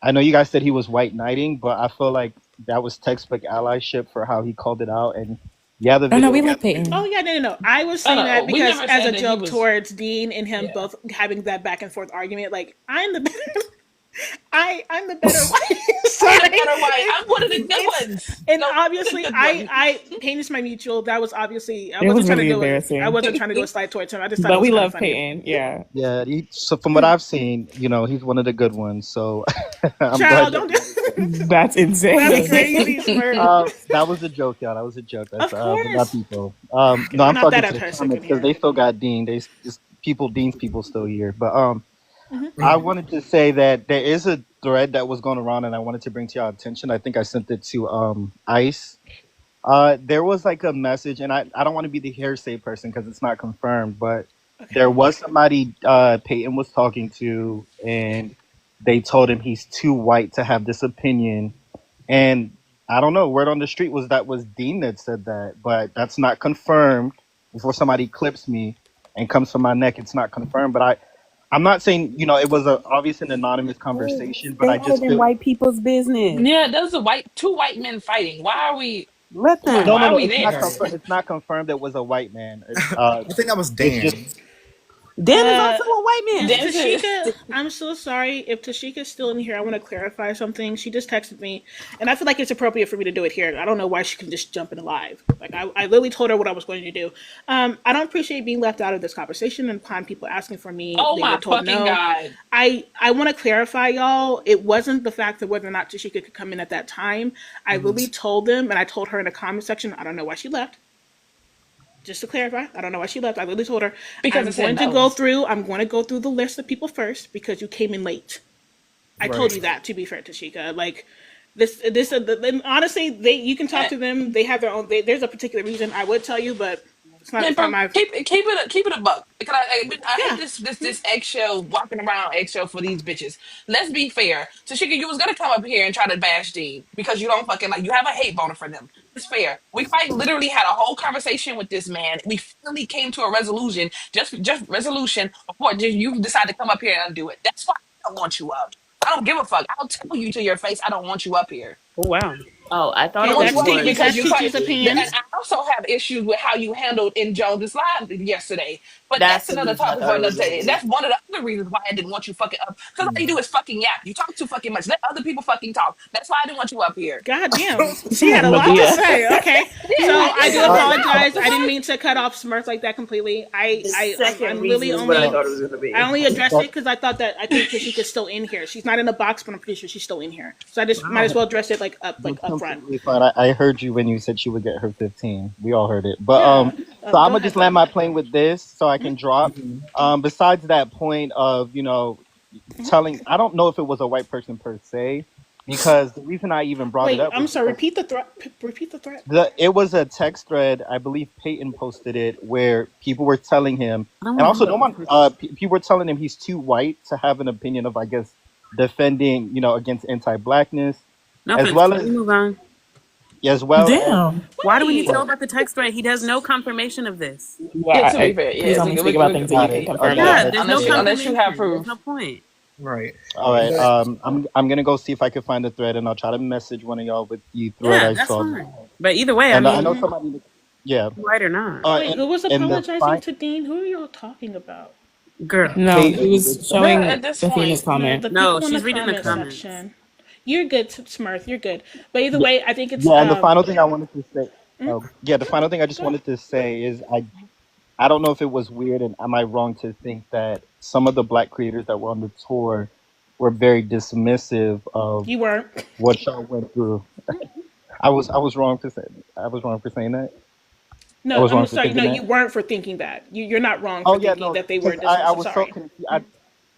I know you guys said he was white knighting, but I feel like that was textbook allyship for how he called it out. And yeah, the video. No, we love Payton. Oh yeah, no. I was saying that because as a joke towards Dean and him both having that back and forth argument. Like I'm the better. I'm the better white. I'm one of the good ones. And obviously, Payton is my mutual. That was obviously I wasn't trying to do a slide towards him. I just thought but we love funny. Payton. Yeah. Yeah. So from what I've seen, he's one of the good ones. So I'm Child, don't do. That's insane. That's crazy. That was a joke, y'all. That was a joke. That's not people. No, I'm talking to the comments because they still got Dean. They just Dean's people still here. But I wanted to say that there is a thread that was going around, and I wanted to bring to your attention. I think I sent it to Ice. There was like a message, and I don't want to be the hearsay person because it's not confirmed, but there was somebody Payton was talking to, and they told him he's too white to have this opinion. And I don't know, word on the street was Dean that said that, but that's not confirmed. Before somebody clips me and comes from my neck, it's not confirmed, but I'm not saying, it was obviously an anonymous conversation, but I just feel white people's business. Yeah, those are two white men fighting. Why are we? Let them. No, why are we it's there? it's not confirmed. It was a white man. I think that was Dan. Dan is also a white man. Tashika, I'm so sorry. If Tashika's still in here, I want to clarify something. She just texted me, and I feel like it's appropriate for me to do it here. I don't know why she can just jump in live. Like, I literally told her what I was going to do. I don't appreciate being left out of this conversation and upon people asking for me. Oh They my were told fucking no. God. I want to clarify, y'all. It wasn't the fact that whether or not Tashika could come in at that time. I literally told them, and I told her in the comment section, I don't know why she left. Just to clarify, I don't know why she left. I literally told her Because I'm it said going to no. go through. I'm going to go through the list of people first because you came in late. I told Right. you that. To be fair, Tashika, like and honestly, you can talk to them. They have their own. There's a particular reason I would tell you, but it's not. Man, It's not bro, my. keep it a buck. Because I hate Yeah. this eggshell walking around eggshell for these bitches. Let's be fair. Tashika, you was gonna come up here and try to bash Dean because you don't fucking like you have a hate boner for them. It's fair. We quite literally had a whole conversation with this man. We finally came to a resolution, just resolution before you decide to come up here and undo it. That's why I don't want you up. I don't give a fuck. I'll tell you to your face I don't want you up here. Oh wow. Oh, I thought Okay, it was that's more. Because that's you quite, Chichi's opinion. and I also have issues with how you handled in Jones's live yesterday. But That's that's the another reason I topic for thought it was another gonna day. be. That's one of the other reasons why I didn't want you fucking up. Because all you do is fucking yap. You talk too fucking much. Let other people fucking talk. That's why I didn't want you up here. God damn, she had a lot to say. Okay, Yeah, so I I did. do I did. apologize. The I didn't fuck? mean to cut off Smurf like that completely. The second I'm reason really is what I only. thought it was gonna be. I only addressed it because I thought that I think Tashika's still in here. She's not in the box, but I'm pretty sure she's still in here. So I just might as well address it like up That's front. completely fine. I heard you when you said she would get her 15. We all heard it. But Yeah. so Go I'm gonna ahead. just land my plane with this so I can drop. Besides that point of telling, I don't know if it was a white person per se, because the reason I even brought it Wait, up I'm was sorry. because Repeat the threat. Repeat the threat. it was a text thread. I believe Payton posted it where people were telling him, I don't and also remember. people were telling him he's too white to have an opinion of, I guess, defending against anti-blackness, No as offense. well Can we as move on? Damn. Why do we need to know Wait. about the text thread? He has no confirmation of this. Yeah, Yeah, to be fair, please yeah, only speak about things that you got can it. confirm Okay. and Yeah, not there's no unless you have confirmation. proof. There's no point. Right. All right. But I'm gonna go see if I can find the thread, and I'll try to message one of y'all with the thread Yeah, I that's saw. fine. But either way, I And I know mean, somebody. Yeah. right or not, Wait, who was And the apologizing to Dean? Who are y'all talking about? girl. No, he Payton was did showing Girl, at this Athena's point, No, comment. the No, people in the she's reading the comment comments. section. You're good, Smurf. You're good. But either Yeah, way, I think it's yeah. And the final thing I wanted to say. mm, Yeah, the final thing I just go. wanted to say is I don't know if it was weird, and am I wrong to think that some of the black creators that were on the tour were very dismissive of You weren't. what y'all went through? I was wrong to say. I was wrong for saying that. I No, was I'm wrong for sorry. No, thinking you that. weren't for thinking that. You're not wrong Oh for yeah, thinking no, that they were because I dismissive. was so Sorry. confused.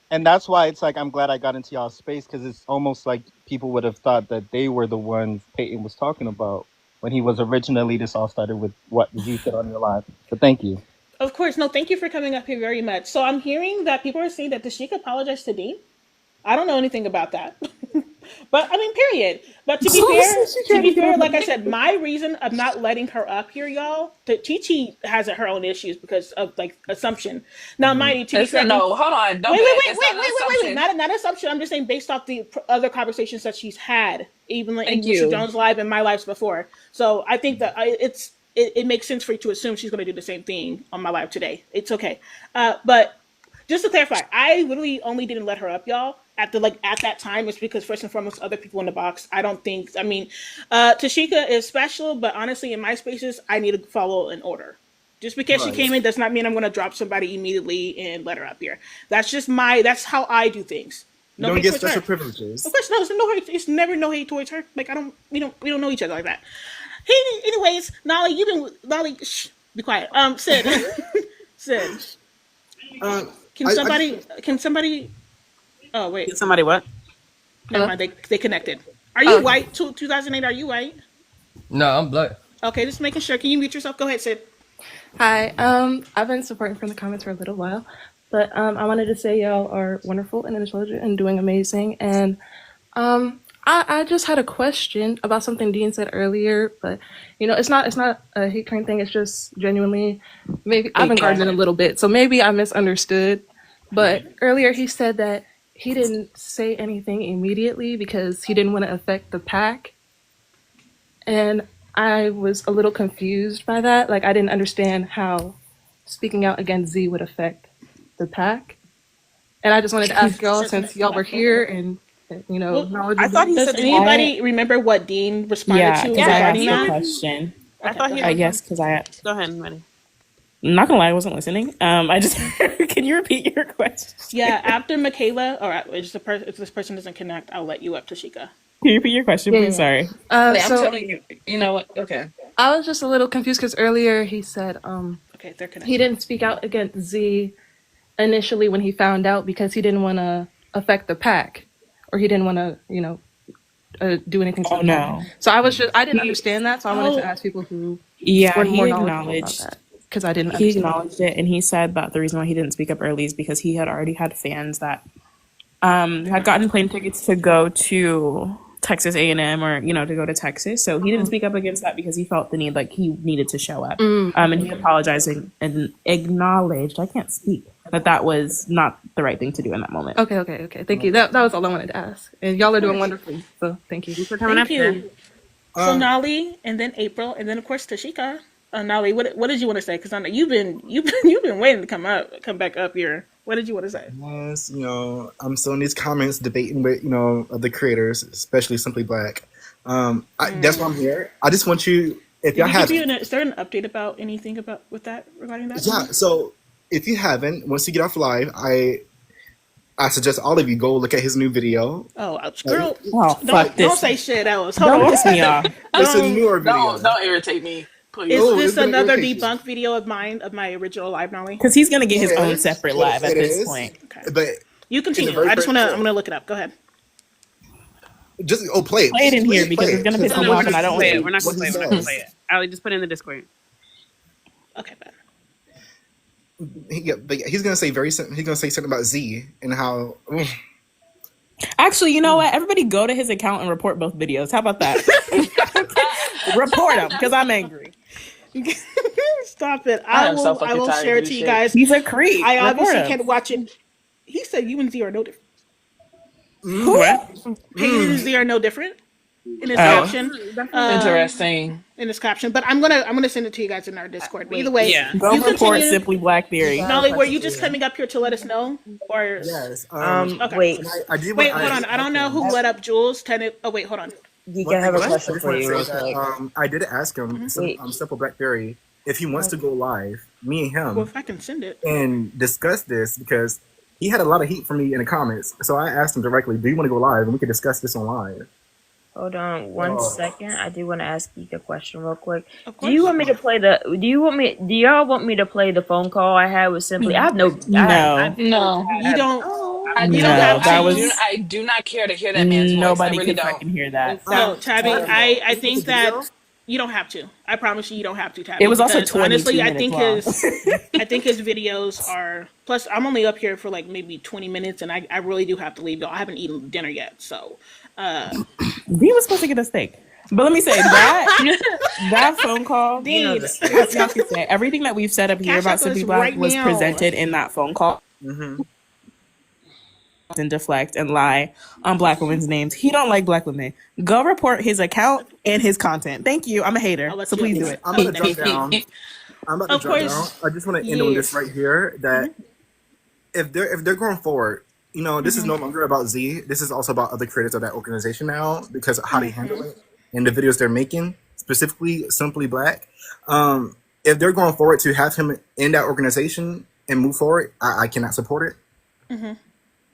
And that's why it's like I'm glad I got into y'all space, because it's almost like people would have thought that they were the ones Peyton was talking about when he was originally. This all started with what you said on your live. So thank you. Of course. No, thank you for coming up here very much. So I'm hearing that people are saying that Tashika apologized to Dean. I don't know anything about that. But I mean, period. But to be fair, like I said, my reason of not letting her up here, y'all, Chi Chi has her own issues because of like assumption. Now, mind you, to be it's fair, no. Hold on, don't wait, do wait, that. wait, It's wait, not wait, an wait, wait, wait. assumption. Not assumption. I'm just saying based off the other conversations that she's had, even like in Thank Mr. you. Jones' live and my lives before. So I think that it makes sense for you to assume she's going to do the same thing on my live today. It's okay. But just to clarify, I literally only didn't let her up, y'all. At that time, it's because first and foremost, other people in the box. I don't think. I mean, Tashika is special, but honestly, in my spaces, I need to follow an order. Just because she right. came in does not mean I'm going to drop somebody immediately and let her up here. That's how I do things. You No don't hate get towards special her. privileges. Of course, no. It's never no hate towards her. Like we don't know each other like that. Hey, anyways, Nolly, shh, be quiet. Sid, Sid, Uh, can somebody? Oh wait, Get somebody what? never mind. They connected. Are you white? 2008. Are you white? No, I'm black. Okay, just making sure. Can you mute yourself? Go ahead, Sid. Hi. I've been supporting from the comments for a little while, but I wanted to say y'all are wonderful and intelligent and doing amazing. And I just had a question about something Dean said earlier, but it's not a hate crime thing. It's just genuinely maybe I've been gardening a little bit, so maybe I misunderstood. But earlier he said that he didn't say anything immediately because he didn't want to affect the pack, and I was a little confused by that. Like I didn't understand how speaking out against Z would affect the the pack. And I just wanted to ask y'all, since y'all were here and knowledgeable. I thought he Does said anybody remember what Dean responded to because I asked regarding the that? question. I thought he. Yes, because I. Go ahead, Maddie. Not gonna lie, I wasn't listening. I just can you repeat your question? Yeah, after Michaela, or if this person doesn't connect, I'll let you up, Tashika. Can you repeat your question, please? Sorry. I'm telling you. You know what? Okay. I was just a little confused because earlier he said okay, they're connected. He didn't speak out against Z initially when he found out because he didn't want to affect the pack, or he didn't want to do anything. Oh no! So I didn't understand that, so I wanted to ask people who were more knowledgeable about that. Because I didn't. He acknowledged it, and he said that the reason why he didn't speak up early is because he had already had fans that had gotten plane tickets to go to Texas A&M or to go to Texas. So he didn't speak up against that because he felt the need, like he needed to show up. And he apologized and acknowledged. I can't speak. That was not the right thing to do in that moment. Okay. Thank you. That was all I wanted to ask. And y'all are doing wonderfully. So thank you for coming Thank up you. here. So Nolly, and then April, and then of course Tashika. Nolly, what did you want to say? Because I know you've been waiting to come back up here. What did you want to say? Yes, I'm still in these comments debating with the creators, especially Simply Black. That's why I'm here. I just want you, if y'all have, is there an update about anything regarding that? Yeah. So if you haven't, once you get off live, I suggest all of you go look at his new video. Oh, girl! Don't say shit else. Don't piss me off. It's a newer video. Don't irritate me. Please. Is this another debunk video of my original live, Nolly? Because he's gonna get his own separate live at this point. Okay. But you continue. I'm gonna look it up. Go ahead. Just play it. Play it in here because it's gonna piss me off, and I don't want it. We're not gonna play it. Ali, just put it in the Discord. Okay, bad. But he's gonna say something about Z and how. Actually, you know what? Everybody go to his account and report both videos. How about that? Report them because I'm angry. Stop it! I will share it to you guys. He's a creep. I obviously can't watch it. He said you and Z are no different. What? Payton and Z are no different in his caption. Interesting. In his caption, but I'm gonna send it to you guys in our Discord. But either way, go report Simply Black Theory. Nolly, were you just coming up here to let us know, or yes? Okay. Wait. Wait, hold on. I don't know who let up Jules. Oh, wait, hold on. You can have a question for you real quick. I did ask him, Simple Black Theory, if he wants to go live, me and him. Well, if I can send it. And discuss this because he had a lot of heat for me in the comments. So I asked him directly, do you want to go live? And we could discuss this on live. Hold on one second. I do want to ask you a question real quick. Do you want me to play do y'all want me to play the phone call I had with Simply? I have no. No. You don't. I do not care to hear that man's voice. Nobody really can fucking hear that. So, Tabby, I think that you don't have to. I promise you don't have to, Tabby. It was also 22 honestly, I minutes think his videos are. Plus, I'm only up here for like maybe 20 minutes, and I really do have to leave. Y'all, I haven't eaten dinner yet, so. He was supposed to get a steak. But let me say that phone call, everything that we've said up here about Simply Black was presented in that phone call. And deflect and lie on Black women's names. He don't like Black women. Go report his account and his content. Thank you. I'm a hater, so please do it. I'm about to drop down. I just want to end on this right here. That if they're going forward, this is no longer about Z. This is also about other creators of that organization now because of how they handle it and the videos they're making, specifically Simply Black. If they're going forward to have him in that organization and move forward, I cannot support it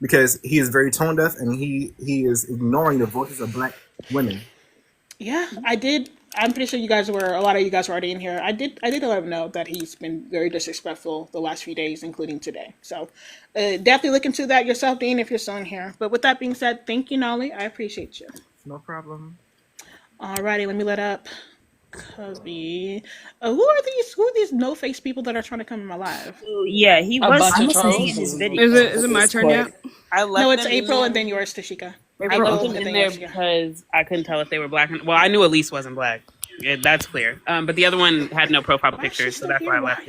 because he is very tone deaf and he is ignoring the voices of Black women. Yeah, I did. I'm pretty sure a lot of you guys were already in here. I did let him know that he's been very disrespectful the last few days, including today. So definitely look into that yourself, Dean, if you're still in here. But with that being said, thank you, Nolly. I appreciate you. No problem. Alrighty, let me let up Cubby. Who are these no-face people that are trying to come in my live? Yeah, he was seeing his video. Is it my turn yet? No, it's April and then yours, Tashika. I left them in there because I couldn't tell if they were Black. Well, I knew Elise wasn't Black. Yeah, that's clear. But the other one had no profile pictures, so that's why I left.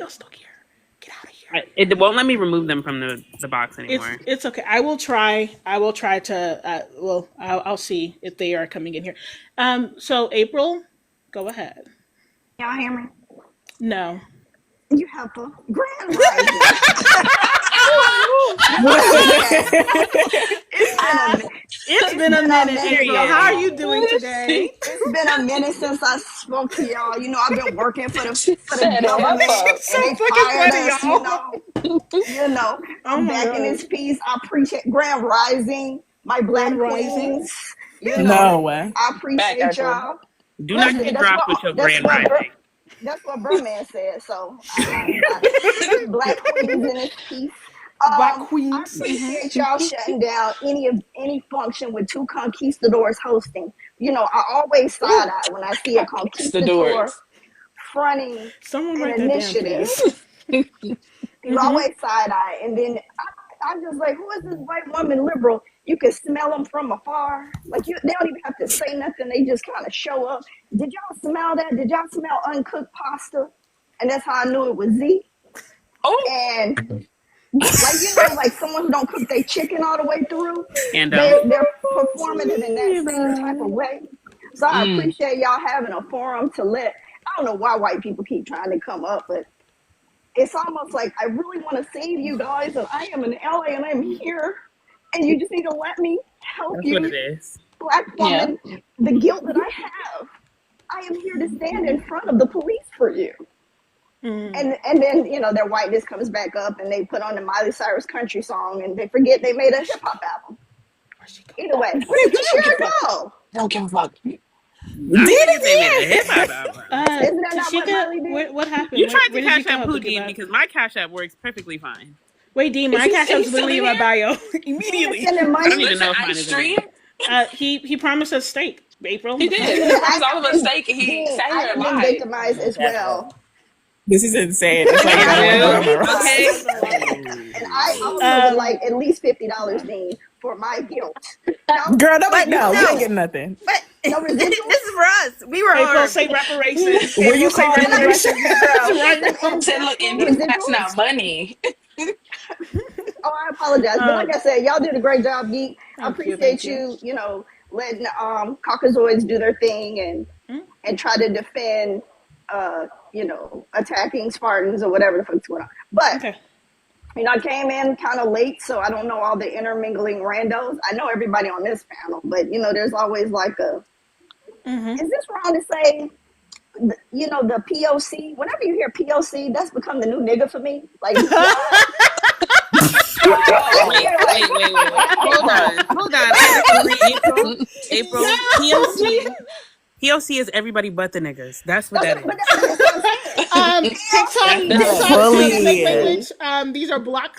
It won't let me remove them from the box anymore. It's okay. I will try to. I'll see if they are coming in here. So April, go ahead. Y'all hear me? No. You have the grand rising. It's been a minute, April. How are you doing today? It's been a minute since I spoke to y'all. You know, I've been working for the Shut government, up. and they fucking fired funny, us. y'all. I'm back in this piece. I appreciate Grand Rising, my Black Grand Rising. queens. I Back appreciate April. y'all. Do not get dropped with your grand rising. That's what Birdman said. So Black queens in this piece. Black I queens. appreciate y'all shutting down any function with two conquistadors hosting. I always side eye when I see a It's the conquistador doors. fronting Someone an write that down, initiative. please. You always side eye, and then I'm just like, who is this white woman liberal? You can smell them from afar. Like they don't even have to say nothing. They just kind of show up. Did y'all smell that? Did y'all smell uncooked pasta? And that's how I knew it was Z. Oh, And like someone who don't cook their chicken all the way through, And they're performative in that same type of way. So I appreciate y'all having a forum to let. I don't know why white people keep trying to come up, but it's almost like I really want to save you guys, and I am in LA, and I'm here, and you just need to let me help that's what you, it is. Black yeah. woman. The guilt that I have, I am here to stand in front of the police for you. And then their whiteness comes back up, and they put on the Miley Cyrus country song, and they forget they made a hip hop album. Either way, where did Tashira go? Don't give a fuck. I think they made a hip hop album. Isn't that not what Miley did? What happened? You tried Where to did you cash out go? Pooh, because my cash app works perfectly fine. Wait, Dean, my cash app's literally in my bio. Immediately. Sending I don't money. even know if Listen, mine I is in stream. there. He promised us steak, April. He did. He promised all of us steak, and he Dean, sat I here have and been lied. victimized as well. This is insane. It's like And drama. okay. And I also would like at least $50, Dean, for my guilt. No, Girl, nobody but know. We no, ain't getting nothing. but no residual. This is for us. We were April, harmed. say reparations. Will you April, say call in the reparations. Right I now. said, look, and he's passing Residuals. out money. Oh, I apologize, but like I said, y'all did a great job, Geek. I Thank appreciate you. Letting Caucasoids do their thing and try to defend, attacking Spartans or whatever the fuck's going on. But Okay. I came in kind of late, so I don't know all the intermingling randos. I know everybody on this panel, but there's always like a. Is this wrong to say? The POC. Whenever you hear POC, that's become the new nigga for me. Like. Wait. Hold on. I disagree, April. POC is everybody but the niggas. That's what that is. TikTok Fully. language. These are black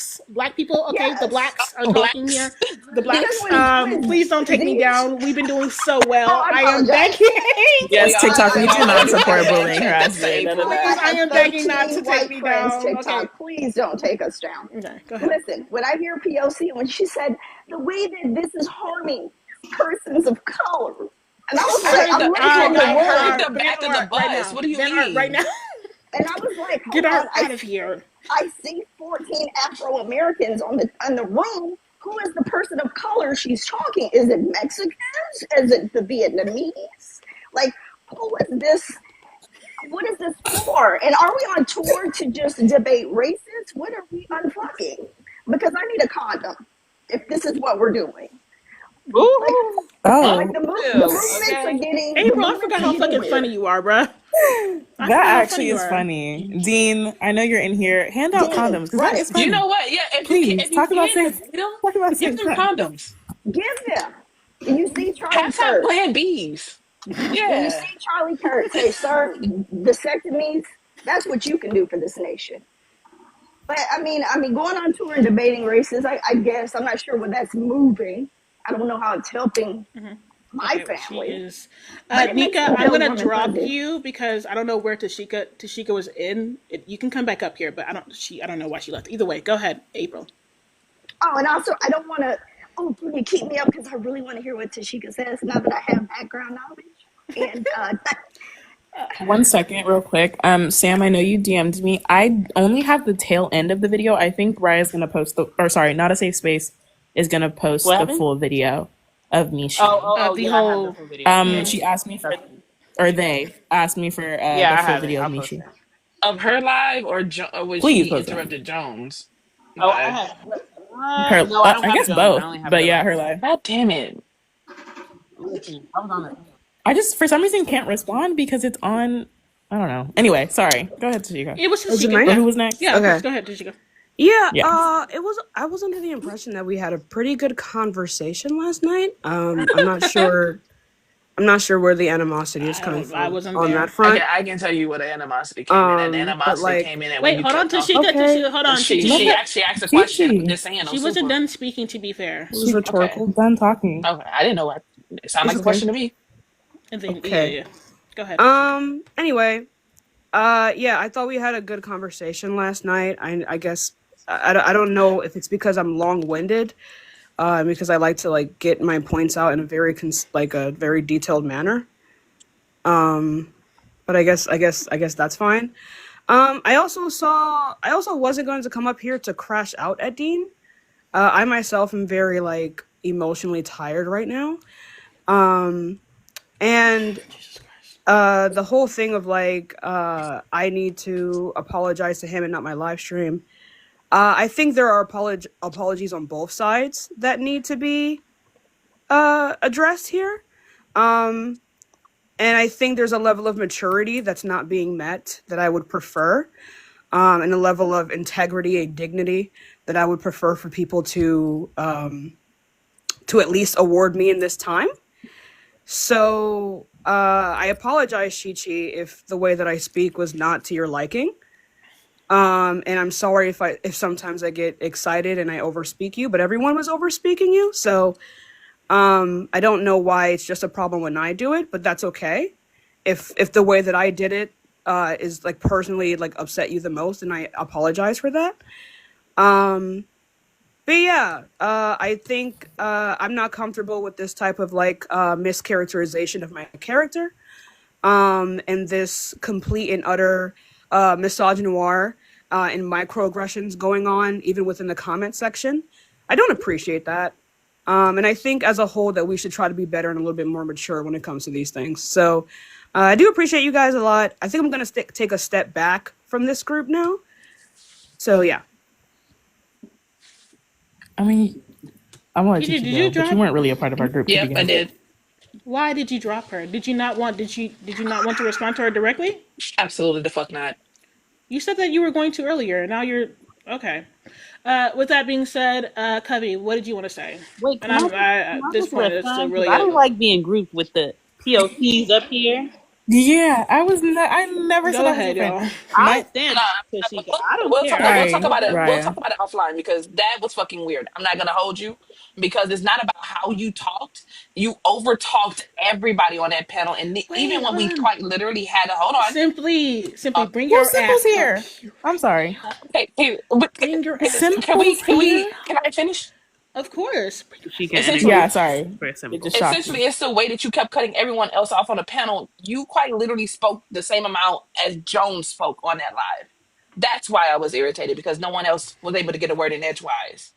people. Okay, Yes. the blacks are talking here. The blacks. when Please don't take me down. We've been doing so well. I I am apologize. begging. Yes, TikTok, we do not support bullying, Please, harassment. Please, I am begging not to take white me friends, down. TikTok, Okay. please don't take us down. Okay, go ahead. Listen, when I hear POC, when she said the way that this is harming persons of color, and I was like, I'm looking at the I heard word, the back of the bus. What do you mean? Right now. and I was like, Get hold on, out of here. I see 14 Afro Americans on the room. Who is the person of color she's talking? Is it Mexicans? Is it the Vietnamese? Like, who is this? What is this for? And are we on tour to just debate races? What are we unfucking? Because I need a condom if this is what we're doing. Like the movements are getting. April, I forgot how fucking funny you are, bruh. That actually is funny. Dean, I know you're in here. Hand out condoms. That is funny. You know what? Yeah, if Please, you talk about can, sex. Talk about give sex. them condoms. Give them. You see Charlie Hashtag Kirk. Plan Bs. When you Yeah. see Charlie Kirk say, sir, vasectomies, that's what you can do for this nation. But I mean, going on tour and debating races, I guess, I'm not sure where that's moving. I don't know how it's helping my family. Nika, I'm gonna drop you because I don't know where Tashika was in. You can come back up here, but I don't know why she left. Either way, go ahead, April. Oh, and also I don't want to. Oh, can you keep me up because I really want to hear what Tashika says now that I have background knowledge. And 1 second, real quick. Sam, I know you DM'd me. I only have the tail end of the video. I think Raya's gonna post not a safe space is gonna post the full video of Mishi. The whole. She asked me for, or they asked me for I the full have video it. of Mishi. Of her live or was Please she post interrupted Jones? I have. Her, No, I don't I have guess Jones. both, I only have but her yeah, live. her live. God damn it. Listen, I was on it. I just for some reason can't respond because it's on. I don't know. Anyway, sorry. Go ahead, Tashika. It was Is it Tashika. mine? Or Yeah, who was next? yeah. Okay. Go ahead, Tashika. Yeah, Yeah. it was. I was under the impression that we had a pretty good conversation last night. I'm not sure. I'm not sure where the animosity is coming from I wasn't on there. that front. I can tell you where the animosity came in. And the But animosity like, came in at when Wait, you hold on, kept talking. Tashika. okay, Tashika, hold on, She Tashika. actually asked a question. I'm just saying. She wasn't done speaking. To be fair. it was rhetorical. Okay. Done talking. Okay. I didn't know what. It sounded It's like a okay. question to me. And then, Okay. yeah. Go ahead. Anyway, yeah, I thought we had a good conversation last night. I guess I don't know if it's because I'm long-winded, because I like to like get my points out in a very a very detailed manner. But I guess that's fine. I also wasn't going to come up here to crash out at Dean. I myself am very like emotionally tired right now. And the whole thing of like I need to apologize to him and not my live stream. I think there are apologies on both sides that need to be addressed here. And I think there's a level of maturity that's not being met that I would prefer, and a level of integrity and dignity that I would prefer for people to at least award me in this time. So I apologize, Chi-Chi, if the way that I speak was not to your liking. And I'm sorry if sometimes I get excited and I overspeak you, but everyone was overspeaking you, so I don't know why it's just a problem when I do it, but that's okay. If the way that I did it is like personally like upset you the most, and I apologize for that. But yeah, I think I'm not comfortable with this type of like mischaracterization of my character, and this complete and utter misogynoir and microaggressions going on even within the comment section. I don't appreciate that. And I think as a whole that we should try to be better and a little bit more mature when it comes to these things. So I do appreciate you guys a lot. I think I'm going to take a step back from this group now. So yeah. I mean, I'm gonna let Did you you go, but you weren't really a part of our group. Yep, I did. Why did you drop her? Did you not want? Did you not want to respond to her directly? Absolutely the fuck not. You said that you were going to earlier. Now you're okay. With that being said, Covey, what did you want to say? Wait, And can I at this just point, it's respond? still really. I don't like being grouped with the POCs up here. Yeah, I never said Go I was ahead, your friend. y'all. I stand Tashika. I don't care. We'll talk about it. Raya. We'll talk about it offline because that was fucking weird. I'm not gonna hold you because it's not about how you talked. You over talked everybody on that panel, and even when we quite literally had a hold on. Simply bring Well, your Simple's ass here. up. I'm sorry. Hey, Bring your ass Simple's up. can I finish? Of course. Yeah, sorry. It just shocked Essentially, me. it's the way that you kept cutting everyone else off on the panel. You quite literally spoke the same amount as Jones spoke on that live. That's why I was irritated because no one else was able to get a word in edgewise.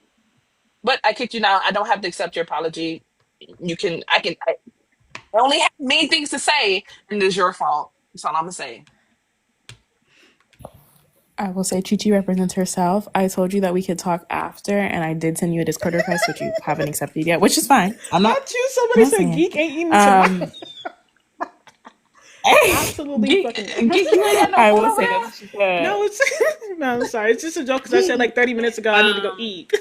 But I kicked you now. I don't have to accept your apology. I only have mean things to say, and it's your fault. That's all I'm gonna say. I will say Chi represents herself. I told you that we could talk after, and I did send you a Discord request, which you haven't accepted yet, which is fine. I'm not. Somebody said geek ain't eating tonight. Absolutely fucking. I will say that. No, it's no. I'm sorry. It's just a joke because I said like 30 minutes ago I need to go eat.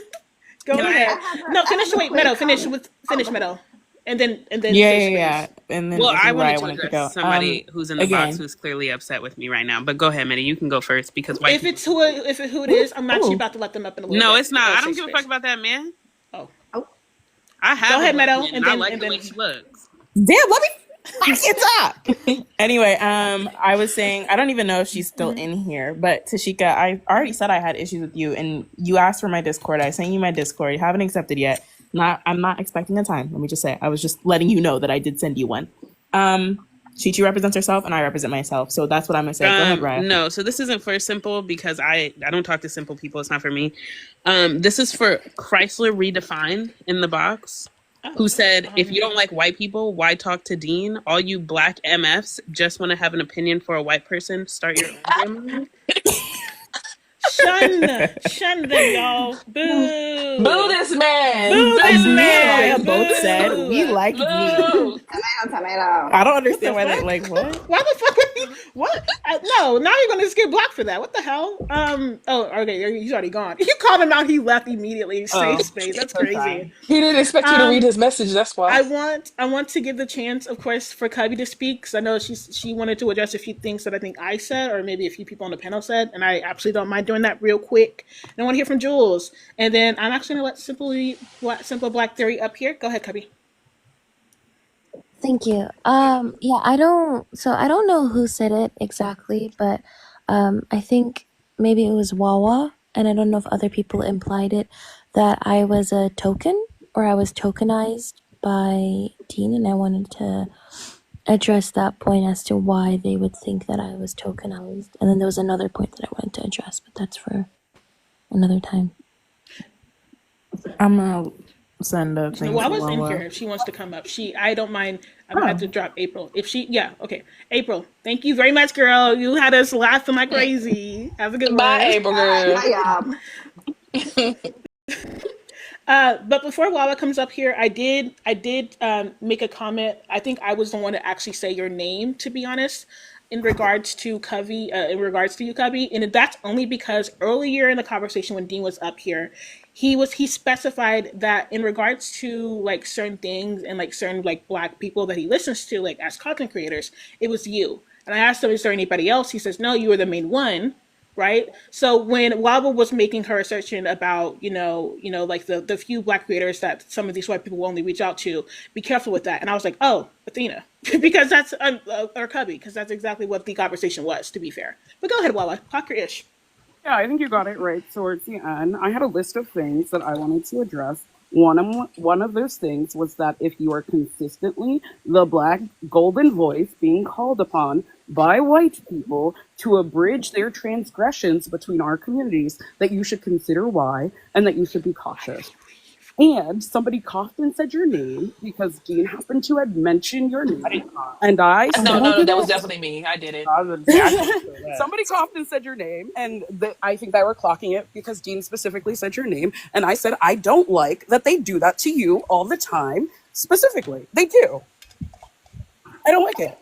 Go ahead. No, finish. Wait, Meadow. Finish Meadow, and then. Yeah. And then I wanted wanted to go. Somebody who's in the box who's clearly upset with me right now. But go ahead, Minnie. You can go first because if it's who it is, I'm actually about to let them up in a little bit. No, it's not. I don't give a fuck about that man. Oh. I have. Go ahead, Meadow, and I like the way he looks. Damn, let me. I can't talk. Anyway, I was saying I don't even know if she's still in here, but Tashika, I already said I had issues with you, and you asked for my Discord. I sent you my Discord. You haven't accepted yet. I'm not expecting a time. Let me just say, I was just letting you know that I did send you one. Chi represents herself, and I represent myself, so that's what I'm gonna say. Go ahead, Raya. No, so this isn't for Simple because I don't talk to simple people. It's not for me. This is for Chrysler Redefined in the box. Who said, if you don't like white people, why talk to Dean? All you black MFs just want to have an opinion for a white person. Start your own. Shun them, y'all. Boo. Boo this man. Boo this Me and man. Raya both said Boo. we like D. Boo. Tomato. I don't understand why they like what? Why the fuck would he, what? No, now you're gonna just get blocked for that. What the hell? Oh, okay, he's already gone. You called him out, he left immediately. Safe space. That's crazy. He didn't expect you to read his message, that's why. I want to give the chance, of course, for Cubby to speak, because I know she wanted to address a few things that I think I said, or maybe a few people on the panel said, and I absolutely don't mind doing that real quick. And I want to hear from Jules. And then I'm actually gonna let Simple Black Theory up here. Go ahead, Cubby. Thank you. Yeah, I don't know who said it exactly, but I think maybe it was Wawa, and I don't know if other people implied it, that I was a token, or I was tokenized by Dean, and I wanted to address that point as to why they would think that I was tokenized. And then there was another point that I wanted to address, but that's for another time. I'm gonna send a thing. Well, I was in here if she wants to come up. I don't mind. I'm gonna have to drop April. Okay. April, thank you very much, girl. You had us laughing like crazy. Have a good one. Bye, April girl. But before Wawa comes up here, I did make a comment. I think I was the one to actually say your name, to be honest, in regards to Covey, you, Covey, and that's only because earlier in the conversation when Dean was up here, he specified that in regards to like certain things and like certain like Black people that he listens to, like as content creators, it was you. And I asked him, is there anybody else? He says, no, you were the main one. Right. So when Wawa was making her assertion about, like the few Black creators that some of these white people will only reach out to, be careful with that. And I was like, oh, Athena, because that's, or Cubby, because that's exactly what the conversation was, to be fair. But go ahead, Wawa, talk your ish. Yeah, I think you got it right towards the end. I had a list of things that I wanted to address. One of those things was that if you are consistently the Black golden voice being called upon by white people to abridge their transgressions between our communities, that you should consider why and that you should be cautious. And somebody coughed and said your name because Dean happened to have mentioned your name. And I No, that was definitely me. I did it. Somebody coughed and said your name, and I think they were clocking it because Dean specifically said your name. And I said, I don't like that they do that to you all the time. Specifically, they do. I don't like it.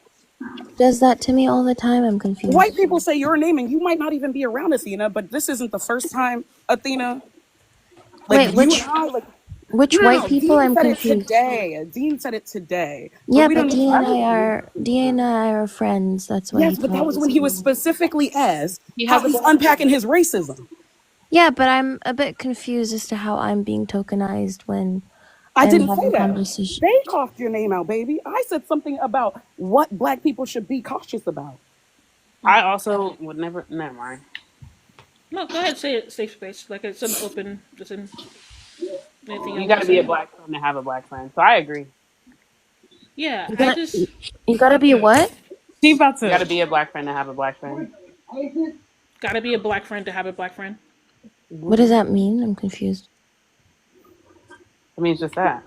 Does that to me all the time? I'm confused. White people say your name, and you might not even be around, Athena, but this isn't the first time, Athena. Which white people? I'm confused. Dean said it today. Yeah, but Dean and I are friends. That's why. Yes, but that was when he was specifically asked how he's unpacking his racism. Yeah, but I'm a bit confused as to how I'm being tokenized when I didn't say that. They coughed your name out, baby. I said something about what Black people should be cautious about. I also would never mind. No, go ahead, say it. Safe space, like it's an open. You got to be a Black friend to have a Black friend. So I agree. Yeah, you gotta be a what? You got to be a Black friend to have a Black friend. Gotta be a Black friend to have a Black friend. What does that mean? I'm confused. It means just that.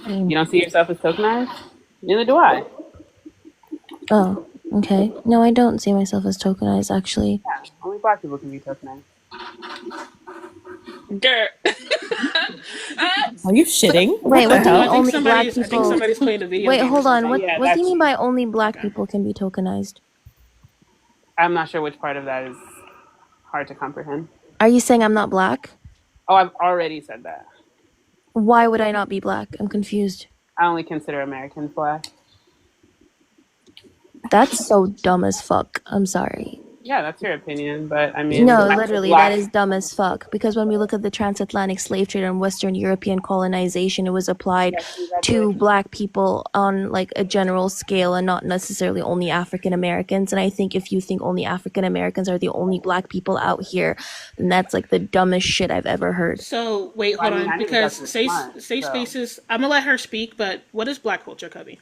You don't see yourself as tokenized? Neither do I. Oh, okay. No, I don't see myself as tokenized, actually. Yeah, only Black people can be tokenized. Girl. Are you shitting? Wait, what do you mean only Black I think people? somebody's playing a video Wait, game. hold on. What Yeah, do you mean by only Black people can be tokenized? I'm not sure which part of that is hard to comprehend. Are you saying I'm not Black? Oh, I've already said that. Why would I not be Black? I'm confused. I only consider Americans Black. That's so dumb as fuck. I'm sorry. Yeah, that's your opinion, but I mean... No, literally, that is dumb as fuck. Because when we look at the transatlantic slave trade and Western European colonization, it was applied to Black people on like a general scale and not necessarily only African Americans. And I think if you think only African Americans are the only Black people out here, then that's like the dumbest shit I've ever heard. So, wait, hold on, because safe spaces, I'm gonna let her speak, but what is Black culture, Cubby?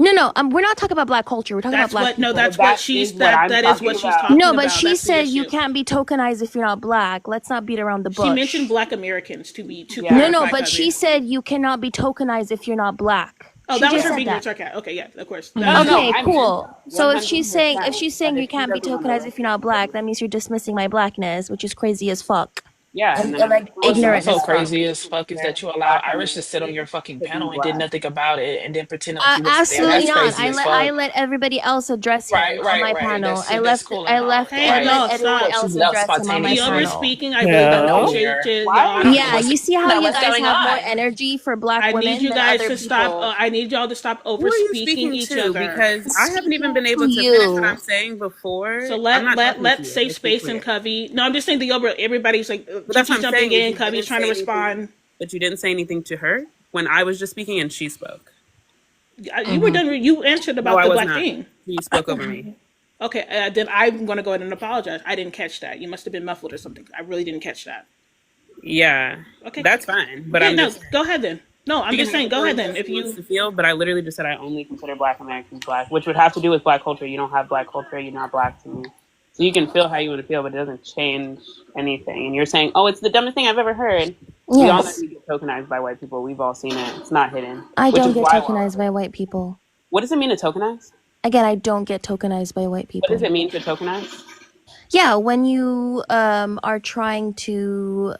No, we're not talking about Black culture. We're talking about Black people. No, that is what she's talking No, about. but she said you can't be tokenized if you're not Black. Let's not beat around the bush. She mentioned Black Americans to be No, but she said you cannot be tokenized if you're not Black. Oh, She that was just her said being that. sarcastic. Okay, yeah, of course. Oh That, no, Okay, I meant cool. So if she's saying 100%. you can't be tokenized if you're not black, that means you're dismissing my blackness, which is crazy as fuck. Yeah, And, and then and I'm like what's ignorant also as fuck. crazy as fuck is that you allow black Irish to sit on your American fucking to be panel and did black. nothing about it and then pretend like you wasn't there. Absolutely That's not. crazy as I fuck. let everybody else address him Right, on right, my right. panel. That's cool and all. hey, I Right. let no, everyone But stop. you else left address him on my Y'all were spontaneously. panel. speaking. I really Out don't of appreciate nowhere. you. Why? Y'all. Yeah, you see how No, you what's guys going have more on? energy for black I need women you than guys other to stop. people. I need y'all to stop Who are you over-speaking speaking each to? other. Because I haven't even been able To to finish what you. I'm saying before. So I'm not talking to let's you. say Let's be space and clear. Covey. No, I'm just saying everybody's like But that's what Gigi's I'm jumping saying is in, you Covey's didn't trying say to anything. respond. But you didn't say anything to her when I was just speaking and she spoke. You were done. You answered No, about I the was black not. thing. She spoke over me. Okay, then I'm going to go ahead and apologize. I didn't catch that. You must have been muffled or something. I really didn't catch that. Yeah. Okay. That's fine. But Okay, I'm no, just go ahead then. No, I'm she just can saying, feel go ahead how then. If she wants you to feel, but I literally just said I only consider Black Americans black, which would have to do with Black culture. You don't have Black culture, you're not black to me. So you can feel how you want to feel, but it doesn't change anything. And you're saying, "Oh, it's the dumbest thing I've ever heard." We all know Yes. you get tokenized by white people. We've all seen it. It's not hidden, I which don't is get why. tokenized by white people. What does it mean to tokenize? Again, I don't get tokenized by white What does people. it mean to tokenize? Yeah, when you are trying to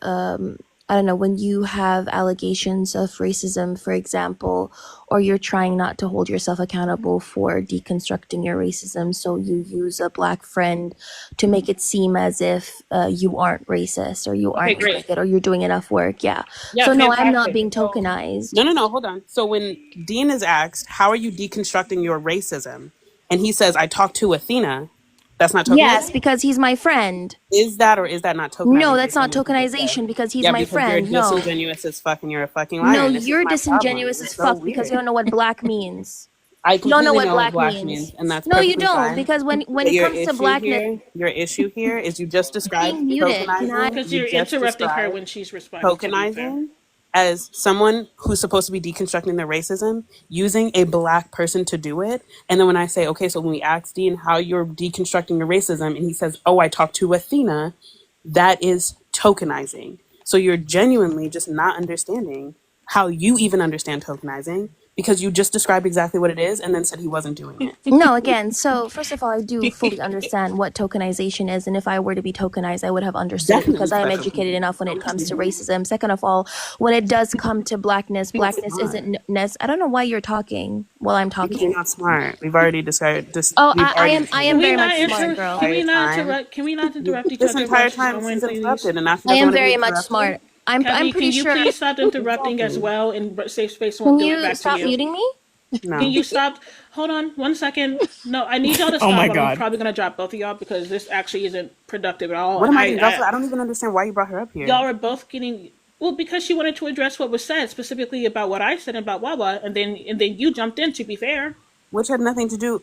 I don't know, when you have allegations of racism, for example, or you're trying not to hold yourself accountable for deconstructing your racism, so you use a black friend to make it seem as if you aren't racist or you Okay, aren't a great. bigot or you're doing enough work. Yeah. Yeah, So no, I'm not fantastic. being So, tokenized. no, hold on. So when Dean is asked, "How are you deconstructing your racism?" and he says, "I talked to Athena," that's not Yes, tokenizing? because he's my friend. Is that or is that not No, tokenizing that's based on not what you just said? tokenization because he's Yeah, my because you're friend. No. disingenuous as fuck and you're a fucking liar, No, and this is you're my problem. disingenuous It's as so fuck because weird. you don't know what black means. I You don't know completely what know what black black means. means, and that's No, you perfectly don't, fine. because when But it comes to blackness, your issue here is you just described being muted. Can I? tokenizing. because You you're just interrupting her described when she's responding. To be fair. tokenizing as someone who's supposed to be deconstructing their racism using a black person to do it. And then when I say, okay, so when we ask Dean how you're deconstructing your racism, and he says, "Oh, I talked to Athena," that is tokenizing. So you're genuinely just not understanding how you even understand tokenizing because you just described exactly what it is and then said he wasn't doing it. No, again. So first of all, I do fully understand what tokenization is, and if I were to be tokenized, I would have understood it Definitely because I am special educated people. enough when it comes to racism. Second of all, when it does come to blackness, You're not blackness smart. isn't. I don't know why you're talking while I'm Because you're talking. not smart. We've already decided this. Oh, We've I already am. I decided am Can we very this not much smart, girl. Can we not time. interrupt? Can we not interrupt each This other while entire she's time going, she's please? interrupted, and now she I doesn't am want to be very much interrupted. smart. I'm Covey, pretty can you sure. please stop interrupting as Exactly. well and safe space Can won't do it you back to stop you? muting me? No. Can you stop? Hold on 1 second. No, I need y'all to Oh stop. my I'm god. probably gonna drop both of y'all because this actually isn't productive at all. What And am I going to drop? I don't even understand why you brought her up here. y'all are both getting well because she wanted to address what was said specifically about what I said about Wawa, and then you jumped in. To be fair, Which had nothing to do.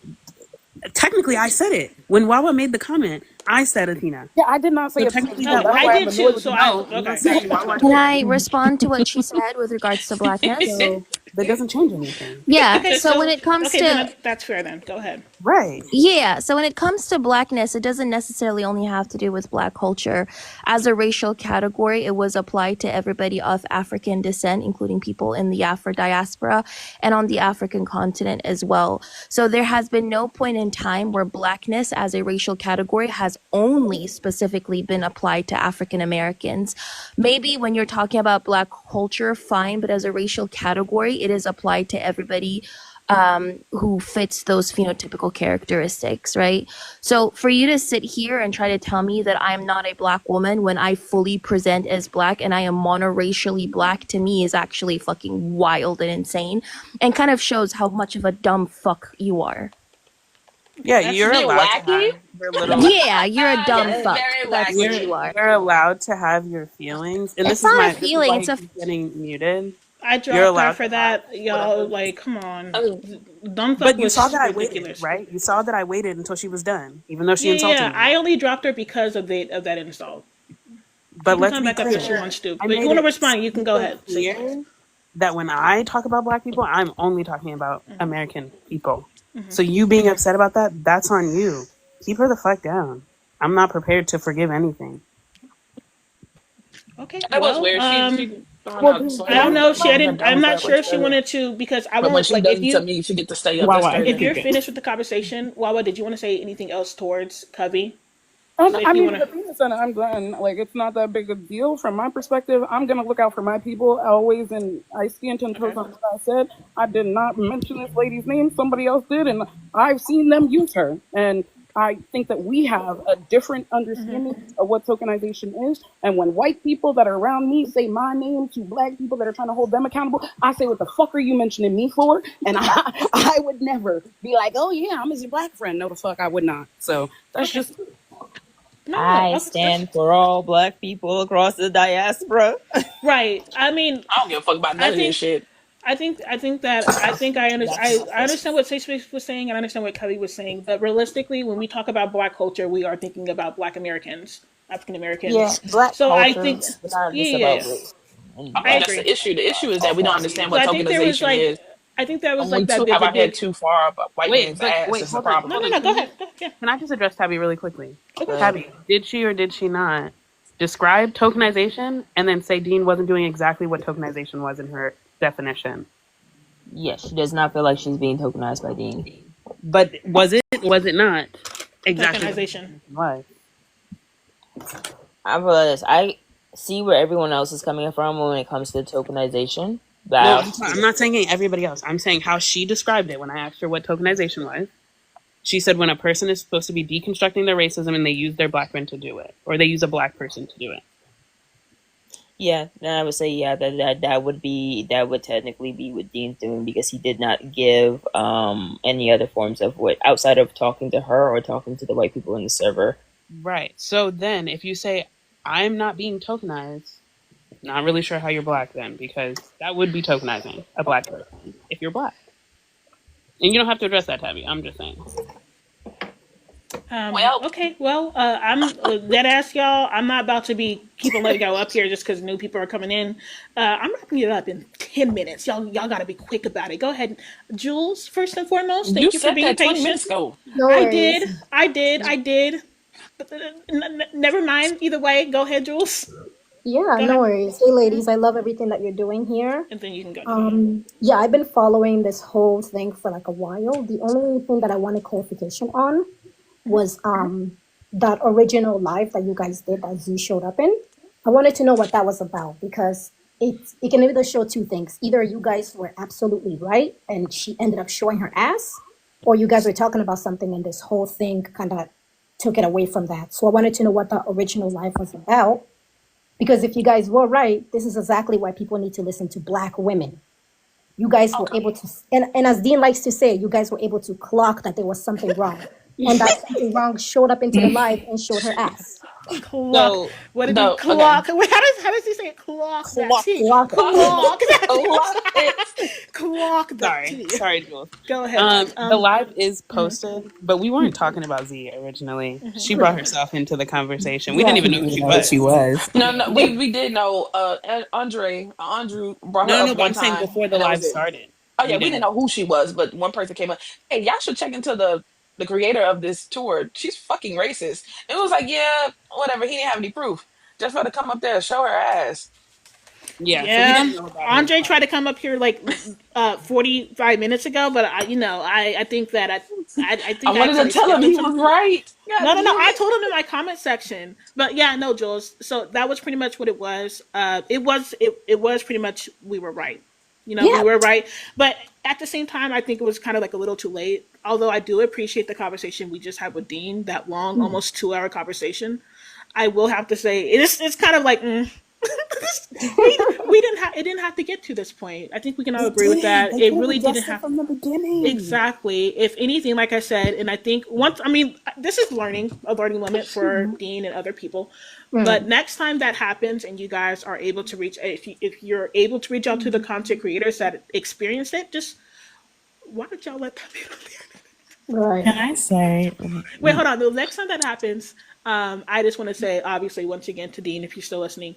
Technically, I said it when Wawa made the comment. I said Athena. Yeah, I did not say So Athena. technically, no, that was I why I'm did annoyed too. with So the I no. I'm not okay. saying Wawa Can did. I respond to what she said with regards to blackness? So that doesn't change anything. Yeah. Okay, So when so it comes okay, then to that's fair. Then go ahead. Right. Yeah, so when it comes to blackness, it doesn't necessarily only have to do with black culture. As a racial category, it was applied to everybody of African descent, including people in the Afro diaspora and on the African continent as well. So there has been no point in time where blackness as a racial category has only specifically been applied to African Americans. Maybe when you're talking about black culture, fine, but as a racial category, it is applied to everybody who fits those phenotypical characteristics, right? So for you to sit here and try to tell me that I'm not a black woman when I fully present as black and I am monoracially black, to me is actually fucking wild and insane and kind of shows how much of a dumb fuck you are. Yeah, That's you're Is it allowed to wacky? have your little. Yeah, you're a dumb That's fuck. very That's what wacky. you are. You're allowed to have your feelings, and It's this is not a this is feeling, why it's he a keeps getting muted. I You're dropped her allowed for to have that, y'all. whatever. Like, come on, Oh, dumb fuck But you saw was that I waited, ridiculous. right? You saw that I waited until she was done, even though she Yeah, insulted yeah. me. I only dropped her because of that insult. She But can let's come be back up if she clear. wants to. I But if you made want to it respond, you can go super ahead. Say clear that when I talk about black people, I'm only talking about American people. So you being upset about that, that's on you. Keep her the fuck down. I'm not prepared to forgive anything. okay. that was Well, weird. She throwing Well, out I don't slightly know if she along her didn't. I'm dumb not sure if she whatever. wanted to because I But when won't she like does if it to you me, she get to stay up. wow, That's wow, if crazy. you're okay. finished with the conversation, Wawa, did you want to say anything else towards Covey? So I if you mean, want the to, thing is that I'm done. Like, it's not that big a deal from my perspective. I'm gonna look out for my people always, and I stand 10 toes okay. on what I said. I did not mention this lady's name. Somebody else did, and I've seen them use her. And I think that we have a different understanding of what tokenization is. And when white people that are around me say my name to black people that are trying to hold them accountable, I say, "What the fuck are you mentioning me for?" And I would never be like, "Oh yeah, I'm his black friend." No, the fuck, I would not. So that's Okay. just. No, I okay, that's stand for all black people across the diaspora. right. I mean, I don't give a fuck about I none of this think shit. I understand what Safe Space was saying, and I understand what Kelly was saying. But realistically, when we talk about Black culture, we are thinking about Black Americans, African Yeah, Americans. black So I culture, think, but not yeah, just yeah, about yeah. race. And I Okay, black that's agree. the issue. The issue is that we don't understand So what I think there was tokenization like, is. I think there was And like when that. two There's have a our head big. too far up a white Wait, man's but ass wait, is the hold on, No, problem. hold no, on. no. Go ahead. Yeah. Can I just address Tabby really quickly? Go ahead. Tabby, did she or did she not describe tokenization and then say Dean wasn't doing exactly what tokenization was in her definition? Yes, she does not feel like she's being tokenized by Dean. But was it not exactly what Tokenization. tokenization was? I feel like this. I see where everyone else is coming from when it comes to tokenization, but I No, also see I'm not saying everybody else. I'm saying how she described it when I asked her what tokenization was. She said when a person is supposed to be deconstructing their racism and they use their black friend to do it, or they use a black person to do it. yeah, then I would say that would technically be what Dean's doing because he did not give any other forms of what outside of talking to her or talking to the white people in the server. Right. So then if you say, I'm not being tokenized, not really sure how you're black then, because that would be tokenizing a black person if you're black. And you don't have to address that, Tabby. I'm just saying. Well, Okay. Well, I'm dead ass, y'all. I'm not about to be keeping letting go up here just because new people are coming in. I'm wrapping it up in 10 minutes. Y'all gotta be quick about it. Go ahead, Jules. First and foremost, you thank you for said being that 20 patient. minutes ago. No worries. I did. But never mind. Either way, go ahead, Jules. Yeah, Go no ahead, worries. Hey, ladies, I love everything that you're doing here. and then you can go. Yeah. Yeah, I've been following this whole thing for like a while. The only thing that I wanted clarification on was that original live that you guys did that Z showed up in. I wanted to know what that was about because it can either show two things. Either you guys were absolutely right and she ended up showing her ass, or you guys were talking about something and this whole thing kind of took it away from that. So I wanted to know what the original live was about. Because if you guys were right, this is exactly why people need to listen to Black women. You guys were able to, and as Dean likes to say, you guys were able to clock that there was something wrong. And that something wrong showed up into the live and showed her ass. Clock. So, What did you No, okay. clock? Wait, how does he say it? Clock that clock, T. Clock it. Clock that Lock it. clock that sorry, T. sorry, Jules. Go ahead, Tabby. The live is posted, but we weren't talking about Z originally. She brought herself into the conversation. We didn't Right. even We know who didn't she know that she was. was. No, no, we did know. Andrew brought her No, up but one I'm saying time, before the and that was live it. started. Oh We yeah, we didn't didn't. know who she was, but one person came up. Hey, y'all should check into the creator of this tour. She's fucking racist. It was like, yeah, whatever. He didn't have any proof. Just for her to come up there and show her ass. Yeah, so we Yeah, didn't know about her. Andre tried to come up here like 45 minutes ago, but I think that I I think I wanted to probably tell him skipped him he some. was right. God No, no, no. damn I it. told him in my comment section, but yeah, no, Jules. So that was pretty much what it was. It was pretty much we were right. We Yeah. were right, but at the same time, I think it was kind of like a little too late. Although I do appreciate the conversation we just had with Dean, that long, almost 2 hour conversation. I will have to say it's kind of like we didn't have it didn't have to get to this point. I think we can all It agree with did. that. They It could have really didn't addressed it have from the beginning. exactly. If anything, like I said, and I think this is a learning moment for Dean and other people. But next time that happens, and you guys are able to reach, if you're able to reach out to the content creators that experienced it, just why don't y'all let them be on there? Right. Can I say? Wait, hold on. The next time that happens, I just want to say, obviously, once again to Dean, if you're still listening,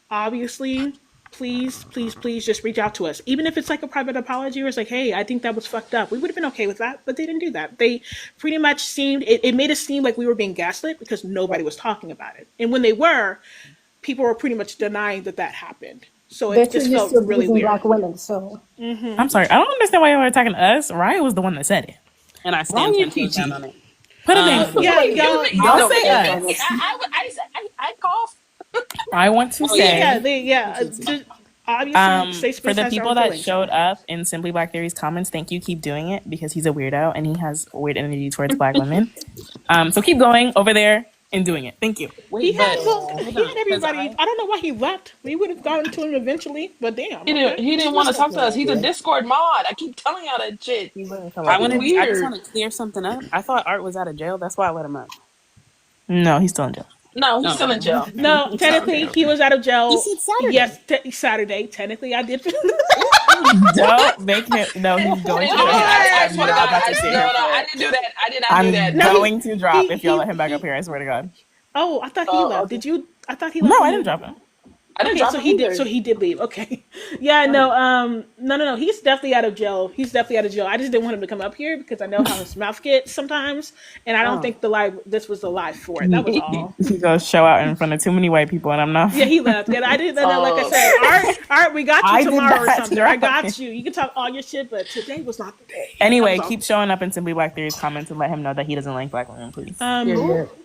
obviously, please, please, please just reach out to us. Even if it's like a private apology or it's like, hey, I think that was fucked up. We would have been okay with that, but they didn't do that. They pretty much it made us seem like we were being gaslit because nobody was talking about it. And when they were, people were pretty much denying that happened. So They're it too just used felt to really abusing weird. black women, so. I'm sorry. I don't understand why y'all are attacking us. Ryan was the one that said it. And I stand 10 toes down on it. Put a name to it. Yeah, You, y'all. you Don't know me. say us. I cough. I want to Oh, yeah. say, Just obviously, safe for space the has our people own that feelings. showed up in Simply Black Theory's comments, thank you. Keep doing it because he's a weirdo and he has weird energy towards black women. So keep going over there and doing it. Thank you. He Wait, had but hold he on, had because everybody. I don't know why he left. We would have gotten to him eventually, but damn. Okay. He didn't want to talk to us. He's a Discord mod. I keep telling y'all that shit. Fucking I just weird. want to clear something up. I thought Art was out of jail. That's why I let him up. No, he's still in jail. No, he's No. still in jail. No, technically he was out of jail. You said Saturday. Yes, Saturday. Technically, I did. Don't make him. No, he's going to jail. I swear to God, about to sit here for I it. didn't do that. I did not do that. I'm going to drop if y'all let him back up here. I swear to God. Oh, I thought he left. Okay. Did you? I thought he left. No, I didn't drop him. I didn't Okay, drop so him he either. did. So he did leave. Okay, yeah, no. He's definitely out of jail. He's definitely out of jail. I just didn't want him to come up here because I know how his mouth gets sometimes, and I don't think this was the live for it. That was all. He goes show out in front of too many white people, and I'm not. Yeah, he left. Yeah, I didn't know. Like I said, Art, we got I you did tomorrow or not something. drop I got you. You can talk all your shit, but today was not the day. Anyway, keep showing up in Simply Black Theory's comments and let him know that he doesn't like black women, please. All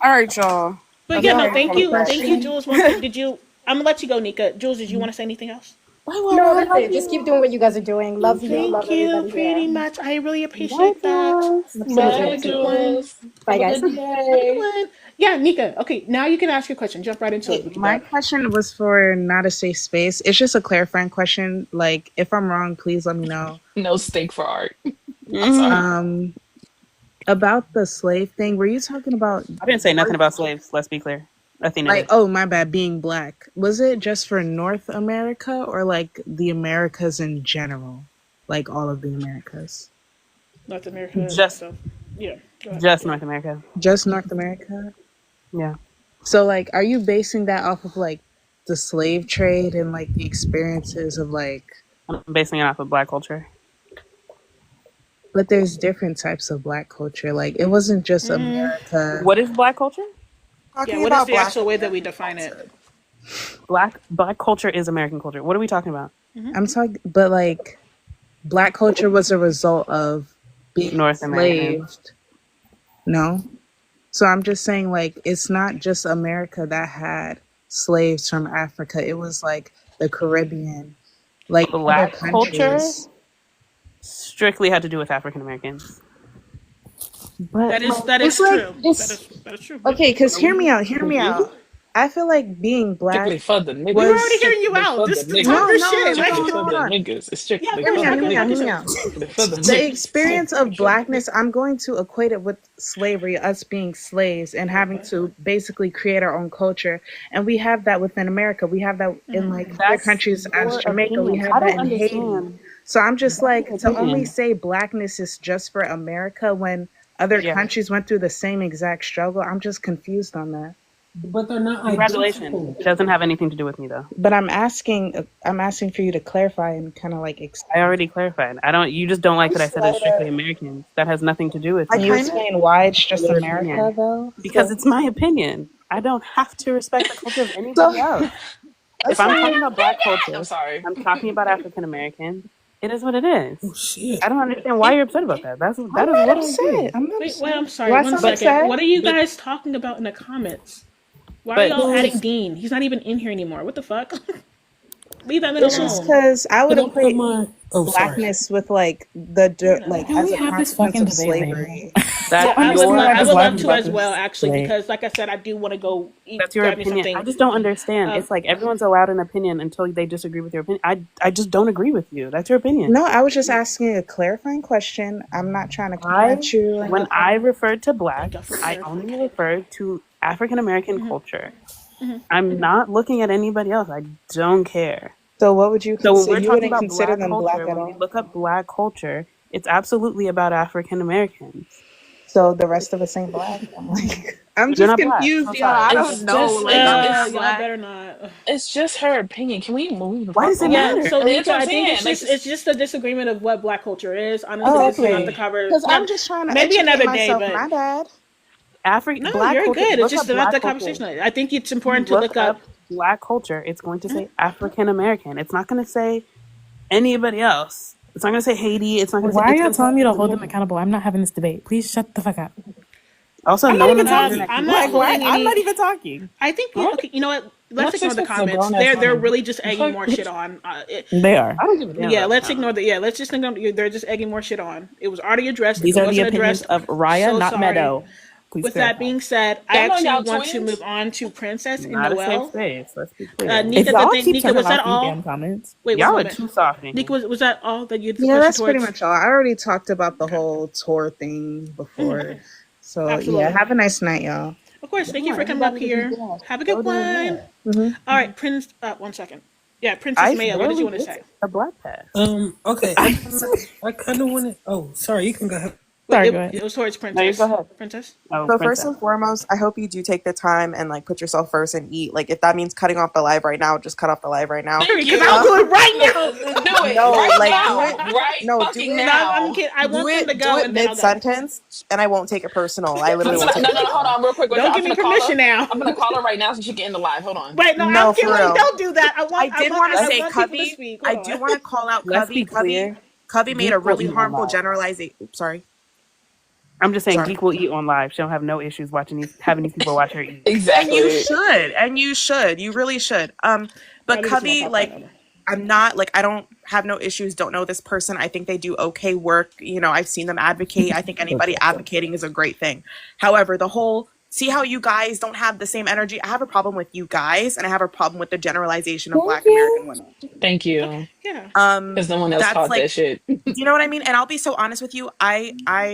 right, y'all. But yeah, no, thank you, Jules. One thing, did you? I'm gonna let you go, Nika. Jules, did you want to say anything else? No, that's it. Just keep doing what you guys are doing. Love you. Love Thank you everybody pretty here. much. I really appreciate that. Bye, Jules. Bye, guys. Have a good day. Yeah, Nika. Okay, now you can ask your question. Jump right into it. My question was for not a safe space. It's just a clarifying question. Like, if I'm wrong, please let me know. No steak for Art. I'm sorry. About the slave thing, were you talking about? I didn't say nothing about slaves. Let's be clear. Athena Like, did. oh my bad, being black. Was it just for North America or like the Americas in general, like all of the Americas? North America. Just yeah. Just North America. Just North America. Yeah. So like, are you basing that off of like the slave trade and like the experiences of like? I'm basing it off of black culture. But there's different types of black culture. Like, it wasn't just America. What is black culture? Yeah, what is the actual way that we define it? Black culture is American culture. What are we talking about? I'm talking, but like, black culture was a result of being North American. enslaved. No. So I'm just saying, like, it's not just America that had slaves from Africa. It was like the Caribbean, like black other culture countries. strictly had to do with African Americans. But that is it's true. Like, that is true. Okay, because hear me out. I feel like being black. Strictly for the niggas. We're already hearing you out. Just talk your shit. Strictly for the niggas. It's strictly for the niggas. The experience of blackness, I'm going to equate it with slavery, us being slaves and having to basically create our own culture. And we have that within America. We have that in like other countries as Jamaica. We have that in Haiti. So I'm just like, to only say blackness is just for America when other countries went through the same exact struggle. I'm just confused on that. But they're not. Congratulations. It doesn't have anything to do with me though. But I'm asking for you to clarify and kind of like. I already clarified. You just don't like that I said it's strictly Americans. That has nothing to do with me. Can you explain why it's just America though? Because it's my opinion. I don't have to respect the culture of anybody else. If I'm talking about black culture, I'm sorry. I'm talking about African Americans. It is what it is. Oh shit! I don't understand why you're upset about that. That is what I'm saying. Wait, I'm sorry. One second. What are you guys talking about in the comments? Why are y'all adding Dean? He's not even in here anymore. What the fuck? Leave that man alone. It's just because I would equate blackness with like like as a consequence of slavery. I would love to as well, actually, because like I said, I do want to go eat. That's your opinion. I just don't understand. It's like everyone's allowed an opinion until they disagree with your opinion. I just don't agree with you. That's your opinion. No, I was just asking a clarifying question. I'm not trying to come at you. When I referred to black, I only referred to African American culture. I'm not looking at anybody else. I don't care. So what would you consider? So when we're talking about consider black them culture, black at when all? we look up black culture, it's absolutely about African Americans. So the rest of us ain't black. I'm You're just not black. confused, I'm y'all. sorry. I It's don't know. just- Like, Y'all better not. It's just her opinion. Can we move? Why does it matter? So That's Nika, what I'm I think saying. it's just a disagreement of what black culture is. Honestly, Oh, this is not okay. the cover. Because I'm just trying to maybe educate another day, myself. but My bad. no, black you're culture, good. look It's just up not the black conversation. culture. I think it's important to look up Black culture, it's going to say African American. It's not going to say anybody else. It's not going to say Haiti. It's not going to say. Why are It's y'all going to say telling me to African hold them American. accountable? I'm not having this debate. Please shut the fuck up. Also, I'm no not one even on the talking. internet I'm can not Like, say why? holding I'm not any. even talking. I think okay. You know what? Let's Let's ignore just the fix the comments. grown ass They're woman. really just egging more shit on. They are. I don't give a damn about the Let's comment. ignore the. Let's just ignore. They're just egging more shit on. It was already addressed. If These it are the wasn't opinions addressed, of Raya, so not sorry. Meadow. Please With that clarify. being said, I Stand on actually y'all want to 20s. move on to Princess and Not a safe Noel. space. Let's be clear. If Nika, the y'all thing. keep Nika, turning was that off these all? damn comments. Wait, Y'all one are moment. too soft in Nika, here. was that all that you had the Yeah, question that's pretty towards? much all. I already talked about the Okay. whole tour thing before. So yeah, Absolutely. have a nice night, y'all. Of course. Thank you Yeah, for coming up everybody to be here. blessed. Have a Go good do one. that. All right, Prince. 1 second. Yeah, Princess Ice Maya. What did you barely want to gets say? a black pass. Okay. I kind of want to. Oh, sorry. You can go ahead. Wait, Sorry, go ahead. it was towards No, you go Princess. ahead. Princess. Oh, So first princess. and foremost, I hope you do take the time and like put yourself first and eat. Like if that means cutting off the live right now, just cut off the live right now. Thank Because you. I'll do it right Do it No, right like do now. it. Right No, do fucking it. No, I'm now. kidding. I Do want them it. to Do go it and then mid I'll go. sentence, and I won't take it personal. I literally No, won't take it hold personal. on, real quick. Don't I'm give me gonna call her. permission now. I'm gonna call her right now so she can end the live. Hold on. Wait, no, I'm No, for kidding. real. Don't do that. I did want to I say, want people to Covey. speak. I Hold do on. want to call out Let's Covey. be clear. Covey made a Geek will really eat on harmful live. generalization. Sorry. I'm just saying, Sorry. Geek will eat on live. She don't have no issues having these people watch her eat. And you Exactly. should. And you should. You really should. But Probably gets my Covey, popcorn like, over. I'm not like I don't have no issues, don't know this person. I think they do okay work. You know, I've seen them advocate. I think anybody advocating is a great thing. However, the whole see how you guys don't have the same energy. I have a problem with you guys, and I have a problem with the generalization of Thank Black American you. women. Thank you. Okay. Yeah. Because no one else That's caught that like, shit. do you know what I mean? And I'll be so honest with you.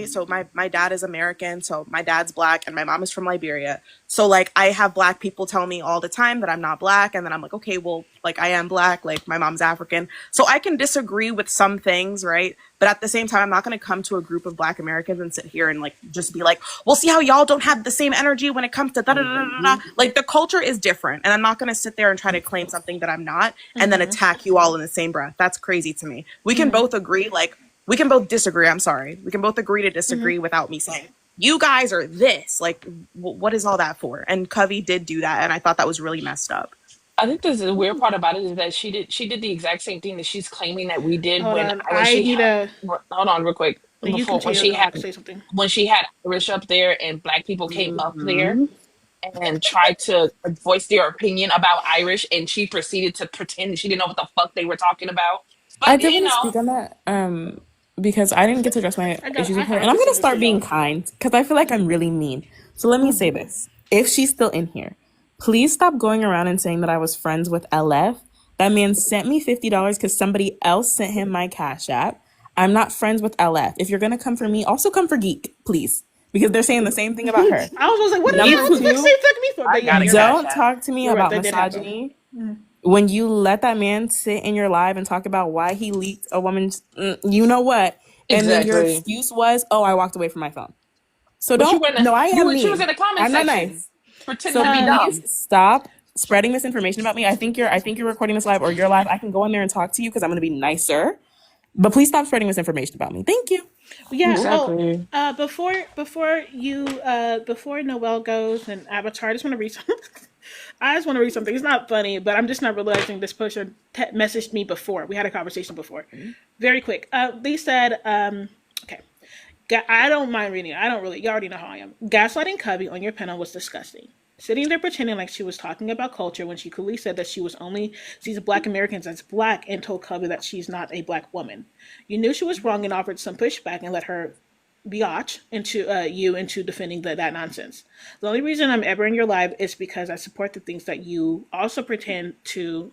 So my dad is American, so my dad's Black and my mom is from Liberia. So like I have Black people tell me all the time that I'm not Black, and then I'm like, okay, well, like I am Black, like my mom's African. So I can disagree with some things, right? But at the same time, I'm not gonna come to a group of Black Americans and sit here and like just be like, well, see how y'all don't have the same energy when it comes to da da da da da. Like the culture is different, and I'm not gonna sit there and try to claim something that I'm not, and then attack you all in the same breath. That's crazy to me. We can both agree, like we can both disagree. I'm sorry. We can both agree to disagree without me saying, you guys are this. Like, what is all that for? And Covey did do that, and I thought that was really messed up. I think the weird part about it is that she did the exact same thing that she's claiming that we did Hold when on. when I she need had a. hold on real quick You before continue. And I'll say something. when she had Irish up there and Black people came up there Mm-hmm. and tried to voice their opinion about Irish, and she proceeded to pretend she didn't know what the fuck they were talking about. I But did you want to know, speak on that because I didn't get to address my issues I with her. have And I'm to going say to this to start being y'all. kind because I feel like I'm really mean. So let me say this. If she's still in here, please stop going around and saying that I was friends with LF. That man sent me $50 because somebody else sent him my Cash App. I'm not friends with LF. If you're going to come for me, also come for Geek, please. Because they're saying the same thing about her. I was like, what did Number you say two, to me for? But yeah, you're right. don't talk to me You're right. about They did happen. misogyny when you let that man sit in your live and talk about why he leaked a woman's, you know what, and then your exactly. excuse was, oh, I walked away from my phone. So But don't. No, I am she was in mean. the comment I'm not section nice. pretending So to be please dumb. stop spreading misinformation about me. I think you're recording this live or you're live. I can go in there and talk to you because I'm going to be nicer. But please stop spreading misinformation about me. Thank you. Yeah. Exactly. Before Noel goes and Avatar, I just want to read something. I just want to read something. It's not funny, but I'm just not realizing this person messaged me before. We had a conversation before. Very quick. They said, okay. I don't mind reading it. I don't really. You already know how I am. Gaslighting Covey on your panel was disgusting. Sitting there pretending like she was talking about culture when she clearly said that she was only sees Black Americans as Black and told Covey that she's not a Black woman. You knew she was wrong and offered some pushback and let her biatch into defending that nonsense. The only reason I'm ever in your live is because I support the things that you also pretend to,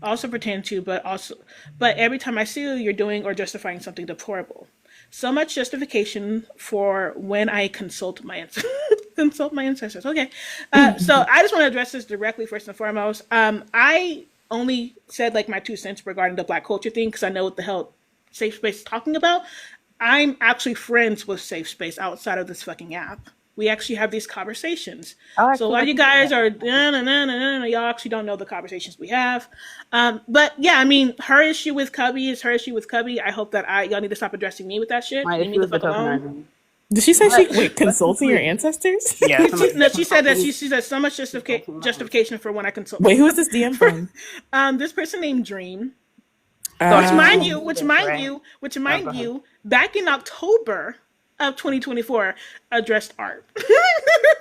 but every time I see you, you're doing or justifying something deplorable. So much justification for when I consult my ancestors. Okay, so I just want to address this directly first and foremost. I only said like my 2 cents regarding the Black culture thing because I know what the hell Safe Space is talking about. I'm actually friends with Safe Space outside of this fucking app. We actually have these conversations. So a lot of you guys are y'all actually don't know the conversations we have. But yeah, I mean, her issue with Cubby is her issue with Cubby. I hope that y'all need to stop addressing me with that shit. My Leave me issue the is the fuck alone. tokenizing. Did she say But consulting your ancestors? yeah, She said that she said so much justification for when I consult. Wait, who is this DM from? This person named Dream. So Which mind go ahead. you, back in October of 2024, addressed art.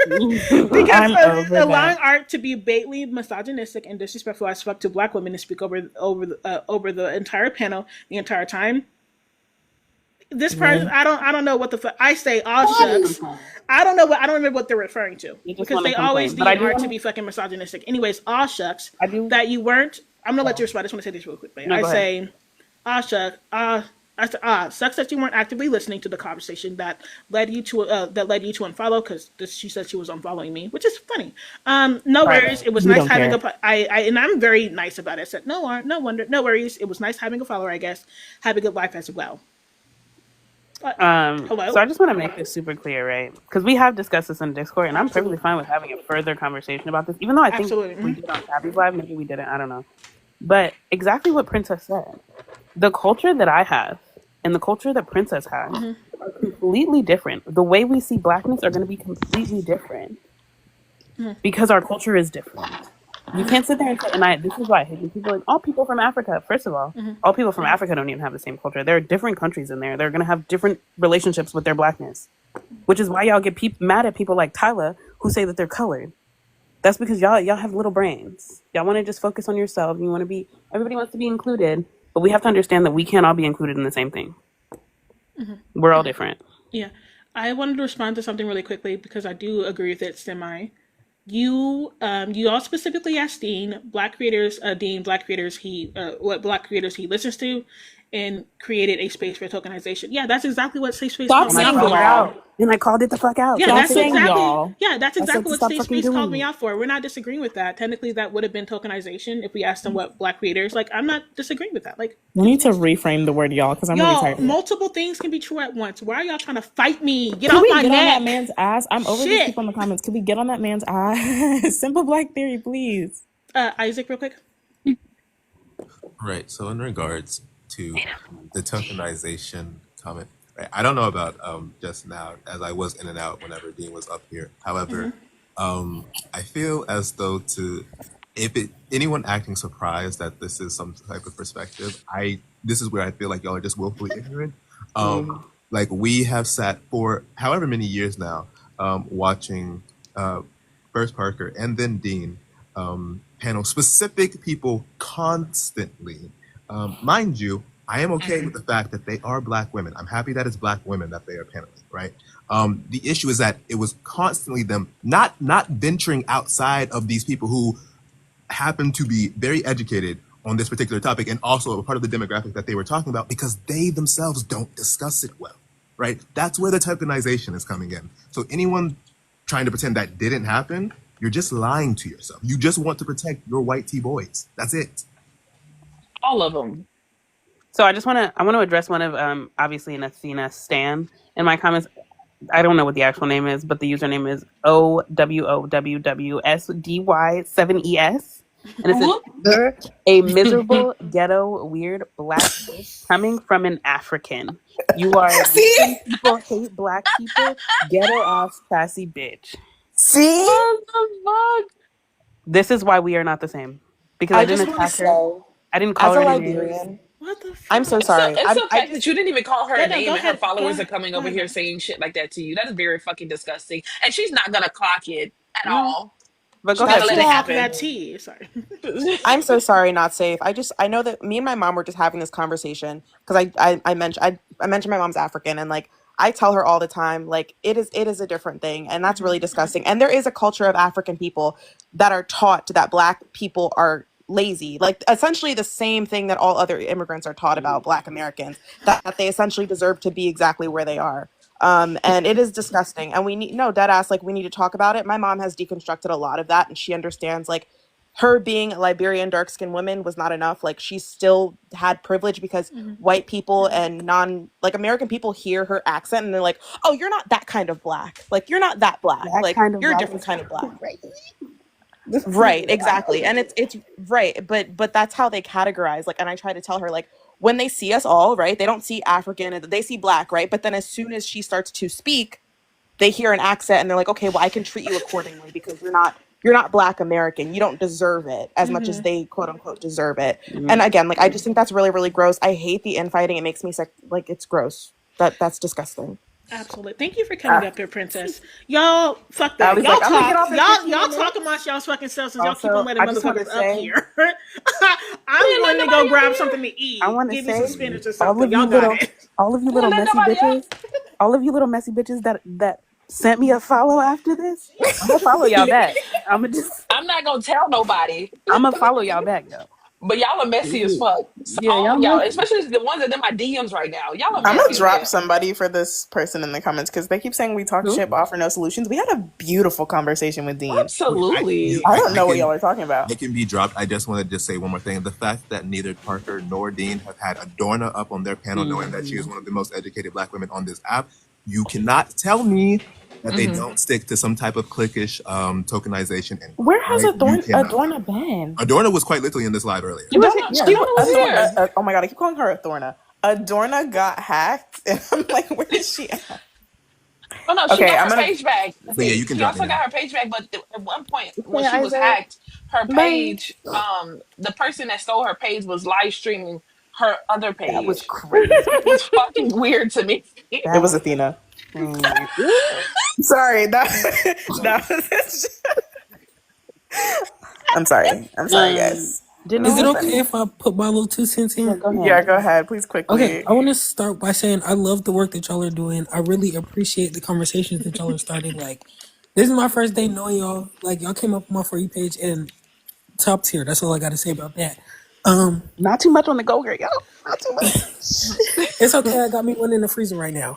Because allowing art to be blatantly misogynistic and disrespectful as fuck to Black women to speak over the entire panel the entire time. This person, I don't know what the fuck I say. All shucks. I don't remember what they're referring to because they always deem art to be fucking misogynistic. Anyways, all shucks that you weren't. I'm gonna let you respond. I just want to say this real quickly. No, I say, shucks. Sucks that you weren't actively listening to the conversation that led you to unfollow because she said she was unfollowing me, which is funny. No worries. It was nice having and I'm very nice about it. I said no worries. It was nice having a follower. I guess have a good life as well. Hello? So I just want to make this super clear, right? Because we have discussed this in Discord, and I'm perfectly fine with having a further conversation about this, even though I think we did on Tabby's live, maybe we didn't, I don't know. But exactly what Princess said. The culture that I have and the culture that Princess has are completely different. The way we see Blackness are going to be completely different because our culture is different. You can't sit there and say, this is why I hate when people are like, all people from Africa. First of all, all people from Africa don't even have the same culture. There are different countries in there. They're going to have different relationships with their Blackness, which is why y'all get mad at people like Tyler who say that they're colored. That's because y'all have little brains. Y'all want to just focus on yourself. You want to be, everybody wants to be included, but we have to understand that we can't all be included in the same thing. We're all different. Yeah. I wanted to respond to something really quickly because I do agree with it semi. You all specifically asked Dean, what Black creators he listens to, and created a space for tokenization. Yeah, that's exactly what Safe Space called me out for. And I called it the fuck out. Yeah, that's exactly what Safe Space called me out for. We're not disagreeing with that. Technically, that would have been tokenization if we asked them what Black creators. Like, I'm not disagreeing with that. Like, we need to reframe the word y'all because I'm really tired. Multiple things can be true at once. Why are y'all trying to fight me? Get off my neck. Can we get on that man's ass? I'm over these people in the comments. Can we get on that man's ass? Simple Black theory, please. Isaac, real quick. Right. So in regards to the tokenization comment, right, I don't know about just now, as I was in and out whenever Dean was up here. However, I feel as though anyone acting surprised that this is some type of perspective, this is where I feel like y'all are just willfully ignorant. Like we have sat for however many years now, watching first Parker and then Dean panel specific people constantly. Mind you, I am okay with the fact that they are Black women. I'm happy that it's Black women that they are paneling, right? The issue is that it was constantly them not venturing outside of these people who happen to be very educated on this particular topic and also a part of the demographic that they were talking about because they themselves don't discuss it well, right? That's where the tokenization is coming in. So anyone trying to pretend that didn't happen, you're just lying to yourself. You just want to protect your white T-boys. That's it. All of them. So I want to address one of obviously an Athena Stan in my comments. I don't know what the actual name is, but the username is OWOWWSDY7ES. And it says, "You're a miserable, ghetto, weird Black bitch coming from an African. You are people hate Black people, ghetto ass classy bitch." See? What the fuck? This is why we are not the same. Because I didn't attack her. I didn't call her Liberian. What the fuck? I'm so sorry. It's the fact that you didn't even call her a name and her followers ahead. are coming over here saying shit like that to you. That is very fucking disgusting. And she's not gonna clock it at all. But go ahead. Let Let it happen. that tea. Sorry. I'm so sorry, not safe. I know that me and my mom were just having this conversation because I mentioned my mom's African and like I tell her all the time like it is a different thing and that's really disgusting. And there is a culture of African people that are taught that Black people are lazy, like essentially the same thing that all other immigrants are taught about Black Americans, that they essentially deserve to be exactly where they are. And it is disgusting. And we need dead ass, like we need to talk about it. My mom has deconstructed a lot of that and she understands like her being a Liberian dark-skinned woman was not enough. Like she still had privilege because white people and American people hear her accent and they're like, oh, you're not that kind of Black. Like you're not that Black. Like you're a different kind of Black. Right, exactly. And it's right, but that's how they categorize. Like, and I try to tell her like when they see us all, right, they don't see African, they see Black, right? But then as soon as she starts to speak, they hear an accent and they're like, okay, well, I can treat you accordingly because you're not Black American. You don't deserve it as much as they quote unquote deserve it. And again, like, I just think that's really, really gross. I hate the infighting. It makes me sick. Like, it's gross. That's disgusting. Absolutely. Thank you for coming up here, Princess. Y'all, fuck that. Allie's Y'all like, I'm gonna get off talk. in Y'all 15 y'all minutes. talk amongst y'all's fucking selves since y'all keep Also, on letting I just wanna motherfuckers up say- here. I'm going to go grab something to eat. I want to Give me some say, spinach or all something. of you Y'all little, got it. all of you little messy bitches, all of you little messy bitches that sent me a follow after this. I'm gonna follow y'all back. I'm not gonna tell nobody, gonna follow y'all back, yo. but y'all are messy as fuck. So Yeah, all y'all of y'all, messy. especially the ones that in my DMs right now, y'all are I'm gonna messy as drop hell. somebody for this person in the comments because they keep saying we talk Who? shit but offer no solutions. We had a beautiful conversation with Dean. Absolutely. I don't know what y'all are talking about. It can be dropped. I just want to just say one more thing. The fact that neither Parker nor Dean have had Adorna up on their panel, knowing that she is one of the most educated Black women on this app, you cannot tell me that they don't stick to some type of cliquish tokenization. And Where has you cannot. Adorna been? Adorna was quite literally in this live earlier. Oh my god, I keep calling her Adorna. Adorna got hacked, and I'm like, where is she at? Oh no, she Okay, got I'm her gonna. page back. But yeah, you can She drop me also now. got her page back, but at one point when Yeah, she was Isaiah. hacked, her Bye. page, the person that stole her page was live streaming her other That was page, crazy. which was fucking weird to me. It was Athena. Sorry, that was. I'm sorry. I'm sorry, guys. Is it okay if I put my little 2 cents in? Yeah, go ahead, please quickly. Okay, I want to start by saying I love the work that y'all are doing. I really appreciate the conversations that y'all are starting. Like, this is my first day knowing y'all. Like, y'all came up on my For You page and top tier. That's all I got to say about that. Not too much on the go, girl, yo. Not too much. It's okay. I got me one in the freezer right now.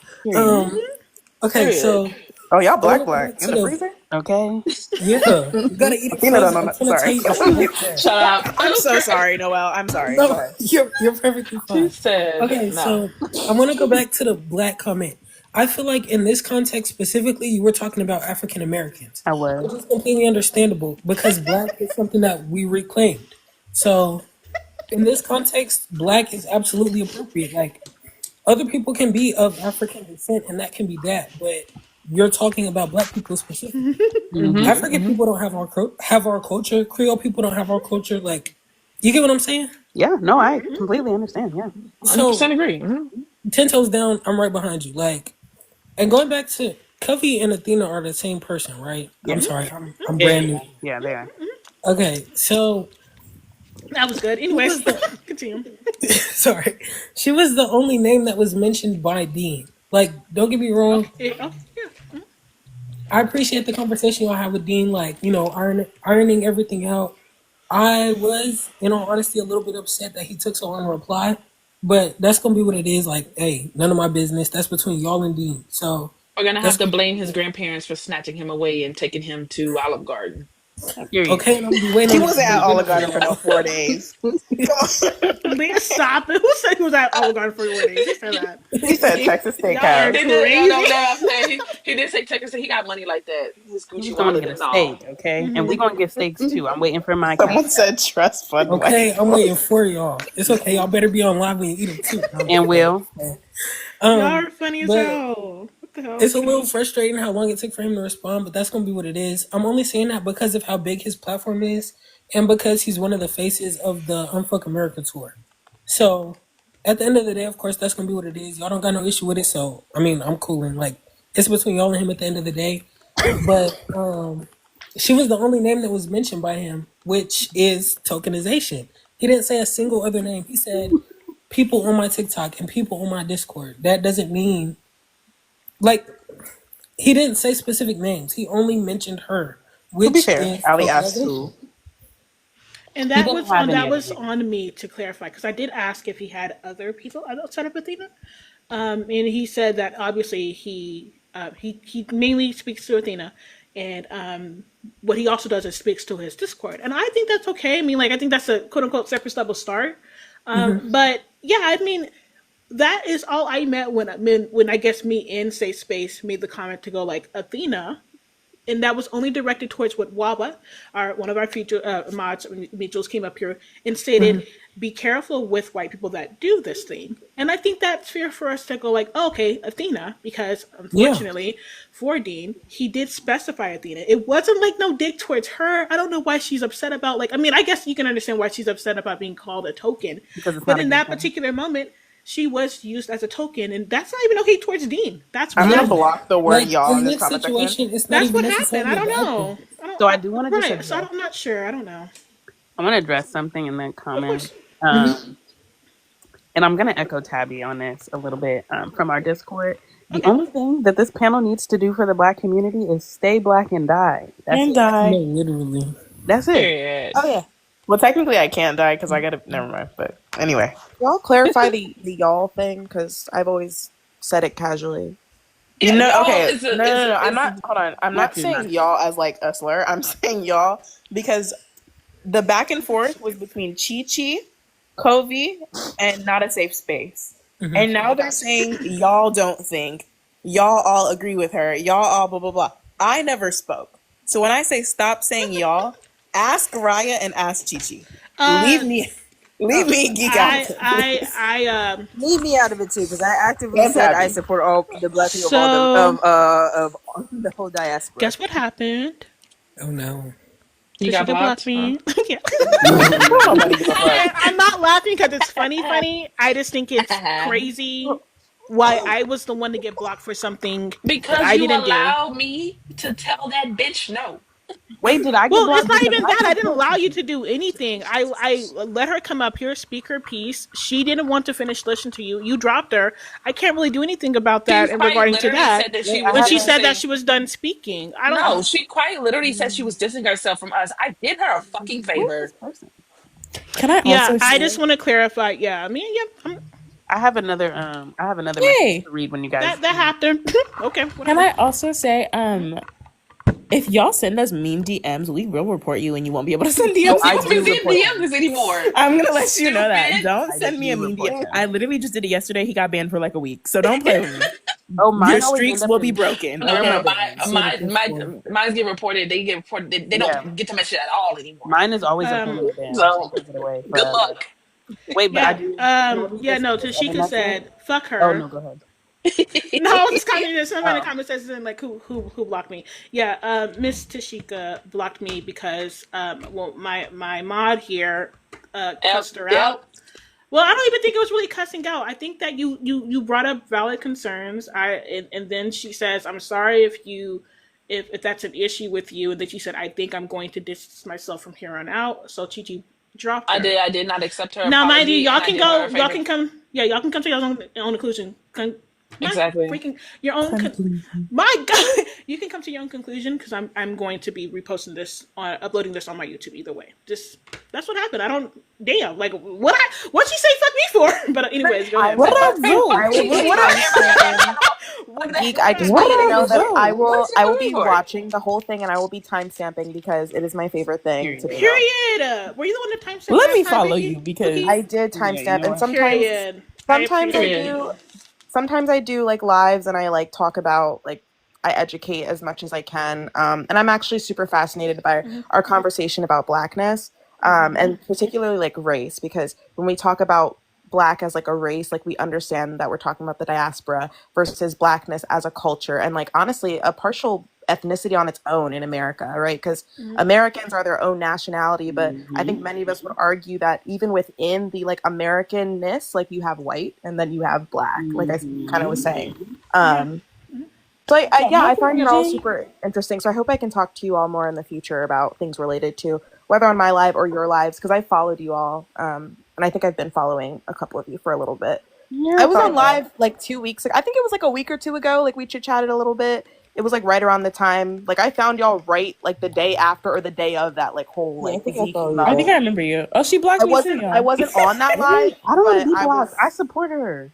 Okay, so oh, y'all I wanna black go back in to the freezer. Okay. Yeah, you gotta eat it Athena don't frozen. know. I'm That. gonna tell Sorry. you if you like that. Shut up. I'm so sorry, Noelle. I'm sorry. No, Go ahead. you're perfectly fine. She said Okay, no. so I want to go back to the Black comment. I feel like in this context specifically, you were talking about African Americans, I which was. is completely understandable because Black is something that we reclaimed. So in this context, Black is absolutely appropriate. Like, other people can be of African descent, and that can be that, but you're talking about Black people specifically. African people don't have our culture. Creole people don't have our culture. Like, you get what I'm saying? Yeah, no, I completely understand. Yeah. 100% So agree. 10 toes down, I'm right behind you. Like, and going back to Cuffy and Athena are the same person, right? Yeah. I'm sorry, I'm Yeah, brand new. yeah, they are. Okay, so That was good. she Anyways, was the continue. sorry, she was the only name that was mentioned by Dean. Like, don't get me wrong. Yeah. I appreciate the conversation y'all have with Dean, like, you know, ironing everything out. I was, in all honesty, a little bit upset that he took so long to reply, but that's gonna be what it is. Like, hey, none of my business. That's between y'all and Dean. So We're gonna that's have to blame his grandparents for snatching him away and taking him to Olive Garden. okay. And I'm gonna be waiting He on wasn't at the Olive Garden for no 4 days. Please stop it. Who said he was at Olive Garden for 4 days? Who said that? He said Texas Y'all are Steakhouse. He did. No, no, crazy. no. I'm saying he did say Texas. He got money like that. His He's Gucci going to wallet get a and all. steak, okay? And we're going to get steaks too. I'm waiting for my Someone said trust fund. Okay, I'm waiting for y'all. It's okay. Y'all better be on live when you eat them too. No, I'm and just Will. playing. Y'all are funny as But hell. What the hell? it's a little frustrating how long it took for him to respond, but that's gonna be what it is. I'm only saying that because of how big his platform is, and because he's one of the faces of the UnF America Tour. So, at the end of the day, of course, that's gonna be what it is. Y'all don't got no issue with it, so I mean, I'm cooling. Like, it's between y'all and him at the end of the day. But she was the only name that was mentioned by him, which is tokenization. He didn't say a single other name. He said people on my TikTok and people on my Discord. That doesn't mean, like, he didn't say specific names. He only mentioned her, To be which fair, is Ali asked tokenization. who. And He that didn't was have on any that other was name. on me to clarify because I did ask if he had other people outside of Athena, and he said that obviously he mainly speaks to Athena, and what he also does is speaks to his Discord, and I think that's okay. I mean, like I think that's a quote unquote surface level start, but yeah, I mean that is all I meant when I guess me in Safe Space made the comment to go like Athena. and that was only directed towards what Wawa, one of our future mods, Mitchell's came up here and stated, be careful with white people that do this thing. And I think that's fair for us to go like, oh, okay, Athena, because unfortunately for Dean, he did specify Athena. It wasn't like no dig towards her. I don't know why she's upset about, like, I mean, I guess you can understand why she's upset about being called a token. But in that particular moment, she was used as a token, and that's not even okay towards Dean. That's I'm what gonna block the word Like y'all in in this this comment section. situation, it's not that's even what happened. I don't necessarily a bad know. thing. So I do want to Right. So I'm not sure. I don't know. I want to address something in the comment. Mm-hmm. And I'm going to echo Tabby on this a little bit from our Discord. The only thing that this panel needs to do for the Black community is stay Black and die. That's And it. die. No, literally. That's it. Period. Oh yeah. Well, technically, I can't die because I got to. Never mind. But anyway. Y'all clarify the y'all thing because I've always said it casually. Yeah, You know, y'all okay. is a- No. is a- I'm is not. Hold on. I'm not too, saying not y'all as like a slur. I'm saying y'all because the back and forth was between Chi Chi, Covey, and Not a Safe Space. And now they're saying y'all don't think. Y'all all agree with her. Y'all all blah blah blah. I never spoke. So when I say stop saying y'all, ask Raya and ask Chi Chi. Leave me geek out. Leave me out of it too, because I actively That's said I happy. support all the Black people So, of the whole diaspora. guess what happened? Oh no. You got Tashika blocked blocked? me. Yeah. Nobody give a fuck. I'm not laughing because it's funny. I just think it's crazy why I was the one to get blocked for something that Because I you didn't do. allow me to tell that bitch no. Wait, did I get Well, it's blocked? not Because even I that. I didn't support allow you Chi. to do anything. I let her come up here, speak her piece. She didn't want to finish listening to you. You dropped her. I can't really do anything about She that in quite regarding to literally that. said that she I was When she going to said haven't. that say she was done speaking, I no. don't. She quite literally said she was distancing herself from us. I did her a fucking Who is favor. this person? Can I Yeah, also I just say? want to clarify. Yeah, I mean, yeah, I have another message Hey, to read when you guys. that happened. Okay, can whatever. I also say, if y'all send us mean DMs, we will report you and you won't be able to send DMs. Oh, You I don't be do seeing report them. DMs anymore. I'm gonna let you know that. Stupid. Don't I send me a do mean report DM. them. I literally just did it yesterday. He got banned for like a week, so don't play with me. Oh, Your mine always streaks end up will be in. broken. No, They're in my no, Okay. bans. mine's get reported. They get reported. They Yeah, don't get to mention it at all anymore. mine is always a permanent ban. I So can't take it away good forever. luck. Wait, but I Yeah, do. Can I read yeah. No, this other Tashika message? said, "Fuck Oh her." no, go ahead. No, I was just commenting. There's someone in the Oh, comment section like who blocked me. Yeah, Miss Tashika blocked me because well my mod here cussed her Yep. out. Well, I don't even think it was really cussing out. I think that you brought up valid concerns. And then she says, "I'm sorry if that's an issue with you." And then she said, "I think I'm going to distance myself from here on out." So Chi dropped her. I did not accept her Now, mind you, apology, y'all and I can did her go. a Y'all favor. can come. Yeah, y'all can come to your own conclusion. My Exactly. freaking your own. My God, you can come to your own conclusion because I'm going to be reposting this uploading this on my YouTube either way. Just that's what happened. I don't damn like what she say fuck me for. But anyways, go ahead. What did I Fuck do? Chi What Geek, I just want you to know that I will be watching the whole thing and I will be timestamping because it is my favorite thing to do. Period. Were you the one that timestamped? Let me last time, follow Vicky? you because I did timestamp, and Period. I appreciate it. sometimes I do like lives and I like talk about like I educate as much as I can. And I'm actually super fascinated by our conversation about Blackness, and particularly like race, because when we talk about Black as like a race, like we understand that we're talking about the diaspora versus Blackness as a culture and like honestly a partial ethnicity on its own in America, right? Because Americans are their own nationality, but I think many of us would argue that even within the like Americanness, like you have white and then you have Black, like I kind of was saying. So I find it all super interesting. So I hope I can talk to you all more in the future about things related to whether on my live or your lives, because I followed you all, and I think I've been following a couple of you for a little bit. I was on live like 2 weeks ago. I think it was like a week or two ago. Like we chit chatted a little bit. It was like right around the time. Like I found y'all right like the day after or the day of that like whole like I think I remember you. Oh, she blocked me too, y'all. I wasn't on that live. I don't want to be but blocked. I support her.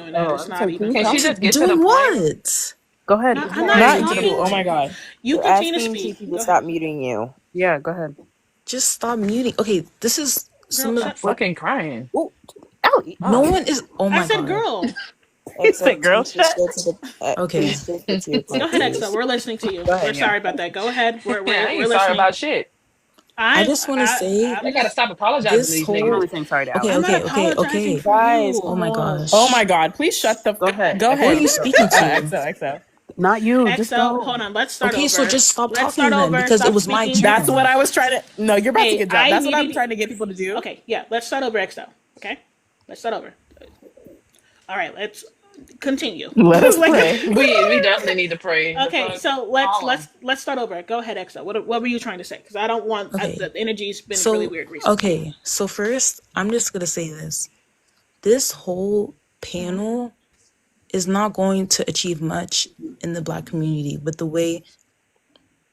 doing that. It's I'm not sorry. Can even you Can stop? she funny. just get to the Doing point? what? Go ahead. No, Go I'm ahead. not Not talking you. Oh to my you. god. You You're continue to asking speak. TT to Go ahead. stop muting you. Yeah, go ahead. Just stop muting. Okay, this is Girl, some of I'm shut what fucking crying. Ooh, ow. no Oh. one is. Oh I my said god. girl. EXO, girl, please just shut. go to the. Okay. Please just get to your Go point, ahead, EXO. please. We're listening to you. Go ahead. We're sorry about that. Go ahead. Yeah, I We're ain't sorry listening. about shit. I just want to say They gotta stop apologizing to this these I'm whole. niggas. only saying sorry to Okay, Alex. I'm not okay, okay, apologizing okay. for Guys, Oh you. my come on. Oh gosh. my God! Please shut the. Go ahead. Go Who are ahead. you speaking to? EXO. Not you. Just EXO, go. hold on. Let's start Okay, so over. just stop Let's start talking then, over. because it Stop was my speaking. That's what turn. I was trying to. No, you're about to Hey, get dropped. I That's what I'm needed. trying to get people to do. Okay, yeah. Let's start over, EXO. Okay, let's start over. All right, let's continue. Let us pray. We definitely need to pray. The Okay, fuck, so all of 'em. let's start over. Go ahead, EXO. What were you trying to say? Because I don't want Okay. the energy's been really So, weird recently. okay. So first, I'm just going to say this. This whole panel is not going to achieve much in the Black community with the way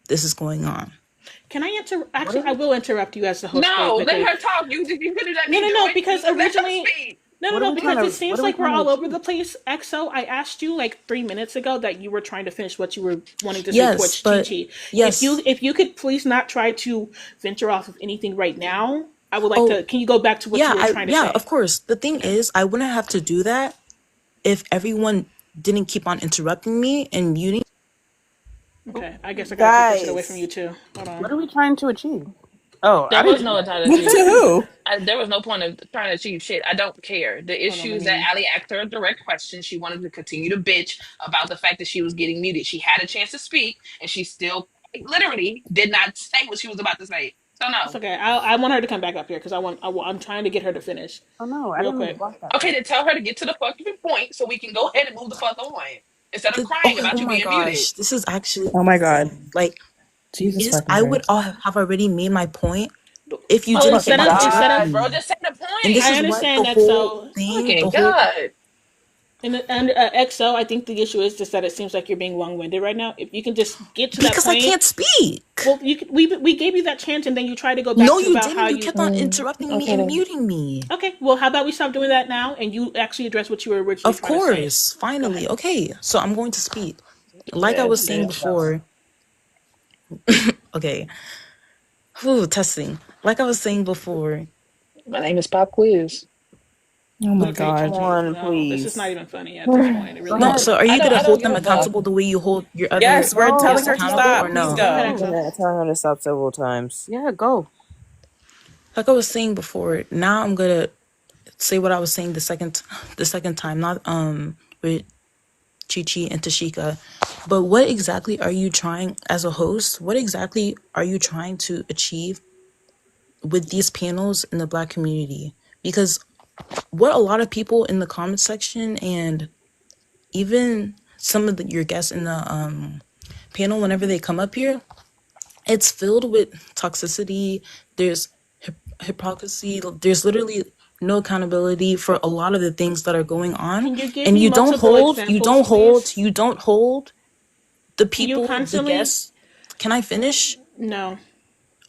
this is going on. Can I Actually, I will interrupt you as the host really No, let quickly. her talk. You could have let No, me no, do no. it. Because Let her originally, speak. no, no, What are no. we trying Because it to? What seems are we like we're trying to all over achieve? the place. EXO, I asked you like 3 minutes ago that you were trying to finish what you were wanting to say Yes, towards Chi but Chi. yes. If you could please not try to venture off of anything right now. I would like Oh, to. Can you go back to what you yeah, were trying to of say? course. The thing Okay. is, I wouldn't have to do that if everyone didn't keep on interrupting me and muting. Okay. I guess I gotta take this shit away from you Guys. too. Hold on. What are we trying to achieve? Oh, I There was didn't. no entire To achieve. who? There was no point of trying to achieve shit. I don't care. The Hold on. issue Let is that me. Ali asked her a direct question. She wanted to continue to bitch about the fact that she was getting muted. She had a chance to speak, and she still literally did not say what she was about to say. So It's no. okay. I want her to come back up here because I'm trying to get her to finish Oh no, I real didn't mean to quick. block that. Okay, then tell her to get to the fucking point so we can go ahead and move the fuck on instead of crying Oh, about oh you my being muted. gosh, this is actually Oh my God. insane. Like, Jesus is fucking I would Christ. have already made my point if you Oh, didn't keep Instead on of God, interrupting bro, me. just say the And this point. I is what the understand whole EXO. thing, Fucking the whole. God. And EXO, I think the issue is just that it seems like you're being long-winded right now. If you can just get to that Because I point, can't speak. well, we gave you that chance, and then you try to go back No, to you about how didn't. You you. kept on interrupting me Okay and then. muting me. Okay, well, how about we stop doing that now, and you actually address what you were originally Of trying to say. course, Go ahead. finally. Okay, so I'm going to speak. Like I was Yes, saying bitch. before. Okay. Whew, testing. Like I was saying before. My name is Pop Quiz. Oh my Okay, Come God. Chichi. on, No, this is not please. even funny at this point. It Go really No, ahead. so isn't. are you gonna I don't hold give them a fuck. accountable the way you hold your other Yes, we're Go. telling guests her to accountable or stop. Please no? Go ahead, I'm go. EXO. gonna tell her to stop several times. Yeah, go. Like I was saying before, now I'm gonna say what I was saying the second time, not with Chi Chi and Tashika. But what exactly are you trying as a host? What exactly are you trying to achieve with these panels in the Black community? Because what a lot of people in the comment section and even some of your guests in the panel, whenever they come up here, it's filled with toxicity. There's hypocrisy. There's literally no accountability for a lot of the things that are going on, Can you give and me multiple examples, please? you don't hold the Can you people, the constantly? guests. Can I finish? No.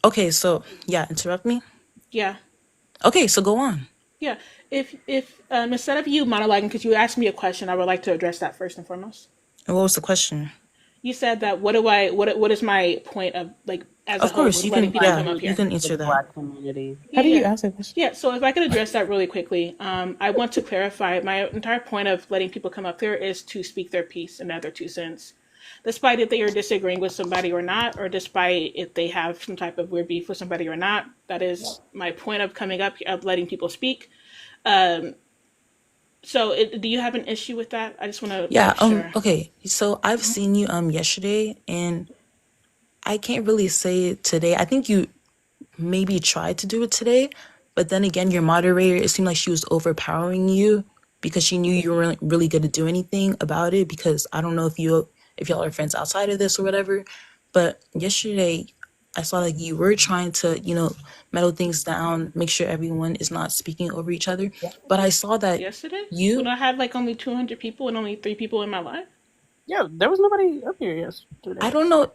Okay, so yeah, interrupt me. Yeah. Okay, so go on. Yeah. If instead of you monologuing, because you asked me a question, I would like to address that first and foremost. And what was the question? You said that what is my point of like as a Of host course, with you letting can. people Yeah, come Providing up you here? can for answer the that. Black community. Yeah, How do you yeah. ask that question? Yeah, so if I could address that really quickly, I want to clarify my entire point of letting people come up here is to speak their piece and add their 2 cents. Despite if they are disagreeing with somebody or not, or despite if they have some type of weird beef with somebody or not, that is my point of coming up, of letting people speak. Um, do you have an issue with that? I just want to Yeah. make sure. Okay. So I've seen you yesterday, and I can't really say it today. I think you maybe tried to do it today, but then again, your moderator, it seemed like she was overpowering you because she knew you weren't really going to do anything about it. Because I don't know if y'all are friends outside of this or whatever, but yesterday I saw like you were trying to mellow things down, make sure everyone is not speaking over each other. But I saw that Yesterday, when you. I had like only 200 people and only 3 people in my life. Yeah, there was nobody up here I yesterday. don't know.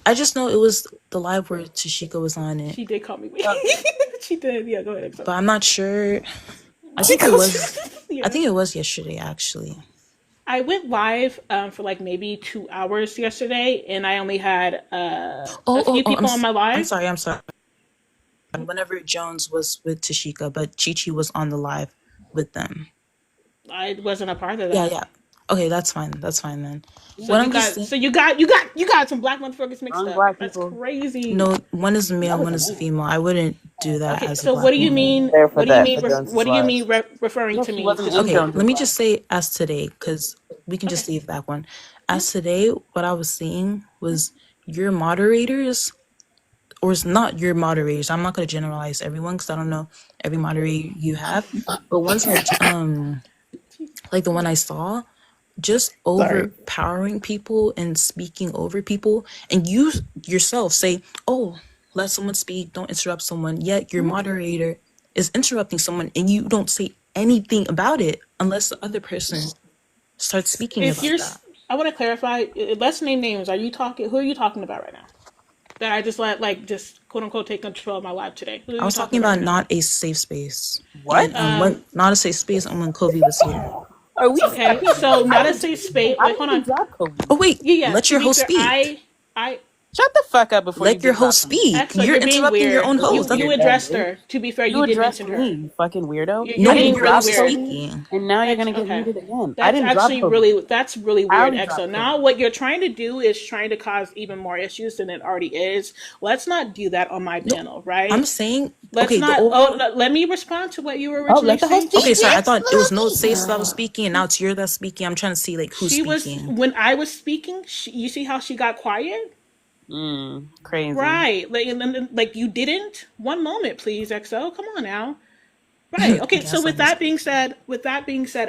I just know it was the live where Tashika was on it, She did call me. She did. Yeah, go ahead. So. but I'm not sure. I She think it goes. was. I Yeah. think it was yesterday, actually. I went live for like maybe 2 hours yesterday, and I only had a few Oh! people on my I'm live. sorry. I'm sorry. Whenever Jones was with Tashika, but Chi Chi was on the live with them. I wasn't a part of Yeah, that. yeah. Okay, that's fine. That's fine then. So What you I'm just got, saying. so you got some black motherfuckers mixed Wrong up. black That's people. crazy. No, one is a male, one is a female. I wouldn't do that Okay, as a so what black do you woman. mean? There for What do you that mean? for Jones's What do you Lives. mean referring Yeah, to she me? wasn't Just in Okay, Jones's let me Life. just say as today, because we can just leave that one. As today, what I was seeing was your moderators, or it's not your moderators. I'm not going to generalize everyone because I don't know every moderator you have, but ones that like the one I saw, just Sorry. overpowering people and speaking over people, and you yourself say, "Oh, let someone speak, don't interrupt someone," yet your moderator is interrupting someone and you don't say anything about it unless the other person starts speaking if about you're, that. I want to clarify. Let's name names. Are you talking? Who are you talking about right now? That I just let just quote unquote take control of my life today. Who are I you was talking talking about about right now? not a safe space. What? And when not a safe space and when Kobe was here. Are we? Okay, so not a safe space. I Wait, didn't hold even on. drop Kobe. Oh wait, Yeah. let To your be host fair, speak. I Shut the fuck up before you Let your get host dropped from me. speak. Exo, You're you're being interrupting your weird. own You host. you You're dumb, addressed bitch. her. To be fair, You you did addressed mention her. me, you fucking weirdo. You're No, I being didn't you're really drop also weird. Kobe, speaking. and now you're gonna get Okay. muted again. I That's didn't drop actually Kobe. really weird, Ali EXO. dropped Kobe. Now what you're trying to do is trying to cause even more issues than it already is. Let's not do that on my No, panel, I'm right? saying Let's okay. The not. Oh, overall. let me respond to what you were Oh, originally let the host saying speak, Okay, too. sorry. I bitch. thought it was no safe that was speaking, and now it's you're that's speaking. I'm trying to see like who's She was speaking. when I was speaking. You see how she got quiet, Crazy. right? Like, and then like you didn't. One moment, please, EXO. Come on now. Right. Okay. So Gaslighting's with that being said,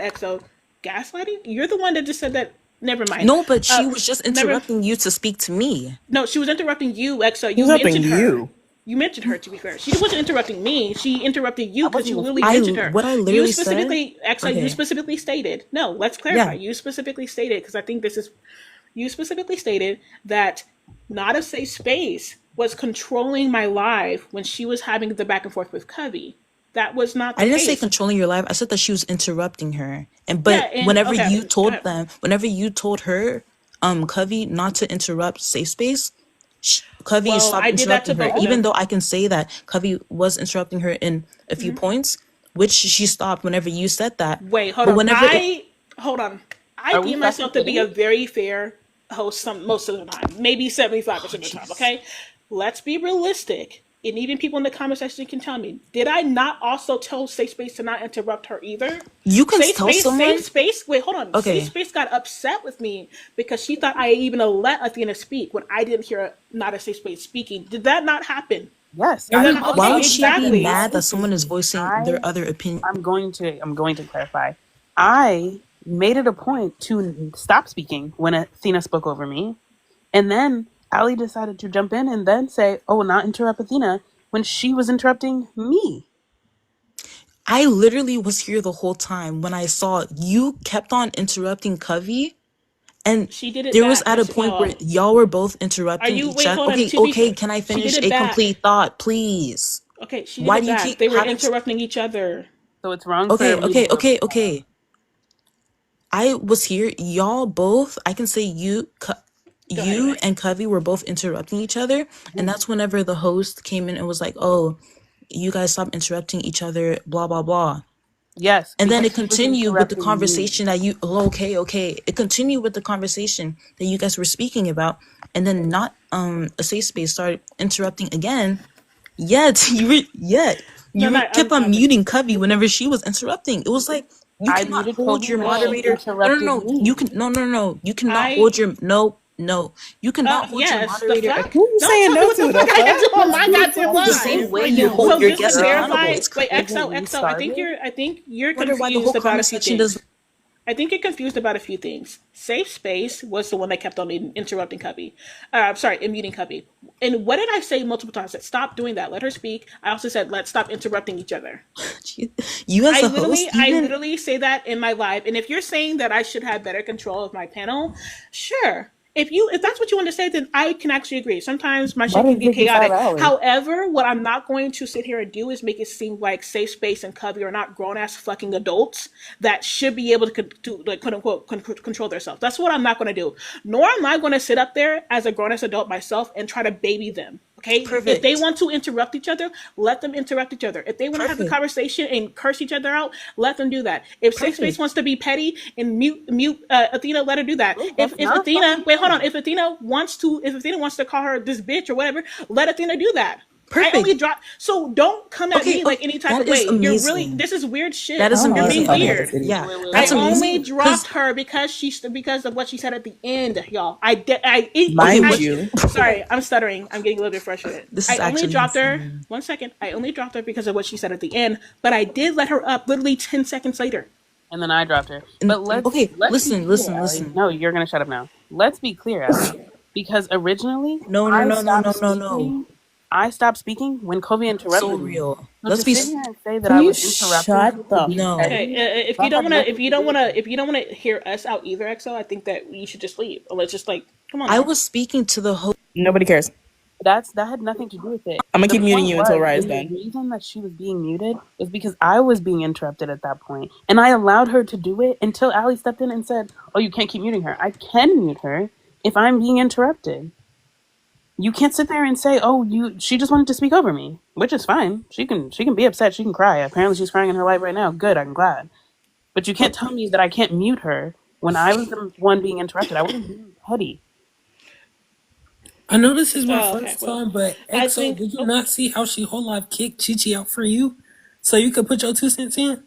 EXO, gaslighting. You're the one that just said that. Never mind. no, but she was just Never. interrupting you to speak to me. No, she was interrupting you, EXO. He's You helping mentioned her. you. You mentioned her. To be fair, she wasn't interrupting me. She interrupted I you because wasn't you even literally I mentioned speaking. her. what I You literally said. specifically, EXO. You Okay, specifically stated. No, let's clarify. yeah, You specifically stated because I think this is. You specifically stated that not a safe space was controlling my life when she was having the back and forth with Covey. That was not I the didn't say case. controlling your life. I said that she was interrupting her. And Yeah, but and okay, go ahead. whenever you told her, Covey, not to interrupt safe space, Covey Well, stopped I did that to interrupting her. both of Even them. though I can say that Covey was interrupting her in a few points, which she stopped whenever you said that. Wait, hold But on. whenever it, Hold on. I Are we deem fucking myself to be a kidding? very fair host most of the time, maybe 75% of the time, jeez, okay? Let's be realistic. And even people in the comment section can tell me, did I not also tell Safe Space to not interrupt her either? you can tell Safe someone, Space, wait, hold on. Safe okay, Space got upset with me because she thought I even let Athena speak when I didn't hear not a Safe Space speaking. Did that not happen? Yes, Did I that not, why okay, would apologized she be exactly exactly. why mad I that did safe someone is space. voicing their other opinion? I'm going to clarify. I made it a point to stop speaking when Athena spoke over me, and then Ali decided to jump in and then say, "Oh, not interrupt Athena," when she was interrupting me. I literally was here the whole time when I saw you kept on interrupting Covey. And She did it there was back. at a point where Well, y'all were both are interrupting you, each wait, other. hold on. Okay, To be okay, fair, can I she did finish it a back. complete thought, please? Okay, she did Why it do you back. keep They were having interrupting each other. So it's wrong for Okay, me to okay, do it. okay, okay. I was here. Y'all both, I can say Go ahead. you and Covey were both interrupting each other. And that's whenever the host came in and was like, oh, you guys stop interrupting each other, blah, blah, blah. Yes, And then because it she was continued with the interrupting me. conversation that okay. It continued with the conversation that you guys were speaking about. And then not a safe space started interrupting again. Yet No, no, you kept on muting Covey whenever she was interrupting. It was like you I cannot muted hold Kobe your when she moderator. interrupted You me. can no. You cannot I hold your no. You cannot hold your yes, the moderator. fuck? Who you Don't saying tell me no what the to? fuck The I gotta do fuck? on my goddamn The same live. way you hold So your just to guests clarify, accountable. It's wait, crazy. EXO, Isn't EXO, restarted? I think you're Wonder why the whole confused about a few conversation things. doesn't. I think you're confused about a few things. Safe Space was the one that kept on interrupting Cubby. Sorry, and muting Cubby. And what did I say multiple times? I said, stop doing that. Let her speak. I also said, let's stop interrupting each other. You as a host, I even literally say that in my live. And if you're saying that I should have better control of my panel, sure. If that's what you want to say, then I can actually agree. Sometimes my Why shit does can it get take you 5 chaotic. hours? However, what I'm not going to sit here and do is make it seem like Safe Space and Cubby are not grown ass fucking adults that should be able to like quote unquote control themselves. That's what I'm not going to do. Nor am I going to sit up there as a grown ass adult myself and try to baby them. Okay, if they Perfect. want to interrupt each other, let them interrupt each other. If they want to have a Perfect. conversation and curse each other out, let them do that. If Safe Space Perfect. wants to be petty and mute Athena, let her do that. Wait, If that's if not Athena, fucking wait, hold true. on. If Athena wants to call her this bitch or whatever, let Athena do that. I Perfect. only drop. So don't come at Okay, me like okay, any type that of is way. You're really. amazing. This is weird That shit. is I don't know. You're That's a being amazing. funny Okay, weird. ass idiot. yeah, Wait, I that's wait. only amazing. dropped Cause her because of what she said at the end, y'all. I did. okay, Mind what? you, Sorry, I'm stuttering. I'm getting a little bit frustrated. This I is only actually dropped her. insane. 1 second. I only dropped her because of what she said at the end, but I did let her up literally 10 seconds later. And then I dropped her. And But let's okay, let's be listen, clear, listen, Allie. listen. No, you're gonna shut up now. Let's be clear, Allie. Because originally No, no, I no, no, stopped no, no, no. speaking. I stopped speaking when Kobe So interrupted me. real. So Let's to be. sit here and say that can I you was interrupting shut you for the being No. Okay, petty, if you that don't had wanna, nothing to do with it. if you don't wanna hear us out either, EXO, I think that you should just leave. Or let's just like, come on I now. was speaking to the host. Nobody cares. That had nothing to do with it. I'm gonna The keep muting point you until was, Raya's and the done. reason that she was being muted was because I was being interrupted at that point, and I allowed her to do it until Allie stepped in and said, "Oh, you can't keep muting her. I can mute her if I'm being interrupted. You can't sit there and say, "Oh, she just wanted to speak over me," which is fine. She can be upset. She can cry. Apparently, she's crying in her life right now. Good, I'm glad. But you can't tell me that I can't mute her when I was the one being interrupted. I wasn't being petty. I know this is my Oh, okay. first Well, time, but I EXO, think. did you Oh, not see how she whole life kicked Chi Chi out for you? So you could put your 2 cents in?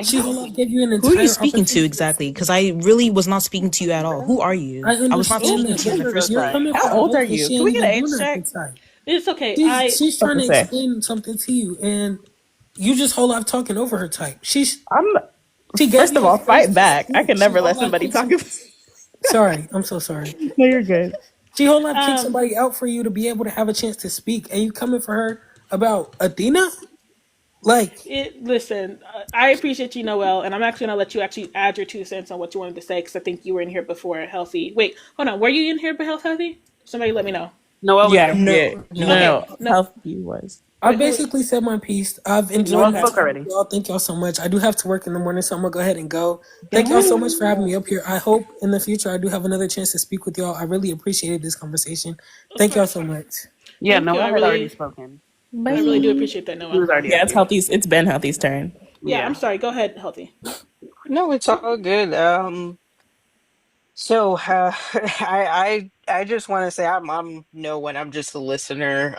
She whole life Exactly. gave you an Who are you entire speaking to opportunity to exactly? speak. Because I really was not speaking to you at all. Who are you? I I was not Oh, understand speaking that, to you in the but first disregard you're place. that. coming How for her old are health and you? she Can ain't we get even an doing age nothing check? tonight. it's okay. She's What trying to to say? explain something to you, and you just whole life talking over her type. I'm. She gave First you of a all, space fight to back. I speak. can She never whole let life somebody kicked talk. some. Sorry, I'm so sorry. No, you're good. She whole life kicked Um, somebody out for you to be able to have a chance to speak, and you coming for her about Athena? Like, Listen, I appreciate you, Noel, and I'm actually gonna let you actually add your 2 cents on what you wanted to say because I think you were in here before Healthy. Wait, hold on. Were you in here before Healthy? Somebody let me know. Noelle was Yeah, here. yeah. No, No, no. Okay, no. no. Healthy was. I Wait, who? basically said my piece. I've enjoyed Noelle my spoke time with already. y'all. Thank y'all so much. I do have to work in the morning, so I'm gonna go ahead and go. Thank y'all so much for having Bye. me up here. I hope in the future I do have another chance to speak with y'all. I really appreciated this conversation. Of Thank y'all course. so much. Yeah, Thank you. Noelle had already spoken. I really do Bye. appreciate that, He Noel. was already Yeah, up it's here. Healthy's. It's been Healthy's turn. Yeah, I'm Yeah. sorry. Go ahead, Healthy. No, it's all good. So I just want to say I'm no one. I'm just a listener.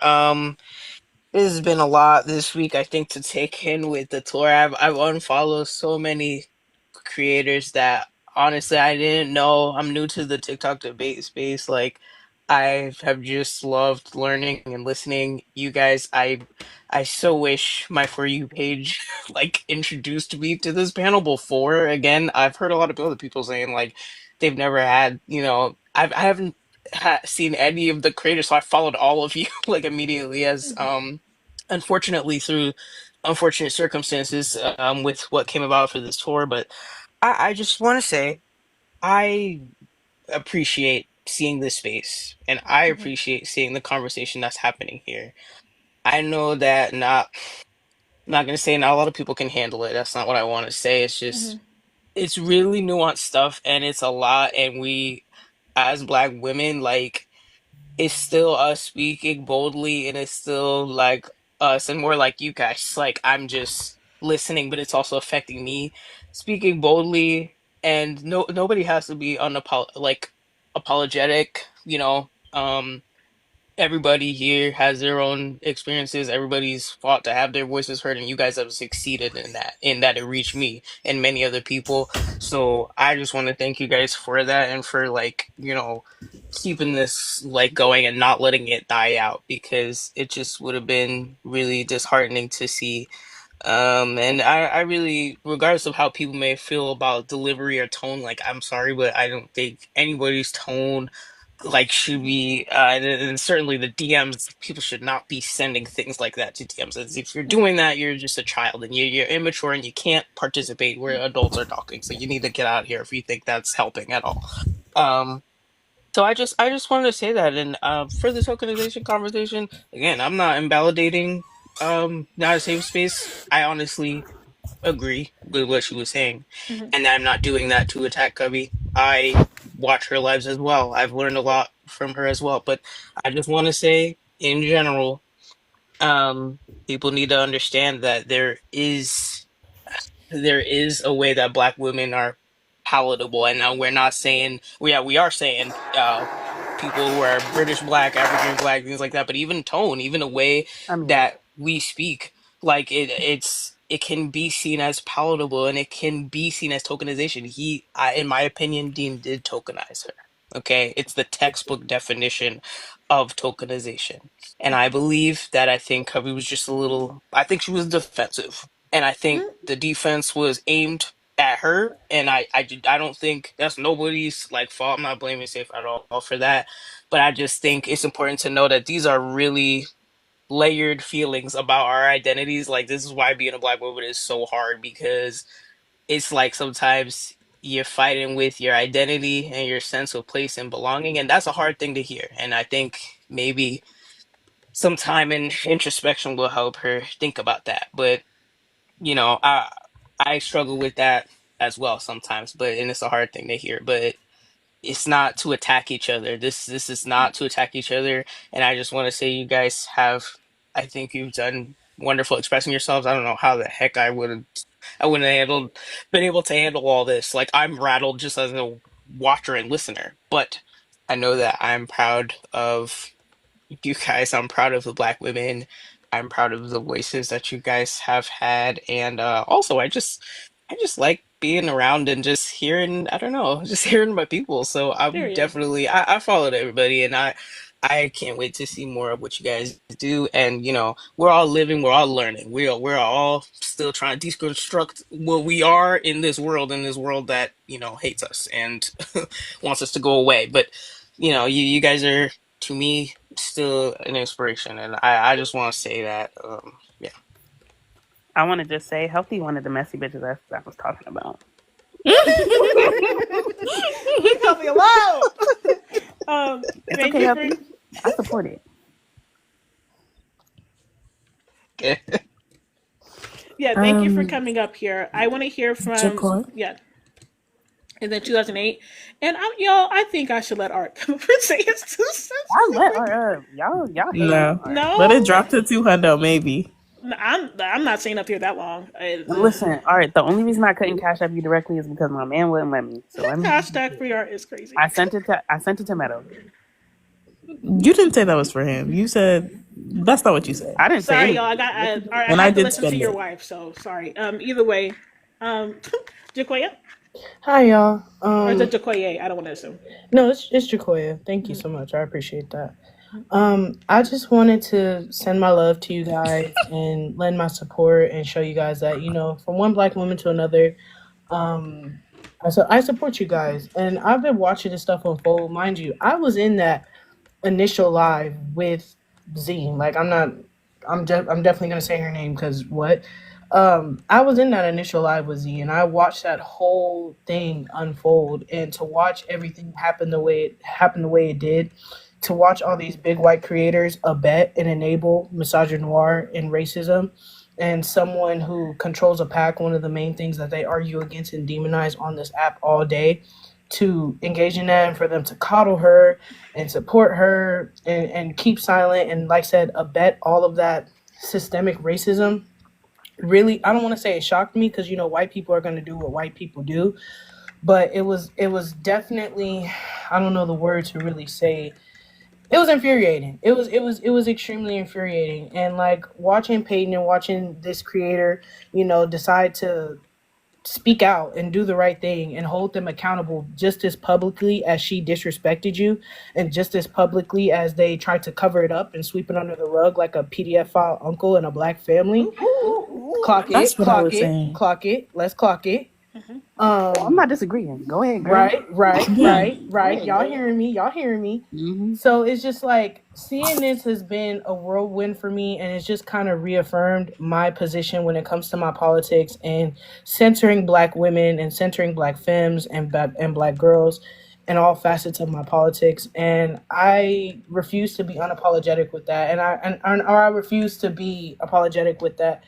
This has been a lot this week, I think, to take in with the tour. I've unfollowed so many creators that honestly I didn't know. I'm new to the TikTok debate space. Like I have just loved learning and listening. You guys, I so wish my For You page like introduced me to this panel before. Again, I've heard a lot of other people saying like they've never had, I haven't seen any of the creators, so I followed all of you like immediately as unfortunately through unfortunate circumstances with what came about for this tour. But I just want to say I appreciate seeing this space and I appreciate seeing the conversation that's happening here. I know that not gonna say not a lot of people can handle it. That's not what I want to say. It's just it's really nuanced stuff and it's a lot, and we as Black women, like it's still us speaking boldly, and it's still like us and more like you guys. Like I'm just listening, but it's also affecting me speaking boldly, and nobody has to be like apologetic, everybody here has their own experiences. Everybody's fought to have their voices heard, and you guys have succeeded in that it reached me and many other people. So I just want to thank you guys for that and for like, keeping this like going and not letting it die out, because it just would have been really disheartening to see. And I really, regardless of how people may feel about delivery or tone, like I'm sorry, but I don't think anybody's tone like should be and certainly the DMs, people should not be sending things like that to DMs. As if you're doing that, you're just a child and you're immature and you can't participate where adults are talking. So you need to get out of here if you think that's helping at all. Um so I just wanted to say that, and for the tokenization conversation, again, I'm not invalidating not a safe space. I honestly agree with what she was saying, and I'm not doing that to attack Cubby. I watch her lives as well. I've learned a lot from her as well. But I just want to say, in general, people need to understand that there is a way that Black women are palatable, and now we're not saying we are saying people who are British Black, African Black, things like that, but even tone, even the way I mean, that we speak, like it can be seen as palatable, and it can be seen as tokenization. In my opinion, Dean did tokenize her. Okay, it's the textbook definition of tokenization. And I believe that I think Covey was just a little, I think she was defensive. And I think the defense was aimed at her. And I don't think that's nobody's like fault. I'm not blaming Safe at all for that. But I just think it's important to know that these are really layered feelings about our identities. Like, this is why being a Black woman is so hard, because it's like sometimes you're fighting with your identity and your sense of place and belonging. And that's a hard thing to hear. And I think maybe some time in introspection will help her think about that. But I struggle with that as well sometimes. And it's a hard thing to hear. But it's not to attack each other. This is not to attack each other. And I just want to say, you guys have, I think you've done wonderful expressing yourselves. I don't know how the heck I wouldn't have been able to handle all this. Like, I'm rattled just as a watcher and listener. But I know that I'm proud of you guys. I'm proud of the Black women. I'm proud of the voices that you guys have had. And also, I just like being around and just hearing, I don't know, just hearing my people. So I'm Period. definitely, I followed everybody, and I can't wait to see more of what you guys do. And we're all living, we're all learning. We're all still trying to deconstruct what we are in this world that, hates us and wants us to go away. But you guys are, to me, still an inspiration, and I just want to say that yeah. I want to just say, Healthy one of the messy bitches I was talking about. Leave Healthy alone. It's Thank okay, you Healthy. for. I support it. Okay. Yeah, thank you for coming up here. I want to hear from Jacoy? yeah. And then 2008, and I think I should let Art come up and say his 2 cents. I let y'all hate No. on No, Let it drop to 200, maybe. I'm not staying up here that long. Listen, all right. The only reason I couldn't cash up you directly is because my man wouldn't let me. So let me. Hashtag free art is crazy. I sent it to Meadow. You didn't say that was for him. You said that's not what you said. I didn't say Sorry, anything. y'all. I And I had to did listen to spend your it. wife, so sorry. Either way, Jacoya Hi, y'all. or is it Jacoye? I don't want to assume. No, it's Jacoya. Thank you so much. I appreciate that. I just wanted to send my love to you guys and lend my support and show you guys that, from one Black woman to another, I support you guys. And I've been watching this stuff unfold. Mind you, I was in that initial live with Z. Like, I'm definitely gonna say her name because what? I was in that initial live with Z, and I watched that whole thing unfold, and to watch everything happen the way it did, to watch all these big white creators abet and enable misogynoir and racism, and someone who controls a pack, one of the main things that they argue against and demonize on this app all day, to engage in that, and for them to coddle her and support her and keep silent and, like I said, abet all of that systemic racism. Really, I don't want to say it shocked me because white people are going to do what white people do, but it was definitely, I don't know the word to really say. It was infuriating. It was extremely infuriating, and like watching Payton and watching this creator, decide to speak out and do the right thing and hold them accountable just as publicly as she disrespected you, and just as publicly as they tried to cover it up and sweep it under the rug like a PDF file uncle in a Black family. Clock That's it, what I clock was it, saying. clock it. Let's clock it. I'm not disagreeing. Go ahead, girl. Right. Yeah. Y'all hearing me? Mm-hmm. So it's just like seeing this has been a whirlwind for me, and it's just kind of reaffirmed my position when it comes to my politics and centering Black women and centering Black femmes and Black girls in all facets of my politics. And I refuse to be unapologetic with that, or I refuse to be apologetic with that.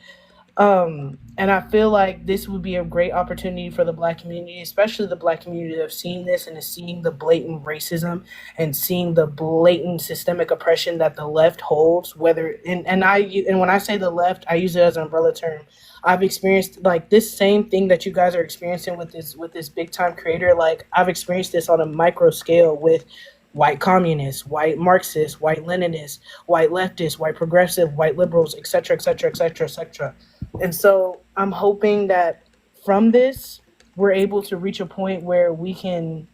And I feel like this would be a great opportunity for the Black community, especially the Black community that have seen this and is seeing the blatant racism and seeing the blatant systemic oppression that the left holds. And when I say the left, I use it as an umbrella term. I've experienced like this same thing that you guys are experiencing with this big time creator. Like I've experienced this on a micro scale with white communists, white Marxists, white Leninists, white leftists, white progressive, white liberals, etc., etc., etc., etc. And so I'm hoping that from this, we're able to reach a point where we can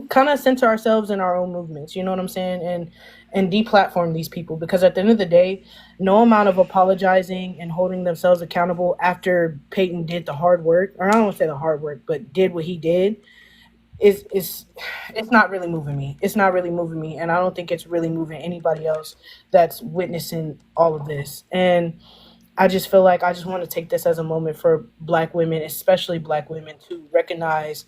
kind of center ourselves in our own movements, you know what I'm saying? And deplatform these people, because at the end of the day, no amount of apologizing and holding themselves accountable after Payton did the hard work, or I don't want to say the hard work, but did what he did, it's not really moving me. It's not really moving me, and I don't think it's really moving anybody else that's witnessing all of this. And I just feel like I just want to take this as a moment for Black women, especially Black women, to recognize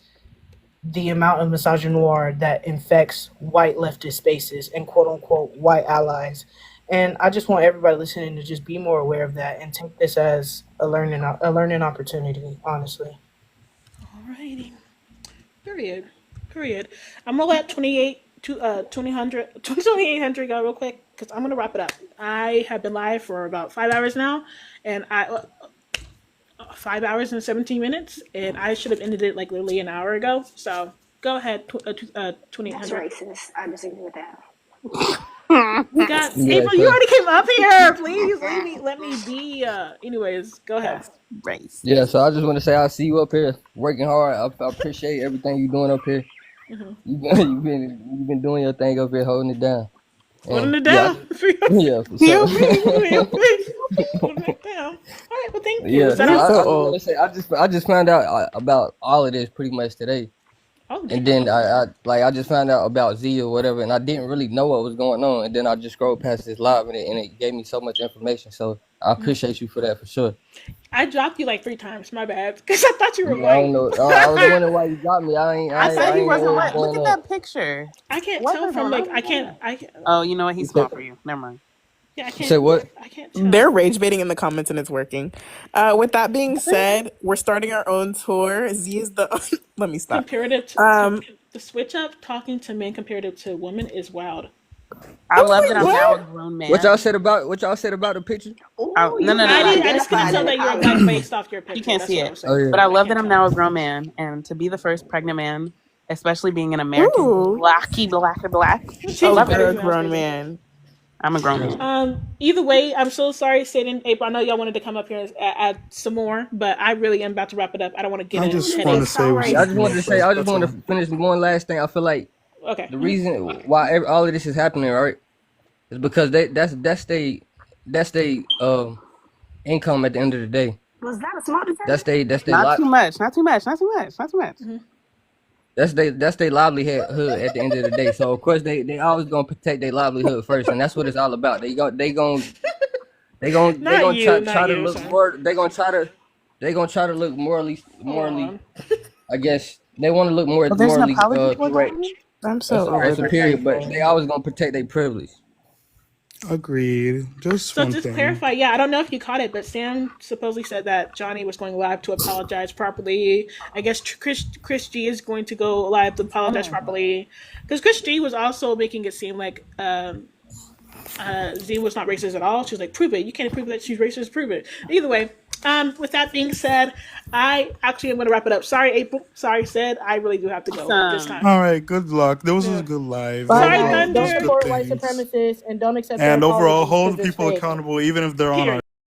the amount of misogynoir that infects white leftist spaces and quote unquote white allies. And I just want everybody listening to just be more aware of that and take this as a learning opportunity, honestly. Alrighty. Period. I'm gonna let 2800 go real quick because I'm gonna wrap it up. I have been live for about 5 hours now, and 5 hours and 17 minutes, and I should have ended it like literally an hour ago. So go ahead, 2800. That's racist. I disagree with that. We got April. You already came up here. Please let me be. Anyways, go ahead. Race. Yeah, so I just want to say I see you up here working hard. I appreciate everything you're doing up here. You've been doing your thing up here, holding it down. Holding it down. Yeah, for sure. Holding it down. All right. Well, thank you. Yeah, so I just found out about all of this pretty much today. And then I just found out about Z or whatever, and I didn't really know what was going on. And then I just scrolled past this live, and it gave me so much information. So I appreciate you for that, for sure. I dropped you like 3 times. My bad, because I thought you were white. I don't know. I was wondering why you got me. I said he wasn't white. Look at that picture. I can't tell from like I can't. Oh, you know what? He's small for you. Never mind. Yeah, I can't. Say what? I can't tell. They're rage baiting in the comments and it's working. With that being said, we're starting our own tour. Z is the let me stop. Comparative to the switch up talking to men comparative to women is wild. I love that I'm now a grown man. What y'all said about the picture? No. I just couldn't tell that you're black based off your picture. You can't see it. Oh, yeah. But I love that I'm now a grown man, and to be the first pregnant man, especially being an American, black. She's I love a grown man. I'm a grown man. Either way, I'm so sorry, Satan, April. I know y'all wanted to come up here and add some more, but I really am about to wrap it up. I don't want to get into it. I just want to finish one last thing. I feel like the reason why all of this is happening, right, is because that's they income at the end of the day. Was that a small decision? That's they Not too much. That's their livelihood at the end of the day. So of course they always gonna protect their livelihood first, and that's what it's all about. They gonna try to look more. They gonna try to look morally. I guess they want to look more morally correct. I'm so superior, but they always gonna protect their privilege. Agreed. Just clarify, yeah, I don't know if you caught it, but Sam supposedly said that Johnny was going live to apologize properly. I guess Chris G is going to go live to apologize properly, because Chris G was also making it seem like Z was not racist at all. She was like, prove it. You can't prove that she's racist. Prove it. Either way, with that being said, I actually am going to wrap it up. Sorry, April. Sorry, Sid. I really do have to go this time. All right, good luck. This was a good live. Sorry, don't support white supremacists and don't accept. And overall, hold people accountable, even if they're on our